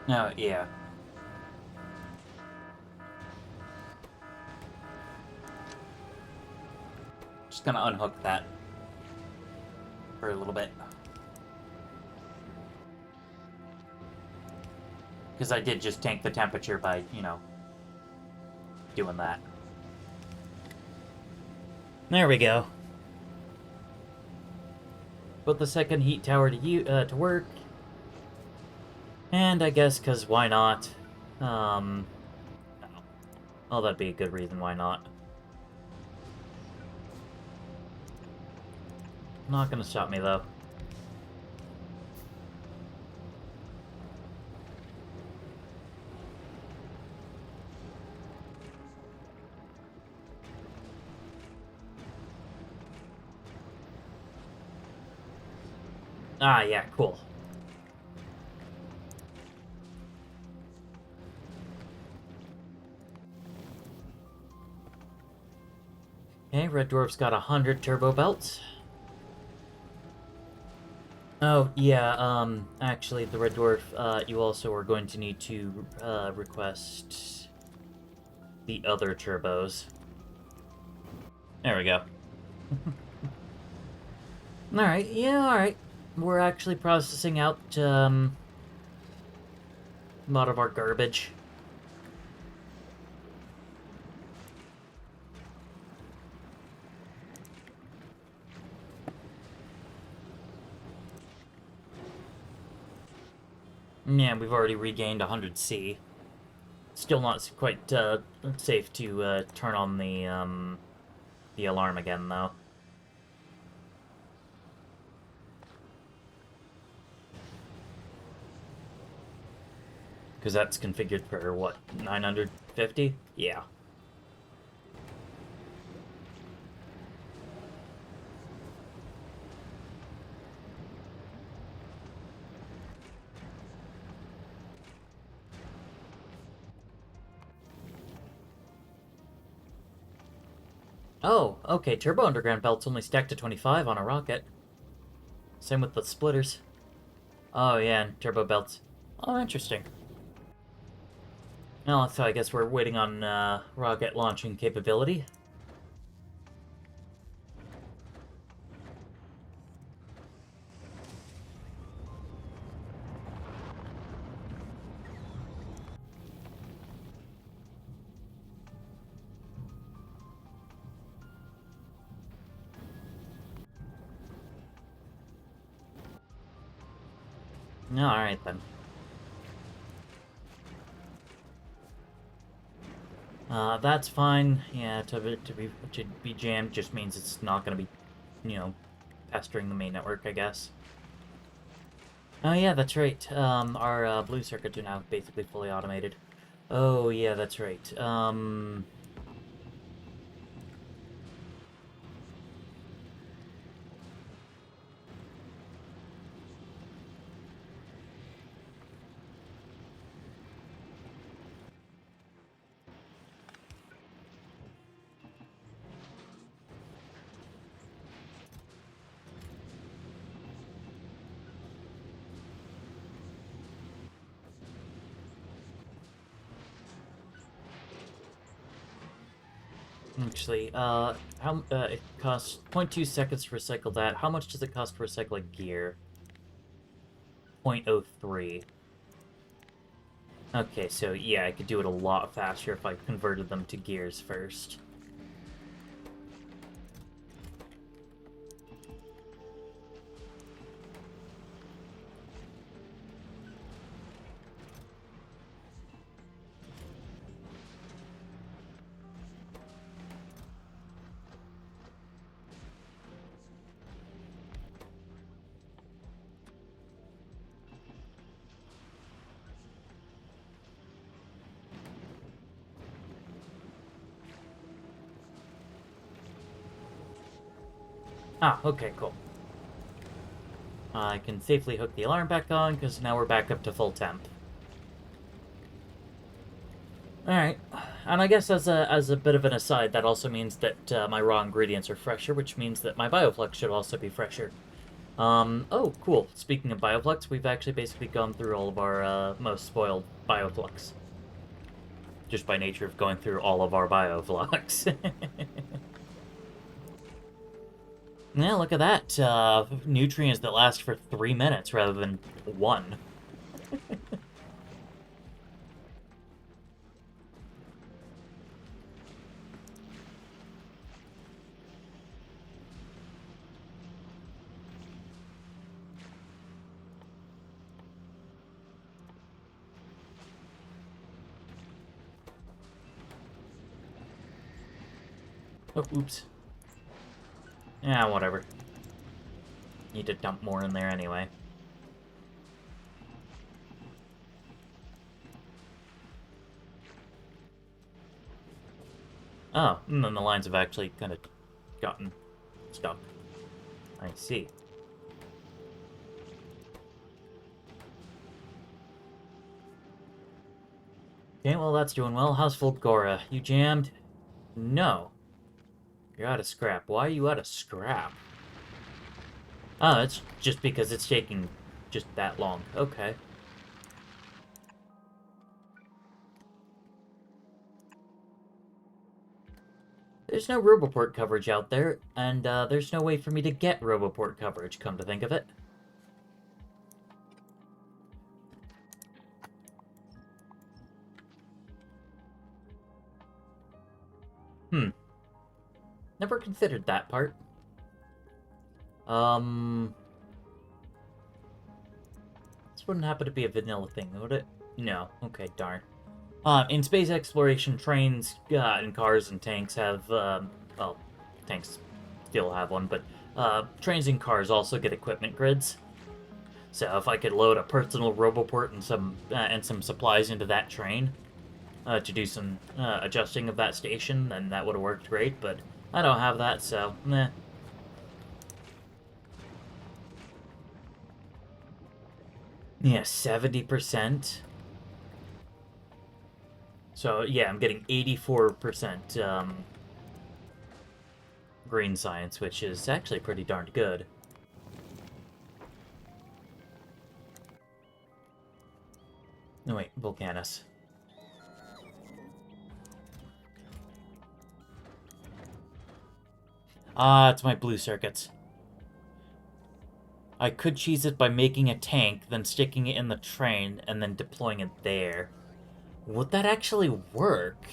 No, yeah. Just gonna unhook that for a little bit. Because I did just tank the temperature by, doing that. There we go. Put the second heat tower to work. And I guess, because why not? Oh, that'd be a good reason why not. Not gonna stop me, though. Ah, yeah, cool. Okay, Red Dwarf's got 100 turbo belts. Oh, yeah, actually, the Red Dwarf, you also are going to need to, request the other turbos. There we go. Alright, yeah, alright. We're actually processing out, a lot of our garbage. Yeah, we've already regained 100C. Still not quite safe to turn on the alarm again, though. Because that's configured for, what, 950? Yeah. Oh, okay, turbo underground belts only stack to 25 on a rocket. Same with the splitters. Oh, yeah, and turbo belts. Oh, interesting. Well, so I guess we're waiting on rocket launching capability. No, alright then. That's fine. Yeah, to be jammed just means it's not gonna be, pestering the main network, I guess. Oh yeah, that's right. Our blue circuits are now basically fully automated. Oh yeah, that's right. Actually, it costs 0.2 seconds to recycle that. How much does it cost to recycle a gear? 0.03. Okay, so yeah, I could do it a lot faster if I converted them to gears first. Ah, okay, cool. I can safely hook the alarm back on, because now we're back up to full temp. Alright, and I guess as a bit of an aside, that also means that my raw ingredients are fresher, which means that my bioflux should also be fresher. Oh, cool. Speaking of bioflux, we've actually basically gone through all of our most spoiled bioflux. Just by nature of going through all of our bioflux. Yeah, look at that. Nutrients that last for 3 minutes rather than 1. Oh, oops. Yeah, whatever. Need to dump more in there anyway. Oh, and then the lines have actually kind of gotten stuck. I see. Okay, well, that's doing well. How's Volgora? You jammed? No. You're out of scrap. Why are you out of scrap? Oh, it's just because it's taking just that long. Okay. There's no Roboport coverage out there, and there's no way for me to get Roboport coverage, come to think of it. Never considered that part. This wouldn't happen to be a vanilla thing, would it? No. Okay, darn. In space exploration, trains and cars and tanks have, well, tanks still have one, but trains and cars also get equipment grids. So if I could load a personal Roboport and some supplies into that train to do some adjusting of that station, then that would have worked great, but I don't have that, so, meh. Yeah, 70%. So, yeah, I'm getting 84% green science, which is actually pretty darn good. No, wait, Volcanus. Ah, it's my blue circuits. I could cheese it by making a tank, then sticking it in the train, and then deploying it there. Would that actually work?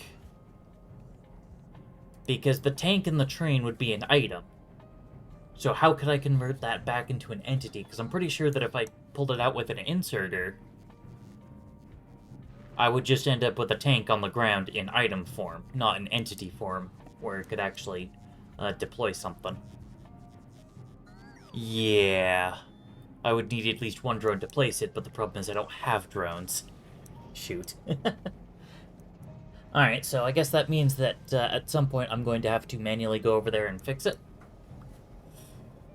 Because the tank and the train would be an item. So how could I convert that back into an entity? Because I'm pretty sure that if I pulled it out with an inserter, I would just end up with a tank on the ground in item form, not in entity form, where it could actually deploy something. Yeah. I would need at least one drone to place it, but the problem is I don't have drones. Shoot. Alright, so I guess that means that at some point I'm going to have to manually go over there and fix it.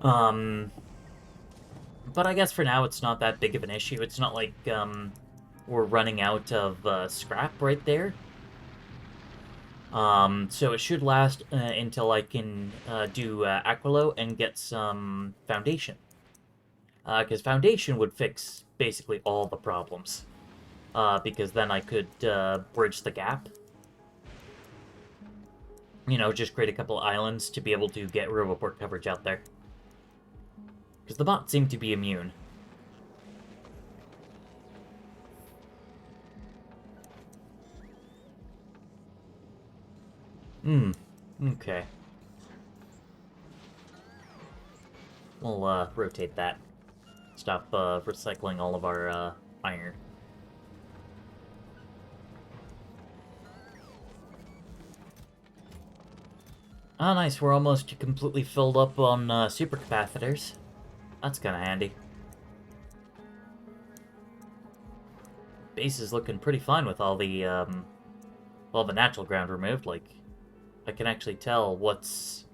But I guess for now it's not that big of an issue. It's not like we're running out of scrap right there. So it should last until I can do Aquilo and get some Foundation. Because Foundation would fix basically all the problems. Because then I could bridge the gap. You know, just create a couple islands to be able to get Roboport coverage out there. Because the bots seem to be immune. Hmm. Okay. We'll, rotate that. Stop, recycling all of our, iron. Oh, nice. We're almost completely filled up on, supercapacitors. That's kinda handy. Base is looking pretty fine with all the natural ground removed. Like, I can actually tell what's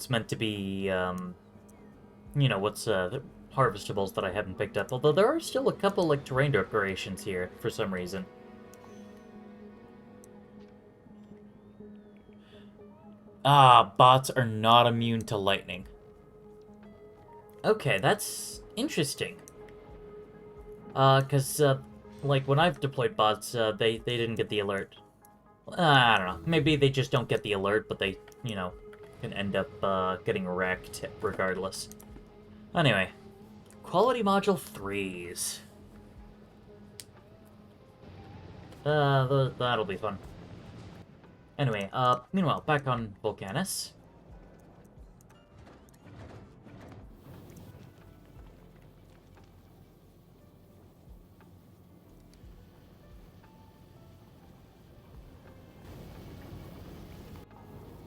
meant to be, what's, harvestables that I haven't picked up. Although there are still a couple, like, terrain decorations here, for some reason. Ah, bots are not immune to lightning. Okay, that's interesting. Cause, like, when I've deployed bots, they didn't get the alert. I don't know. Maybe they just don't get the alert, but they, can end up, getting wrecked regardless. Anyway, quality module 3s. That'll be fun. Anyway, meanwhile, back on Volcanus.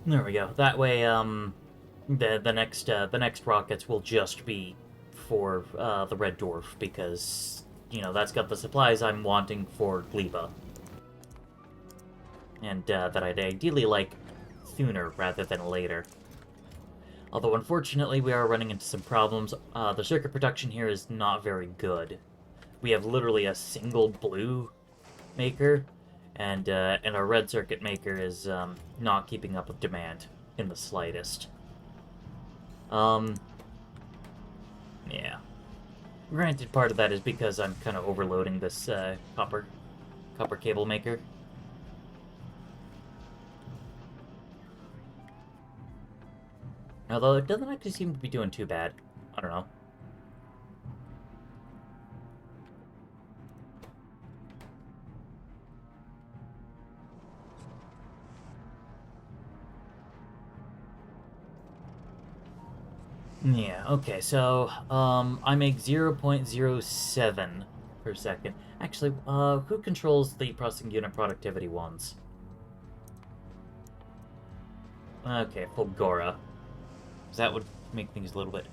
There we go. That way, the next rockets will just be for, the Red Dwarf, because, that's got the supplies I'm wanting for Gleba. And, that I'd ideally like sooner rather than later. Although, unfortunately, we are running into some problems. The circuit production here is not very good. We have literally a single blue maker, and our red circuit maker is, not keeping up with demand in the slightest. Yeah. Granted, part of that is because I'm kind of overloading this, copper cable maker. Although it doesn't actually seem to be doing too bad. I don't know. Yeah, okay, so, I make 0.07 per second. Actually, who controls the processing unit productivity ones? Okay, Fulgora. That would make things a little bit...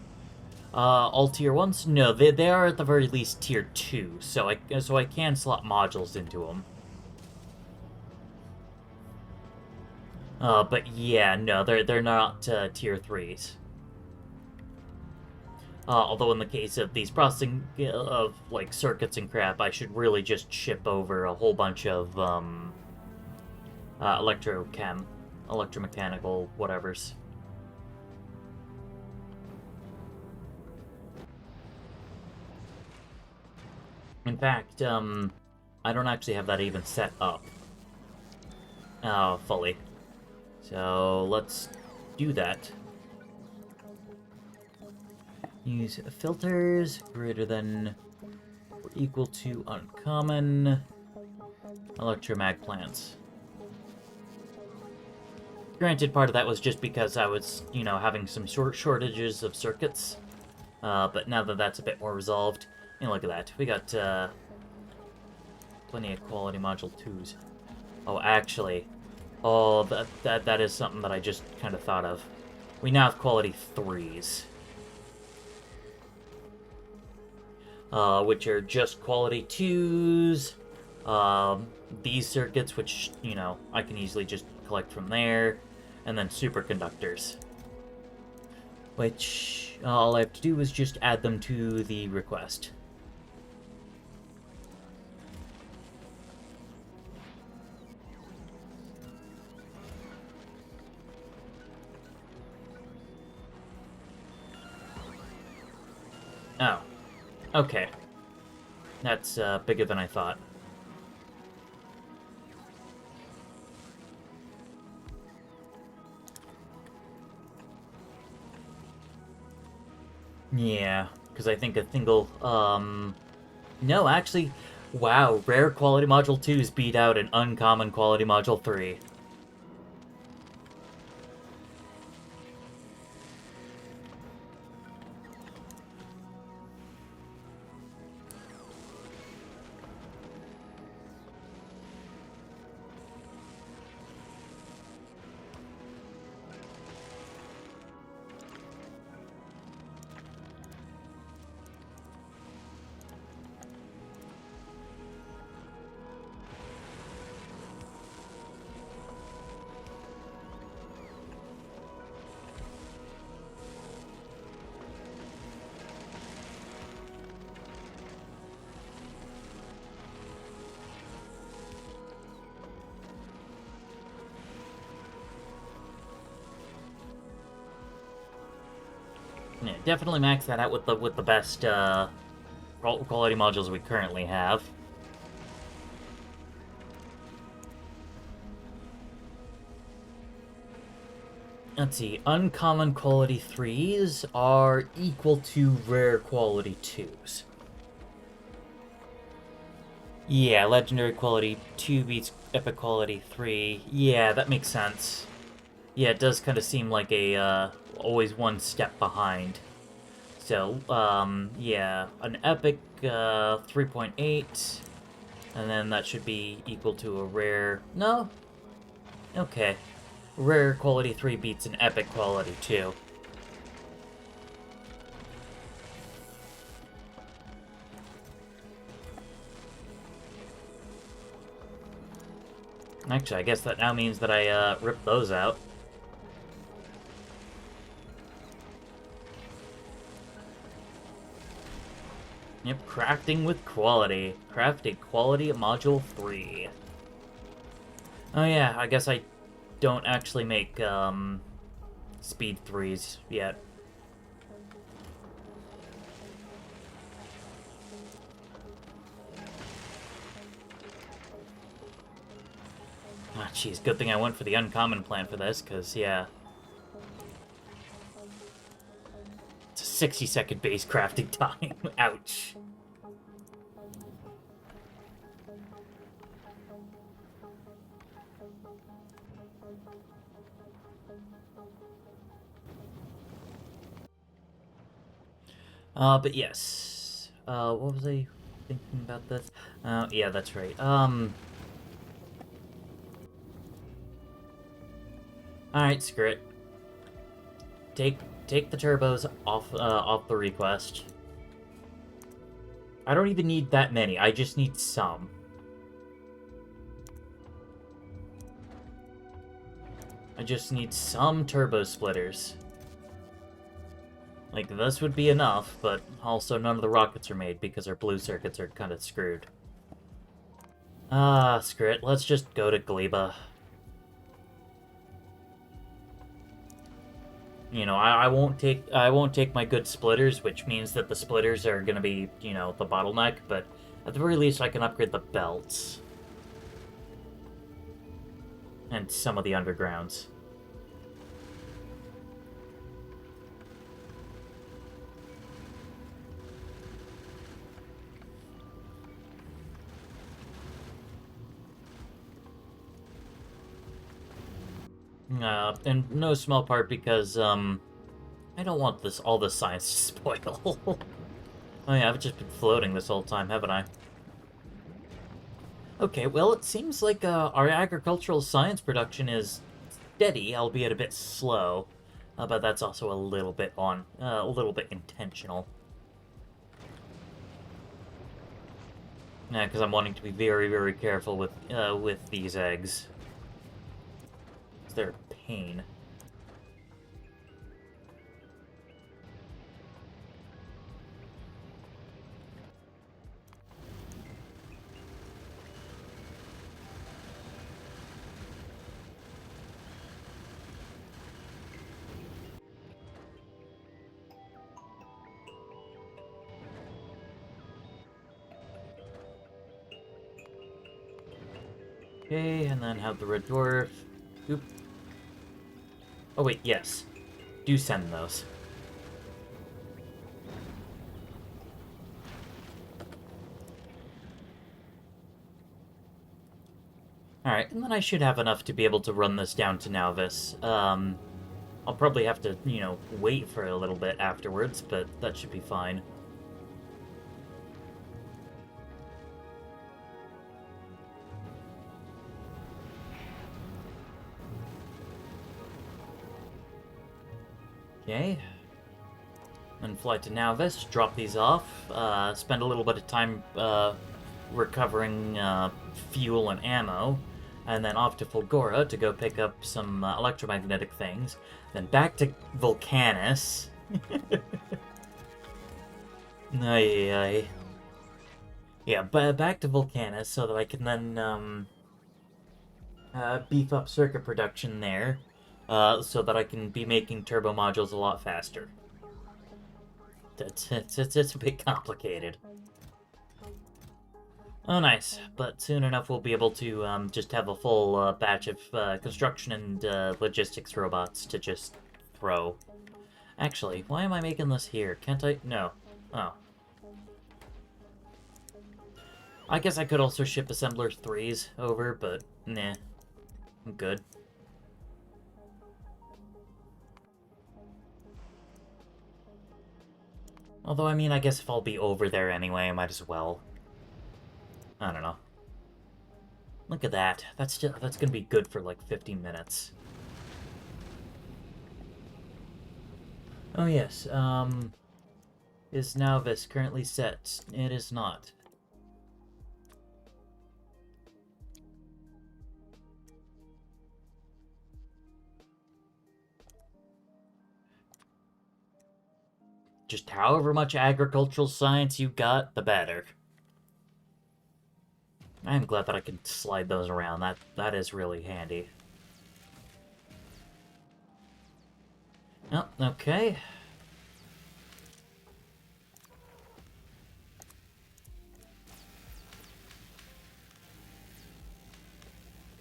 all tier 1s? No, they are at the very least tier 2, so I can slot modules into them. But yeah, no, they're not, tier 3s. Although in the case of these processing of, like, circuits and crap, I should really just ship over a whole bunch of, electromechanical whatevers. In fact, I don't actually have that even set up. Fully. So, let's do that. Use filters greater than or equal to uncommon electromag plants. Granted, part of that was just because I was, having some shortages of circuits. But now that that's a bit more resolved, look at that. We got, plenty of quality module 2s. Oh, actually, that is something that I just kind of thought of. We now have quality 3s. Which are just quality 2s. These circuits, which, I can easily just collect from there. And then superconductors. Which, all I have to do is just add them to the request. Oh. Okay. That's, bigger than I thought. Yeah, because I think a single, no, actually, Wow, rare quality module 2's beat out an uncommon quality module 3. Yeah, definitely max that out with the best quality modules we currently have. Let's see, uncommon quality 3s are equal to rare quality 2s. Yeah, legendary quality 2 beats epic quality 3. Yeah, that makes sense. Yeah, it does kind of seem like a, always one step behind. So, yeah, an epic, 3.8, and then that should be equal to a rare... No? Okay. Rare quality 3 beats an epic quality 2. Actually, I guess that now means that I, rip those out. Yep, crafting with quality. Crafting quality module 3. Oh yeah, I guess I don't actually make, speed 3s yet. Ah, jeez, good thing I went for the uncommon plan for this, because, yeah. It's a 60-second base crafting time. Ouch. But yes. What was I thinking about this? Yeah, that's right. Alright, screw it. Take the turbos off the request. I don't even need that many, I just need some. I just need some turbo splitters. Like, this would be enough, but also none of the rockets are made because our blue circuits are kind of screwed. Ah, screw it. Let's just go to Gleba. You know, I won't take my good splitters, which means that the splitters are gonna be, you know, the bottleneck, but at the very least I can upgrade the belts. And some of the undergrounds. In no small part because, I don't want all this science to spoil. Oh yeah, I've just been floating this whole time, haven't I? Okay, well, it seems like, our agricultural science production is steady, albeit a bit slow. But that's also a little bit intentional. Yeah, because I'm wanting to be very, very careful with these eggs. They're a pain. Okay, and then have the red dwarf. Oop. Oh wait, yes. Do send those. Alright, and then I should have enough to be able to run this down to Nauvis. I'll probably have to, you know, wait for a little bit afterwards, but that should be fine. Okay. Then fly to Nauvis, drop these off, spend a little bit of time recovering fuel and ammo, and then off to Fulgora to go pick up some electromagnetic things, then back to Volcanus. Ay, ay. Yeah, back to Volcanus so that I can then beef up circuit production there, so that I can be making turbo modules a lot faster. It's a bit complicated. Oh, nice. But soon enough, we'll be able to just have a full batch of construction and logistics robots to just throw. Actually, why am I making this here? Can't I? No. Oh. I guess I could also ship Assembler 3s over, but nah. I'm good. Although, I mean, I guess if I'll be over there anyway, I might as well. I don't know. Look at that. That's gonna be good for like 15 minutes. Oh yes, is Nauvis currently set? It is not. Just however much agricultural science you got, the better. I'm glad that I can slide those around. That is really handy. Oh, okay.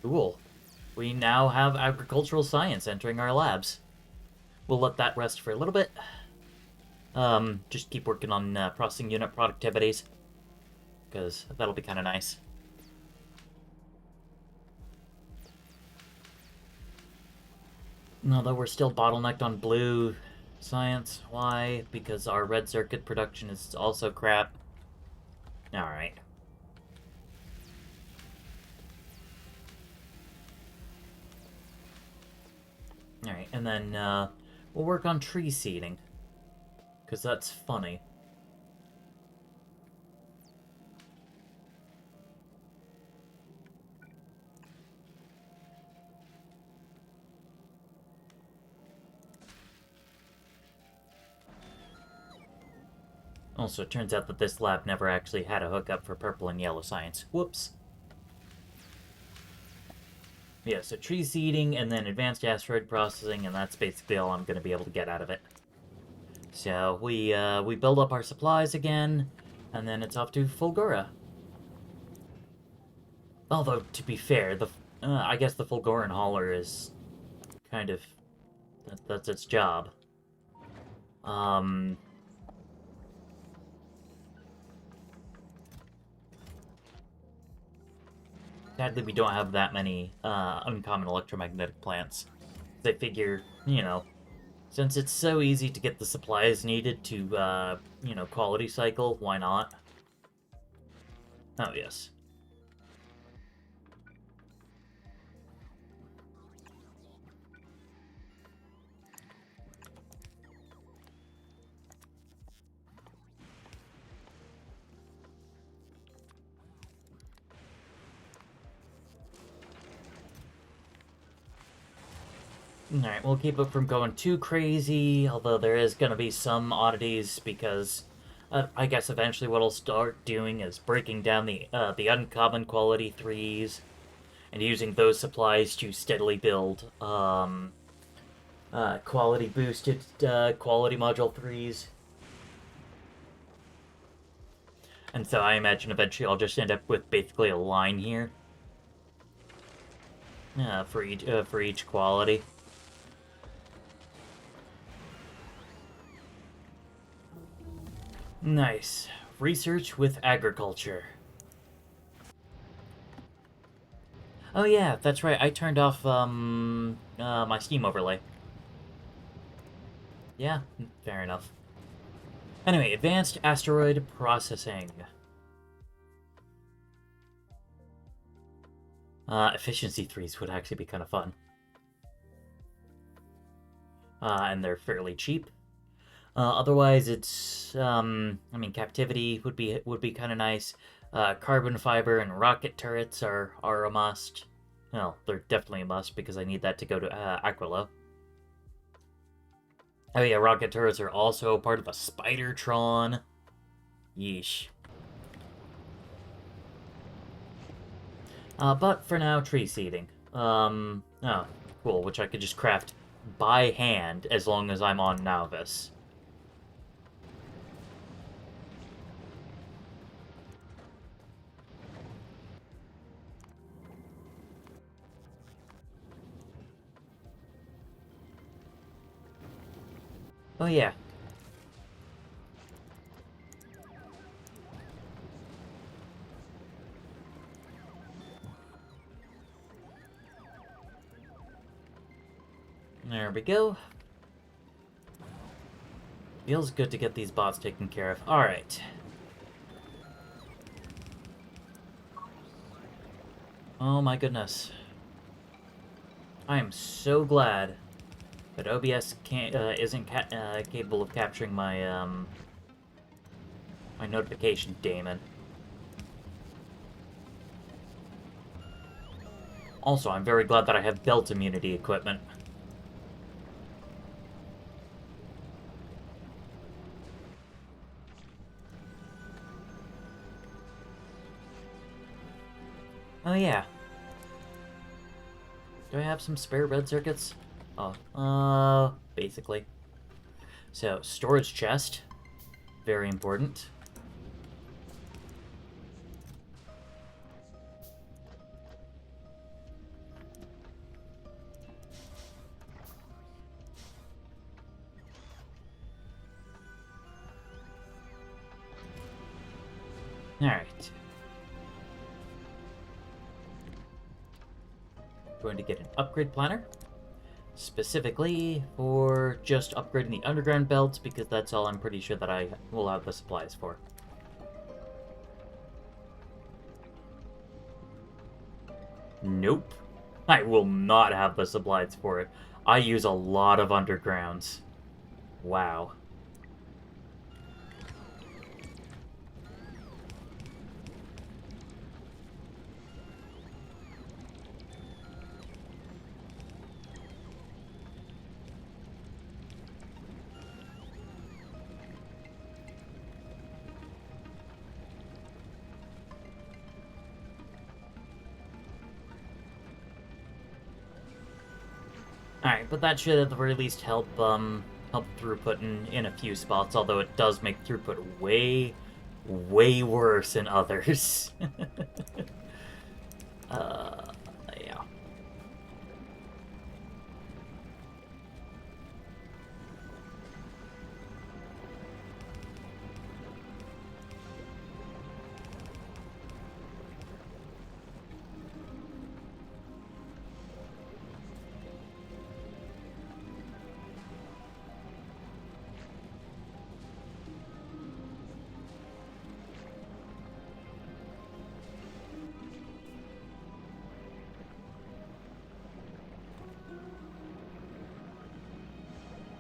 Cool. We now have agricultural science entering our labs. We'll let that rest for a little bit. Just keep working on processing unit productivities, because that'll be kind of nice. Although we're still bottlenecked on blue science. Why? Because our red circuit production is also crap. Alright. Alright, and then we'll work on tree seeding, because that's funny. Also, it turns out that this lab never actually had a hookup for purple and yellow science. Whoops. Yeah, so tree seeding and then advanced asteroid processing, and that's basically all I'm going to be able to get out of it. So we build up our supplies again, and then it's off to Fulgora. Although, to be fair, I guess the Fulgoran hauler is kind of... that's its job. Sadly, we don't have that many uncommon electromagnetic plants. They figure, you know, since it's so easy to get the supplies needed to, you know, quality cycle, why not? Oh, yes. Alright, we'll keep it from going too crazy, although there is going to be some oddities, because I guess eventually what I'll start doing is breaking down the uncommon quality 3s, and using those supplies to steadily build quality boosted quality module 3s. And so I imagine eventually I'll just end up with basically a line here for each quality. Nice. Research with agriculture. Oh yeah, that's right. I turned off my Steam overlay. Yeah, fair enough. Anyway, advanced asteroid processing. Efficiency 3s would actually be kind of fun. And they're fairly cheap. Otherwise, it's I mean, captivity would be kind of nice. Carbon fiber and rocket turrets are a must. Well, they're definitely a must because I need that to go to Aquila. Oh yeah, rocket turrets are also part of a Spidertron. Yeesh. But for now, tree seeding. Oh, cool, which I could just craft by hand as long as I'm on Nauvis. Oh yeah. There we go. Feels good to get these bots taken care of. Alright. Oh my goodness. I am so glad that OBS isn't capable of capturing my, my notification daemon. Also, I'm very glad that I have belt immunity equipment. Oh yeah. Do I have some spare red circuits? Oh, basically. So, storage chest. Very important. Alright. Going to get an upgrade planner. Specifically for just upgrading the underground belts, because that's all I'm pretty sure that I will have the supplies for. Nope. I will not have the supplies for it. I use a lot of undergrounds. Wow. Alright, but that should at the very least help throughput in a few spots, although it does make throughput way worse in others. Yeah.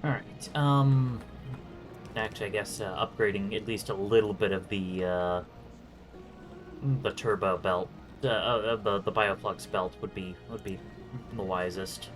Alright, actually, I guess upgrading at least a little bit of the turbo belt, the bioflux belt would be the wisest.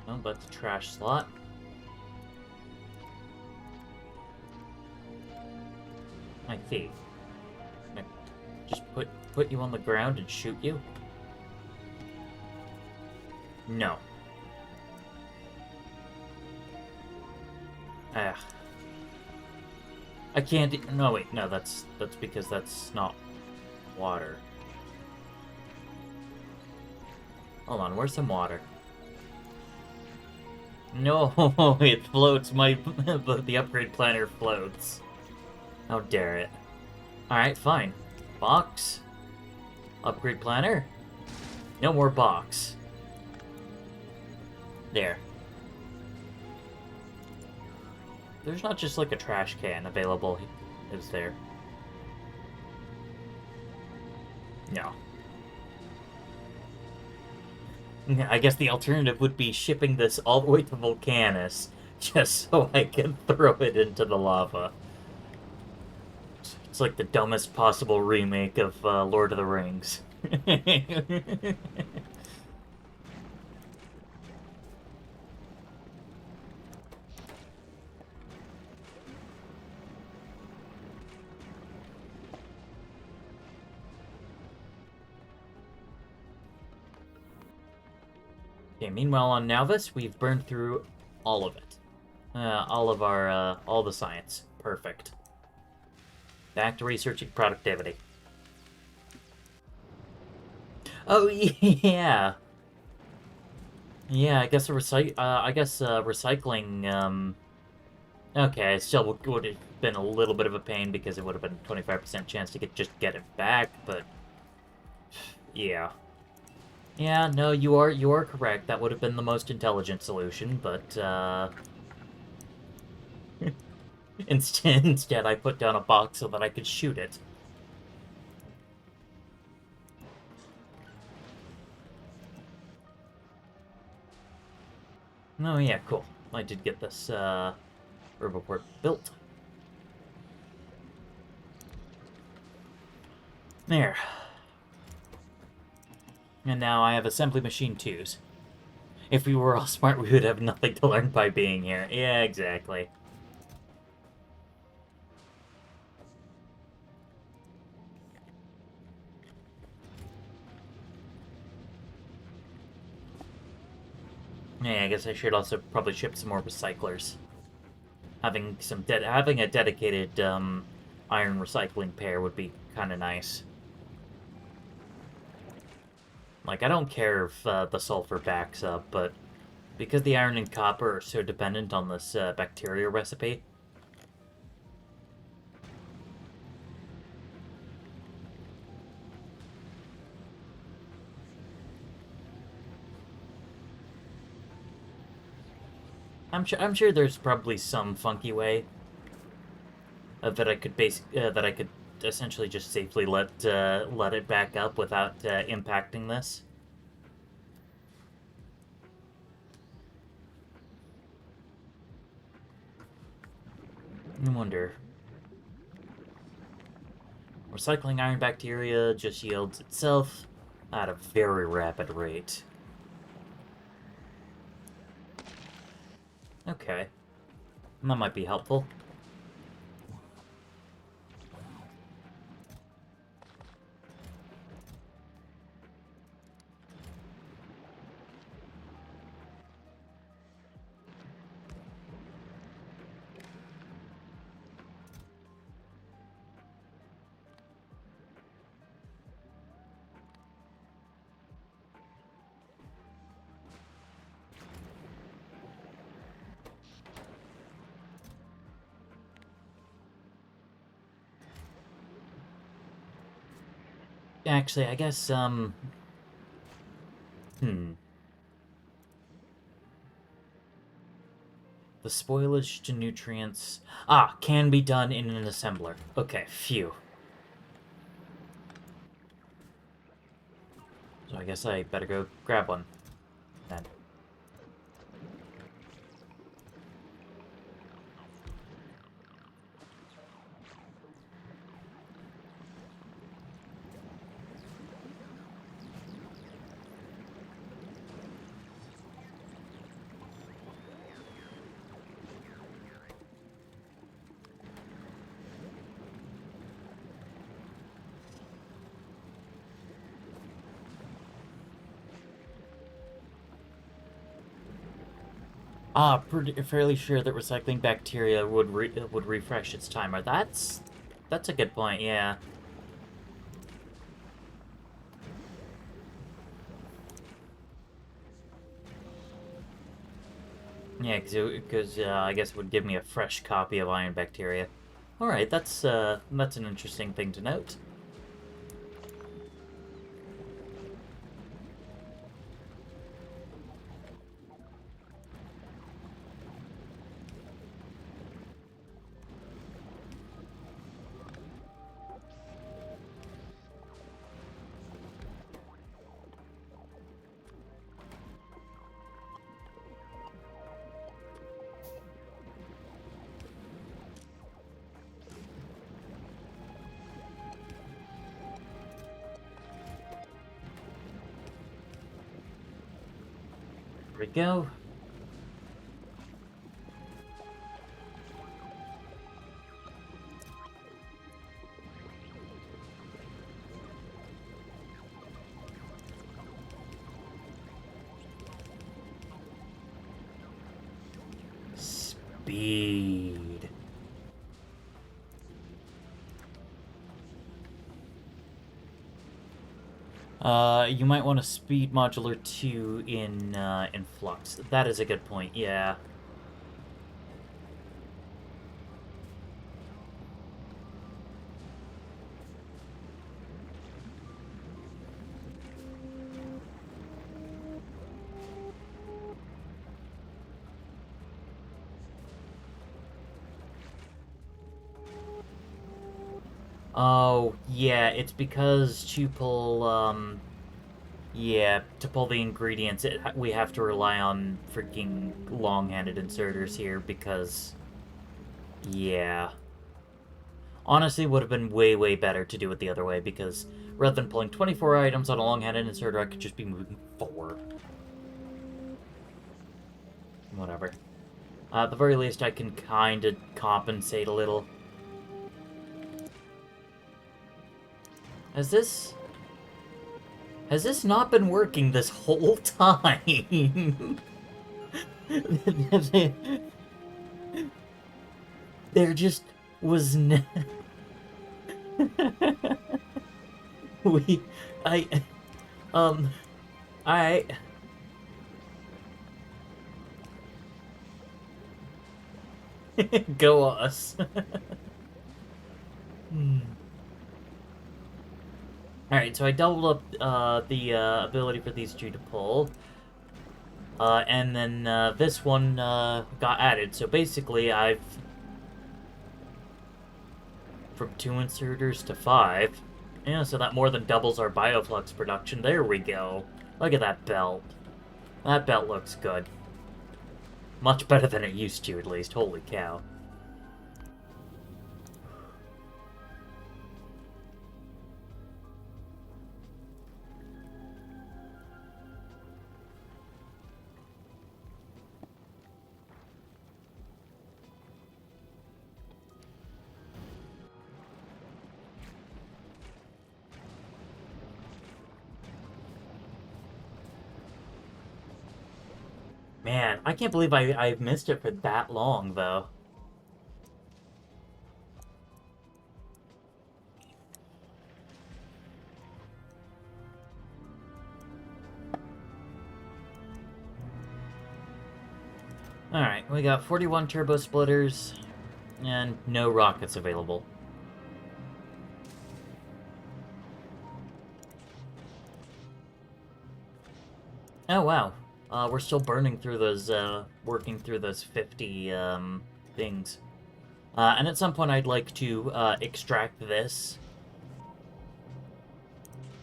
Oh, but the trash slot. My thief. Can I just put you on the ground and shoot you? No. Ah. I can't... No, wait. No, that's because that's not water. Hold on, where's some water? No, it floats. The upgrade planner floats. How dare it. Alright, fine. Box. Upgrade planner. No more box. There. There's not just like a trash can available, is there? No. I guess the alternative would be shipping this all the way to Volcanus, just so I can throw it into the lava. It's like the dumbest possible remake of Lord of the Rings. Okay, meanwhile on Nalvis, we've burned through all of it. All of our, all the science. Perfect. Back to researching productivity. Oh, yeah. Yeah, I guess recycling, okay, it still would have been a little bit of a pain because it would have been a 25% chance to get it back, but... Yeah. Yeah, no, you are correct. That would have been the most intelligent solution, but, instead I put down a box so that I could shoot it. Oh yeah, cool. I did get this, Herboport built. There. And now I have assembly machine 2s. If we were all smart, we would have nothing to learn by being here. Yeah, exactly. Yeah, I guess I should also probably ship some more recyclers. Having a dedicated iron recycling pair would be kind of nice. Like, I don't care if the sulfur backs up, but because the iron and copper are so dependent on this bacteria recipe. I'm sure there's probably some funky way that I could essentially just safely let it back up without impacting this. I wonder. Recycling iron bacteria just yields itself at a very rapid rate. Okay. That might be helpful. Actually, I guess, The spoilage to nutrients... Ah, can be done in an assembler. Okay, phew. So I guess I better go grab one, then. Fairly sure that recycling bacteria would refresh its timer. That's a good point. Yeah. Yeah, because I guess it would give me a fresh copy of iron bacteria. All right, that's an interesting thing to note. Here we go. Speed. You might want a speed modular 2 in Flux. That is a good point, yeah. Oh, yeah, it's because to pull the ingredients, we have to rely on freaking long-handed inserters here because, yeah. Honestly, it would have been way, way better to do it the other way because rather than pulling 24 items on a long-handed inserter, I could just be moving 4. Whatever. At the very least, I can kind of compensate a little. Has this not been working this whole time? There just was no... I... I... Go us. Alright, so I doubled up the ability for these two to pull. And then this one got added. So basically, I've... From 2 inserters to 5. Yeah, so that more than doubles our bioflux production. There we go. Look at that belt. That belt looks good. Much better than it used to, at least. Holy cow. Man, I can't believe I've missed it for that long, though. Alright, we got 41 turbo splitters, and no rockets available. Oh, wow. We're still burning through those, working through those 50, things. And at some point I'd like to, extract this.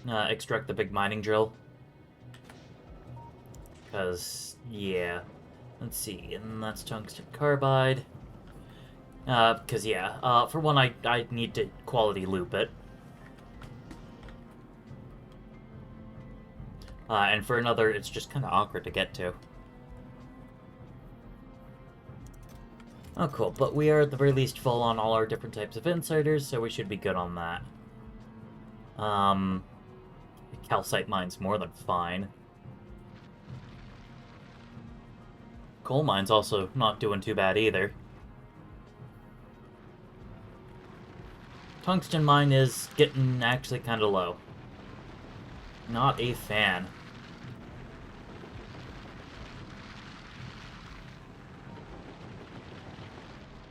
Extract the big mining drill. Because, yeah. Let's see, and that's tungsten carbide. Because, yeah, for one, I need to quality loop it. And for another, it's just kind of awkward to get to. Oh, cool. But we are at the very least full on all our different types of insiders, so we should be good on that. Calcite mine's more than fine. Coal mine's also not doing too bad either. Tungsten mine is getting actually kind of low. Not a fan.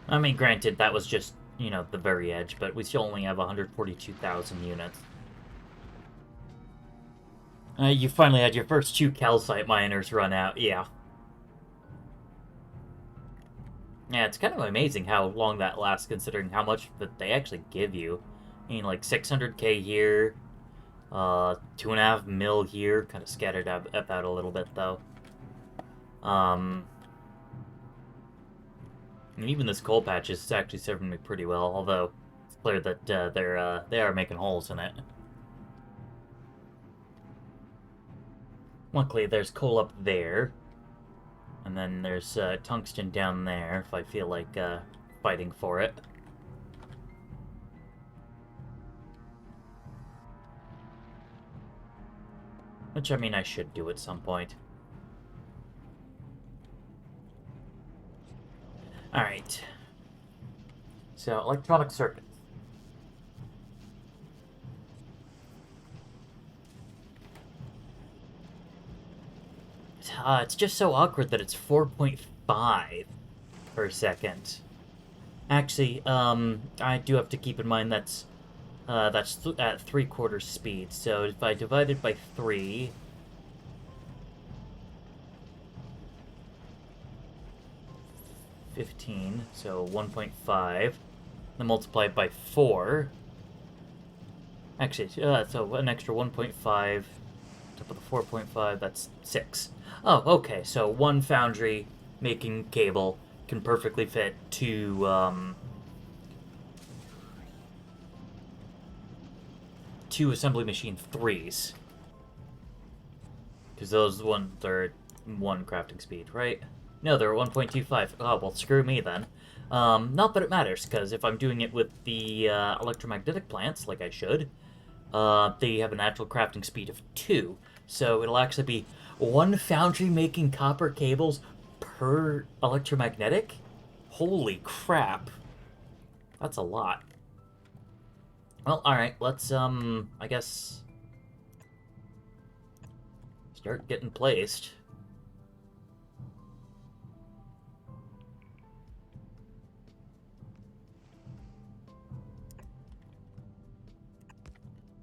I mean, granted, that was just, you know, the very edge, but we still only have 142,000 units. You finally had your first 2 calcite miners run out, yeah. Yeah, it's kind of amazing how long that lasts, considering how much that they actually give you. I mean, like 600k here, 2.5 mil here, kind of scattered about a little bit though. And even this coal patch is actually serving me pretty well, although it's clear that they are making holes in it. Luckily, there's coal up there, and then there's tungsten down there if I feel like fighting for it. Which, I mean, I should do at some point. Alright. So, electronic circuits. It's just so awkward that it's 4.5 per second. Actually, I do have to keep in mind that's at 3/4 speed. So if I divide it by 3, $15, so 1.5, then multiply it by 4. Actually, so an extra 1.5, top of the 4.5, that's 6. Oh, okay, so one foundry making cable can perfectly fit two assembly machine 3s. Because those ones are 1 crafting speed, right? No, they're 1.25. Oh, well, screw me then. Not that it matters, because if I'm doing it with the electromagnetic plants, like I should, they have a natural crafting speed of 2. So it'll actually be 1 foundry making copper cables per electromagnetic? Holy crap. That's a lot. Well, alright, let's, I guess, start getting placed.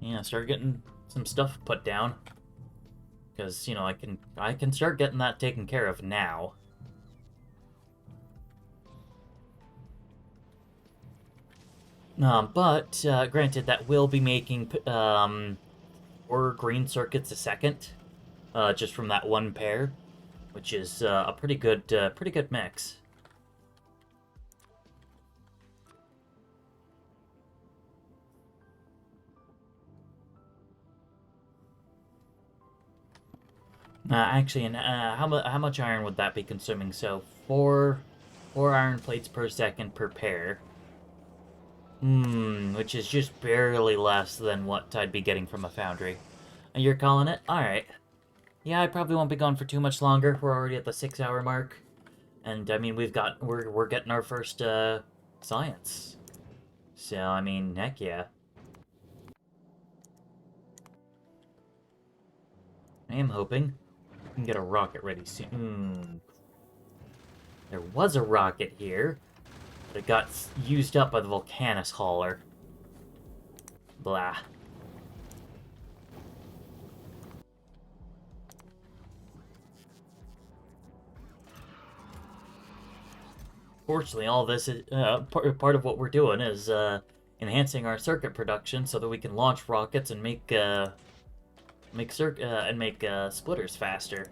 Yeah, start getting some stuff put down. Because, you know, I can start getting that taken care of now. But, granted, that will be making, 4 green circuits a second. Just from that one pair. Which is, a pretty good mix. Actually, and how much iron would that be consuming? So 4 iron plates per second per pair. Which is just barely less than what I'd be getting from a foundry. And you're calling it? All right. Yeah, I probably won't be gone for too much longer. We're already at the 6-hour mark, and I mean we're getting our first science. So I mean, heck yeah. I am hoping we can get a rocket ready soon. There was a rocket here, but it got used up by the Vulcanus hauler. Blah. Fortunately, all this is part of what we're doing is enhancing our circuit production so that we can launch rockets and make splitters faster.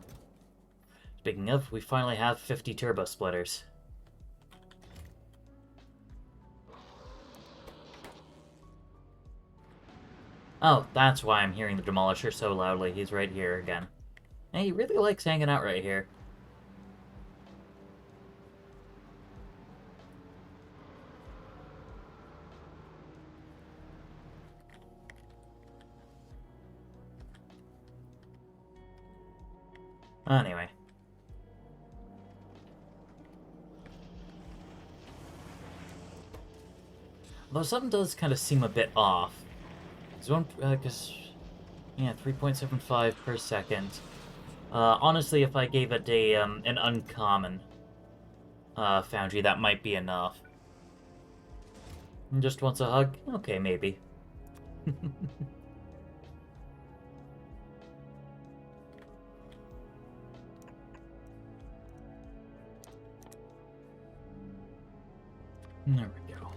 Speaking of, we finally have 50 turbo splitters. Oh, that's why I'm hearing the Demolisher so loudly. He's right here again. Hey, he really likes hanging out right here. Anyway. Though something does kind of seem a bit off. Yeah, 3.75 per second. Honestly, if I gave it an uncommon foundry, that might be enough. Just wants a hug? Okay, maybe. There we go.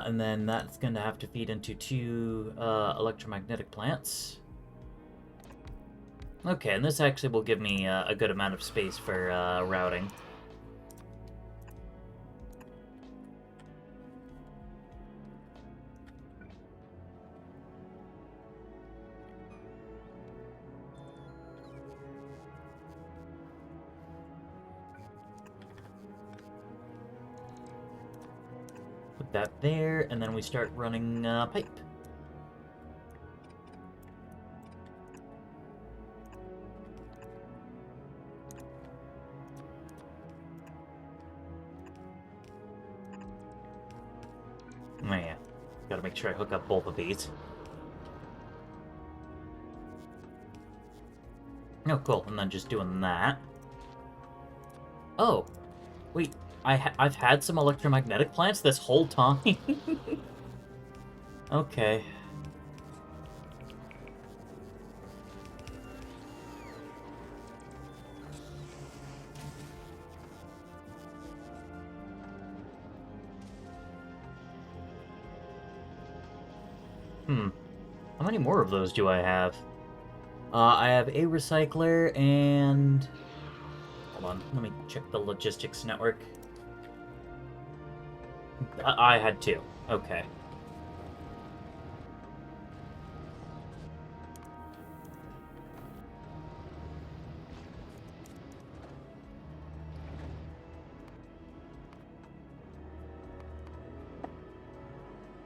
And then that's going to have to feed into 2 electromagnetic plants. Okay, and this actually will give me a good amount of space for routing. Put that there, and then we start running pipe. Oh yeah, gotta make sure I hook up both of these. Oh, cool, and then just doing that. Oh, wait, I've had some electromagnetic plants this whole time? Okay. How many more of those do I have? I have a recycler and... Hold on, let me check the logistics network. I had 2. Okay.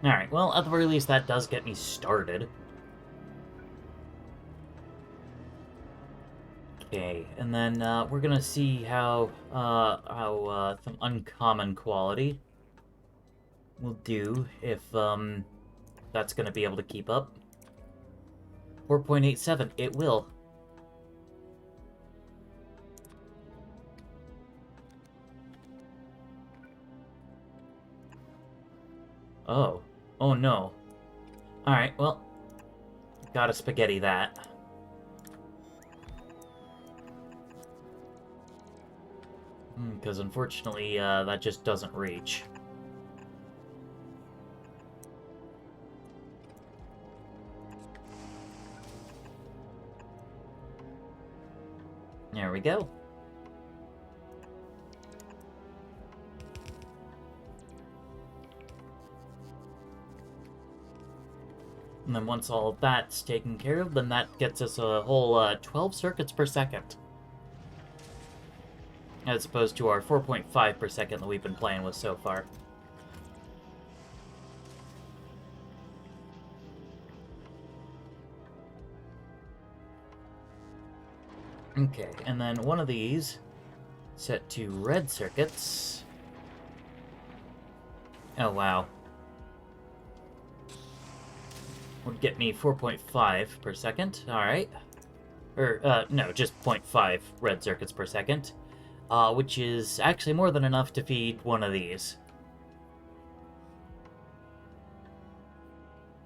Alright, well, at the very least, that does get me started. Okay, and then we're gonna see how some uncommon quality will do if that's gonna be able to keep up. 4.87, it will. Oh. Oh no. Alright, well, gotta spaghetti that. Because unfortunately, that just doesn't reach. There we go. And then once all of that's taken care of, then that gets us a whole 12 circuits per second. As opposed to our 4.5 per second that we've been playing with so far. Okay, and then one of these set to red circuits. Oh, wow. Would get me 4.5 per second, alright. No, just 0.5 red circuits per second. Which is actually more than enough to feed one of these.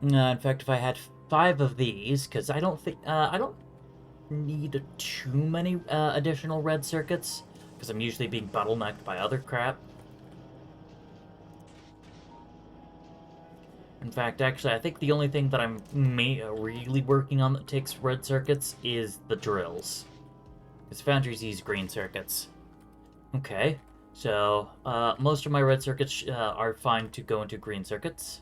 In fact, if I had 5 of these, because I don't need too many additional red circuits, because I'm usually being bottlenecked by other crap. In fact, actually, I think the only thing that I'm really working on that takes red circuits is the drills. Because foundries use green circuits. Okay, so most of my red circuits are fine to go into green circuits.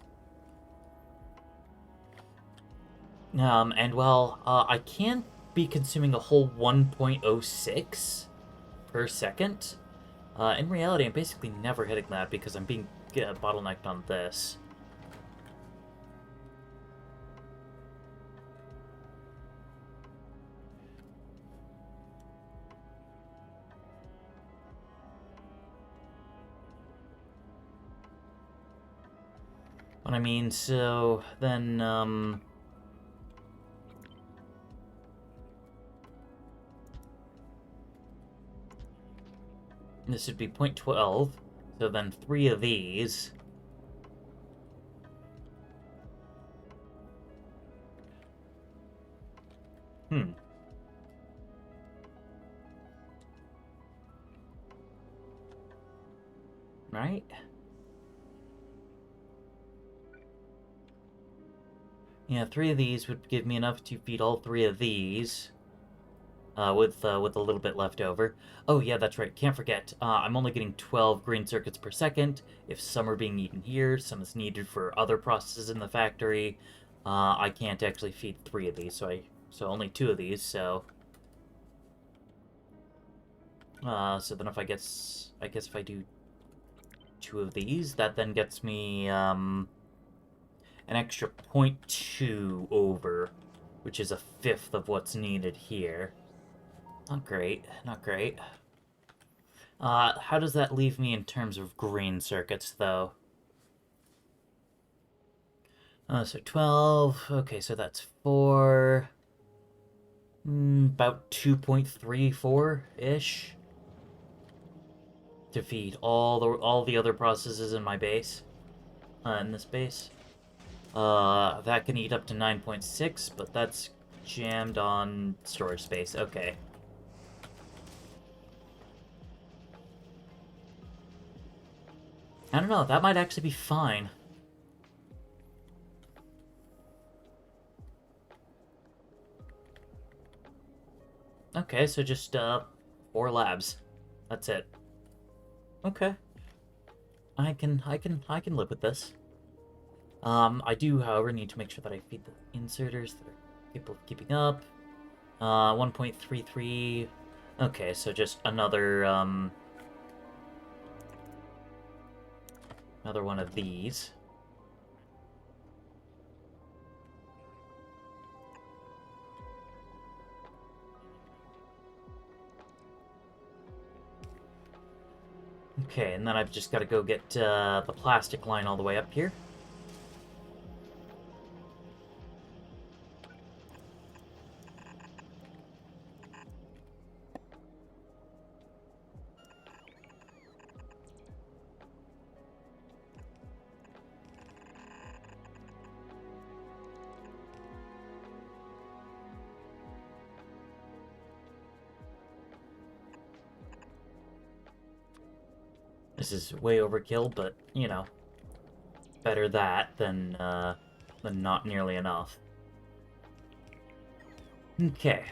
And well, I can be consuming a whole 1.06 per second. In reality, I'm basically never hitting that because I'm being bottlenecked on this. What I mean, so then, this would be 0.12, so then 3 of these. Right? Yeah, 3 of these would give me enough to feed all 3 of these. With a little bit left over. Oh yeah, that's right. Can't forget. I'm only getting 12 green circuits per second. If some are being eaten here, some is needed for other processes in the factory. I can't actually feed 3 of these, so only 2 of these. So then if I guess if I do 2 of these, that then gets me an extra 0.2 over, which is a fifth of what's needed here. Not great, not great. How does that leave me in terms of green circuits, though? So 12, okay, so that's 4, about 2.34-ish to feed all the other processes in my base, in this base. That can eat up to 9.6, but that's jammed on storage space, okay. I don't know, that might actually be fine. Okay, so just, 4 labs. That's it. Okay. I can live with this. I do, however, need to make sure that I feed the inserters that are capable of keeping up. 1.33. Okay, so just another one of these. Okay, and then I've just got to go get the plastic line all the way up here. This is way overkill, but, you know, better that than not nearly enough. Okay.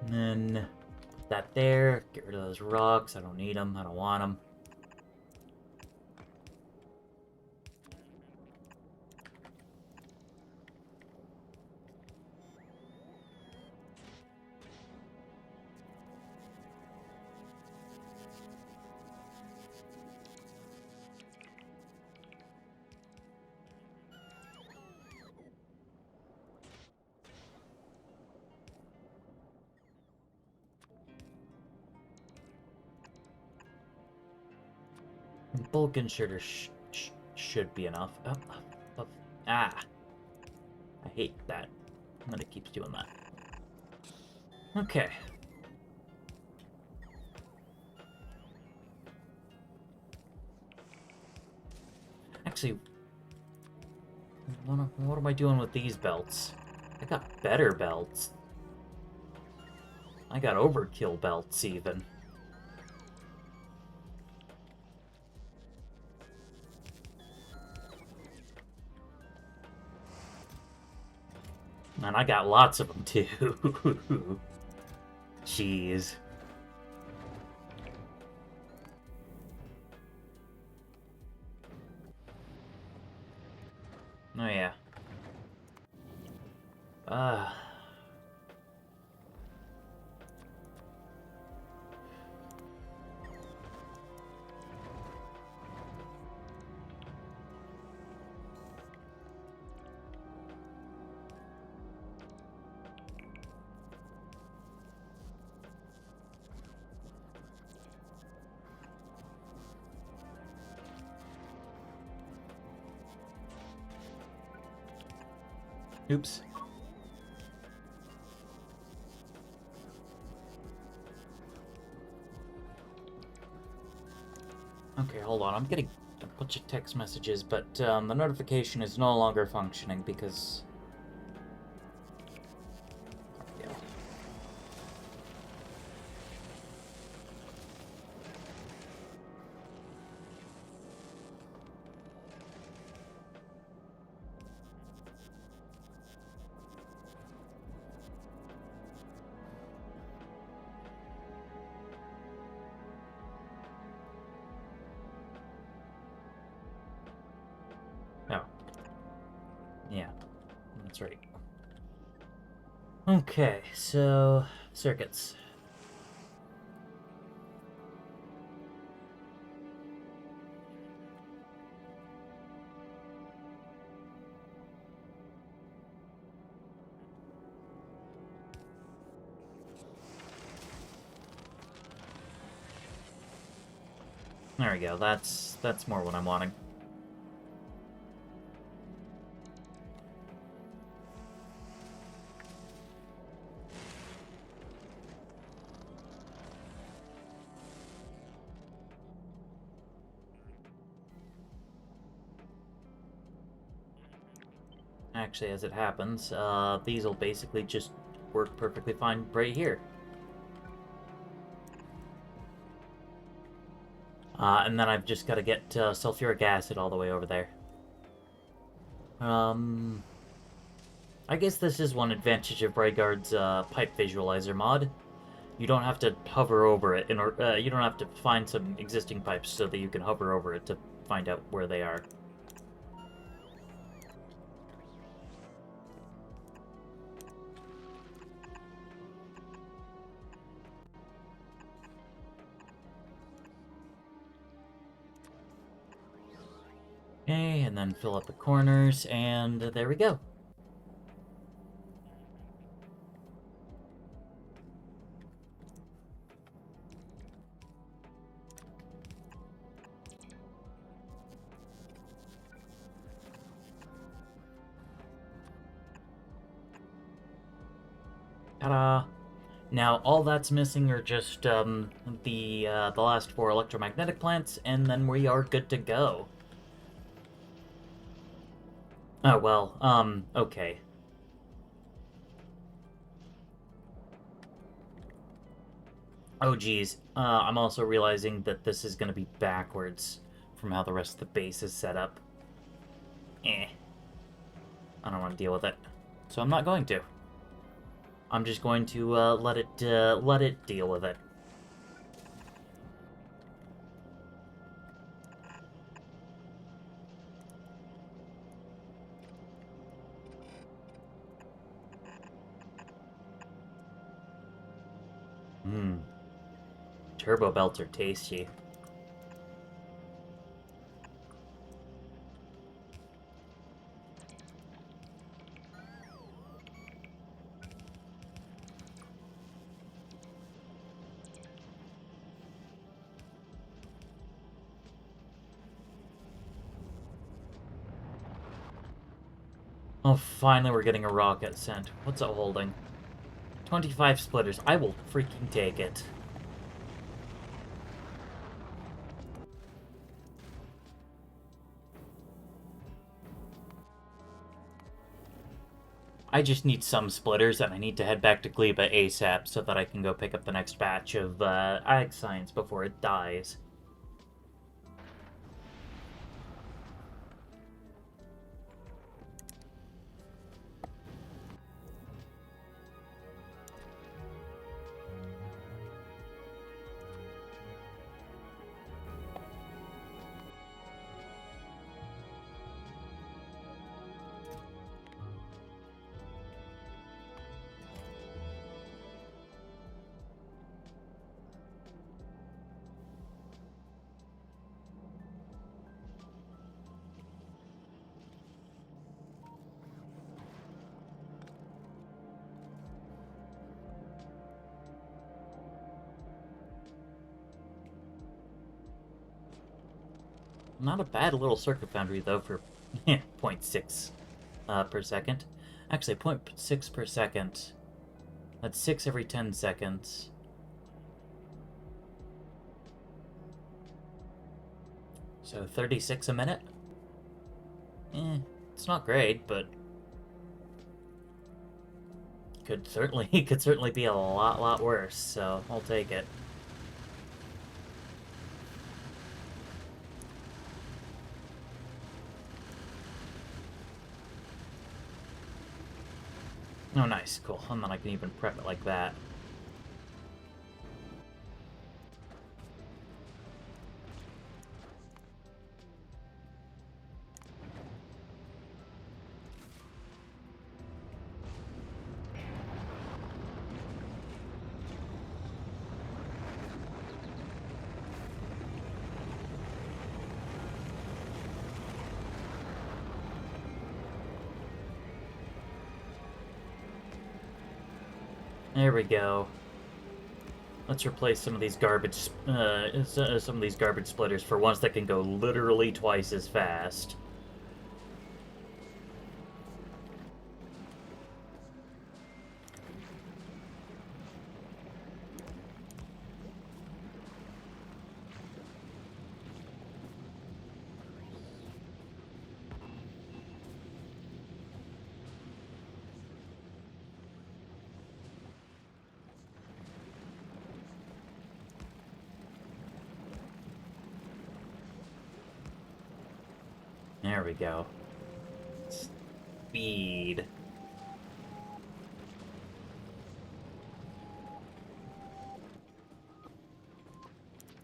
And then put that there. Get rid of those rocks. I don't need them. I don't want them. Bulk inserter should be enough. Ah! I hate that. That it keeps doing that. Okay. Actually, what am I doing with these belts? I got better belts. I got overkill belts, even. And I got lots of them, too. Jeez. Oh, yeah. Oops. Okay, hold on. I'm getting a bunch of text messages, but the notification is no longer functioning because... There we go. Oh. Yeah, that's right. Okay, so... circuits. There we go. That's more what I'm wanting. Actually, as it happens, these will basically just work perfectly fine right here. And then I've just got to get sulfuric acid all the way over there. I guess this is one advantage of Raigard's pipe visualizer mod. You don't have to hover over it, you don't have to find some existing pipes so that you can hover over it to find out where they are. Okay, and then fill up the corners, and there we go. Ta-da! Now, all that's missing are just the last 4 electromagnetic plants, and then we are good to go. Oh, well, okay. Oh, geez. I'm also realizing that this is going to be backwards from how the rest of the base is set up. I don't want to deal with it. So I'm not going to. I'm just going to let it deal with it. Turbo belts are tasty. Oh, finally we're getting a rocket sent. What's it holding? 25 splitters. I will freaking take it. I just need some splitters, and I need to head back to Gleba ASAP so that I can go pick up the next batch of Ag Science before it dies. Not a bad little circuit foundry, though, for 0.6 per second. Actually, 0.6 per second. That's 6 every 10 seconds. So 36 a minute? It's not great, but could certainly be a lot worse, so I'll take it. Oh, nice, cool. And then I can even prep it like that. There we go. Let's replace some of these garbage splitters for ones that can go literally twice as fast. There we go. Speed.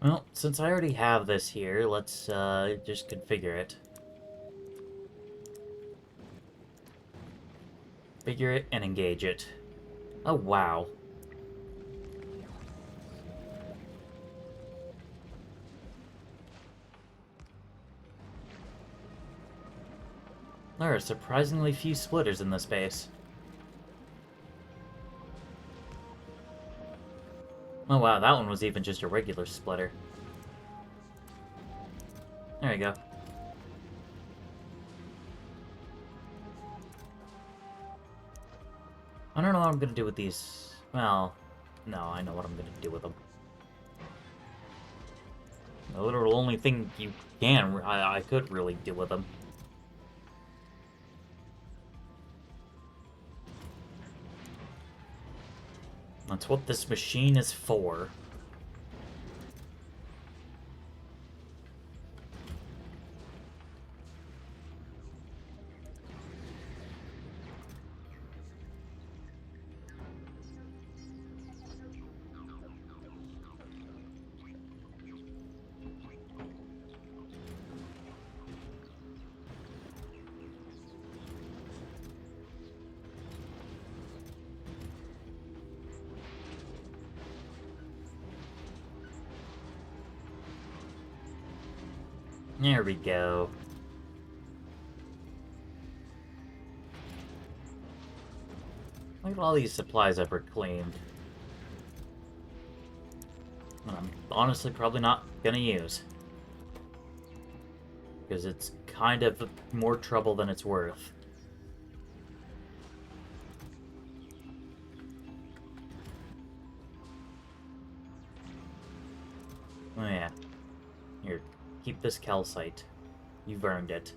Well, since I already have this here, let's just configure it. Configure it and engage it. Oh, wow. There are surprisingly few splitters in this base. Oh wow, that one was even just a regular splitter. There you go. I don't know what I'm gonna do with these. Well, no, I know what I'm gonna do with them. The literal only thing I could really do with them. That's what this machine is for. There we go. Look at all these supplies I've reclaimed. I'm honestly probably not gonna use. Because it's kind of more trouble than it's worth. Oh yeah. Here, keep this calcite. You've earned it.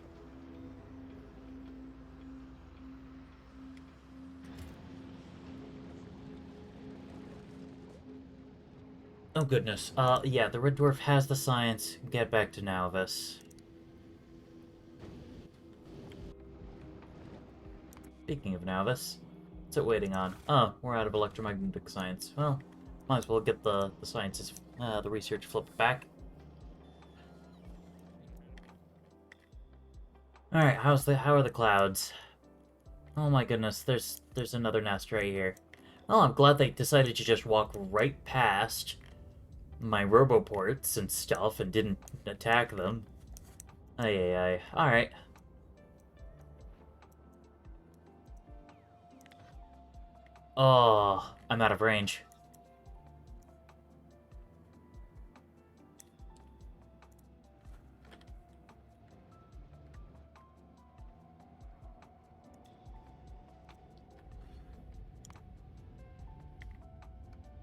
Oh goodness. Yeah, the Red Dwarf has the science. Get back to Nauvis. Speaking of Nauvis, what's it waiting on? Oh, we're out of electromagnetic science. Well, might as well get the sciences, the research flipped back. Alright, how are the clouds? Oh my goodness, there's another nest right here. Well, I'm glad they decided to just walk right past my roboports and stuff and didn't attack them. Ay. Alright. Oh, I'm out of range.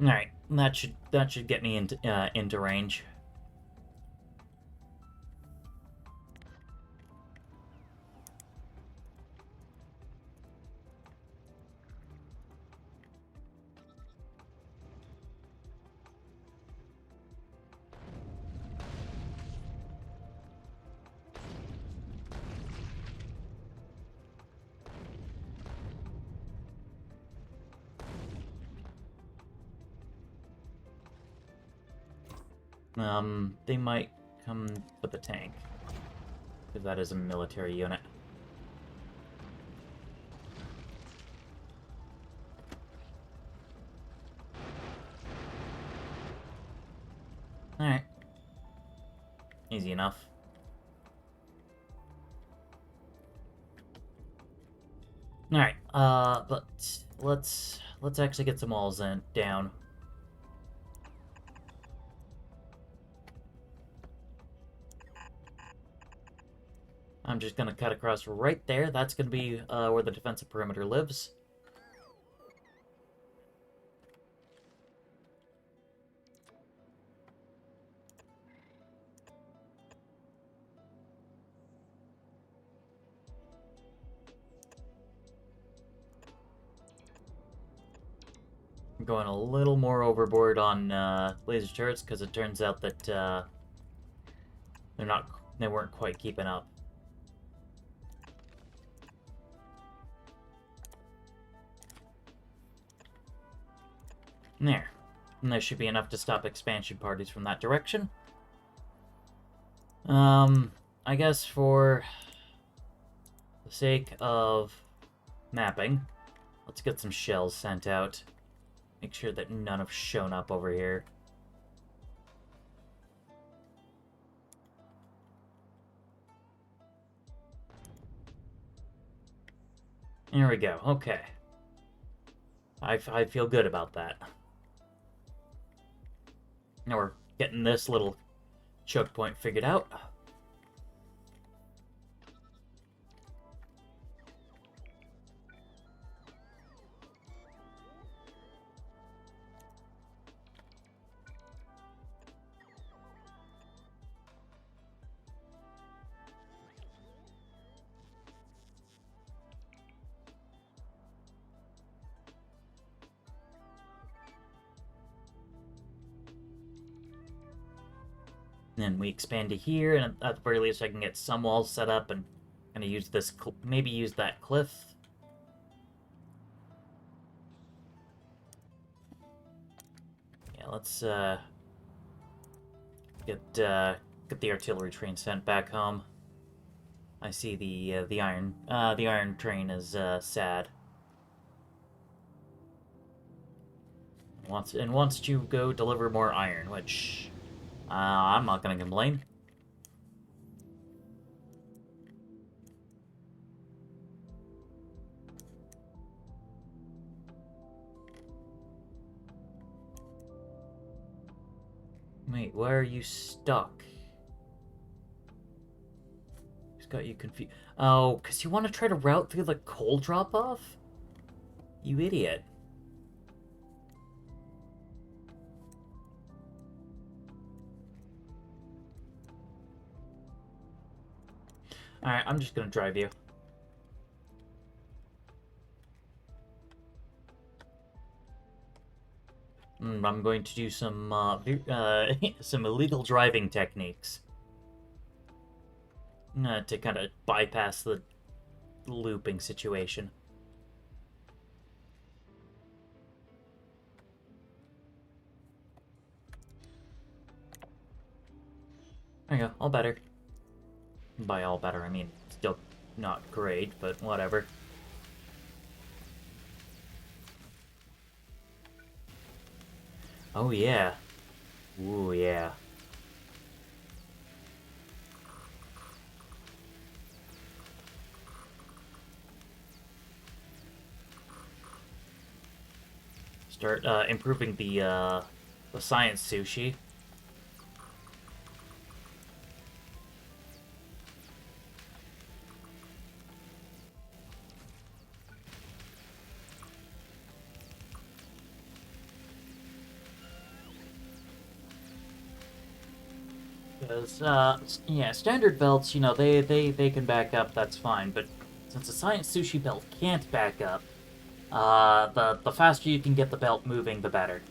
All right, that should get me into range. They might come with a tank, because that is a military unit. Alright. Easy enough. Alright, but let's actually get some walls down. I'm just gonna cut across right there. That's gonna be where the defensive perimeter lives. I'm going a little more overboard on laser turrets because it turns out that they weren't quite keeping up. There. And there should be enough to stop expansion parties from that direction. I guess for the sake of mapping, let's get some shells sent out. Make sure that none have shown up over here. There we go. Okay. I feel good about that. Now we're getting this little choke point figured out. Then we expand to here, and at the very least I can get some walls set up and kind of use this, maybe use that cliff. Yeah, let's get the artillery train sent back home. I see the iron train is sad. Wants to go deliver more iron, which I'm not gonna complain. Wait, why are you stuck? Who's got you confused? Oh, because you want to try to route through the coal drop-off? You idiot. Alright, I'm just gonna drive you. I'm going to do some some illegal driving techniques to kind of bypass the looping situation. There you go, all better. By all better, I mean still not great, but whatever. Oh yeah. Ooh yeah. Start improving the science sushi. Because, yeah, standard belts, you know, they can back up, that's fine, but since a science sushi belt can't back up, the faster you can get the belt moving, the better.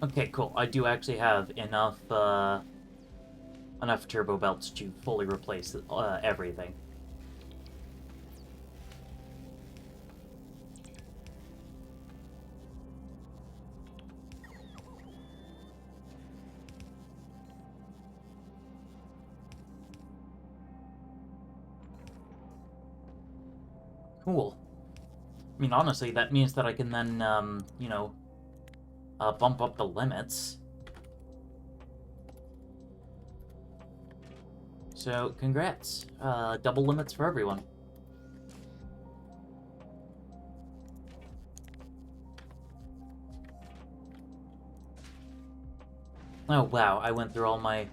Okay, cool. I do actually have enough turbo belts to fully replace everything. Cool. I mean, honestly, that means that I can then, you know, bump up the limits. So, congrats. Double limits for everyone. Oh, wow, I went through all my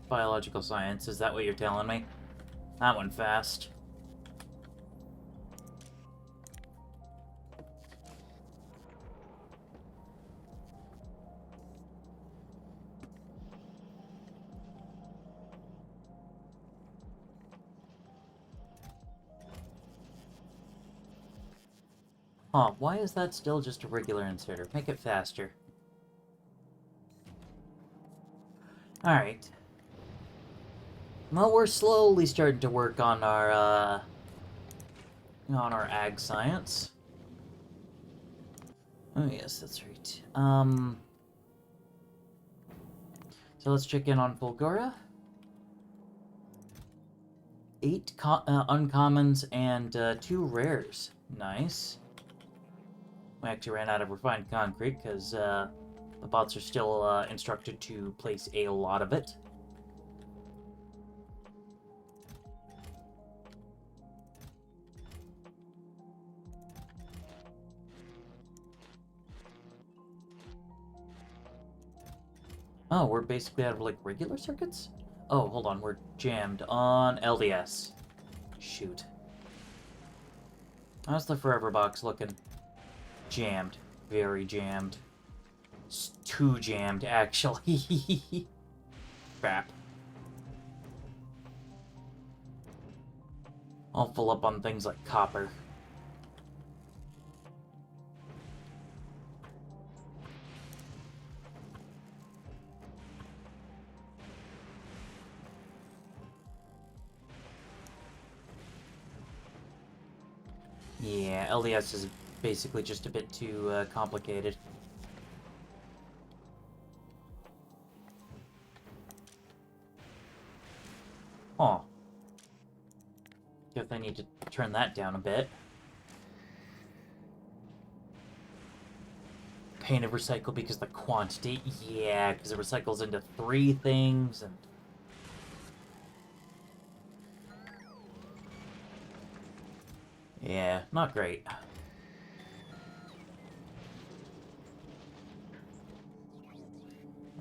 biological science. Is that what you're telling me? That went fast. Huh, why is that still just a regular inserter? Make it faster. Alright. Well, we're slowly starting to work on our ag science. Oh, yes, that's right. So let's check in on Fulgora. 8 uncommons and 2 rares. Nice. We actually ran out of refined concrete because the bots are still instructed to place a lot of it. Oh, we're basically out of, like, regular circuits? Oh, hold on, we're jammed on LDS. Shoot. How's the Forever box looking? Jammed. Very jammed. Too jammed, actually. Crap. I'll fill up on things like copper. Yeah, LDS is basically just a bit too complicated. Huh. Guess I need to turn that down a bit. Pain of recycle because the quantity. Yeah, because it recycles into 3 things and... Yeah, not great.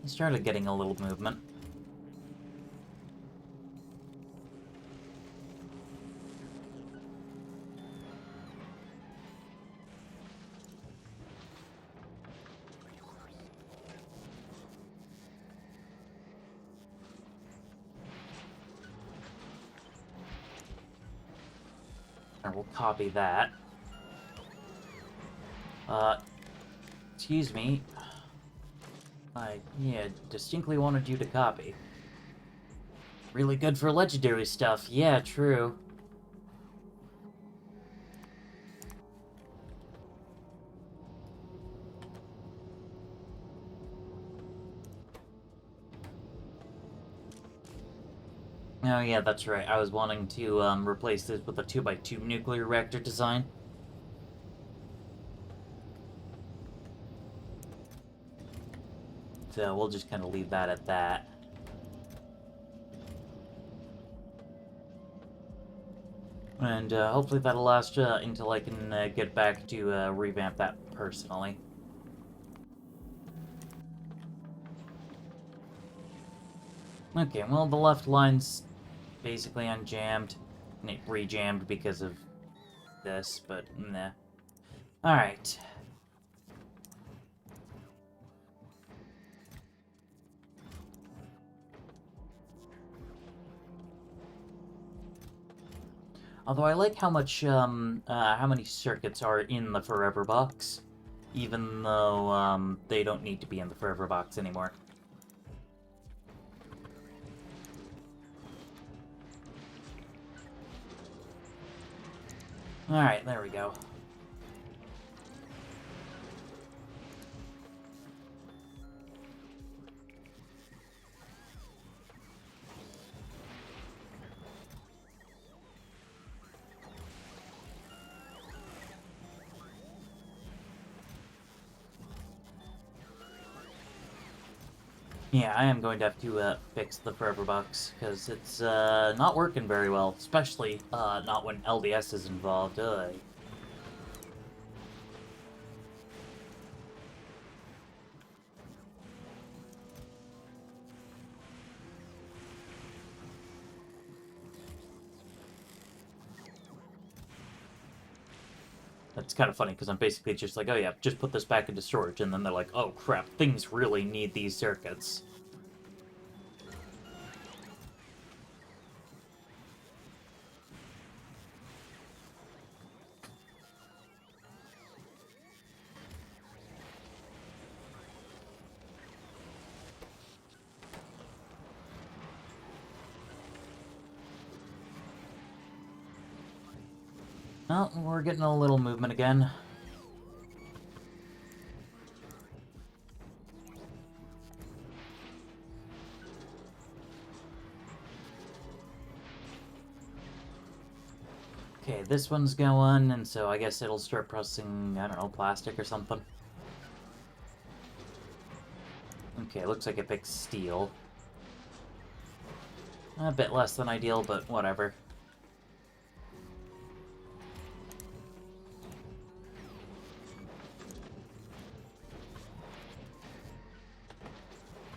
I started getting a little movement. And we'll copy that. Excuse me. Yeah, distinctly wanted you to copy. Really good for legendary stuff. Yeah, true. Oh yeah, that's right. I was wanting to replace this with a 2x2 nuclear reactor design. So we'll just kind of leave that at that. And hopefully that'll last until I can get back to revamp that personally. Okay, well, the left line's basically unjammed. And it re-jammed because of this, but nah. Alright. Although I like how many circuits are in the Forever Box, even though, they don't need to be in the Forever Box anymore. Alright, there we go. Yeah, I am going to have to fix the Forever Box, because it's not working very well, especially not when LDS is involved. That's kind of funny, because I'm basically just like, oh yeah, just put this back into storage, and then they're like, oh crap, things really need these circuits. Well, we're getting a little movement again. Okay, this one's going, and so I guess it'll start processing, I don't know, plastic or something. Okay, looks like it picks steel. A bit less than ideal, but whatever.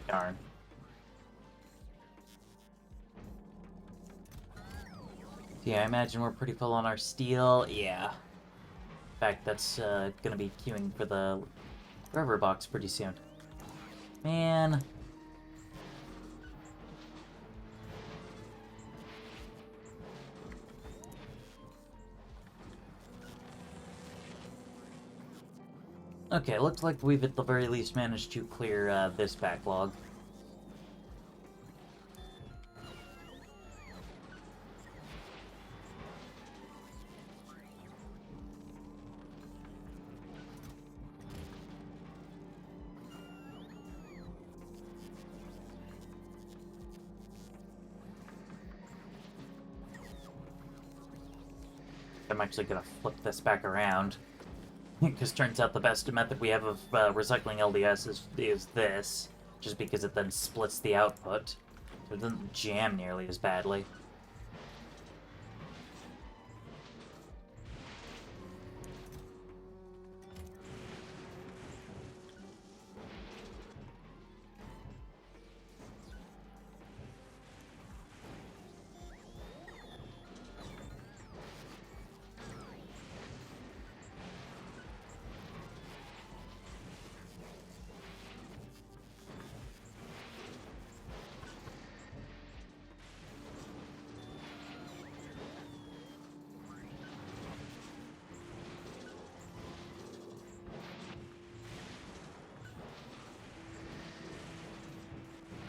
Darn. Yeah, I imagine we're pretty full on our steel. Yeah. In fact, that's gonna be queuing for the Forever Box pretty soon. Man. Okay, looks like we've at the very least managed to clear this backlog. I'm actually gonna flip this back around. Because turns out the best method we have of recycling LDS is this, just because it then splits the output. So it doesn't jam nearly as badly.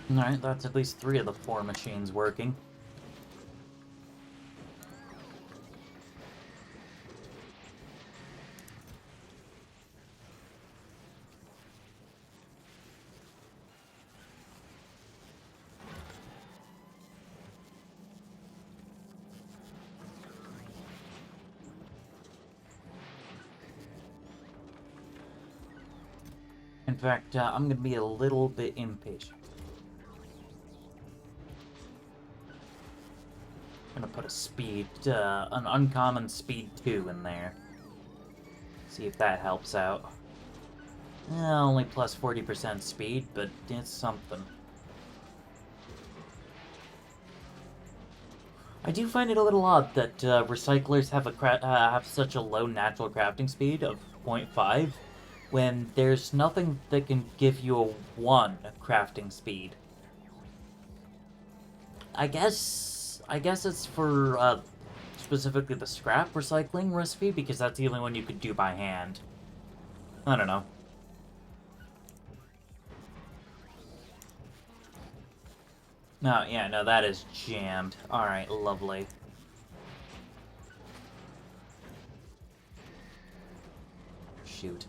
Alright, that's at least 3 of the 4 machines working. In fact, I'm going to be a little bit impatient. I'm going to put a speed, an uncommon speed 2 in there. See if that helps out. Only plus 40% speed, but it's something. I do find it a little odd that recyclers have such a low natural crafting speed of 0.5 when there's nothing that can give you a 1 crafting speed. I guess it's for specifically the scrap recycling recipe because that's the only one you could do by hand. I don't know. No, yeah, no, that is jammed. Alright, lovely. Shoot.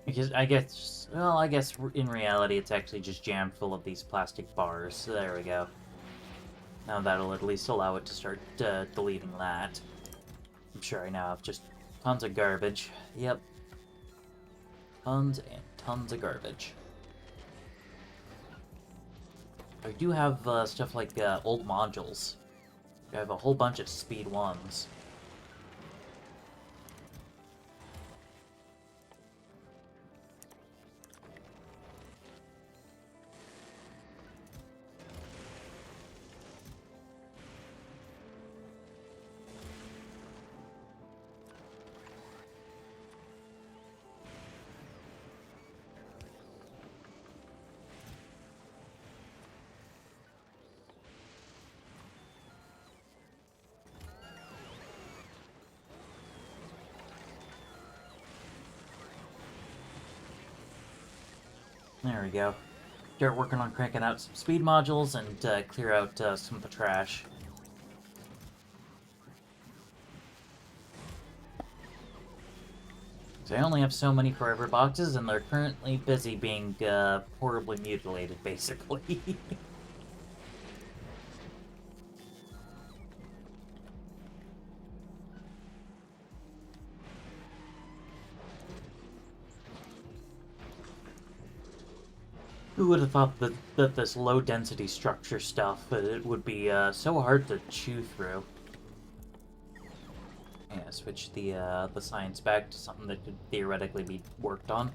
Because I guess in reality it's actually just jammed full of these plastic bars. So there we go. Now that'll at least allow it to start deleting that. I'm sure I now have just tons of garbage. Yep. Tons and tons of garbage. I do have stuff like old modules. I have a whole bunch of speed 1s. There we go. Start working on cranking out some speed modules and clear out some of the trash. So I only have so many forever boxes, and they're currently busy being horribly mutilated, basically. Who would have thought that this low-density structure stuff it would be so hard to chew through? Yeah, switch the science back to something that could theoretically be worked on.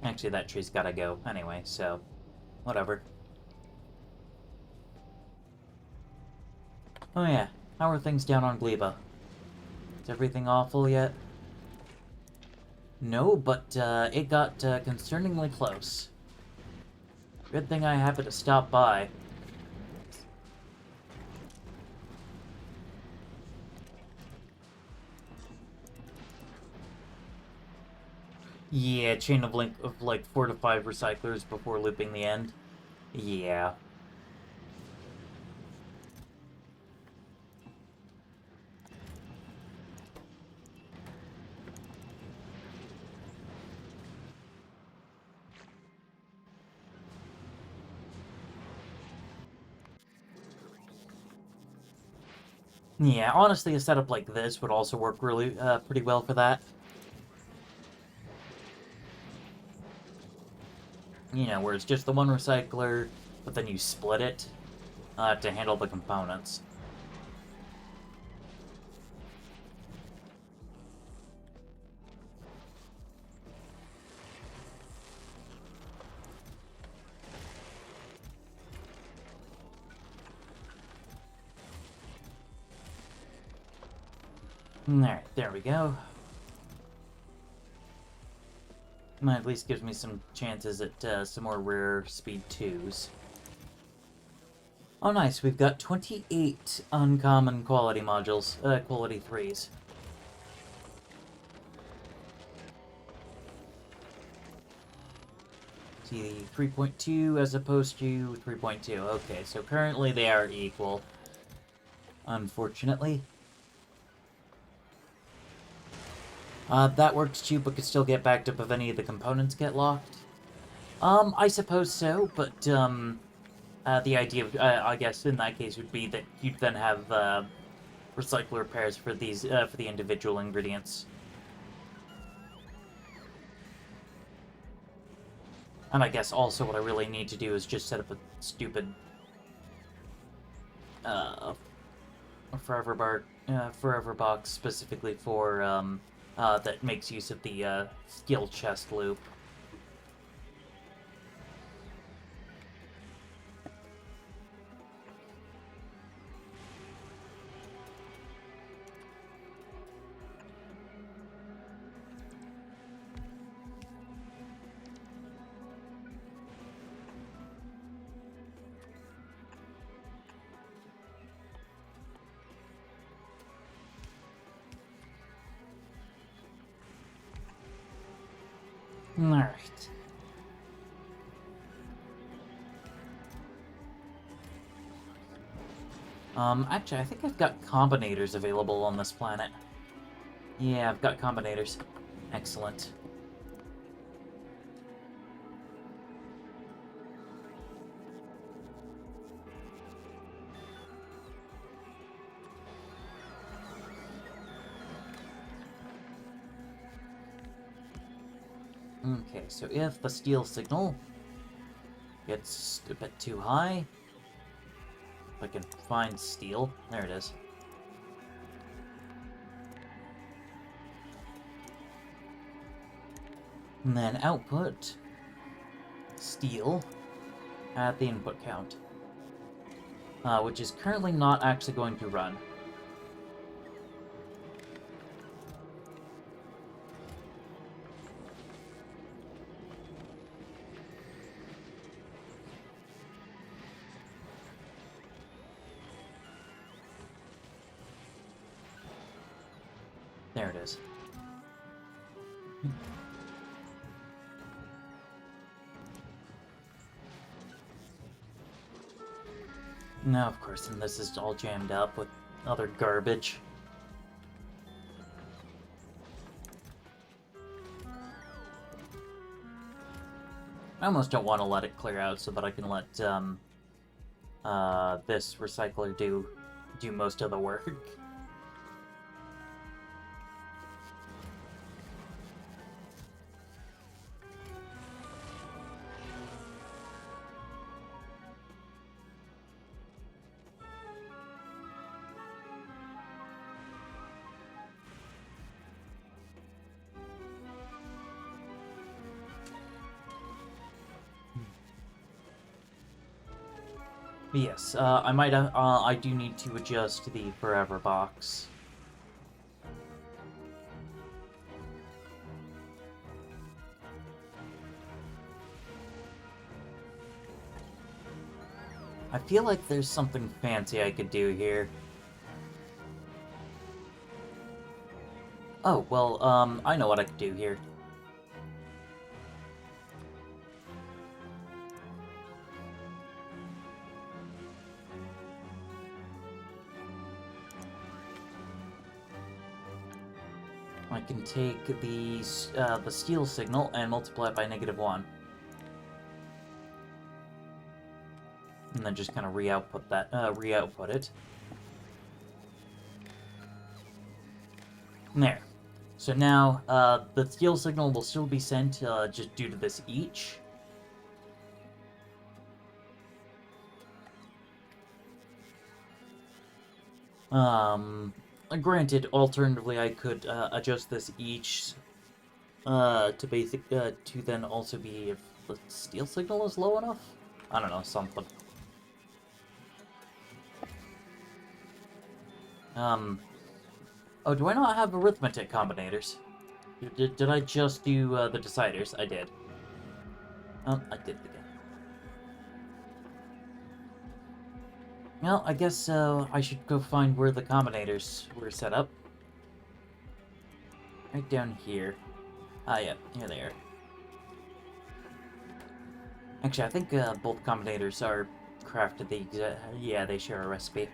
Actually, that tree's gotta go anyway, so whatever. Oh yeah, how are things down on Gleba? Is everything awful yet? No, but it got concerningly close. Good thing I happened to stop by. Yeah, chain of link of like 4 to 5 recyclers before looping the end. Yeah. Yeah, honestly, a setup like this would also work really pretty well for that. You know, where it's just the one recycler, but then you split it to handle the components. Alright, there we go. That at least gives me some chances at some more rare speed 2s. Oh nice, we've got 28 uncommon quality modules, quality 3s. See, 3.2 as opposed to 3.2. Okay, so currently they are equal. Unfortunately. That works too, but could still get backed up if any of the components get locked. I suppose so, but, the idea of, I guess, in that case would be that you'd then have, recycler pairs for these for the individual ingredients. And I guess also what I really need to do is just set up a stupid forever box specifically for that makes use of the skill chest loop. Alright. Actually, I think I've got combinators available on this planet. Yeah, I've got combinators. Excellent. Okay, so if the steel signal gets a bit too high, if I can find steel, there it is. And then output steel at the input count, which is currently not actually going to run. There it is. Now, of course, and this is all jammed up with other garbage. I almost don't want to let it clear out so that I can let this recycler do most of the work. Yes, I do need to adjust the forever box. I feel like there's something fancy I could do here. Oh, well, I know what I could do here. I can take the steel signal and multiply it by -1. And then just kind of re-output it. There. So now, the steel signal will still be sent, just due to this each. Granted, alternatively, I could, adjust this each, to then also be if the steel signal is low enough? I don't know, something. Oh, do I not have arithmetic combinators? Did I just do, the deciders? I did. Oh, I did it again. Well, I guess, I should go find where the combinators were set up. Right down here. Ah, yeah, here they are. Actually, I think, both combinators are crafted the exact... Yeah, they share a recipe.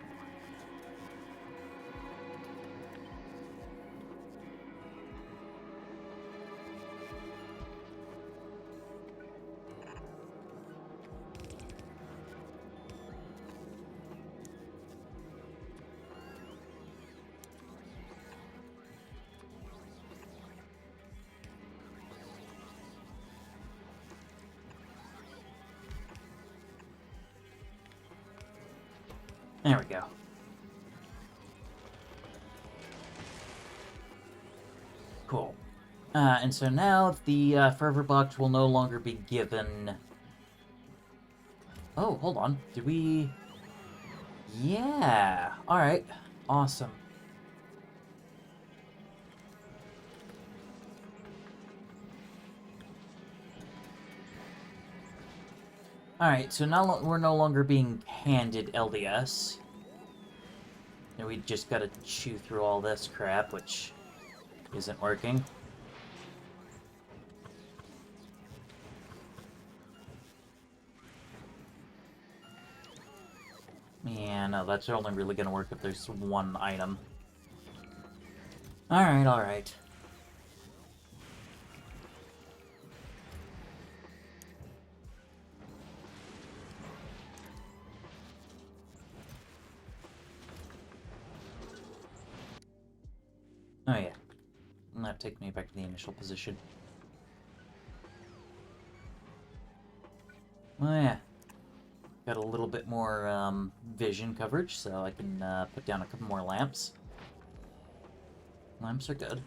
There we go. Cool. And so now the Forever Box will no longer be given... Oh, hold on. Did we... Yeah! Alright. Awesome. Alright, so now we're no longer being handed LDS. And we just gotta chew through all this crap, which isn't working. Yeah, no, that's only really gonna work if there's one item. Alright, alright. Oh yeah. And that takes me back to the initial position. Oh yeah. Got a little bit more vision coverage, so I can put down a couple more lamps. Lamps are good.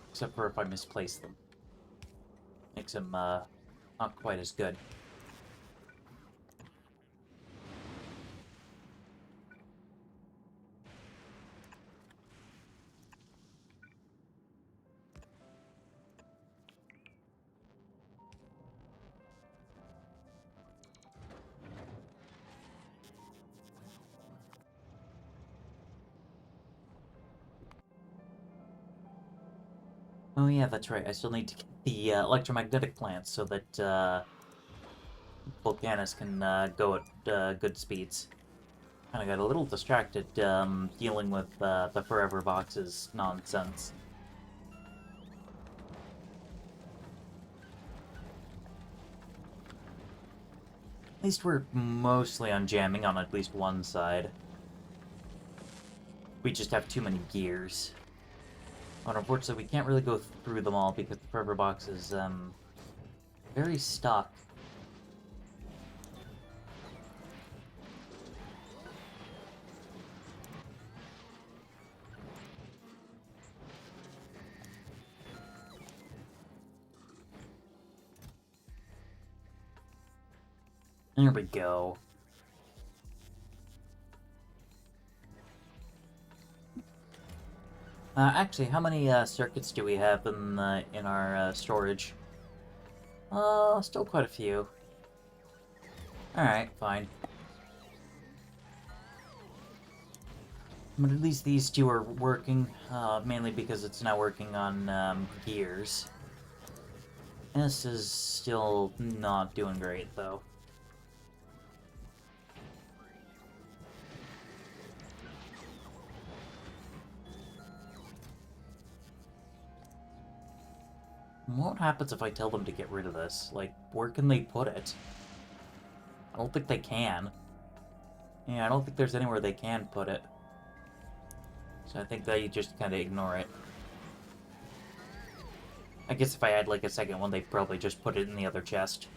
Except for if I misplace them. Makes them not quite as good. Oh yeah, that's right. I still need to get the electromagnetic plants so that Volcanus can go at good speeds. Kinda got a little distracted dealing with the Forever Box's nonsense. At least we're mostly unjamming on at least one side. We just have too many gears. But unfortunately, we can't really go through them all because the Forever Box is very stuck. There we go. Actually, how many circuits do we have in our storage? Still quite a few. Alright, fine. But at least these two are working, mainly because it's now working on gears. This is still not doing great, though. What happens if I tell them to get rid of this? Like, where can they put it? I don't think they can. Yeah, I don't think there's anywhere they can put it. So I think they just kind of ignore it. I guess if I had, like, a second one, they'd probably just put it in the other chest.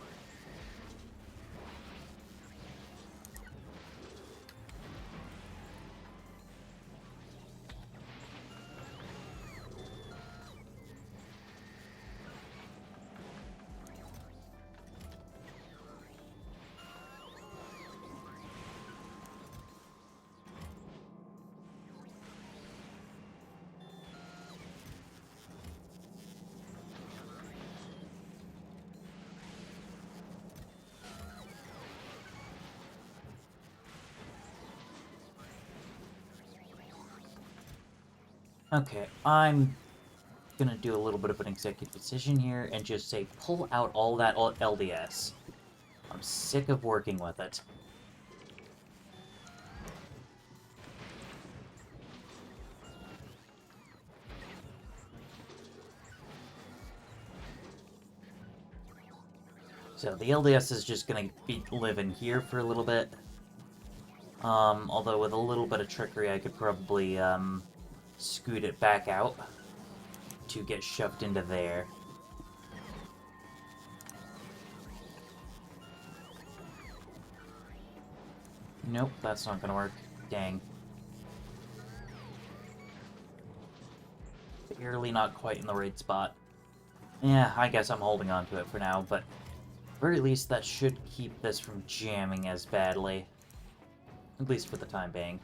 Okay, I'm gonna do a little bit of an executive decision here and just say pull out all that LDS. I'm sick of working with it. So the LDS is just gonna live in here for a little bit. Although with a little bit of trickery I could probably scoot it back out to get shoved into there. Nope, that's not gonna work. Dang. Barely not quite in the right spot. Yeah, I guess I'm holding on to it for now, but very least that should keep this from jamming as badly. At least for the time being.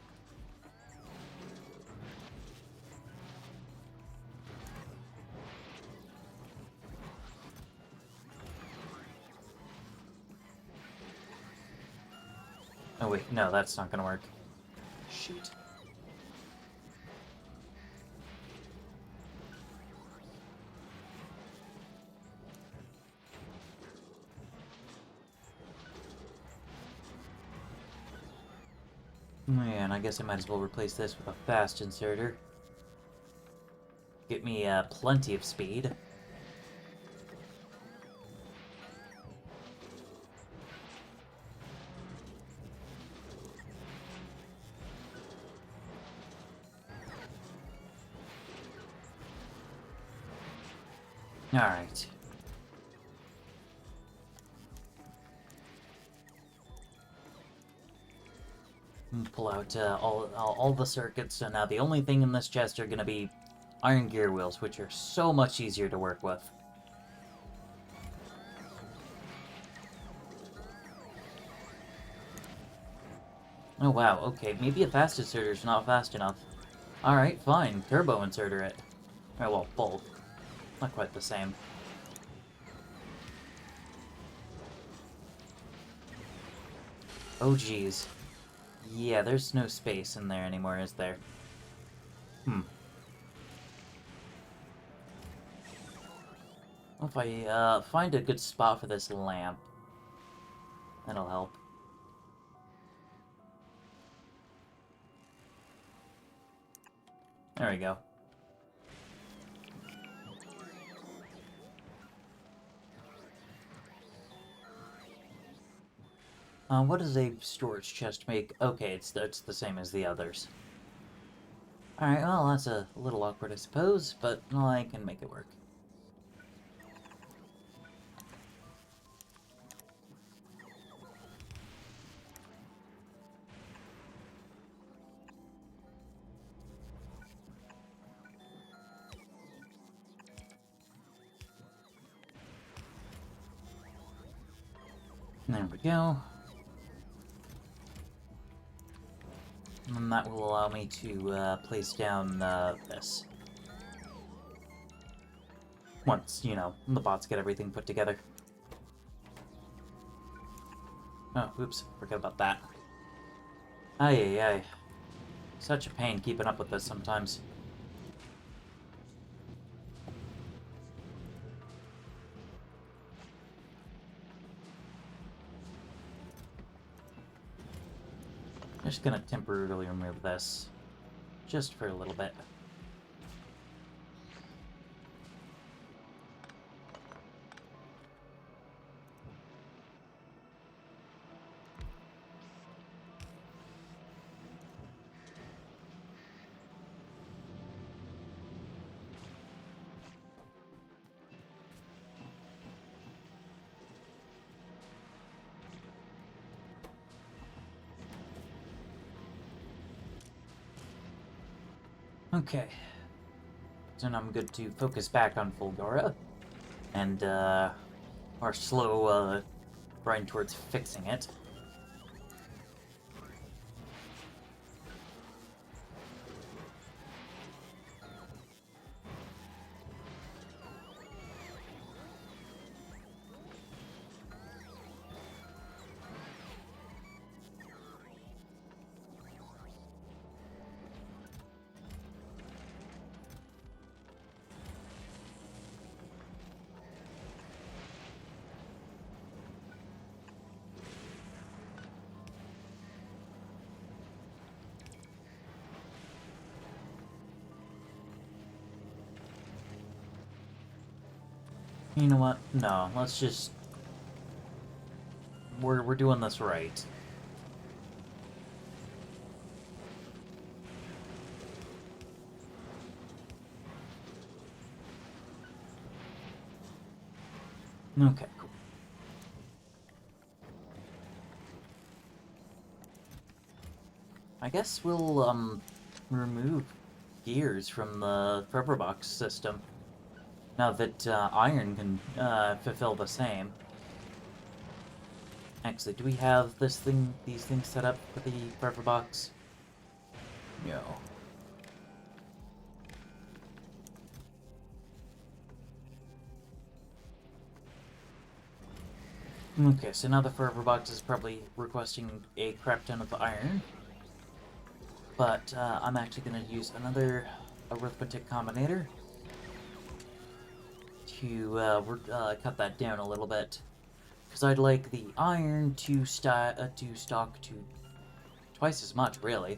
Oh wait, no, that's not gonna work. Shoot. Man, I guess I might as well replace this with a fast inserter. Get me plenty of speed. Alright. Pull out all the circuits, so now the only thing in this chest are going to be iron gear wheels, which are so much easier to work with. Oh wow, okay, maybe a fast inserter is not fast enough. Alright, fine, turbo inserter it. Oh, well, both. Not quite the same. Oh geez. Yeah, there's no space in there anymore, is there? Well, if I find a good spot for this lamp, that'll help. There we go. What does a storage chest make? Okay, it's the same as the others. Alright, well, that's a little awkward, I suppose, but well, I can make it work. There we go. And that will allow me to place down this. Once, you know, the bots get everything put together. Oh, oops, forgot about that. Ay, ay, ay. Such a pain keeping up with this sometimes. I'm just gonna temporarily remove this. Just for a little bit. Okay. So now I'm good to focus back on Fulgora. And, our slow, grind towards fixing it. You know what? No, let's just... We're doing this right. Okay, cool. I guess we'll, remove gears from the Foreverbox system. Now that, iron can, fulfill the same. Actually, do we have these things set up for the Foreverbox? No. Okay, so now the Foreverbox is probably requesting a crap ton of iron. But I'm actually going to use another arithmetic combinator to cut that down a little bit. Because I'd like the iron to stock to twice as much, really.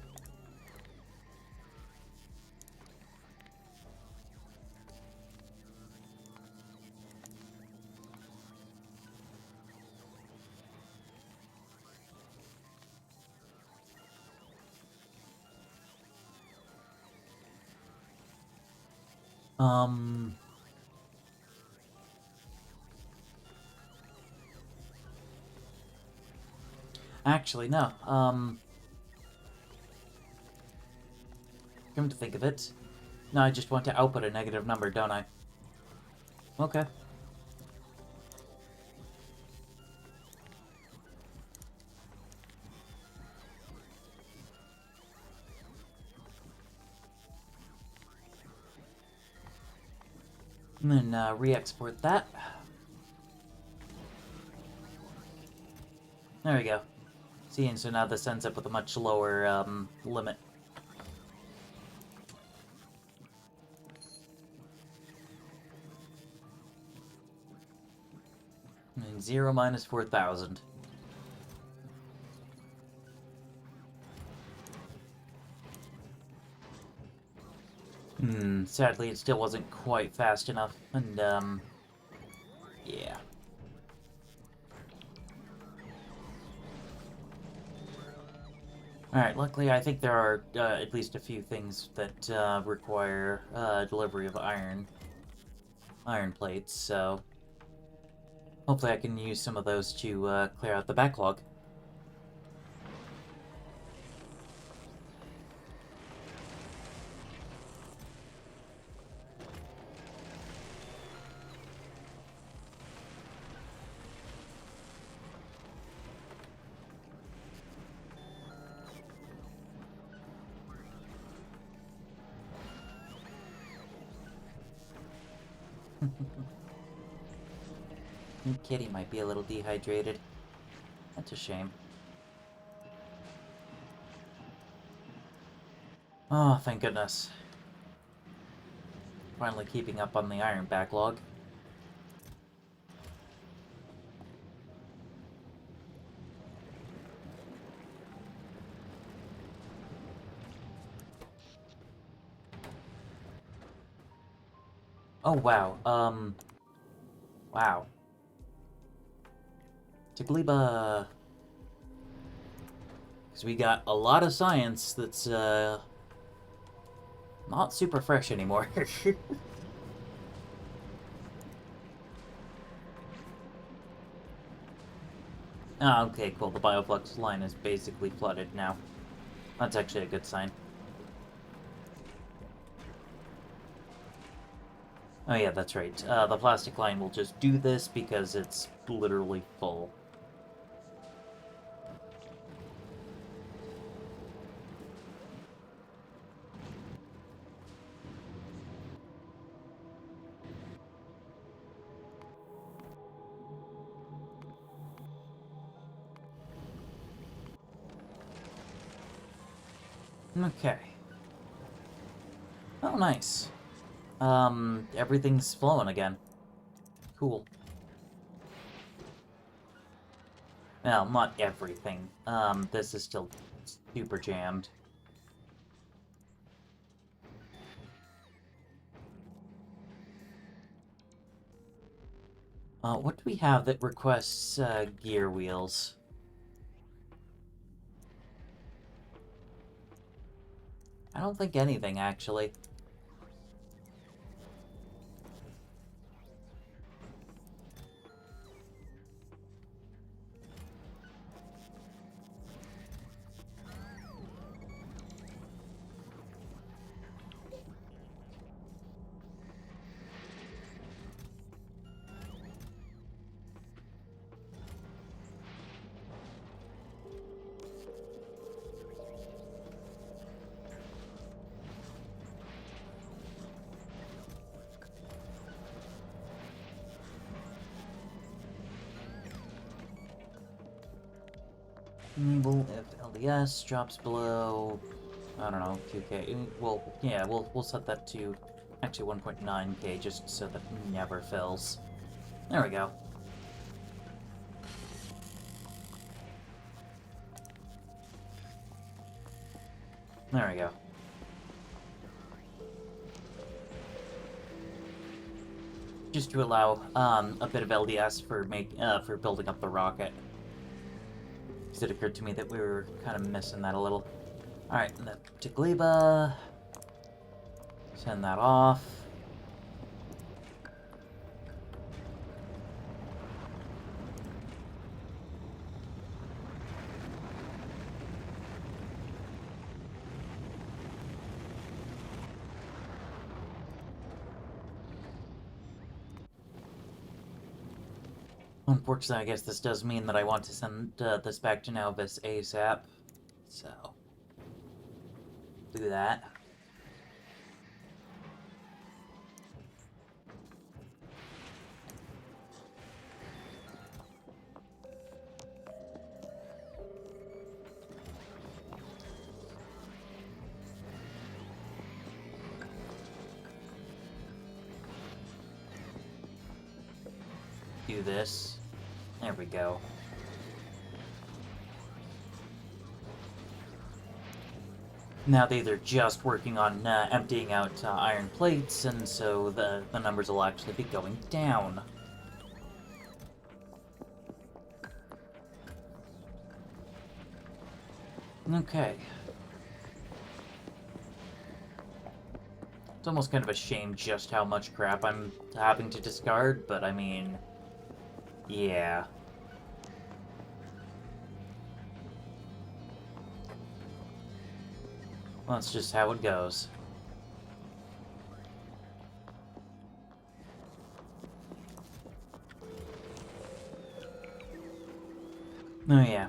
Actually, no. Come to think of it. No, I just want to output a negative number, don't I? Okay. And then re-export that. There we go. See, and so now this ends up with a much lower limit. And 0 minus 4,000. Sadly it still wasn't quite fast enough, and yeah. Alright, luckily I think there are at least a few things that require delivery of iron plates, so hopefully I can use some of those to clear out the backlog. Kitty might be a little dehydrated. That's a shame. Oh, thank goodness. Finally keeping up on the iron backlog. Oh, wow. Wow. Tagliba... Because we got a lot of science that's, not super fresh anymore. Ah, okay, cool. The Bioflux line is basically flooded now. That's actually a good sign. Oh yeah, that's right. The plastic line will just do this because it's literally full. Okay. Oh, nice. Everything's flowing again. Cool. Well, not everything. This is still super jammed. What do we have that requests, gear wheels? I don't think anything, actually. Well, if LDS drops below, I don't know, 2K. Well, yeah, we'll set that to actually 1.9K just so that it never fills. There we go. There we go. Just to allow a bit of LDS for building up the rocket. Because it occurred to me that we were kind of missing that a little. Alright, and then to Gleba. Send that off. Unfortunately, I guess this does mean that I want to send this back to Nauvis ASAP. So, do that. Do this. There we go. Now they're just working on emptying out iron plates, and so the numbers will actually be going down. Okay. It's almost kind of a shame just how much crap I'm having to discard, but I mean, yeah. Well, that's just how it goes. Oh, yeah.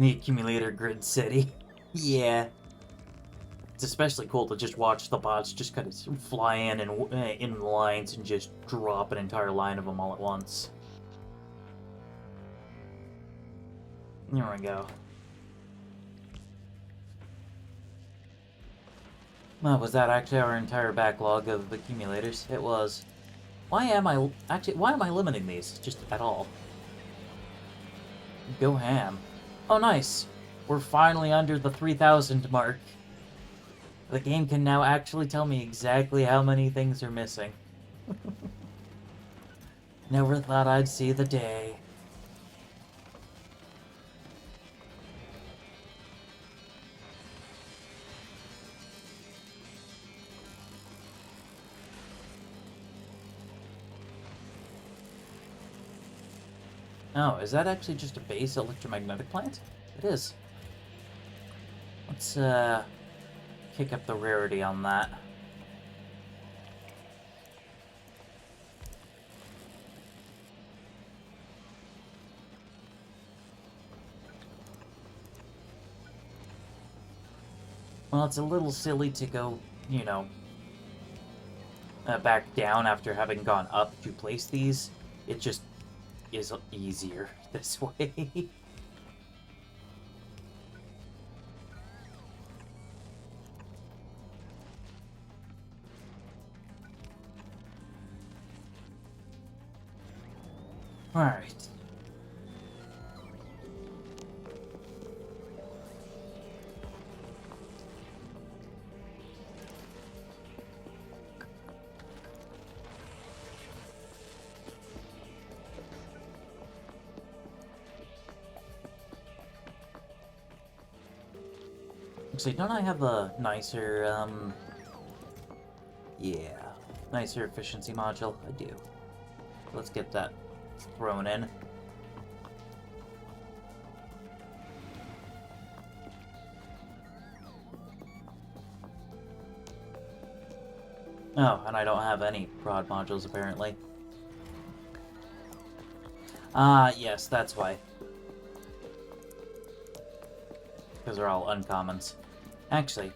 The accumulator grid city. Yeah. It's especially cool to just watch the bots just kind of fly in lines and just drop an entire line of them all at once. There we go. Well, was that actually our entire backlog of accumulators? It was. Why am I limiting these just at all? Go ham. Oh, nice. We're finally under the 3,000 mark. The game can now actually tell me exactly how many things are missing. Never thought I'd see the day. Oh, is that actually just a base electromagnetic plant? It is. Let's, kick up the rarity on that. Well, it's a little silly to go, you know, back down after having gone up to place these. It just is easier this way. Alright. Actually, don't I have a nicer, yeah, nicer efficiency module? I do. Let's get that thrown in. Oh, and I don't have any prod modules, apparently. Ah, yes, that's why. Because they're all uncommons. Actually,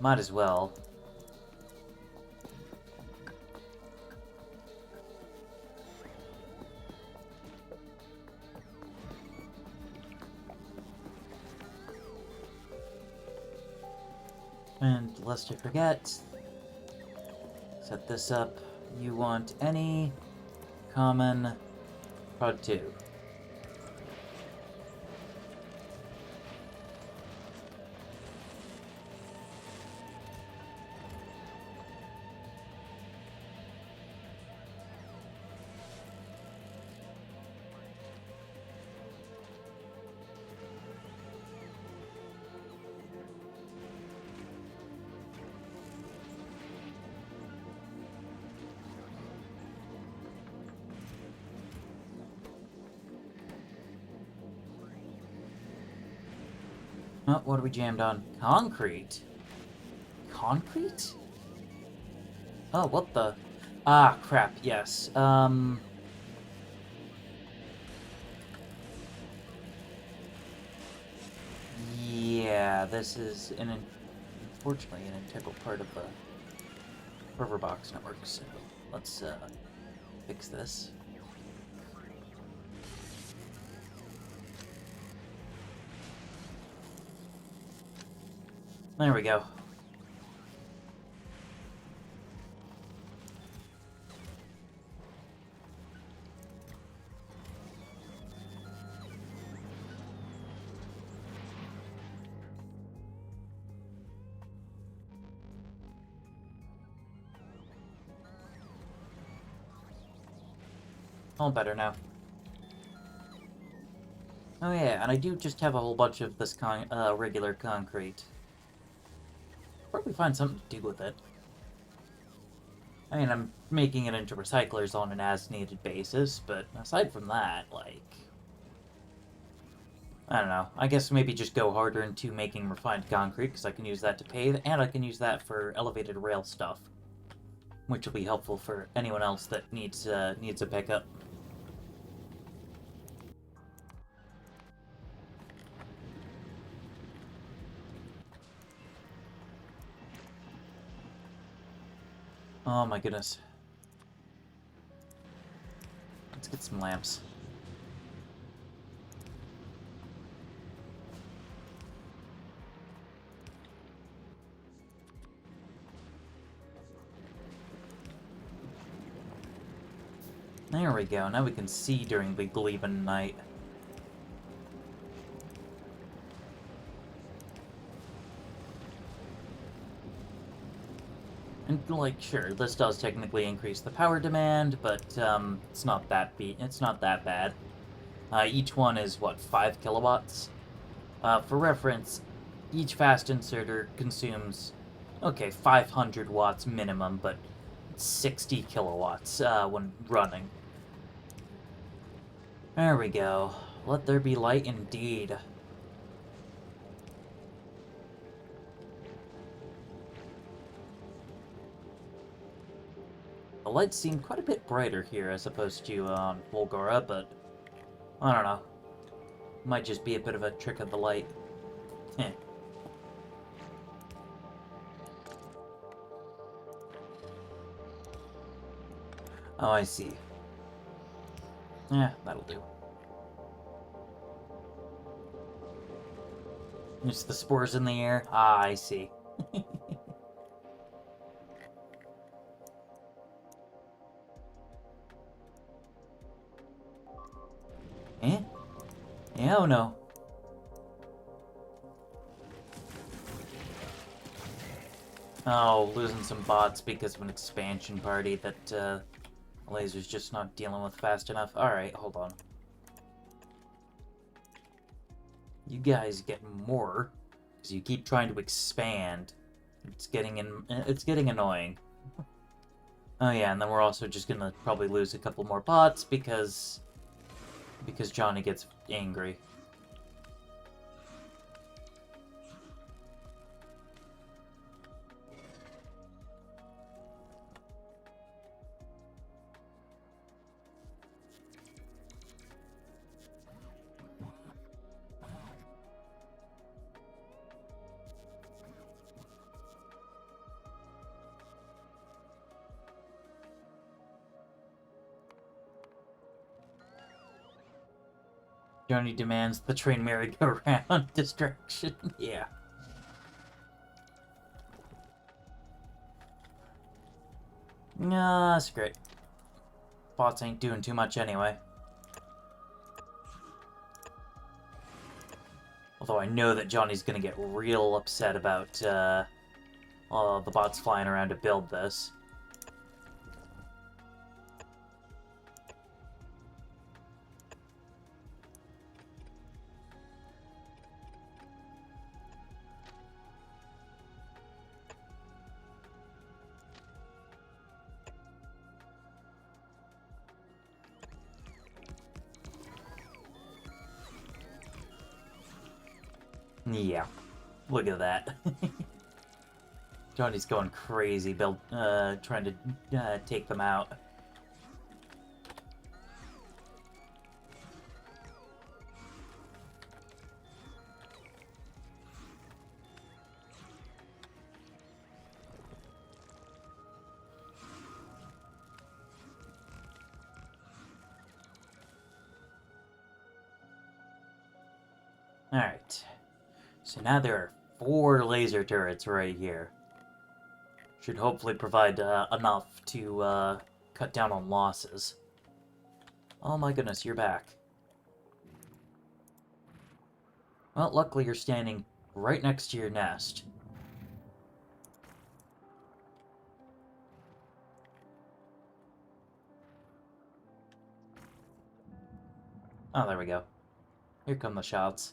might as well. And lest I forget, set this up. You want any common prod 2. Oh, what are we jammed on? Concrete? Concrete? Oh, what the? Ah, crap, yes. Yeah, this is unfortunately an integral part of the Riverbox network, so let's, fix this. There we go. All better now. Oh yeah, and I do just have a whole bunch of this regular concrete. Probably find something to do with it. I mean, I'm making it into recyclers on an as-needed basis, but aside from that, like... I don't know. I guess maybe just go harder into making refined concrete, because I can use that to pave, and I can use that for elevated rail stuff. Which will be helpful for anyone else that needs a pickup. Oh my goodness. Let's get some lamps. There we go. Now we can see during the Gleben night. And, like, sure, this does technically increase the power demand, but, it's not that bad. Each one is, what, 5 kilowatts? For reference, each fast inserter consumes, okay, 500 watts minimum, but 60 kilowatts, when running. There we go. Let there be light indeed. The lights seem quite a bit brighter here as opposed to on Volgora, but I don't know. Might just be a bit of a trick of the light. Heh. Oh, I see. Yeah, that'll do. It's the spores in the air? Ah, I see. Eh? Yeah, oh no. Oh, losing some bots because of an expansion party that, Laser's just not dealing with fast enough. Alright, hold on. You guys get more, because you keep trying to expand. It's getting annoying. Oh yeah, and then we're also just gonna probably lose a couple more bots because Johnny gets angry. Johnny demands the train merry-go-round distraction. Yeah. Nah, that's great. Bots ain't doing too much anyway. Although I know that Johnny's gonna get real upset about, all the bots flying around to build this. Yeah. Look at that. Johnny's going crazy, trying to take them out. Alright. So now there are 4 laser turrets right here. Should hopefully provide enough to cut down on losses. Oh my goodness, you're back. Well, luckily you're standing right next to your nest. Oh, there we go. Here come the shots.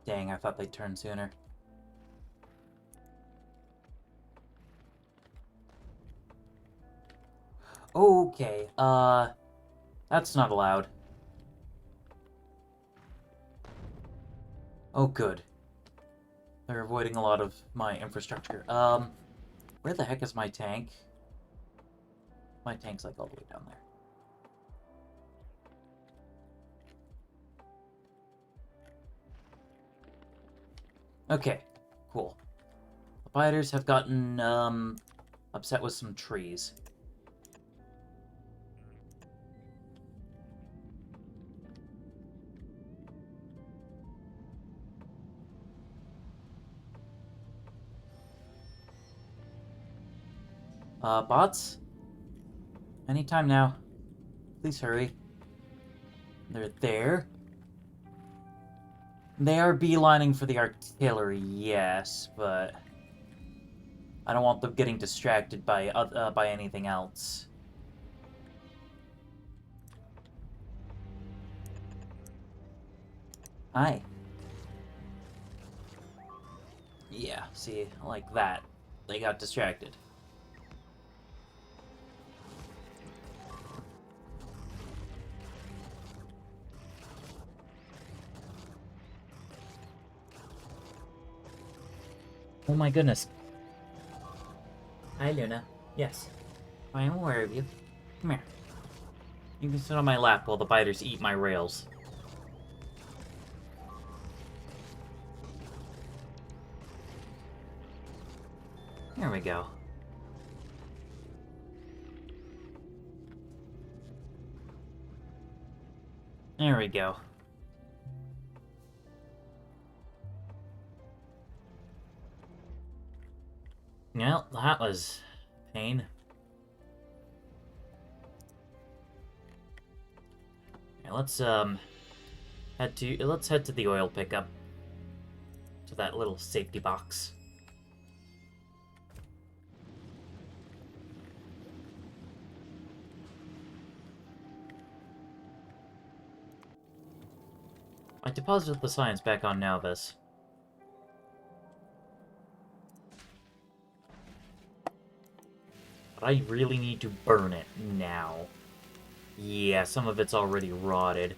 Dang, I thought they'd turn sooner. Okay, that's not allowed. Oh, good. They're avoiding a lot of my infrastructure. Where the heck is my tank? My tank's like all the way down there. Okay, cool. The biters have gotten, upset with some trees. Bots? Anytime now. Please hurry. They're there. They are beelining for the artillery, yes, but I don't want them getting distracted by anything else. Hi. Yeah, see, like that. They got distracted. Oh my goodness. Hi, Luna. Yes. I am aware of you. Come here. You can sit on my lap while the biters eat my rails. There we go. There we go. Well, that was pain. Okay, let's head to the oil pickup. To that little safety box. I deposited the science back on Nauvis. But I really need to burn it now. Yeah, some of it's already rotted.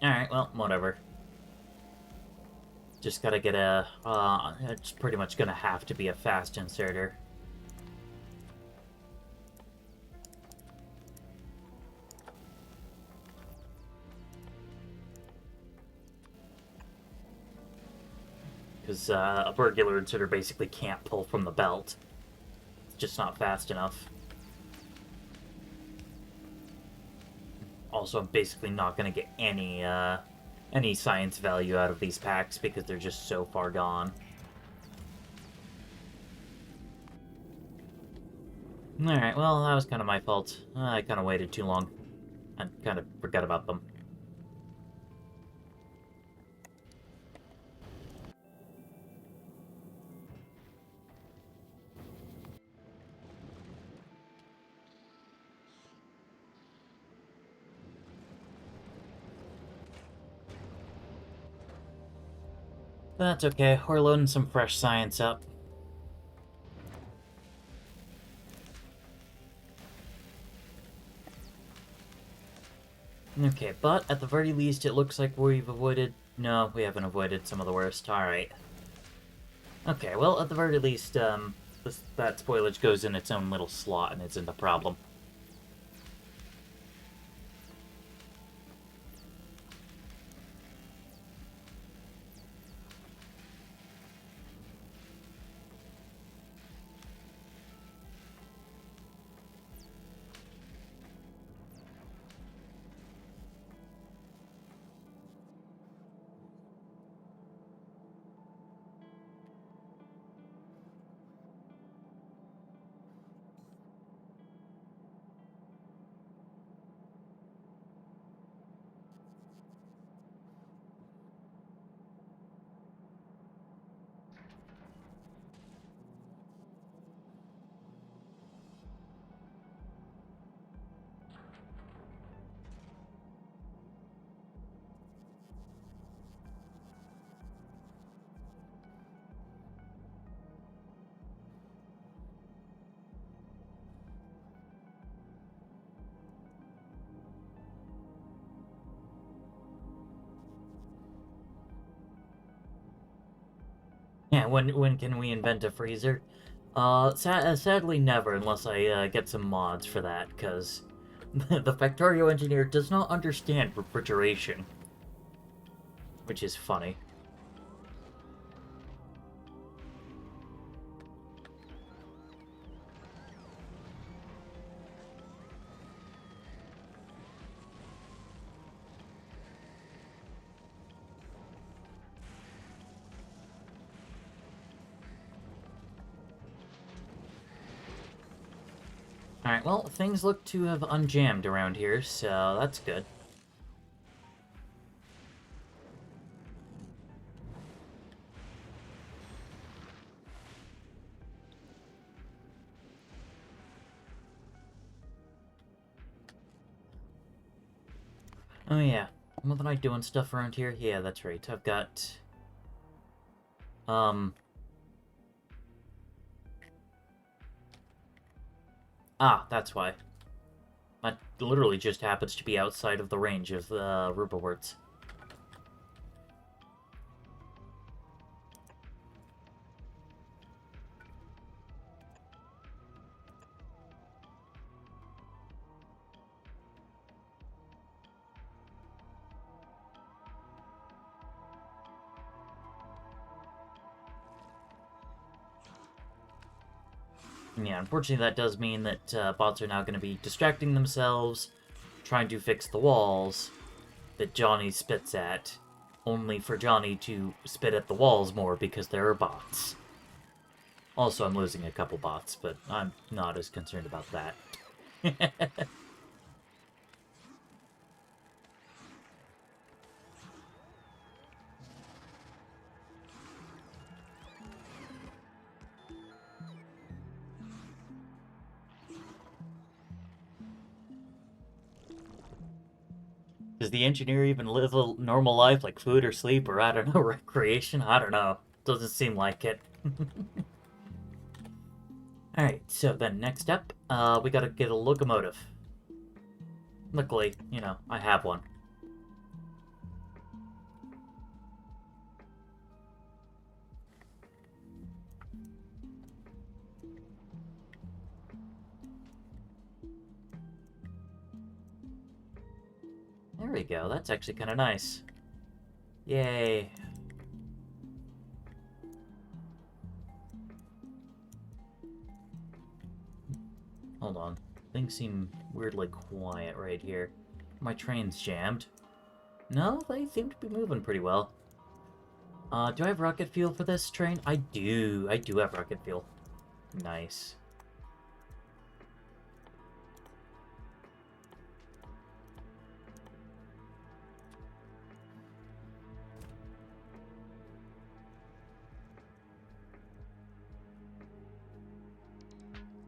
Alright, well, whatever. Just gotta get a... it's pretty much gonna have to be a fast inserter. Because a regular inserter basically can't pull from the belt. It's just not fast enough. Also, I'm basically not going to get any science value out of these packs because they're just so far gone. Alright, well, that was kind of my fault. I kind of waited too long. I kind of forgot about them. That's okay, we're loading some fresh science up. Okay, but at the very least, it looks like we've avoided... No, we haven't avoided some of the worst. Alright. Okay, well, at the very least, that spoilage goes in its own little slot and isn't a problem. Yeah, when can we invent a freezer? Sadly never, unless I get some mods for that, because the Factorio engineer does not understand refrigeration. Which is funny. Alright, well, things look to have unjammed around here, so that's good. Oh yeah, wasn't I doing stuff around here? Yeah, that's right. I've got... Ah, that's why. That literally just happens to be outside of the range of the Ruperworts. Yeah, unfortunately that does mean that bots are now going to be distracting themselves, trying to fix the walls that Johnny spits at, only for Johnny to spit at the walls more because there are bots. Also, I'm losing a couple bots, but I'm not as concerned about that. Does the engineer even live a normal life, like food or sleep, or I don't know, recreation? I don't know. Doesn't seem like it. Alright, so then next up, we gotta get a locomotive. Luckily, you know, I have one. There we go, that's actually kind of nice. Yay. Hold on. Things seem weirdly quiet right here. My train's jammed. No, they seem to be moving pretty well. Do I have rocket fuel for this train? I do. I do have rocket fuel. Nice.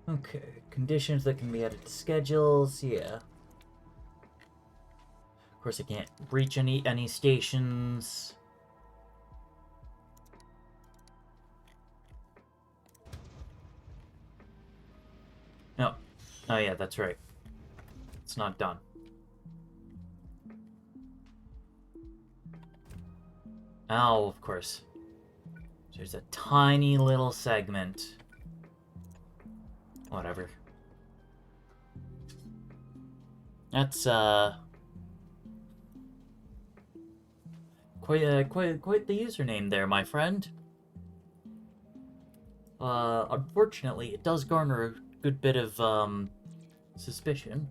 Okay, conditions that can be added to schedules, yeah. Of course, I can't reach any stations. No. Oh yeah, that's right. It's not done. Oh, of course. There's a tiny little segment. Whatever. That's quite the username there, my friend. Unfortunately, it does garner a good bit of suspicion.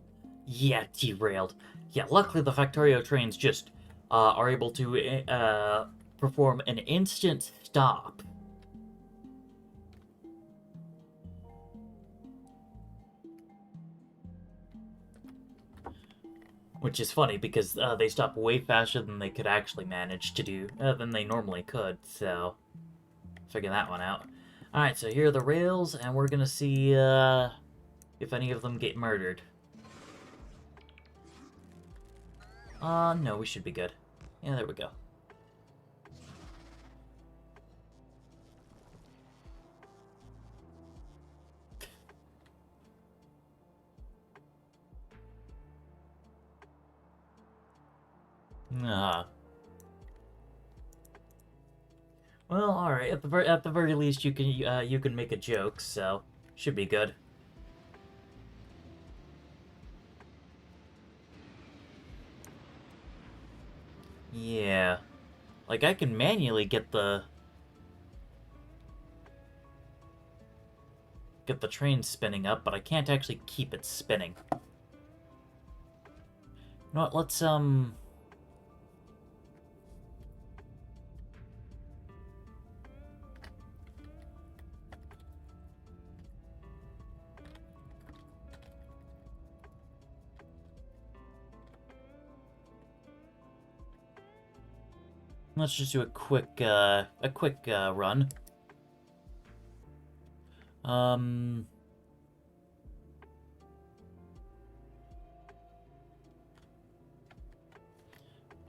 Yeah, derailed. Yeah, luckily the Factorio trains just are able to perform an instant stop. Which is funny because they stop way faster than they could actually manage to do, than they normally could, so figure that one out. Alright, so here are the rails, and we're gonna see if any of them get murdered. No, we should be good. Yeah, there we go. Ah. Well, all right. At the very least, you can make a joke, so should be good. Yeah, like I can manually get the train spinning up, but I can't actually keep it spinning. You know what? Let's let's just do a quick run. Um.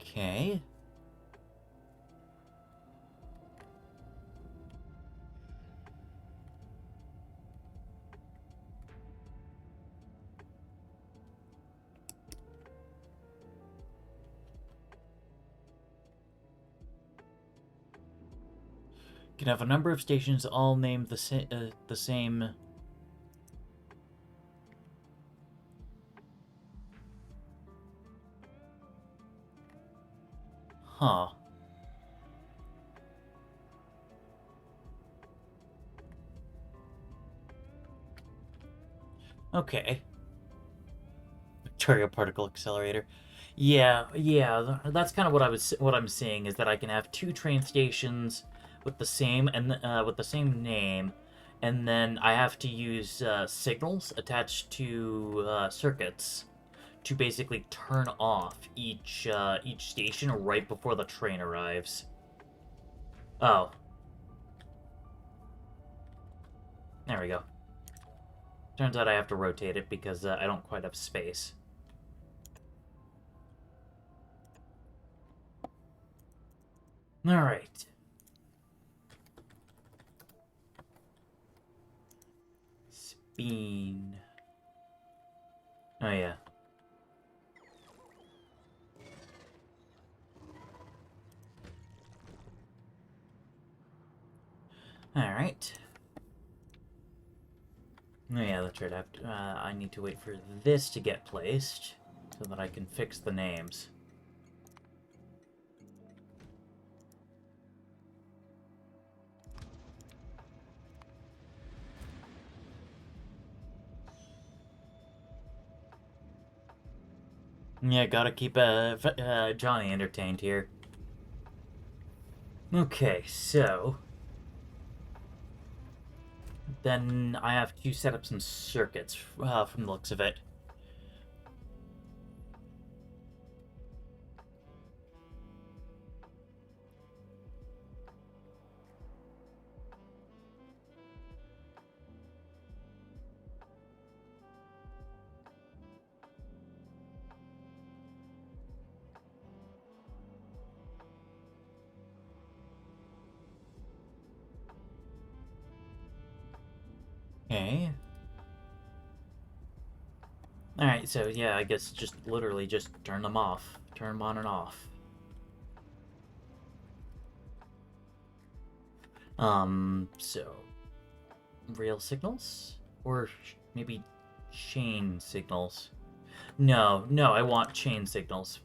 Okay. Can have a number of stations all named the same. Huh. Okay. Victoria Particle Accelerator. Yeah, that's kind of what I'm seeing is that I can have two train stations with the same with the same name, and then I have to use signals attached to circuits to basically turn off each station right before the train arrives. Oh, there we go. Turns out I have to rotate it because I don't quite have space. Alright. Speen. Oh, yeah. Alright. Oh, yeah, that's right. I need to wait for this to get placed so that I can fix the names. Yeah, gotta keep Johnny entertained here. Okay, so... Then I have to set up some circuits from the looks of it. Okay. Alright, so yeah, I guess just literally just turn them off. Turn them on and off. So... Real signals? Or maybe chain signals? No, I want chain signals.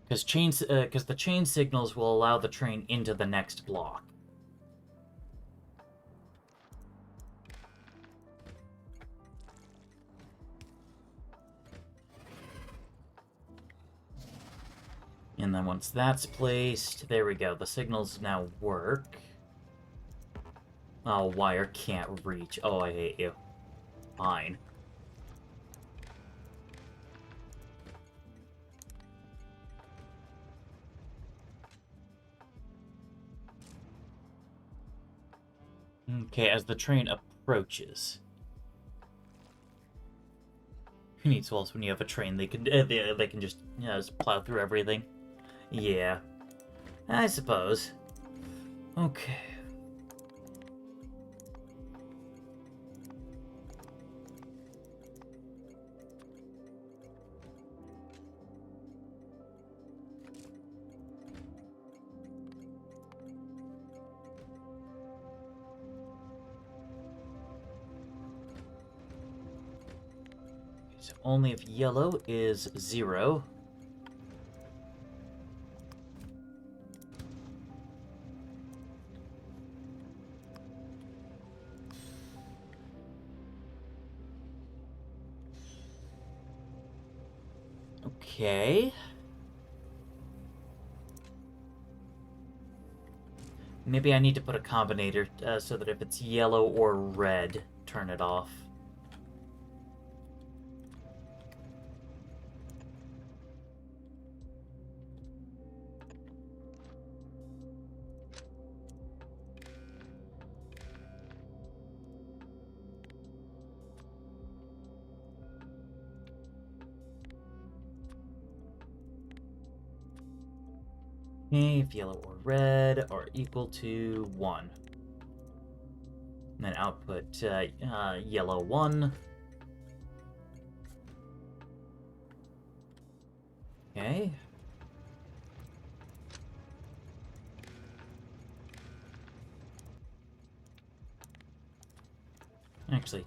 Because the chain signals will allow the train into the next block. And then once that's placed, there we go. The signals now work. Oh, wire can't reach. Oh, I hate you. Fine. Okay, as the train approaches. Who needs walls when you have a train? They can just, just plow through everything. Yeah, I suppose. Okay. So only if yellow is 0. Okay. Maybe I need to put a combinator so that if it's yellow or red, turn it off. Okay, if yellow or red are equal to 1. And then output yellow 1. Okay. Actually.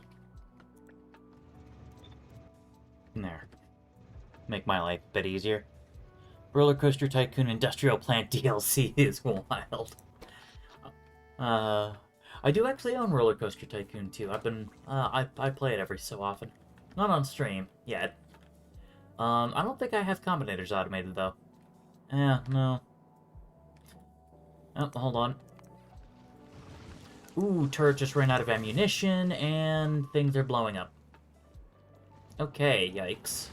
There. Make my life a bit easier. Roller Coaster Tycoon Industrial Plant DLC is wild. I do actually own Roller Coaster Tycoon too. I play it every so often. Not on stream, yet. I don't think I have combinators automated, though. Yeah, no. Oh, hold on. Ooh, turret just ran out of ammunition, and things are blowing up. Okay, yikes.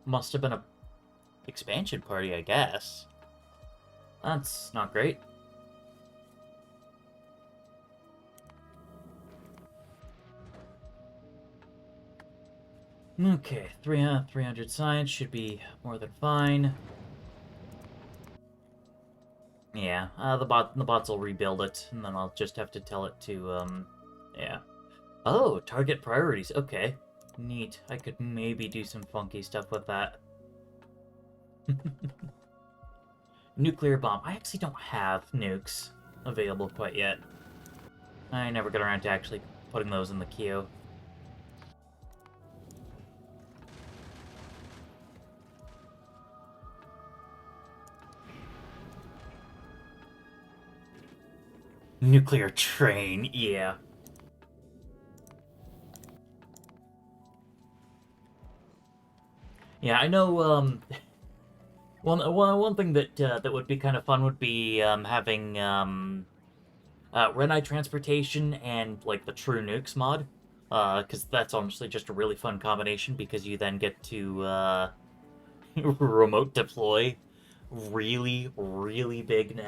Must have been a expansion party, I guess. That's not great. Okay, 300 science should be more than fine. Yeah, the bots will rebuild it, and then I'll just have to tell it to, yeah. Oh, target priorities, okay. Neat. I could maybe do some funky stuff with that. Nuclear bomb. I actually don't have nukes available quite yet. I never got around to actually putting those in the queue. Nuclear train, yeah. Yeah, I know, one thing that that would be kind of fun would be having Red-Eye Transportation and like the True Nukes mod, because that's honestly just a really fun combination because you then get to remote deploy really big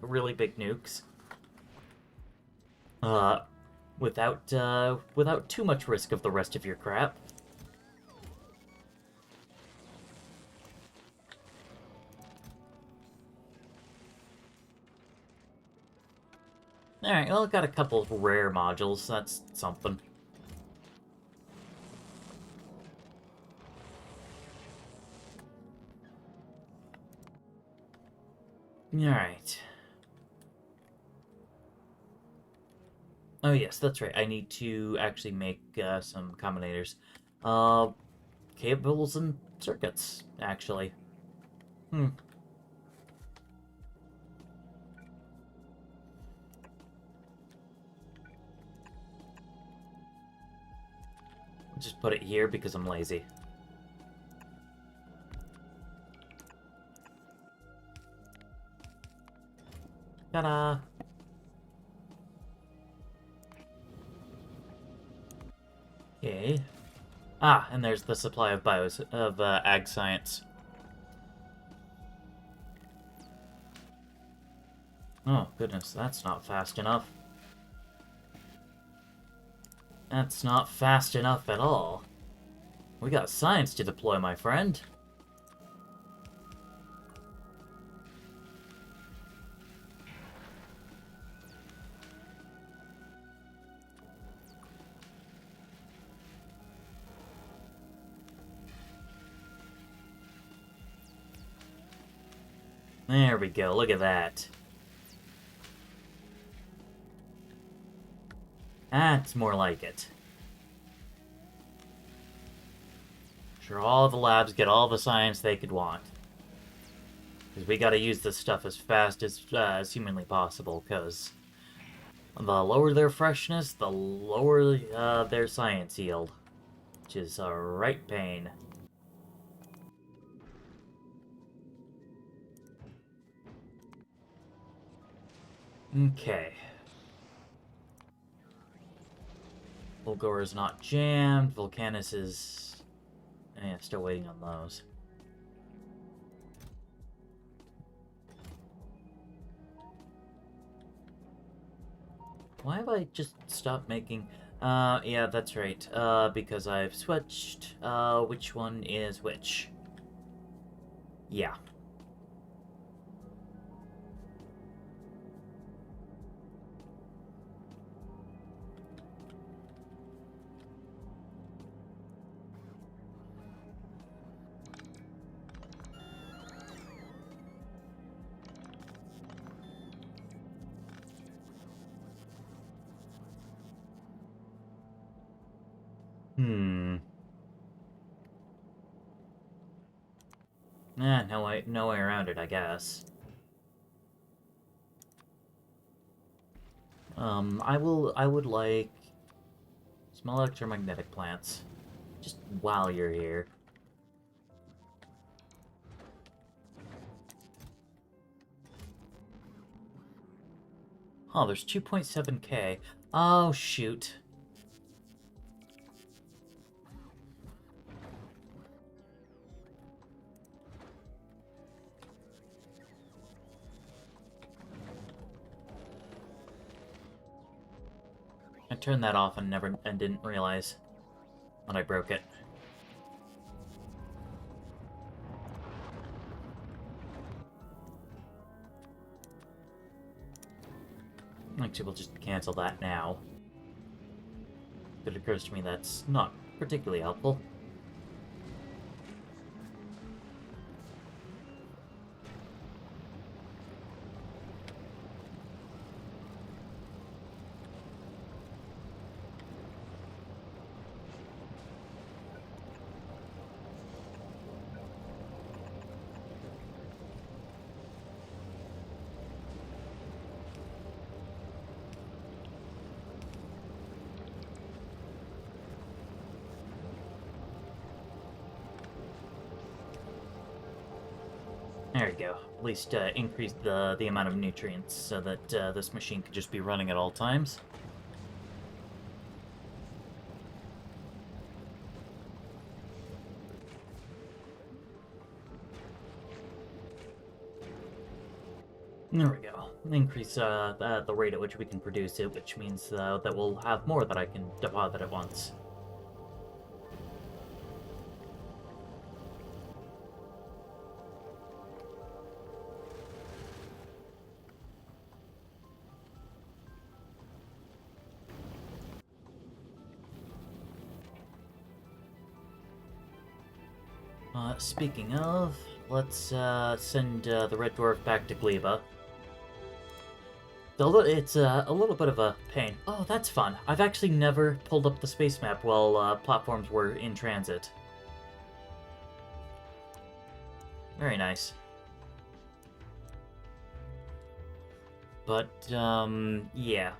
really big nukes, uh, without too much risk of the rest of your crap. Alright, well, I've got a couple of rare modules, that's something. Alright. Oh yes, that's right, I need to actually make some combinators. Cables and circuits, actually. Hmm. Just put it here because I'm lazy. Ta-da! Okay. Ah, and there's the supply of ag science. Oh, goodness, that's not fast enough. That's not fast enough at all. We got science to deploy, my friend. There we go, look at that. That's more like it. Sure, all the labs get all the science they could want. Because we gotta use this stuff as fast as humanly possible, because the lower their freshness, the lower their science yield. Which is a right pain. Okay. Volgor is not jammed. Volcanus is... yeah, still waiting on those. Why have I just stopped making... yeah, that's right. Because I've switched, which one is which. Yeah. Hmm. No way around it, I guess. I would like some electromagnetic plants. Just while you're here. Oh, there's 2.7k. Oh, shoot. I turned that off and didn't realize. when I broke it. Actually, we'll just cancel that now. It occurs to me that's not particularly helpful. There we go. At least increase the amount of nutrients so that this machine could just be running at all times. There we go. Increase the rate at which we can produce it, which means that we'll have more that I can deposit at once. Speaking of, let's send the Red Dwarf back to Gleba. It's a little bit of a pain. Oh, that's fun. I've actually never pulled up the space map while platforms were in transit. Very nice. But, yeah.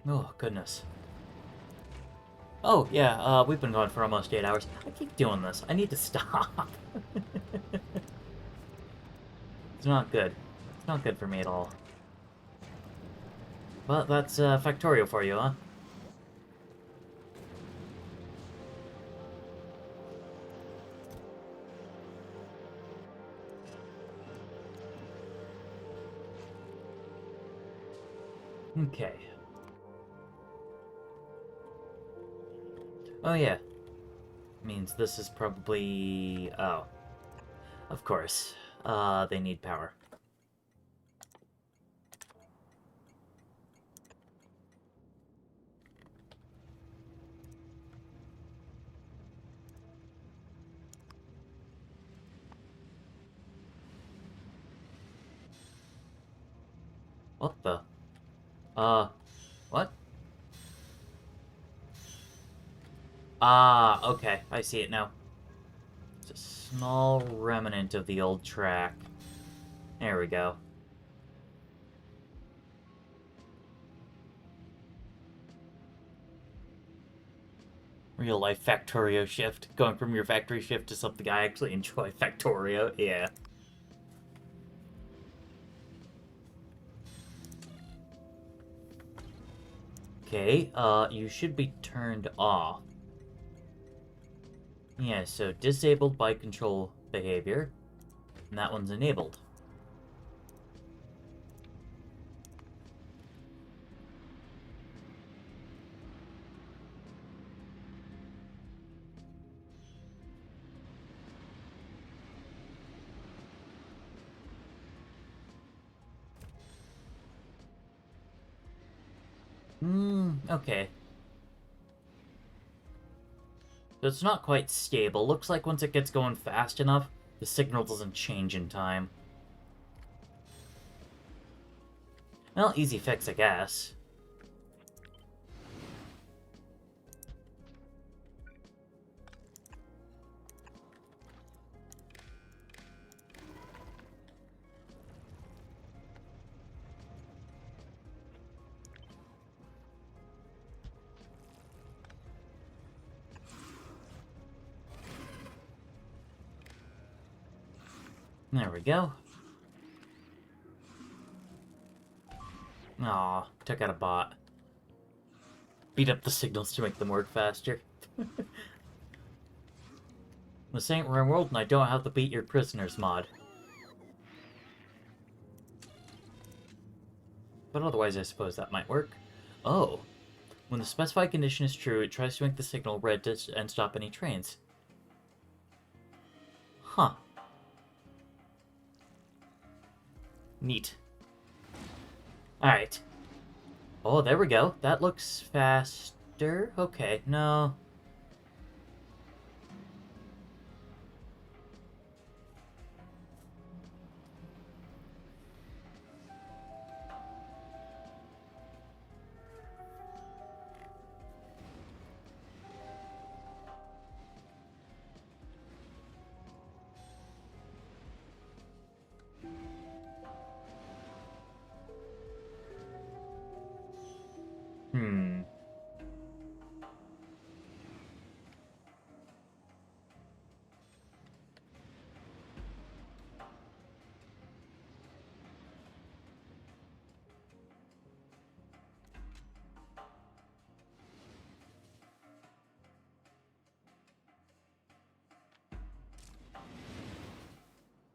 Oh, goodness. Oh, yeah, we've been going for almost 8 hours. I keep doing this. I need to stop. It's not good. It's not good for me at all. But that's Factorio for you, huh? Okay. Oh, yeah. Means this is probably... Oh. Of course. They need power. What the? What? Ah, okay. I see it now. It's a small remnant of the old track. There we go. Real life Factorio shift. Going from your factory shift to something I actually enjoy. Factorio, yeah. Okay, you should be turned off. Yeah, so disabled by control behavior. And that one's enabled. Okay. So it's not quite stable. Looks like once it gets going fast enough, the signal doesn't change in time. Well, easy fix, I guess. There we go. Aw, took out a bot. Beat up the signals to make them work faster. This ain't RimWorld, and I don't have the Beat Your Prisoners mod. But otherwise, I suppose that might work. Oh. When the specified condition is true, it tries to make the signal red and stop any trains. Huh. Neat. Alright. Oh, there we go. That looks faster. Okay, no. Hmm.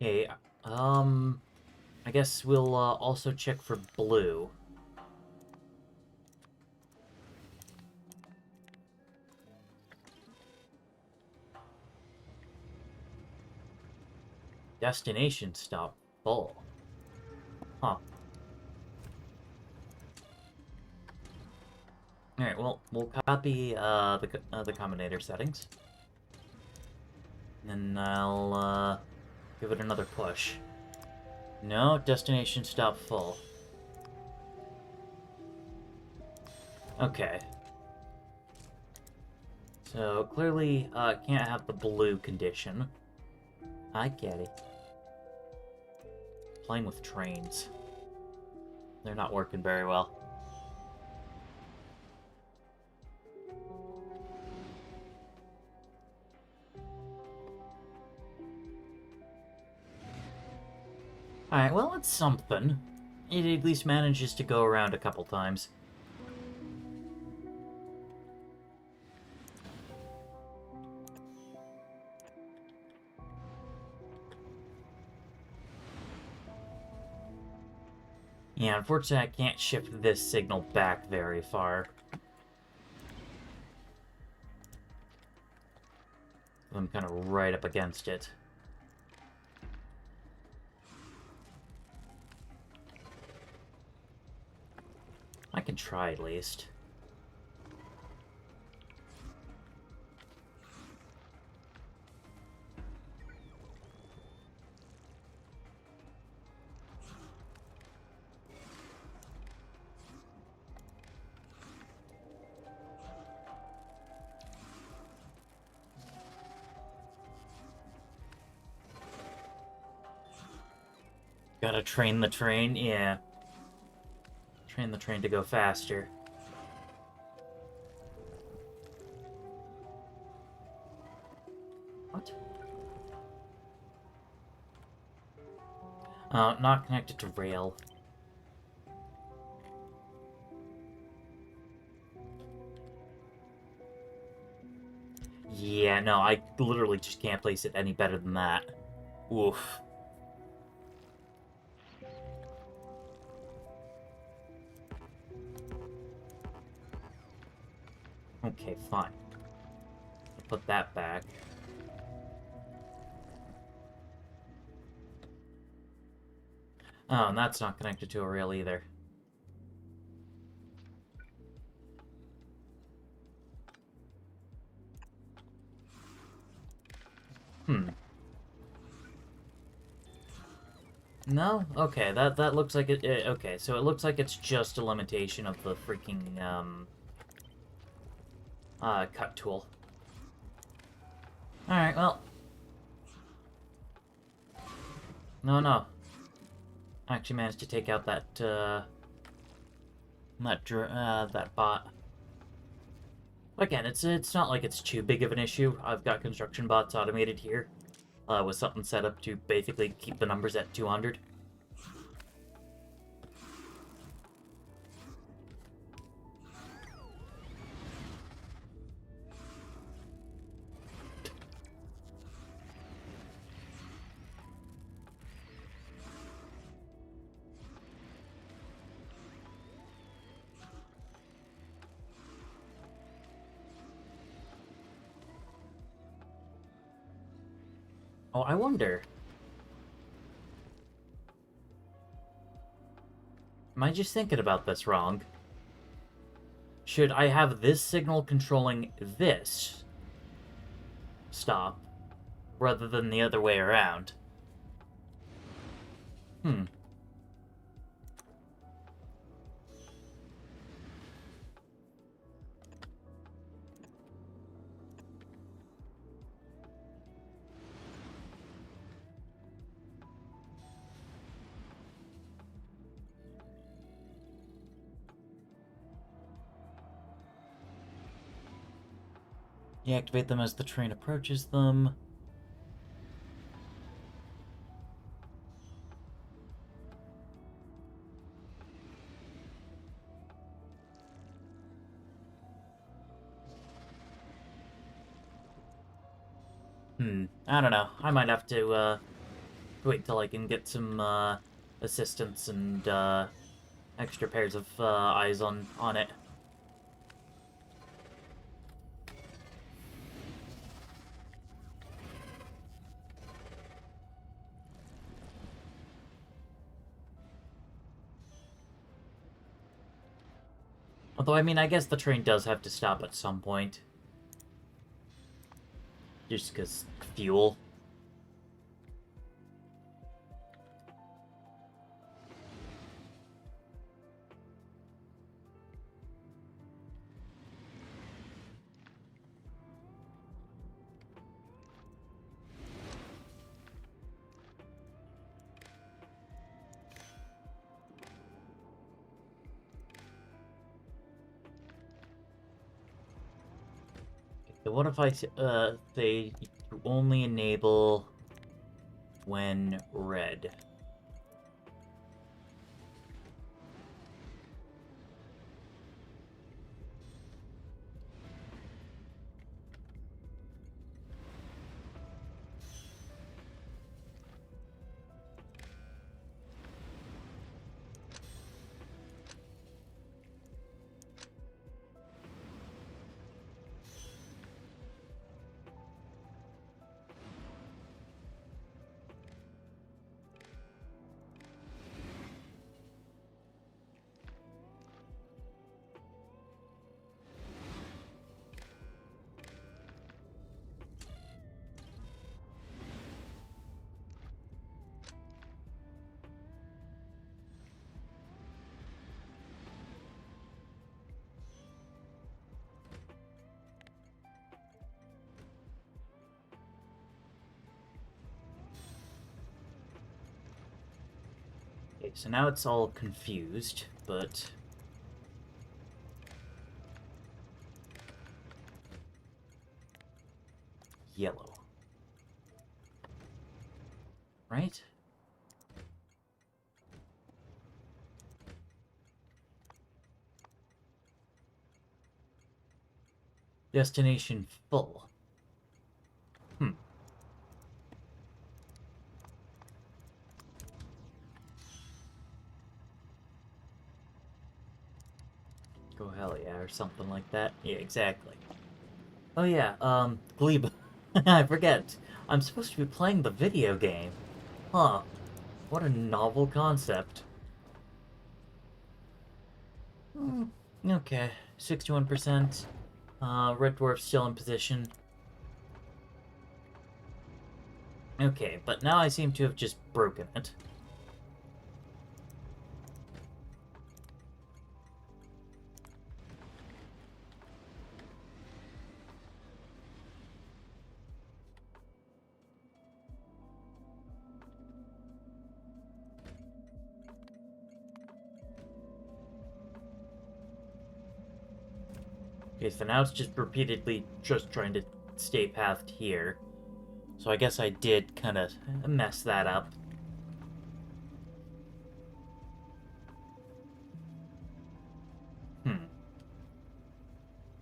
Hey, I guess we'll also check for blue. Destination stop full. Huh. Alright, well, we'll copy the combinator settings. And I'll give it another push. No, destination stop full. Okay. So, clearly, can't have the blue condition. I get it. Playing with trains. They're not working very well. Alright, well, it's something. It at least manages to go around a couple times. Yeah, unfortunately I can't shift this signal back very far. I'm kind of right up against it. I can try at least. Gotta train the train, yeah. Train the train to go faster. What? Not connected to rail. Yeah, no, I literally just can't place it any better than that. Oof. Okay, fine. I'll put that back. Oh, and that's not connected to a rail either. Hmm. No? Okay, that looks like it... okay, so it looks like it's just a limitation of the freaking, cut tool. Alright, well... No. I actually managed to take out that, that bot. Again, it's not like it's too big of an issue. I've got construction bots automated here, with something set up to basically keep the numbers at 200. Oh, I wonder. Am I just thinking about this wrong? Should I have this signal controlling this stop rather than the other way around? Hmm. You activate them as the train approaches them. I don't know. I might have to, wait till I can get some, assistance and, extra pairs of, eyes on it. Although, I mean, I guess the train does have to stop at some point. Just because fuel. So what if they only enable when red? Okay, so now it's all confused, but... yellow. Right? Destination full. Go hell yeah, or something like that. Yeah, exactly. Oh yeah, Glebe. I forget. I'm supposed to be playing the video game. Huh. What a novel concept. Hmm. Okay, 61%. Red Dwarf still in position. Okay, but now I seem to have just broken it. Okay, so now it's just repeatedly just trying to stay pathed here. So I guess I did kind of mess that up.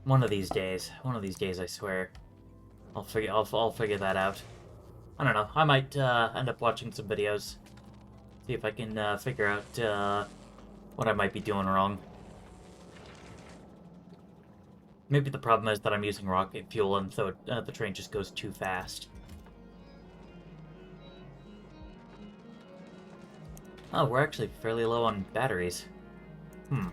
One of these days, I swear, I'll figure that out. I don't know. I might end up watching some videos, see if I can figure out what I might be doing wrong. Maybe the problem is that I'm using rocket fuel, and so the train just goes too fast. Oh, we're actually fairly low on batteries. Hmm.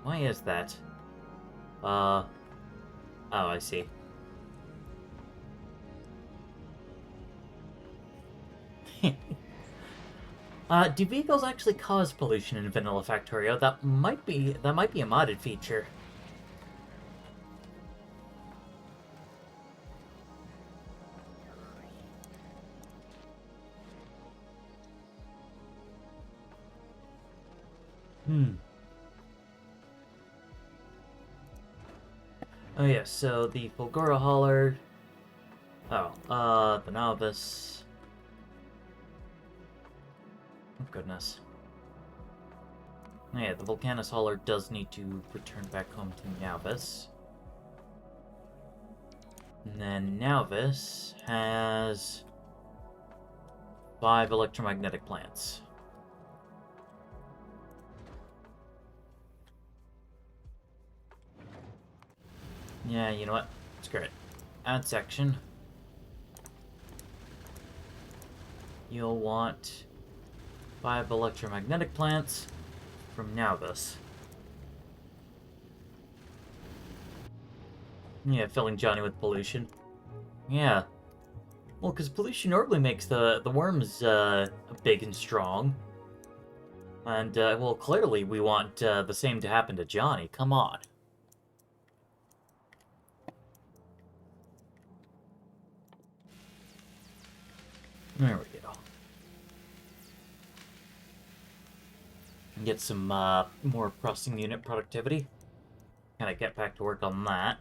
Why is that? Oh, I see. Do vehicles actually cause pollution in Vanilla Factorio? That might be a modded feature. Hmm. Oh yeah, so the Fulgora Hauler. Oh, the Novice. Oh, goodness. Oh, yeah, the Volcanus Hauler does need to return back home to Nauvis. And then Nauvis has 5 electromagnetic plants. Yeah, you know what? Screw it. Add section. You'll want 5 electromagnetic plants from Nauvis. Yeah, filling Johnny with pollution. Yeah. Well, because pollution normally makes the worms big and strong. And, well, clearly we want the same to happen to Johnny. Come on. There we go. Get some more processing unit productivity. Kind of get back to work on that.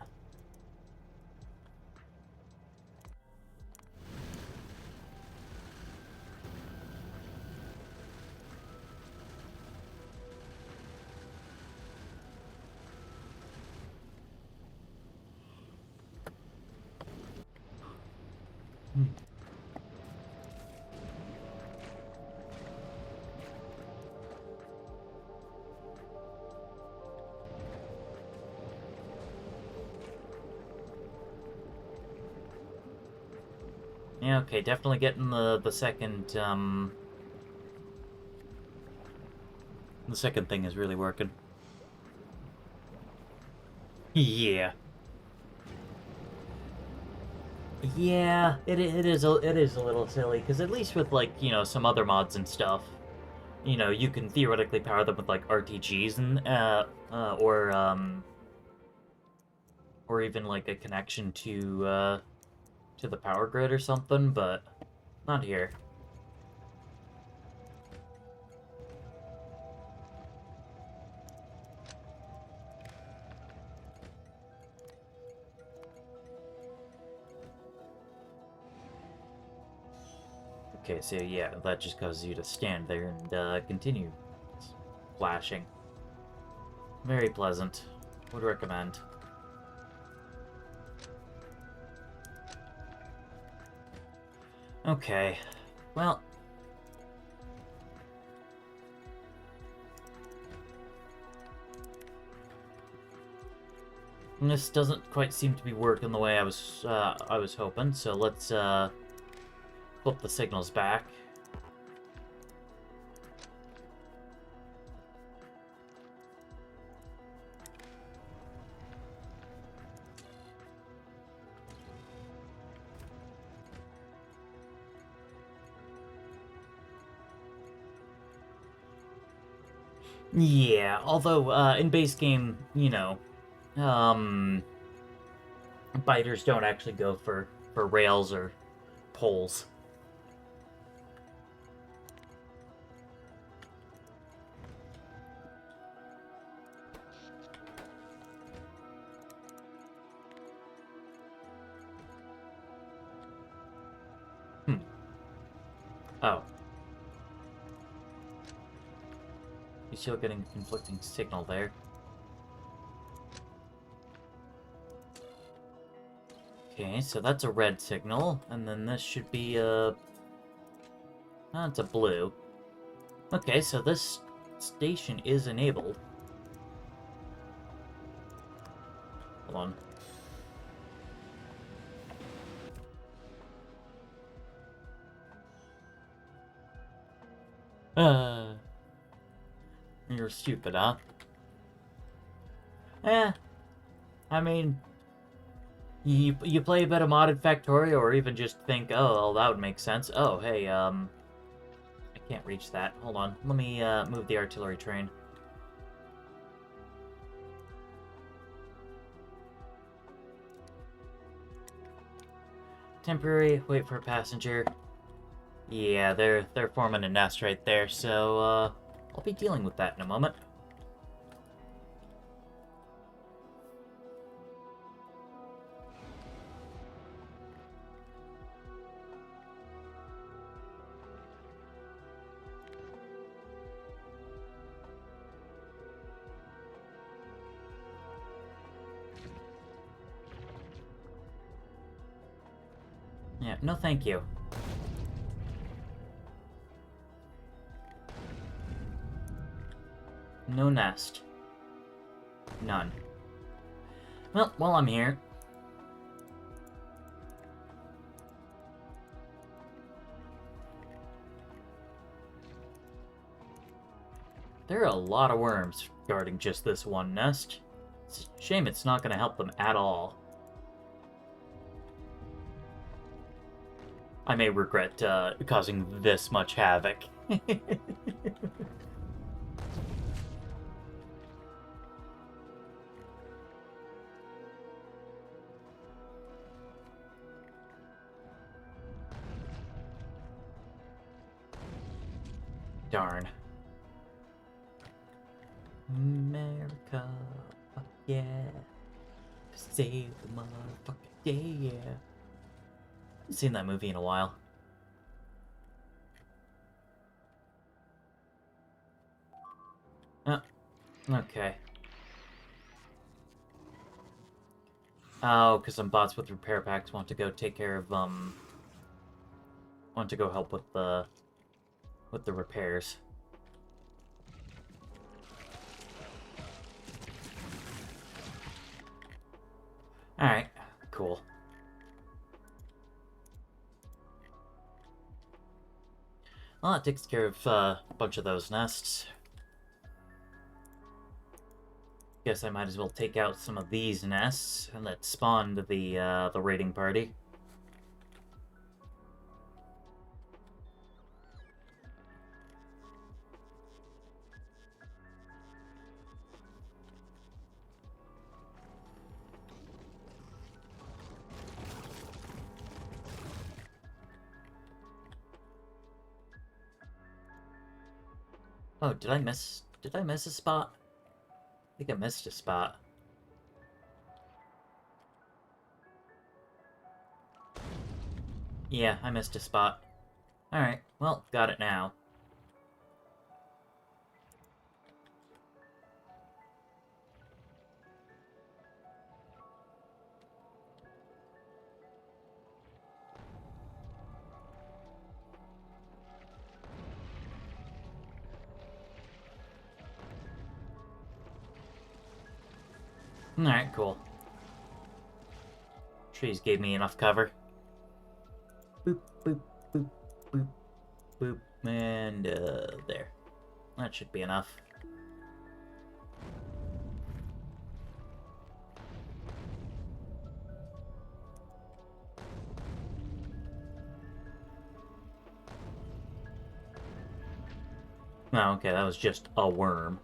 Hmm. Yeah, okay, definitely getting the second the second thing is really working. Yeah. Yeah, it is a little silly because at least with like some other mods and stuff, you can theoretically power them with like RTGs and or even like a connection to the power grid or something, but not here. Okay, so yeah, that just causes you to stand there and continue flashing. Very pleasant. Would recommend. Okay. Well, this doesn't quite seem to be working the way I was hoping. So let's flip the signals back. Yeah, although in base game, um, biters don't actually go for rails or poles. Hmm. Oh, you're still getting conflicting signal there. Okay, so that's a red signal, and then this should be a... It's a blue. Okay, so this station is enabled. Hold on. Uh, you're stupid, huh? Eh, I mean, you play a bit of modded Factorio, or even just think, oh, well, that would make sense. Oh, hey, I can't reach that. Hold on. Let me, move the artillery train. Temporary, wait for a passenger. Yeah, they're forming a nest right there, so, I'll be dealing with that in a moment. Yeah, no thank you. No nest. None. Well, while I'm here... There are a lot of worms guarding just this one nest. It's a shame it's not going to help them at all. I may regret causing this much havoc. Darn. America, fuck yeah. Save the motherfucking day, yeah. Haven't seen that movie in a while. Oh, okay. Oh, because some bots with repair packs want to go take care of, want to go help with the repairs. Alright, cool. Well, that takes care of a bunch of those nests. Guess I might as well take out some of these nests and let spawn the raiding party. Oh, did I miss a spot? I think I missed a spot. Yeah, I missed a spot. Alright, well, got it now. Alright, cool. Trees gave me enough cover. Boop, boop, boop, boop, boop, and, there. That should be enough. Oh, okay, that was just a worm.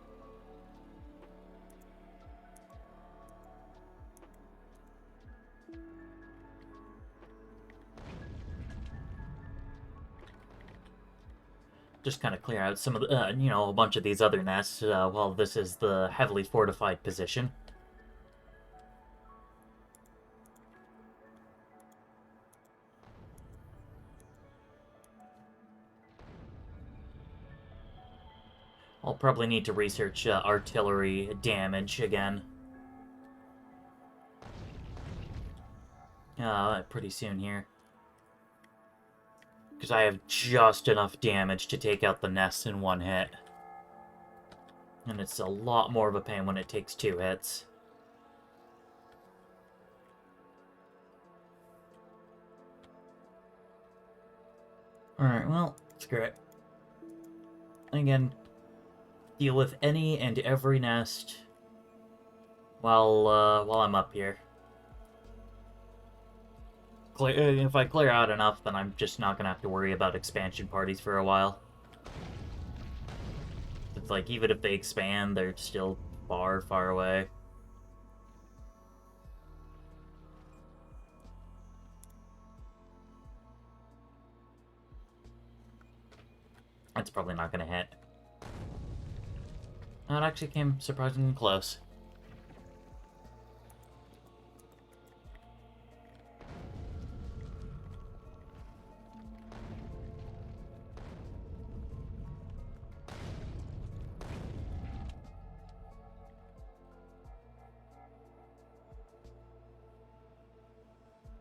Just kind of clear out some of the, a bunch of these other nests, while this is the heavily fortified position. I'll probably need to research artillery damage again. Pretty soon here. Because I have just enough damage to take out the nests in one hit. And it's a lot more of a pain when it takes 2 hits. Alright, well, screw it. again, deal with any and every nest while I'm up here. If I clear out enough, then I'm just not gonna have to worry about expansion parties for a while. It's like, even if they expand, they're still far, far away. That's probably not gonna hit. That actually came surprisingly close.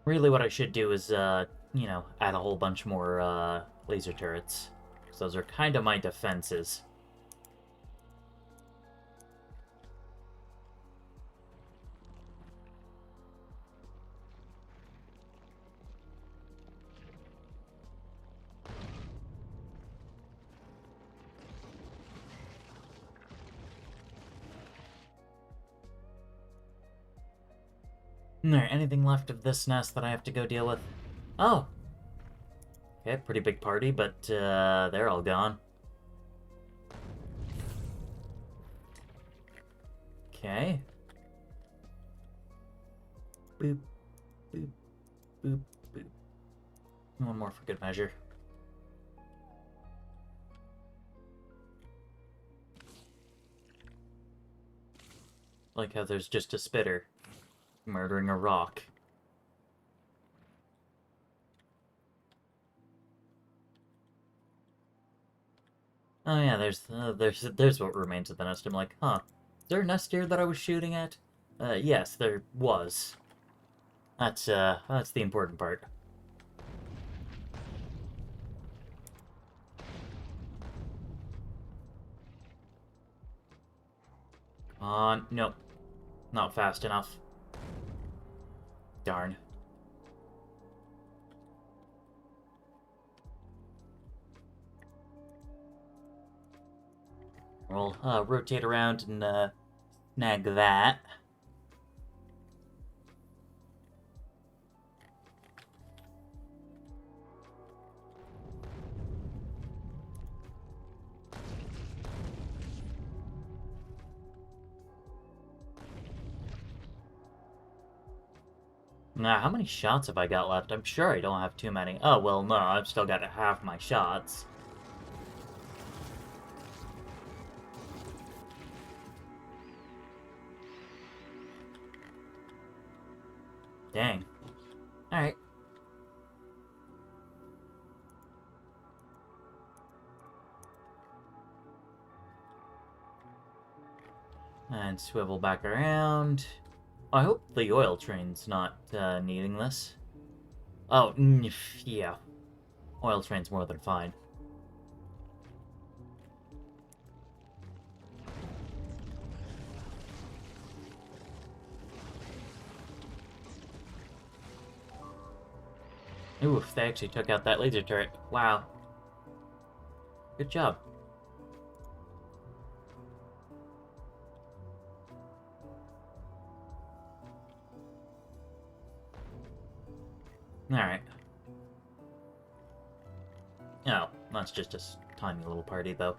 Really, what I should do is, you know, add a whole bunch more, laser turrets. Because those are kind of my defenses. Alright, anything left of this nest that I have to go deal with? Oh! Okay, pretty big party, but, they're all gone. Okay. Boop, boop, boop, boop. One more for good measure. Like how there's just a spitter murdering a rock. Oh yeah, there's what remains of the nest. I'm like, huh, is there a nest here that I was shooting at? Yes, there was. That's the important part. Come on, nope. Not fast enough. Darn. We'll rotate around and snag that. Now, how many shots have I got left? I'm sure I don't have too many. Oh, well, no, I've still got half my shots. Dang. Alright. And swivel back around. I hope the oil train's not needing this. Oh, yeah. Oil train's more than fine. Oof, they actually took out that laser turret. Wow. Good job. Alright. Oh, that's just a tiny little party, though.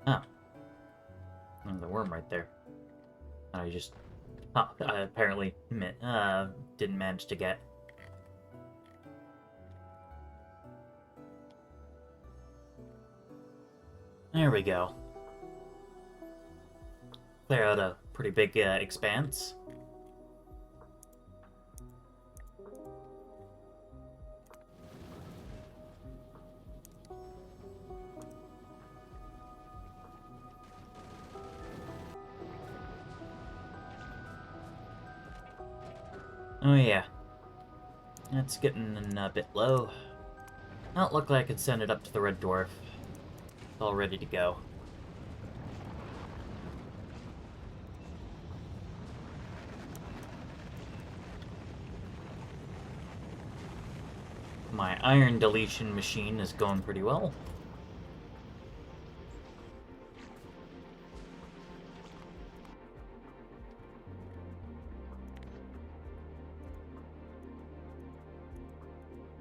Oh. There's a worm right there. I just... Oh, I apparently didn't manage to get. There we go. Clear out a pretty big expanse. Oh yeah. It's getting a bit low. Well, it looked like I could send it up to the Red Dwarf. It's all ready to go. My iron deletion machine is going pretty well.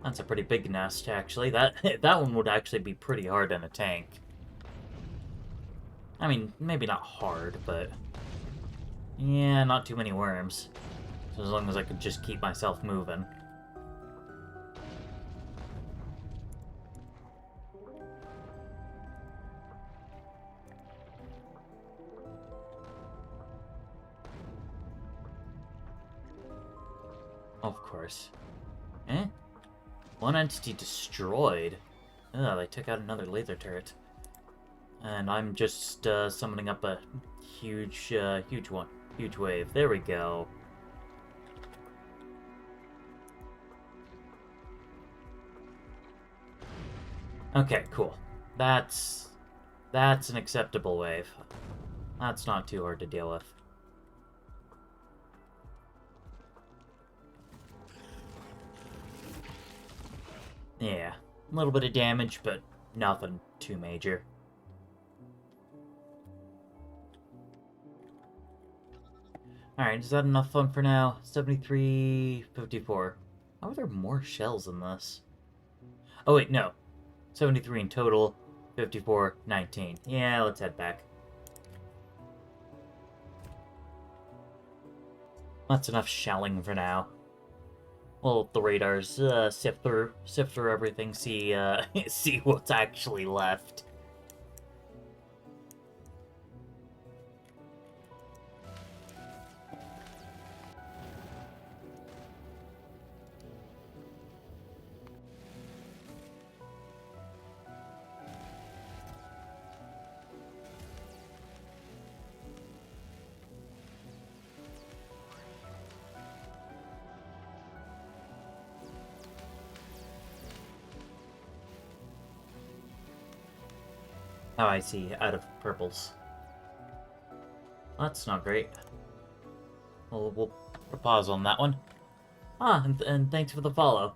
That's a pretty big nest, actually. That one would actually be pretty hard in a tank. I mean, maybe not hard, but... yeah, not too many worms. So as long as I could just keep myself moving. Of course. Eh? One entity destroyed. Ugh, they took out another laser turret. And I'm just summoning up a huge, huge one. Huge wave. There we go. Okay, cool. That's an acceptable wave. That's not too hard to deal with. Yeah, a little bit of damage, but nothing too major. Alright, is that enough fun for now? 73.54. How are there more shells in this? Oh wait, no. 73 in total, 54.19. Yeah, let's head back. That's enough shelling for now. Well, the radars sift through everything, see see what's actually left. Oh, I see. Out of purples. That's not great. We'll pause on that one. Ah, and thanks for the follow.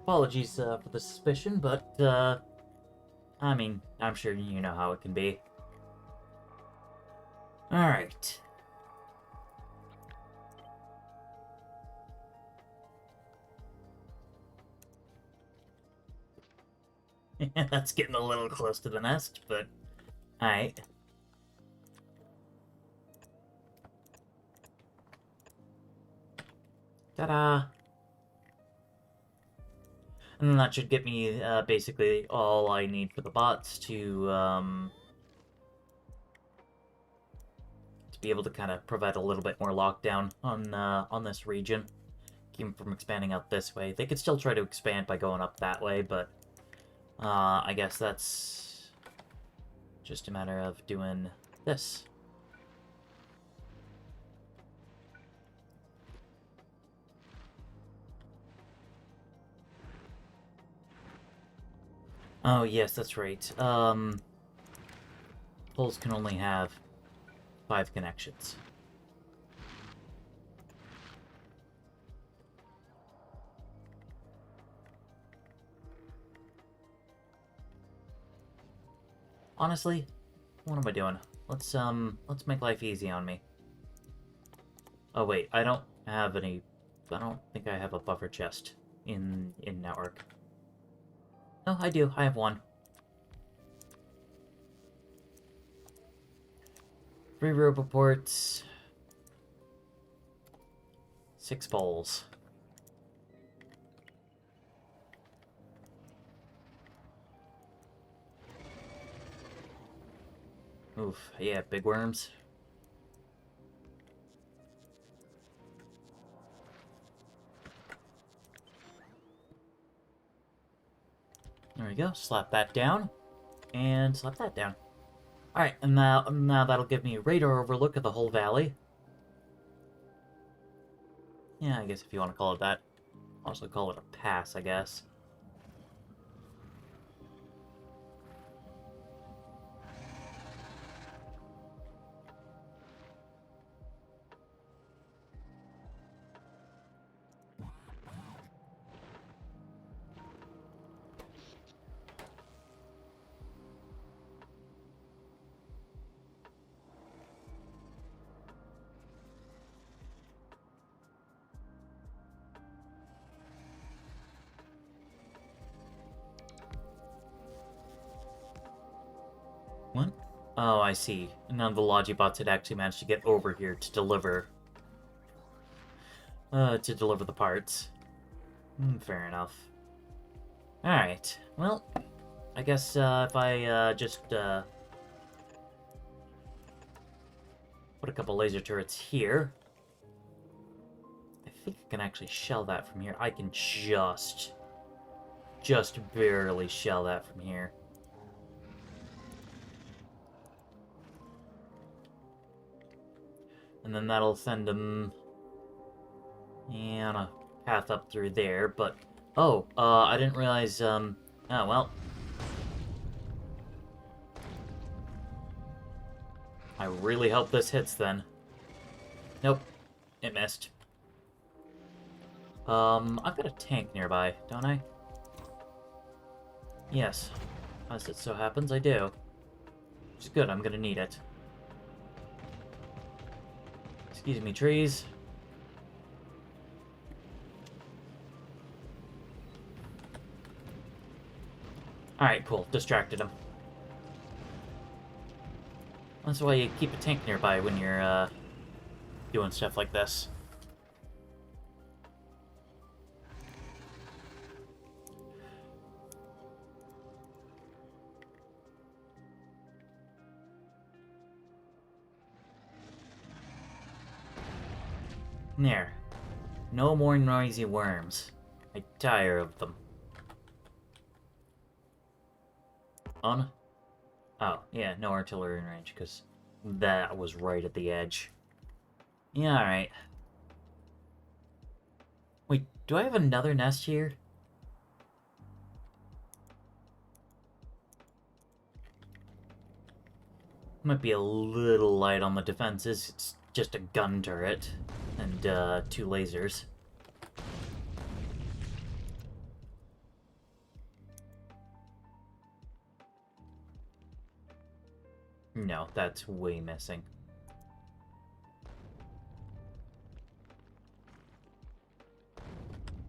Apologies for the suspicion, but, I mean, I'm sure you know how it can be. Alright. That's getting a little close to the nest, but... alright. Ta-da! And then that should get me, basically all I need for the bots to be able to kind of provide a little bit more lockdown on this region. Keep them from expanding out this way. They could still try to expand by going up that way, but I guess that's just a matter of doing this. Oh, yes, that's right. Poles can only have 5 connections. Honestly, what am I doing? Let's make life easy on me. Oh wait, I don't think I have a buffer chest in network. No, I do. I have one. 3 roboports. 6 poles. Oof, yeah, big worms. There we go, slap that down, and slap that down. Alright, and now that'll give me a radar overlook of the whole valley. Yeah, I guess if you want to call it that. Also call it a pass, I guess. What? Oh, I see. None of the Logibots had actually managed to get over here to deliver the parts. Fair enough. Alright, well, I guess if I just put a couple laser turrets here, I think I can actually shell that from here. I can just barely shell that from here. And then that'll send them on a path up through there, but... Oh, I didn't realize, oh, well. I really hope this hits, then. Nope. It missed. I've got a tank nearby, don't I? Yes. As it so happens, I do. Which is good, I'm gonna need it. Excuse me, trees. Alright, cool. Distracted him. That's why you keep a tank nearby when you're, doing stuff like this. There. No more noisy worms. I tire of them. On? Oh, yeah, no artillery in range, because that was right at the edge. Yeah, alright. Wait, do I have another nest here? Might be a little light on the defenses. It's just a gun turret and 2 lasers. No, that's way missing.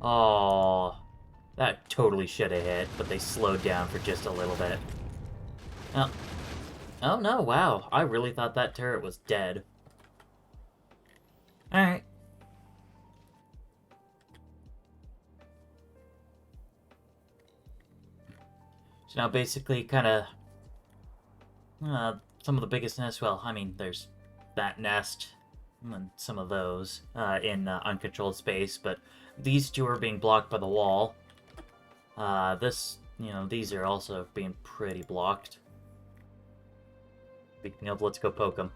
Oh, that totally should have hit, but they slowed down for just a little bit. Oh. Oh no, wow. I really thought that turret was dead. Alright. So now basically kind of... some of the biggest nests, well, I mean, there's that nest and some of those in uncontrolled space, but these two are being blocked by the wall. These are also being pretty blocked. Speaking of, let's go poke them.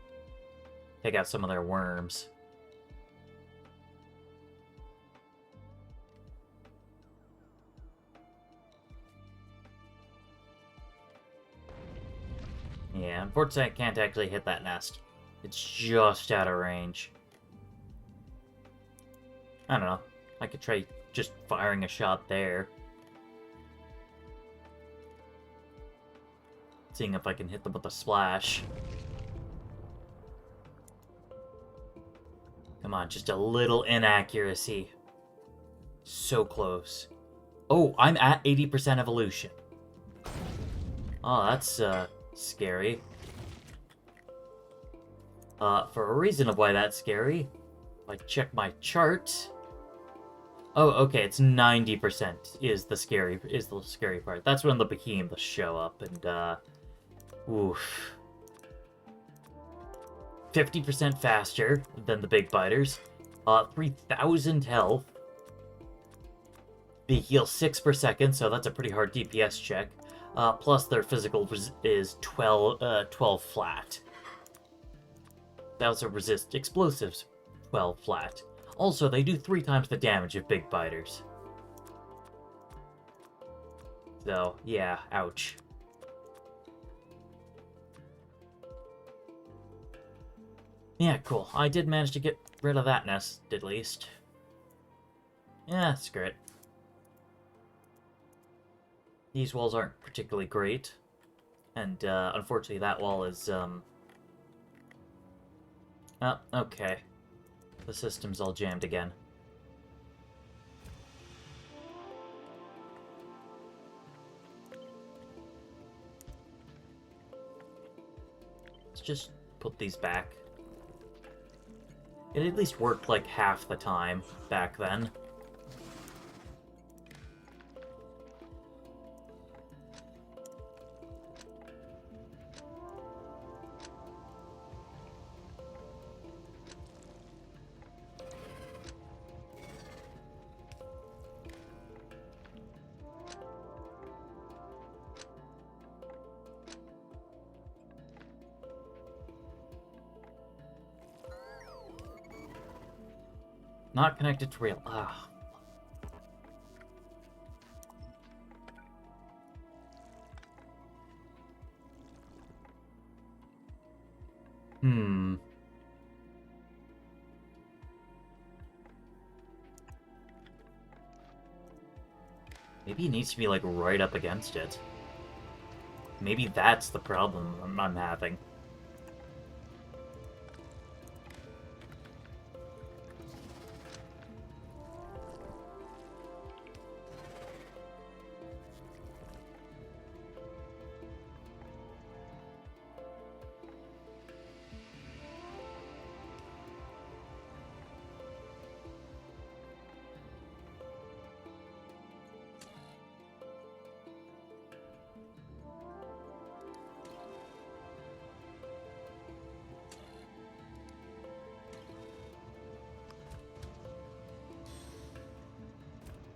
Take out some of their worms. Yeah, unfortunately I can't actually hit that nest. It's just out of range. I don't know. I could try just firing a shot there. Seeing if I can hit them with a splash. Come on, just a little inaccuracy. So close. Oh, I'm at 80% evolution. Oh, that's, scary. For a reason of why that's scary, if I check my chart... Oh, okay, it's 90% is the scary part. That's when the behemoths show up, and, oof. 50% faster than the big biters. 3,000 health. They heal 6 per second, so that's a pretty hard DPS check. Plus their physical is 12 flat. They also resist explosives 12 flat. Also, they do 3 times the damage of big biters. So, yeah, ouch. Yeah, cool. I did manage to get rid of that nest, at least. Yeah, screw it. These walls aren't particularly great. And, unfortunately, that wall is, Oh, okay. The system's all jammed again. Let's just put these back. It at least worked like half the time back then. Not connected to rail. Ah. Hmm. Maybe it needs to be, like, right up against it. Maybe that's the problem I'm having.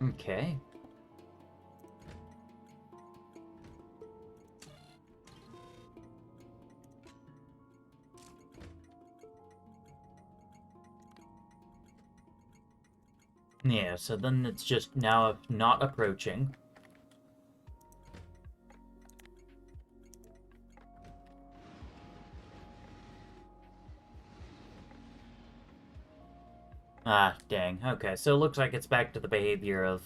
Okay. Yeah, so then it's just now not approaching. Ah, dang. Okay, so it looks like it's back to the behavior of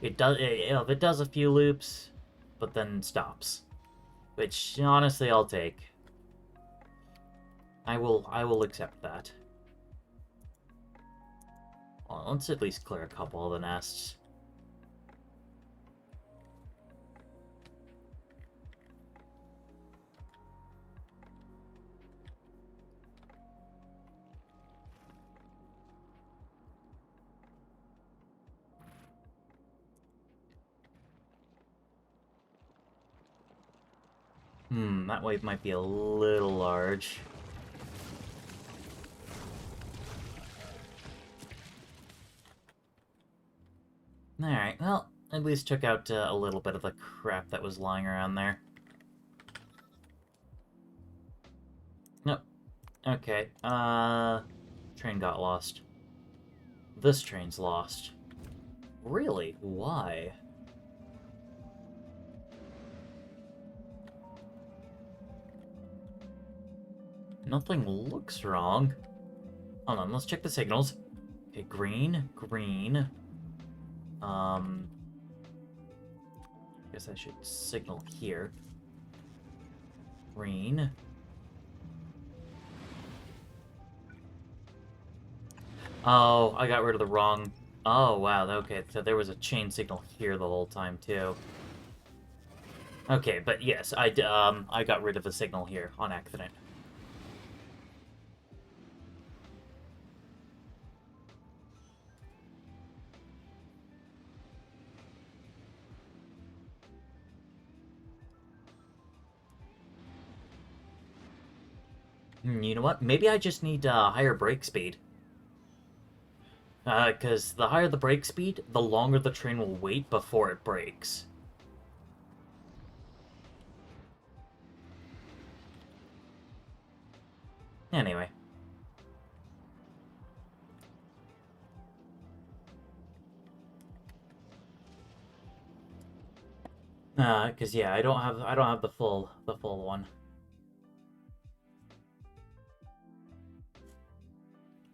it does a few loops, but then stops. Which honestly I'll take. I will accept that. Well, let's at least clear a couple of the nests. That wave might be a little large. Alright, well, at least took out a little bit of the crap that was lying around there. Nope. Okay, train got lost. This train's lost. Really? Why? Nothing looks wrong. Hold on, let's check the signals. Okay, green, green. Guess I should signal here. Green. Oh, I got rid of the wrong... Oh, wow, okay, so there was a chain signal here the whole time, too. Okay, but yes, I got rid of a signal here on accident. You know what? Maybe I just need higher brake speed. Because the higher the brake speed, the longer the train will wait before it brakes. Anyway. Because yeah, I don't have the full one.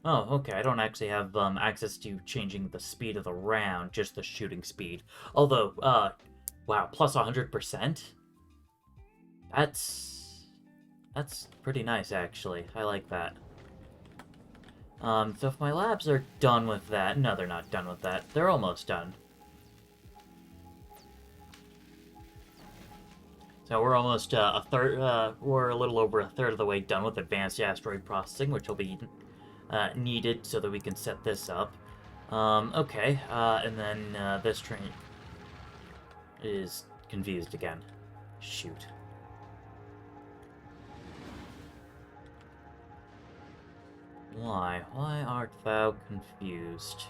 Oh, okay, I don't actually have access to changing the speed of the round, just the shooting speed. Although, wow, plus 100%? That's pretty nice, actually. I like that. So if my labs are done with that... No, they're not done with that. They're almost done. So we're almost a third, we're a little over a third of the way done with advanced asteroid processing, which will be needed so that we can set this up. Okay, and then this train is confused again. Shoot. Why? Why art thou confused?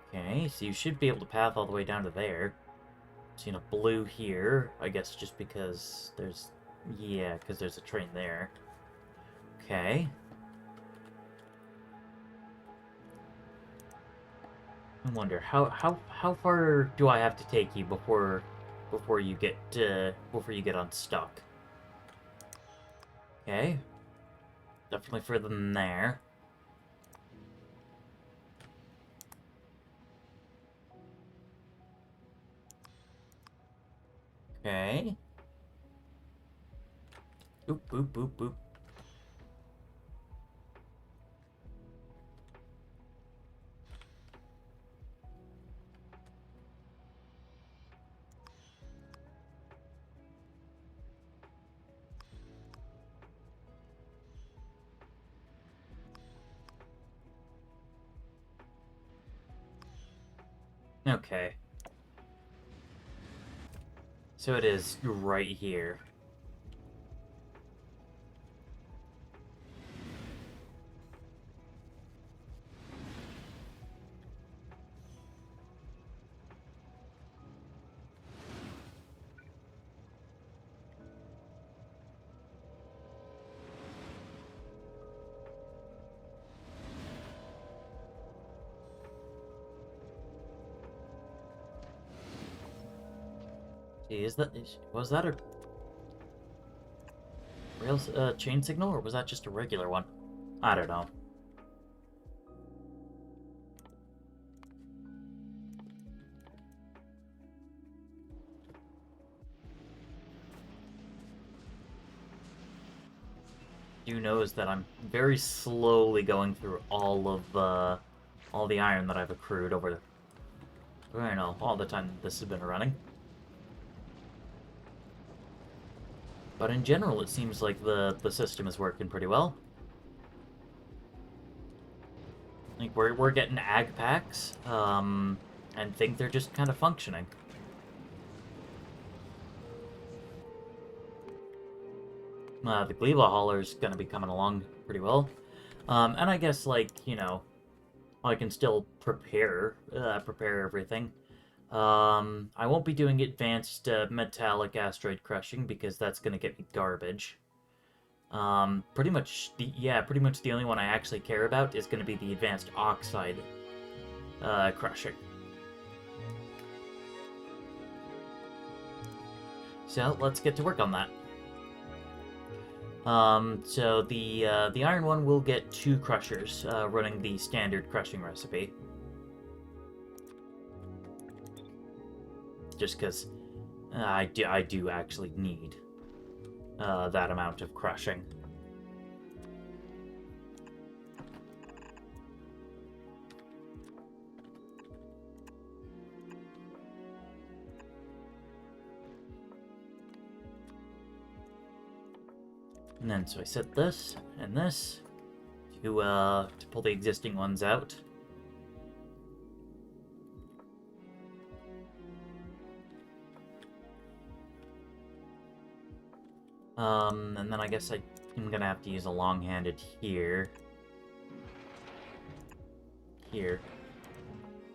Okay, so you should be able to path all the way down to there. Seen a blue here, I guess just because there's... Yeah, because there's a train there. Okay. I wonder, how far do I have to take you before you get unstuck? Okay. Definitely further than there. Okay. Boop, boop, boop, boop. Okay. So it is right here. Gee, was that a rail chain signal, or was that just a regular one? I don't know. Do know is that I'm very slowly going through all the iron that I've accrued over, I don't know, all the time this has been running. But in general, it seems like the system is working pretty well. Like we're getting ag packs, and think they're just kind of functioning. The Gleba hauler's gonna be coming along pretty well. And I guess, like, you know, I can still prepare everything. I won't be doing advanced metallic asteroid crushing because that's gonna get me garbage. Pretty much the only one I actually care about is gonna be the advanced oxide crushing. So let's get to work on that. So the iron one will get 2 crushers, running the standard crushing recipe. Just because I do actually need that amount of crushing. And then, so I set this and this to pull the existing ones out. And then I guess I'm gonna have to use a long-handed here. Here.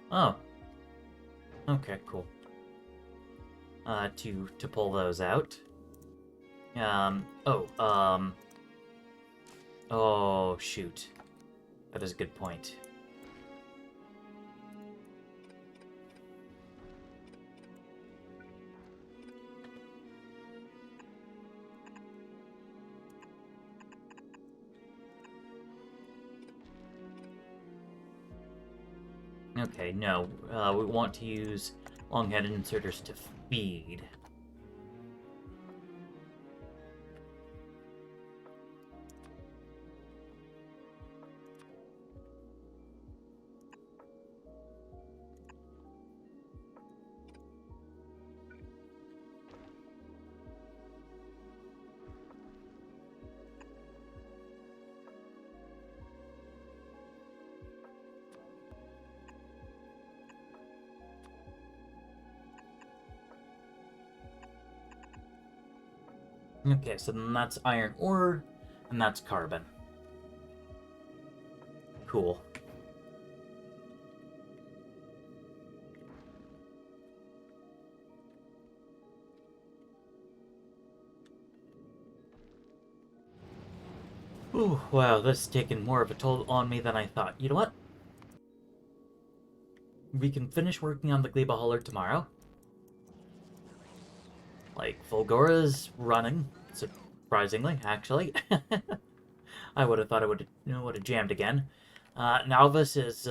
Oh. Okay, cool. To pull those out. Oh, shoot. That is a good point. Okay, no. We want to use long-headed inserters to feed. Okay, so then that's iron ore, and that's carbon. Cool. Ooh, wow, this is taking more of a toll on me than I thought. You know what? We can finish working on the Gleba Hauler tomorrow. Like, Volgora's running, surprisingly, actually. I would have thought it would have jammed again. Nalvis is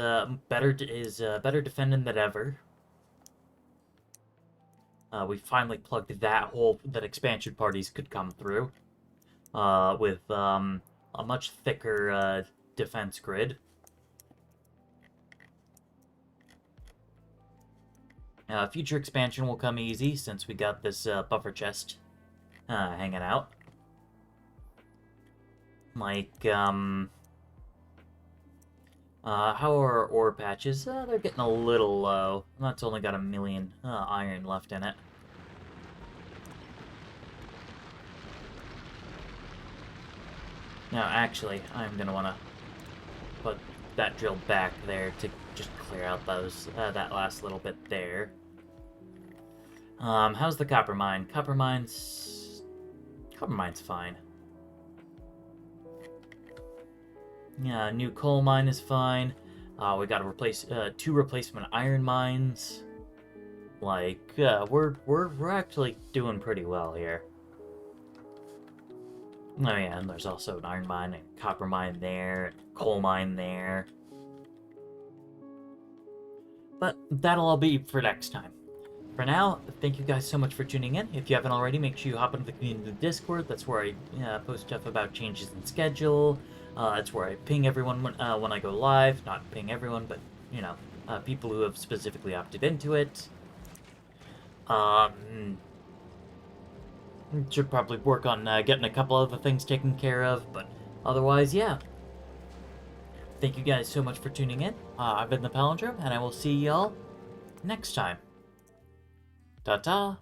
better defending than ever. We finally plugged that hole that expansion parties could come through. With a much thicker defense grid. Future expansion will come easy since we got this buffer chest hanging out. Like, how are our ore patches? They're getting a little low. That's only got 1 million iron left in it. Now, actually, I'm gonna want to put that drill back there to just clear out those that last little bit there. How's the copper mine? Copper mine's fine. Yeah, new coal mine is fine. We got to replace 2 replacement iron mines. Like, we're actually doing pretty well here. Oh yeah, and there's also an iron mine and copper mine there, and coal mine there. But that'll all be for next time. For now, thank you guys so much for tuning in. If you haven't already, make sure you hop into the community Discord. That's where I post stuff about changes in schedule. That's where I ping everyone when I go live. Not ping everyone, but, you know, people who have specifically opted into it. Should probably work on getting a couple other things taken care of, but otherwise, yeah. Thank you guys so much for tuning in. I've been the Palindrome, and I will see y'all next time. Ta-ta!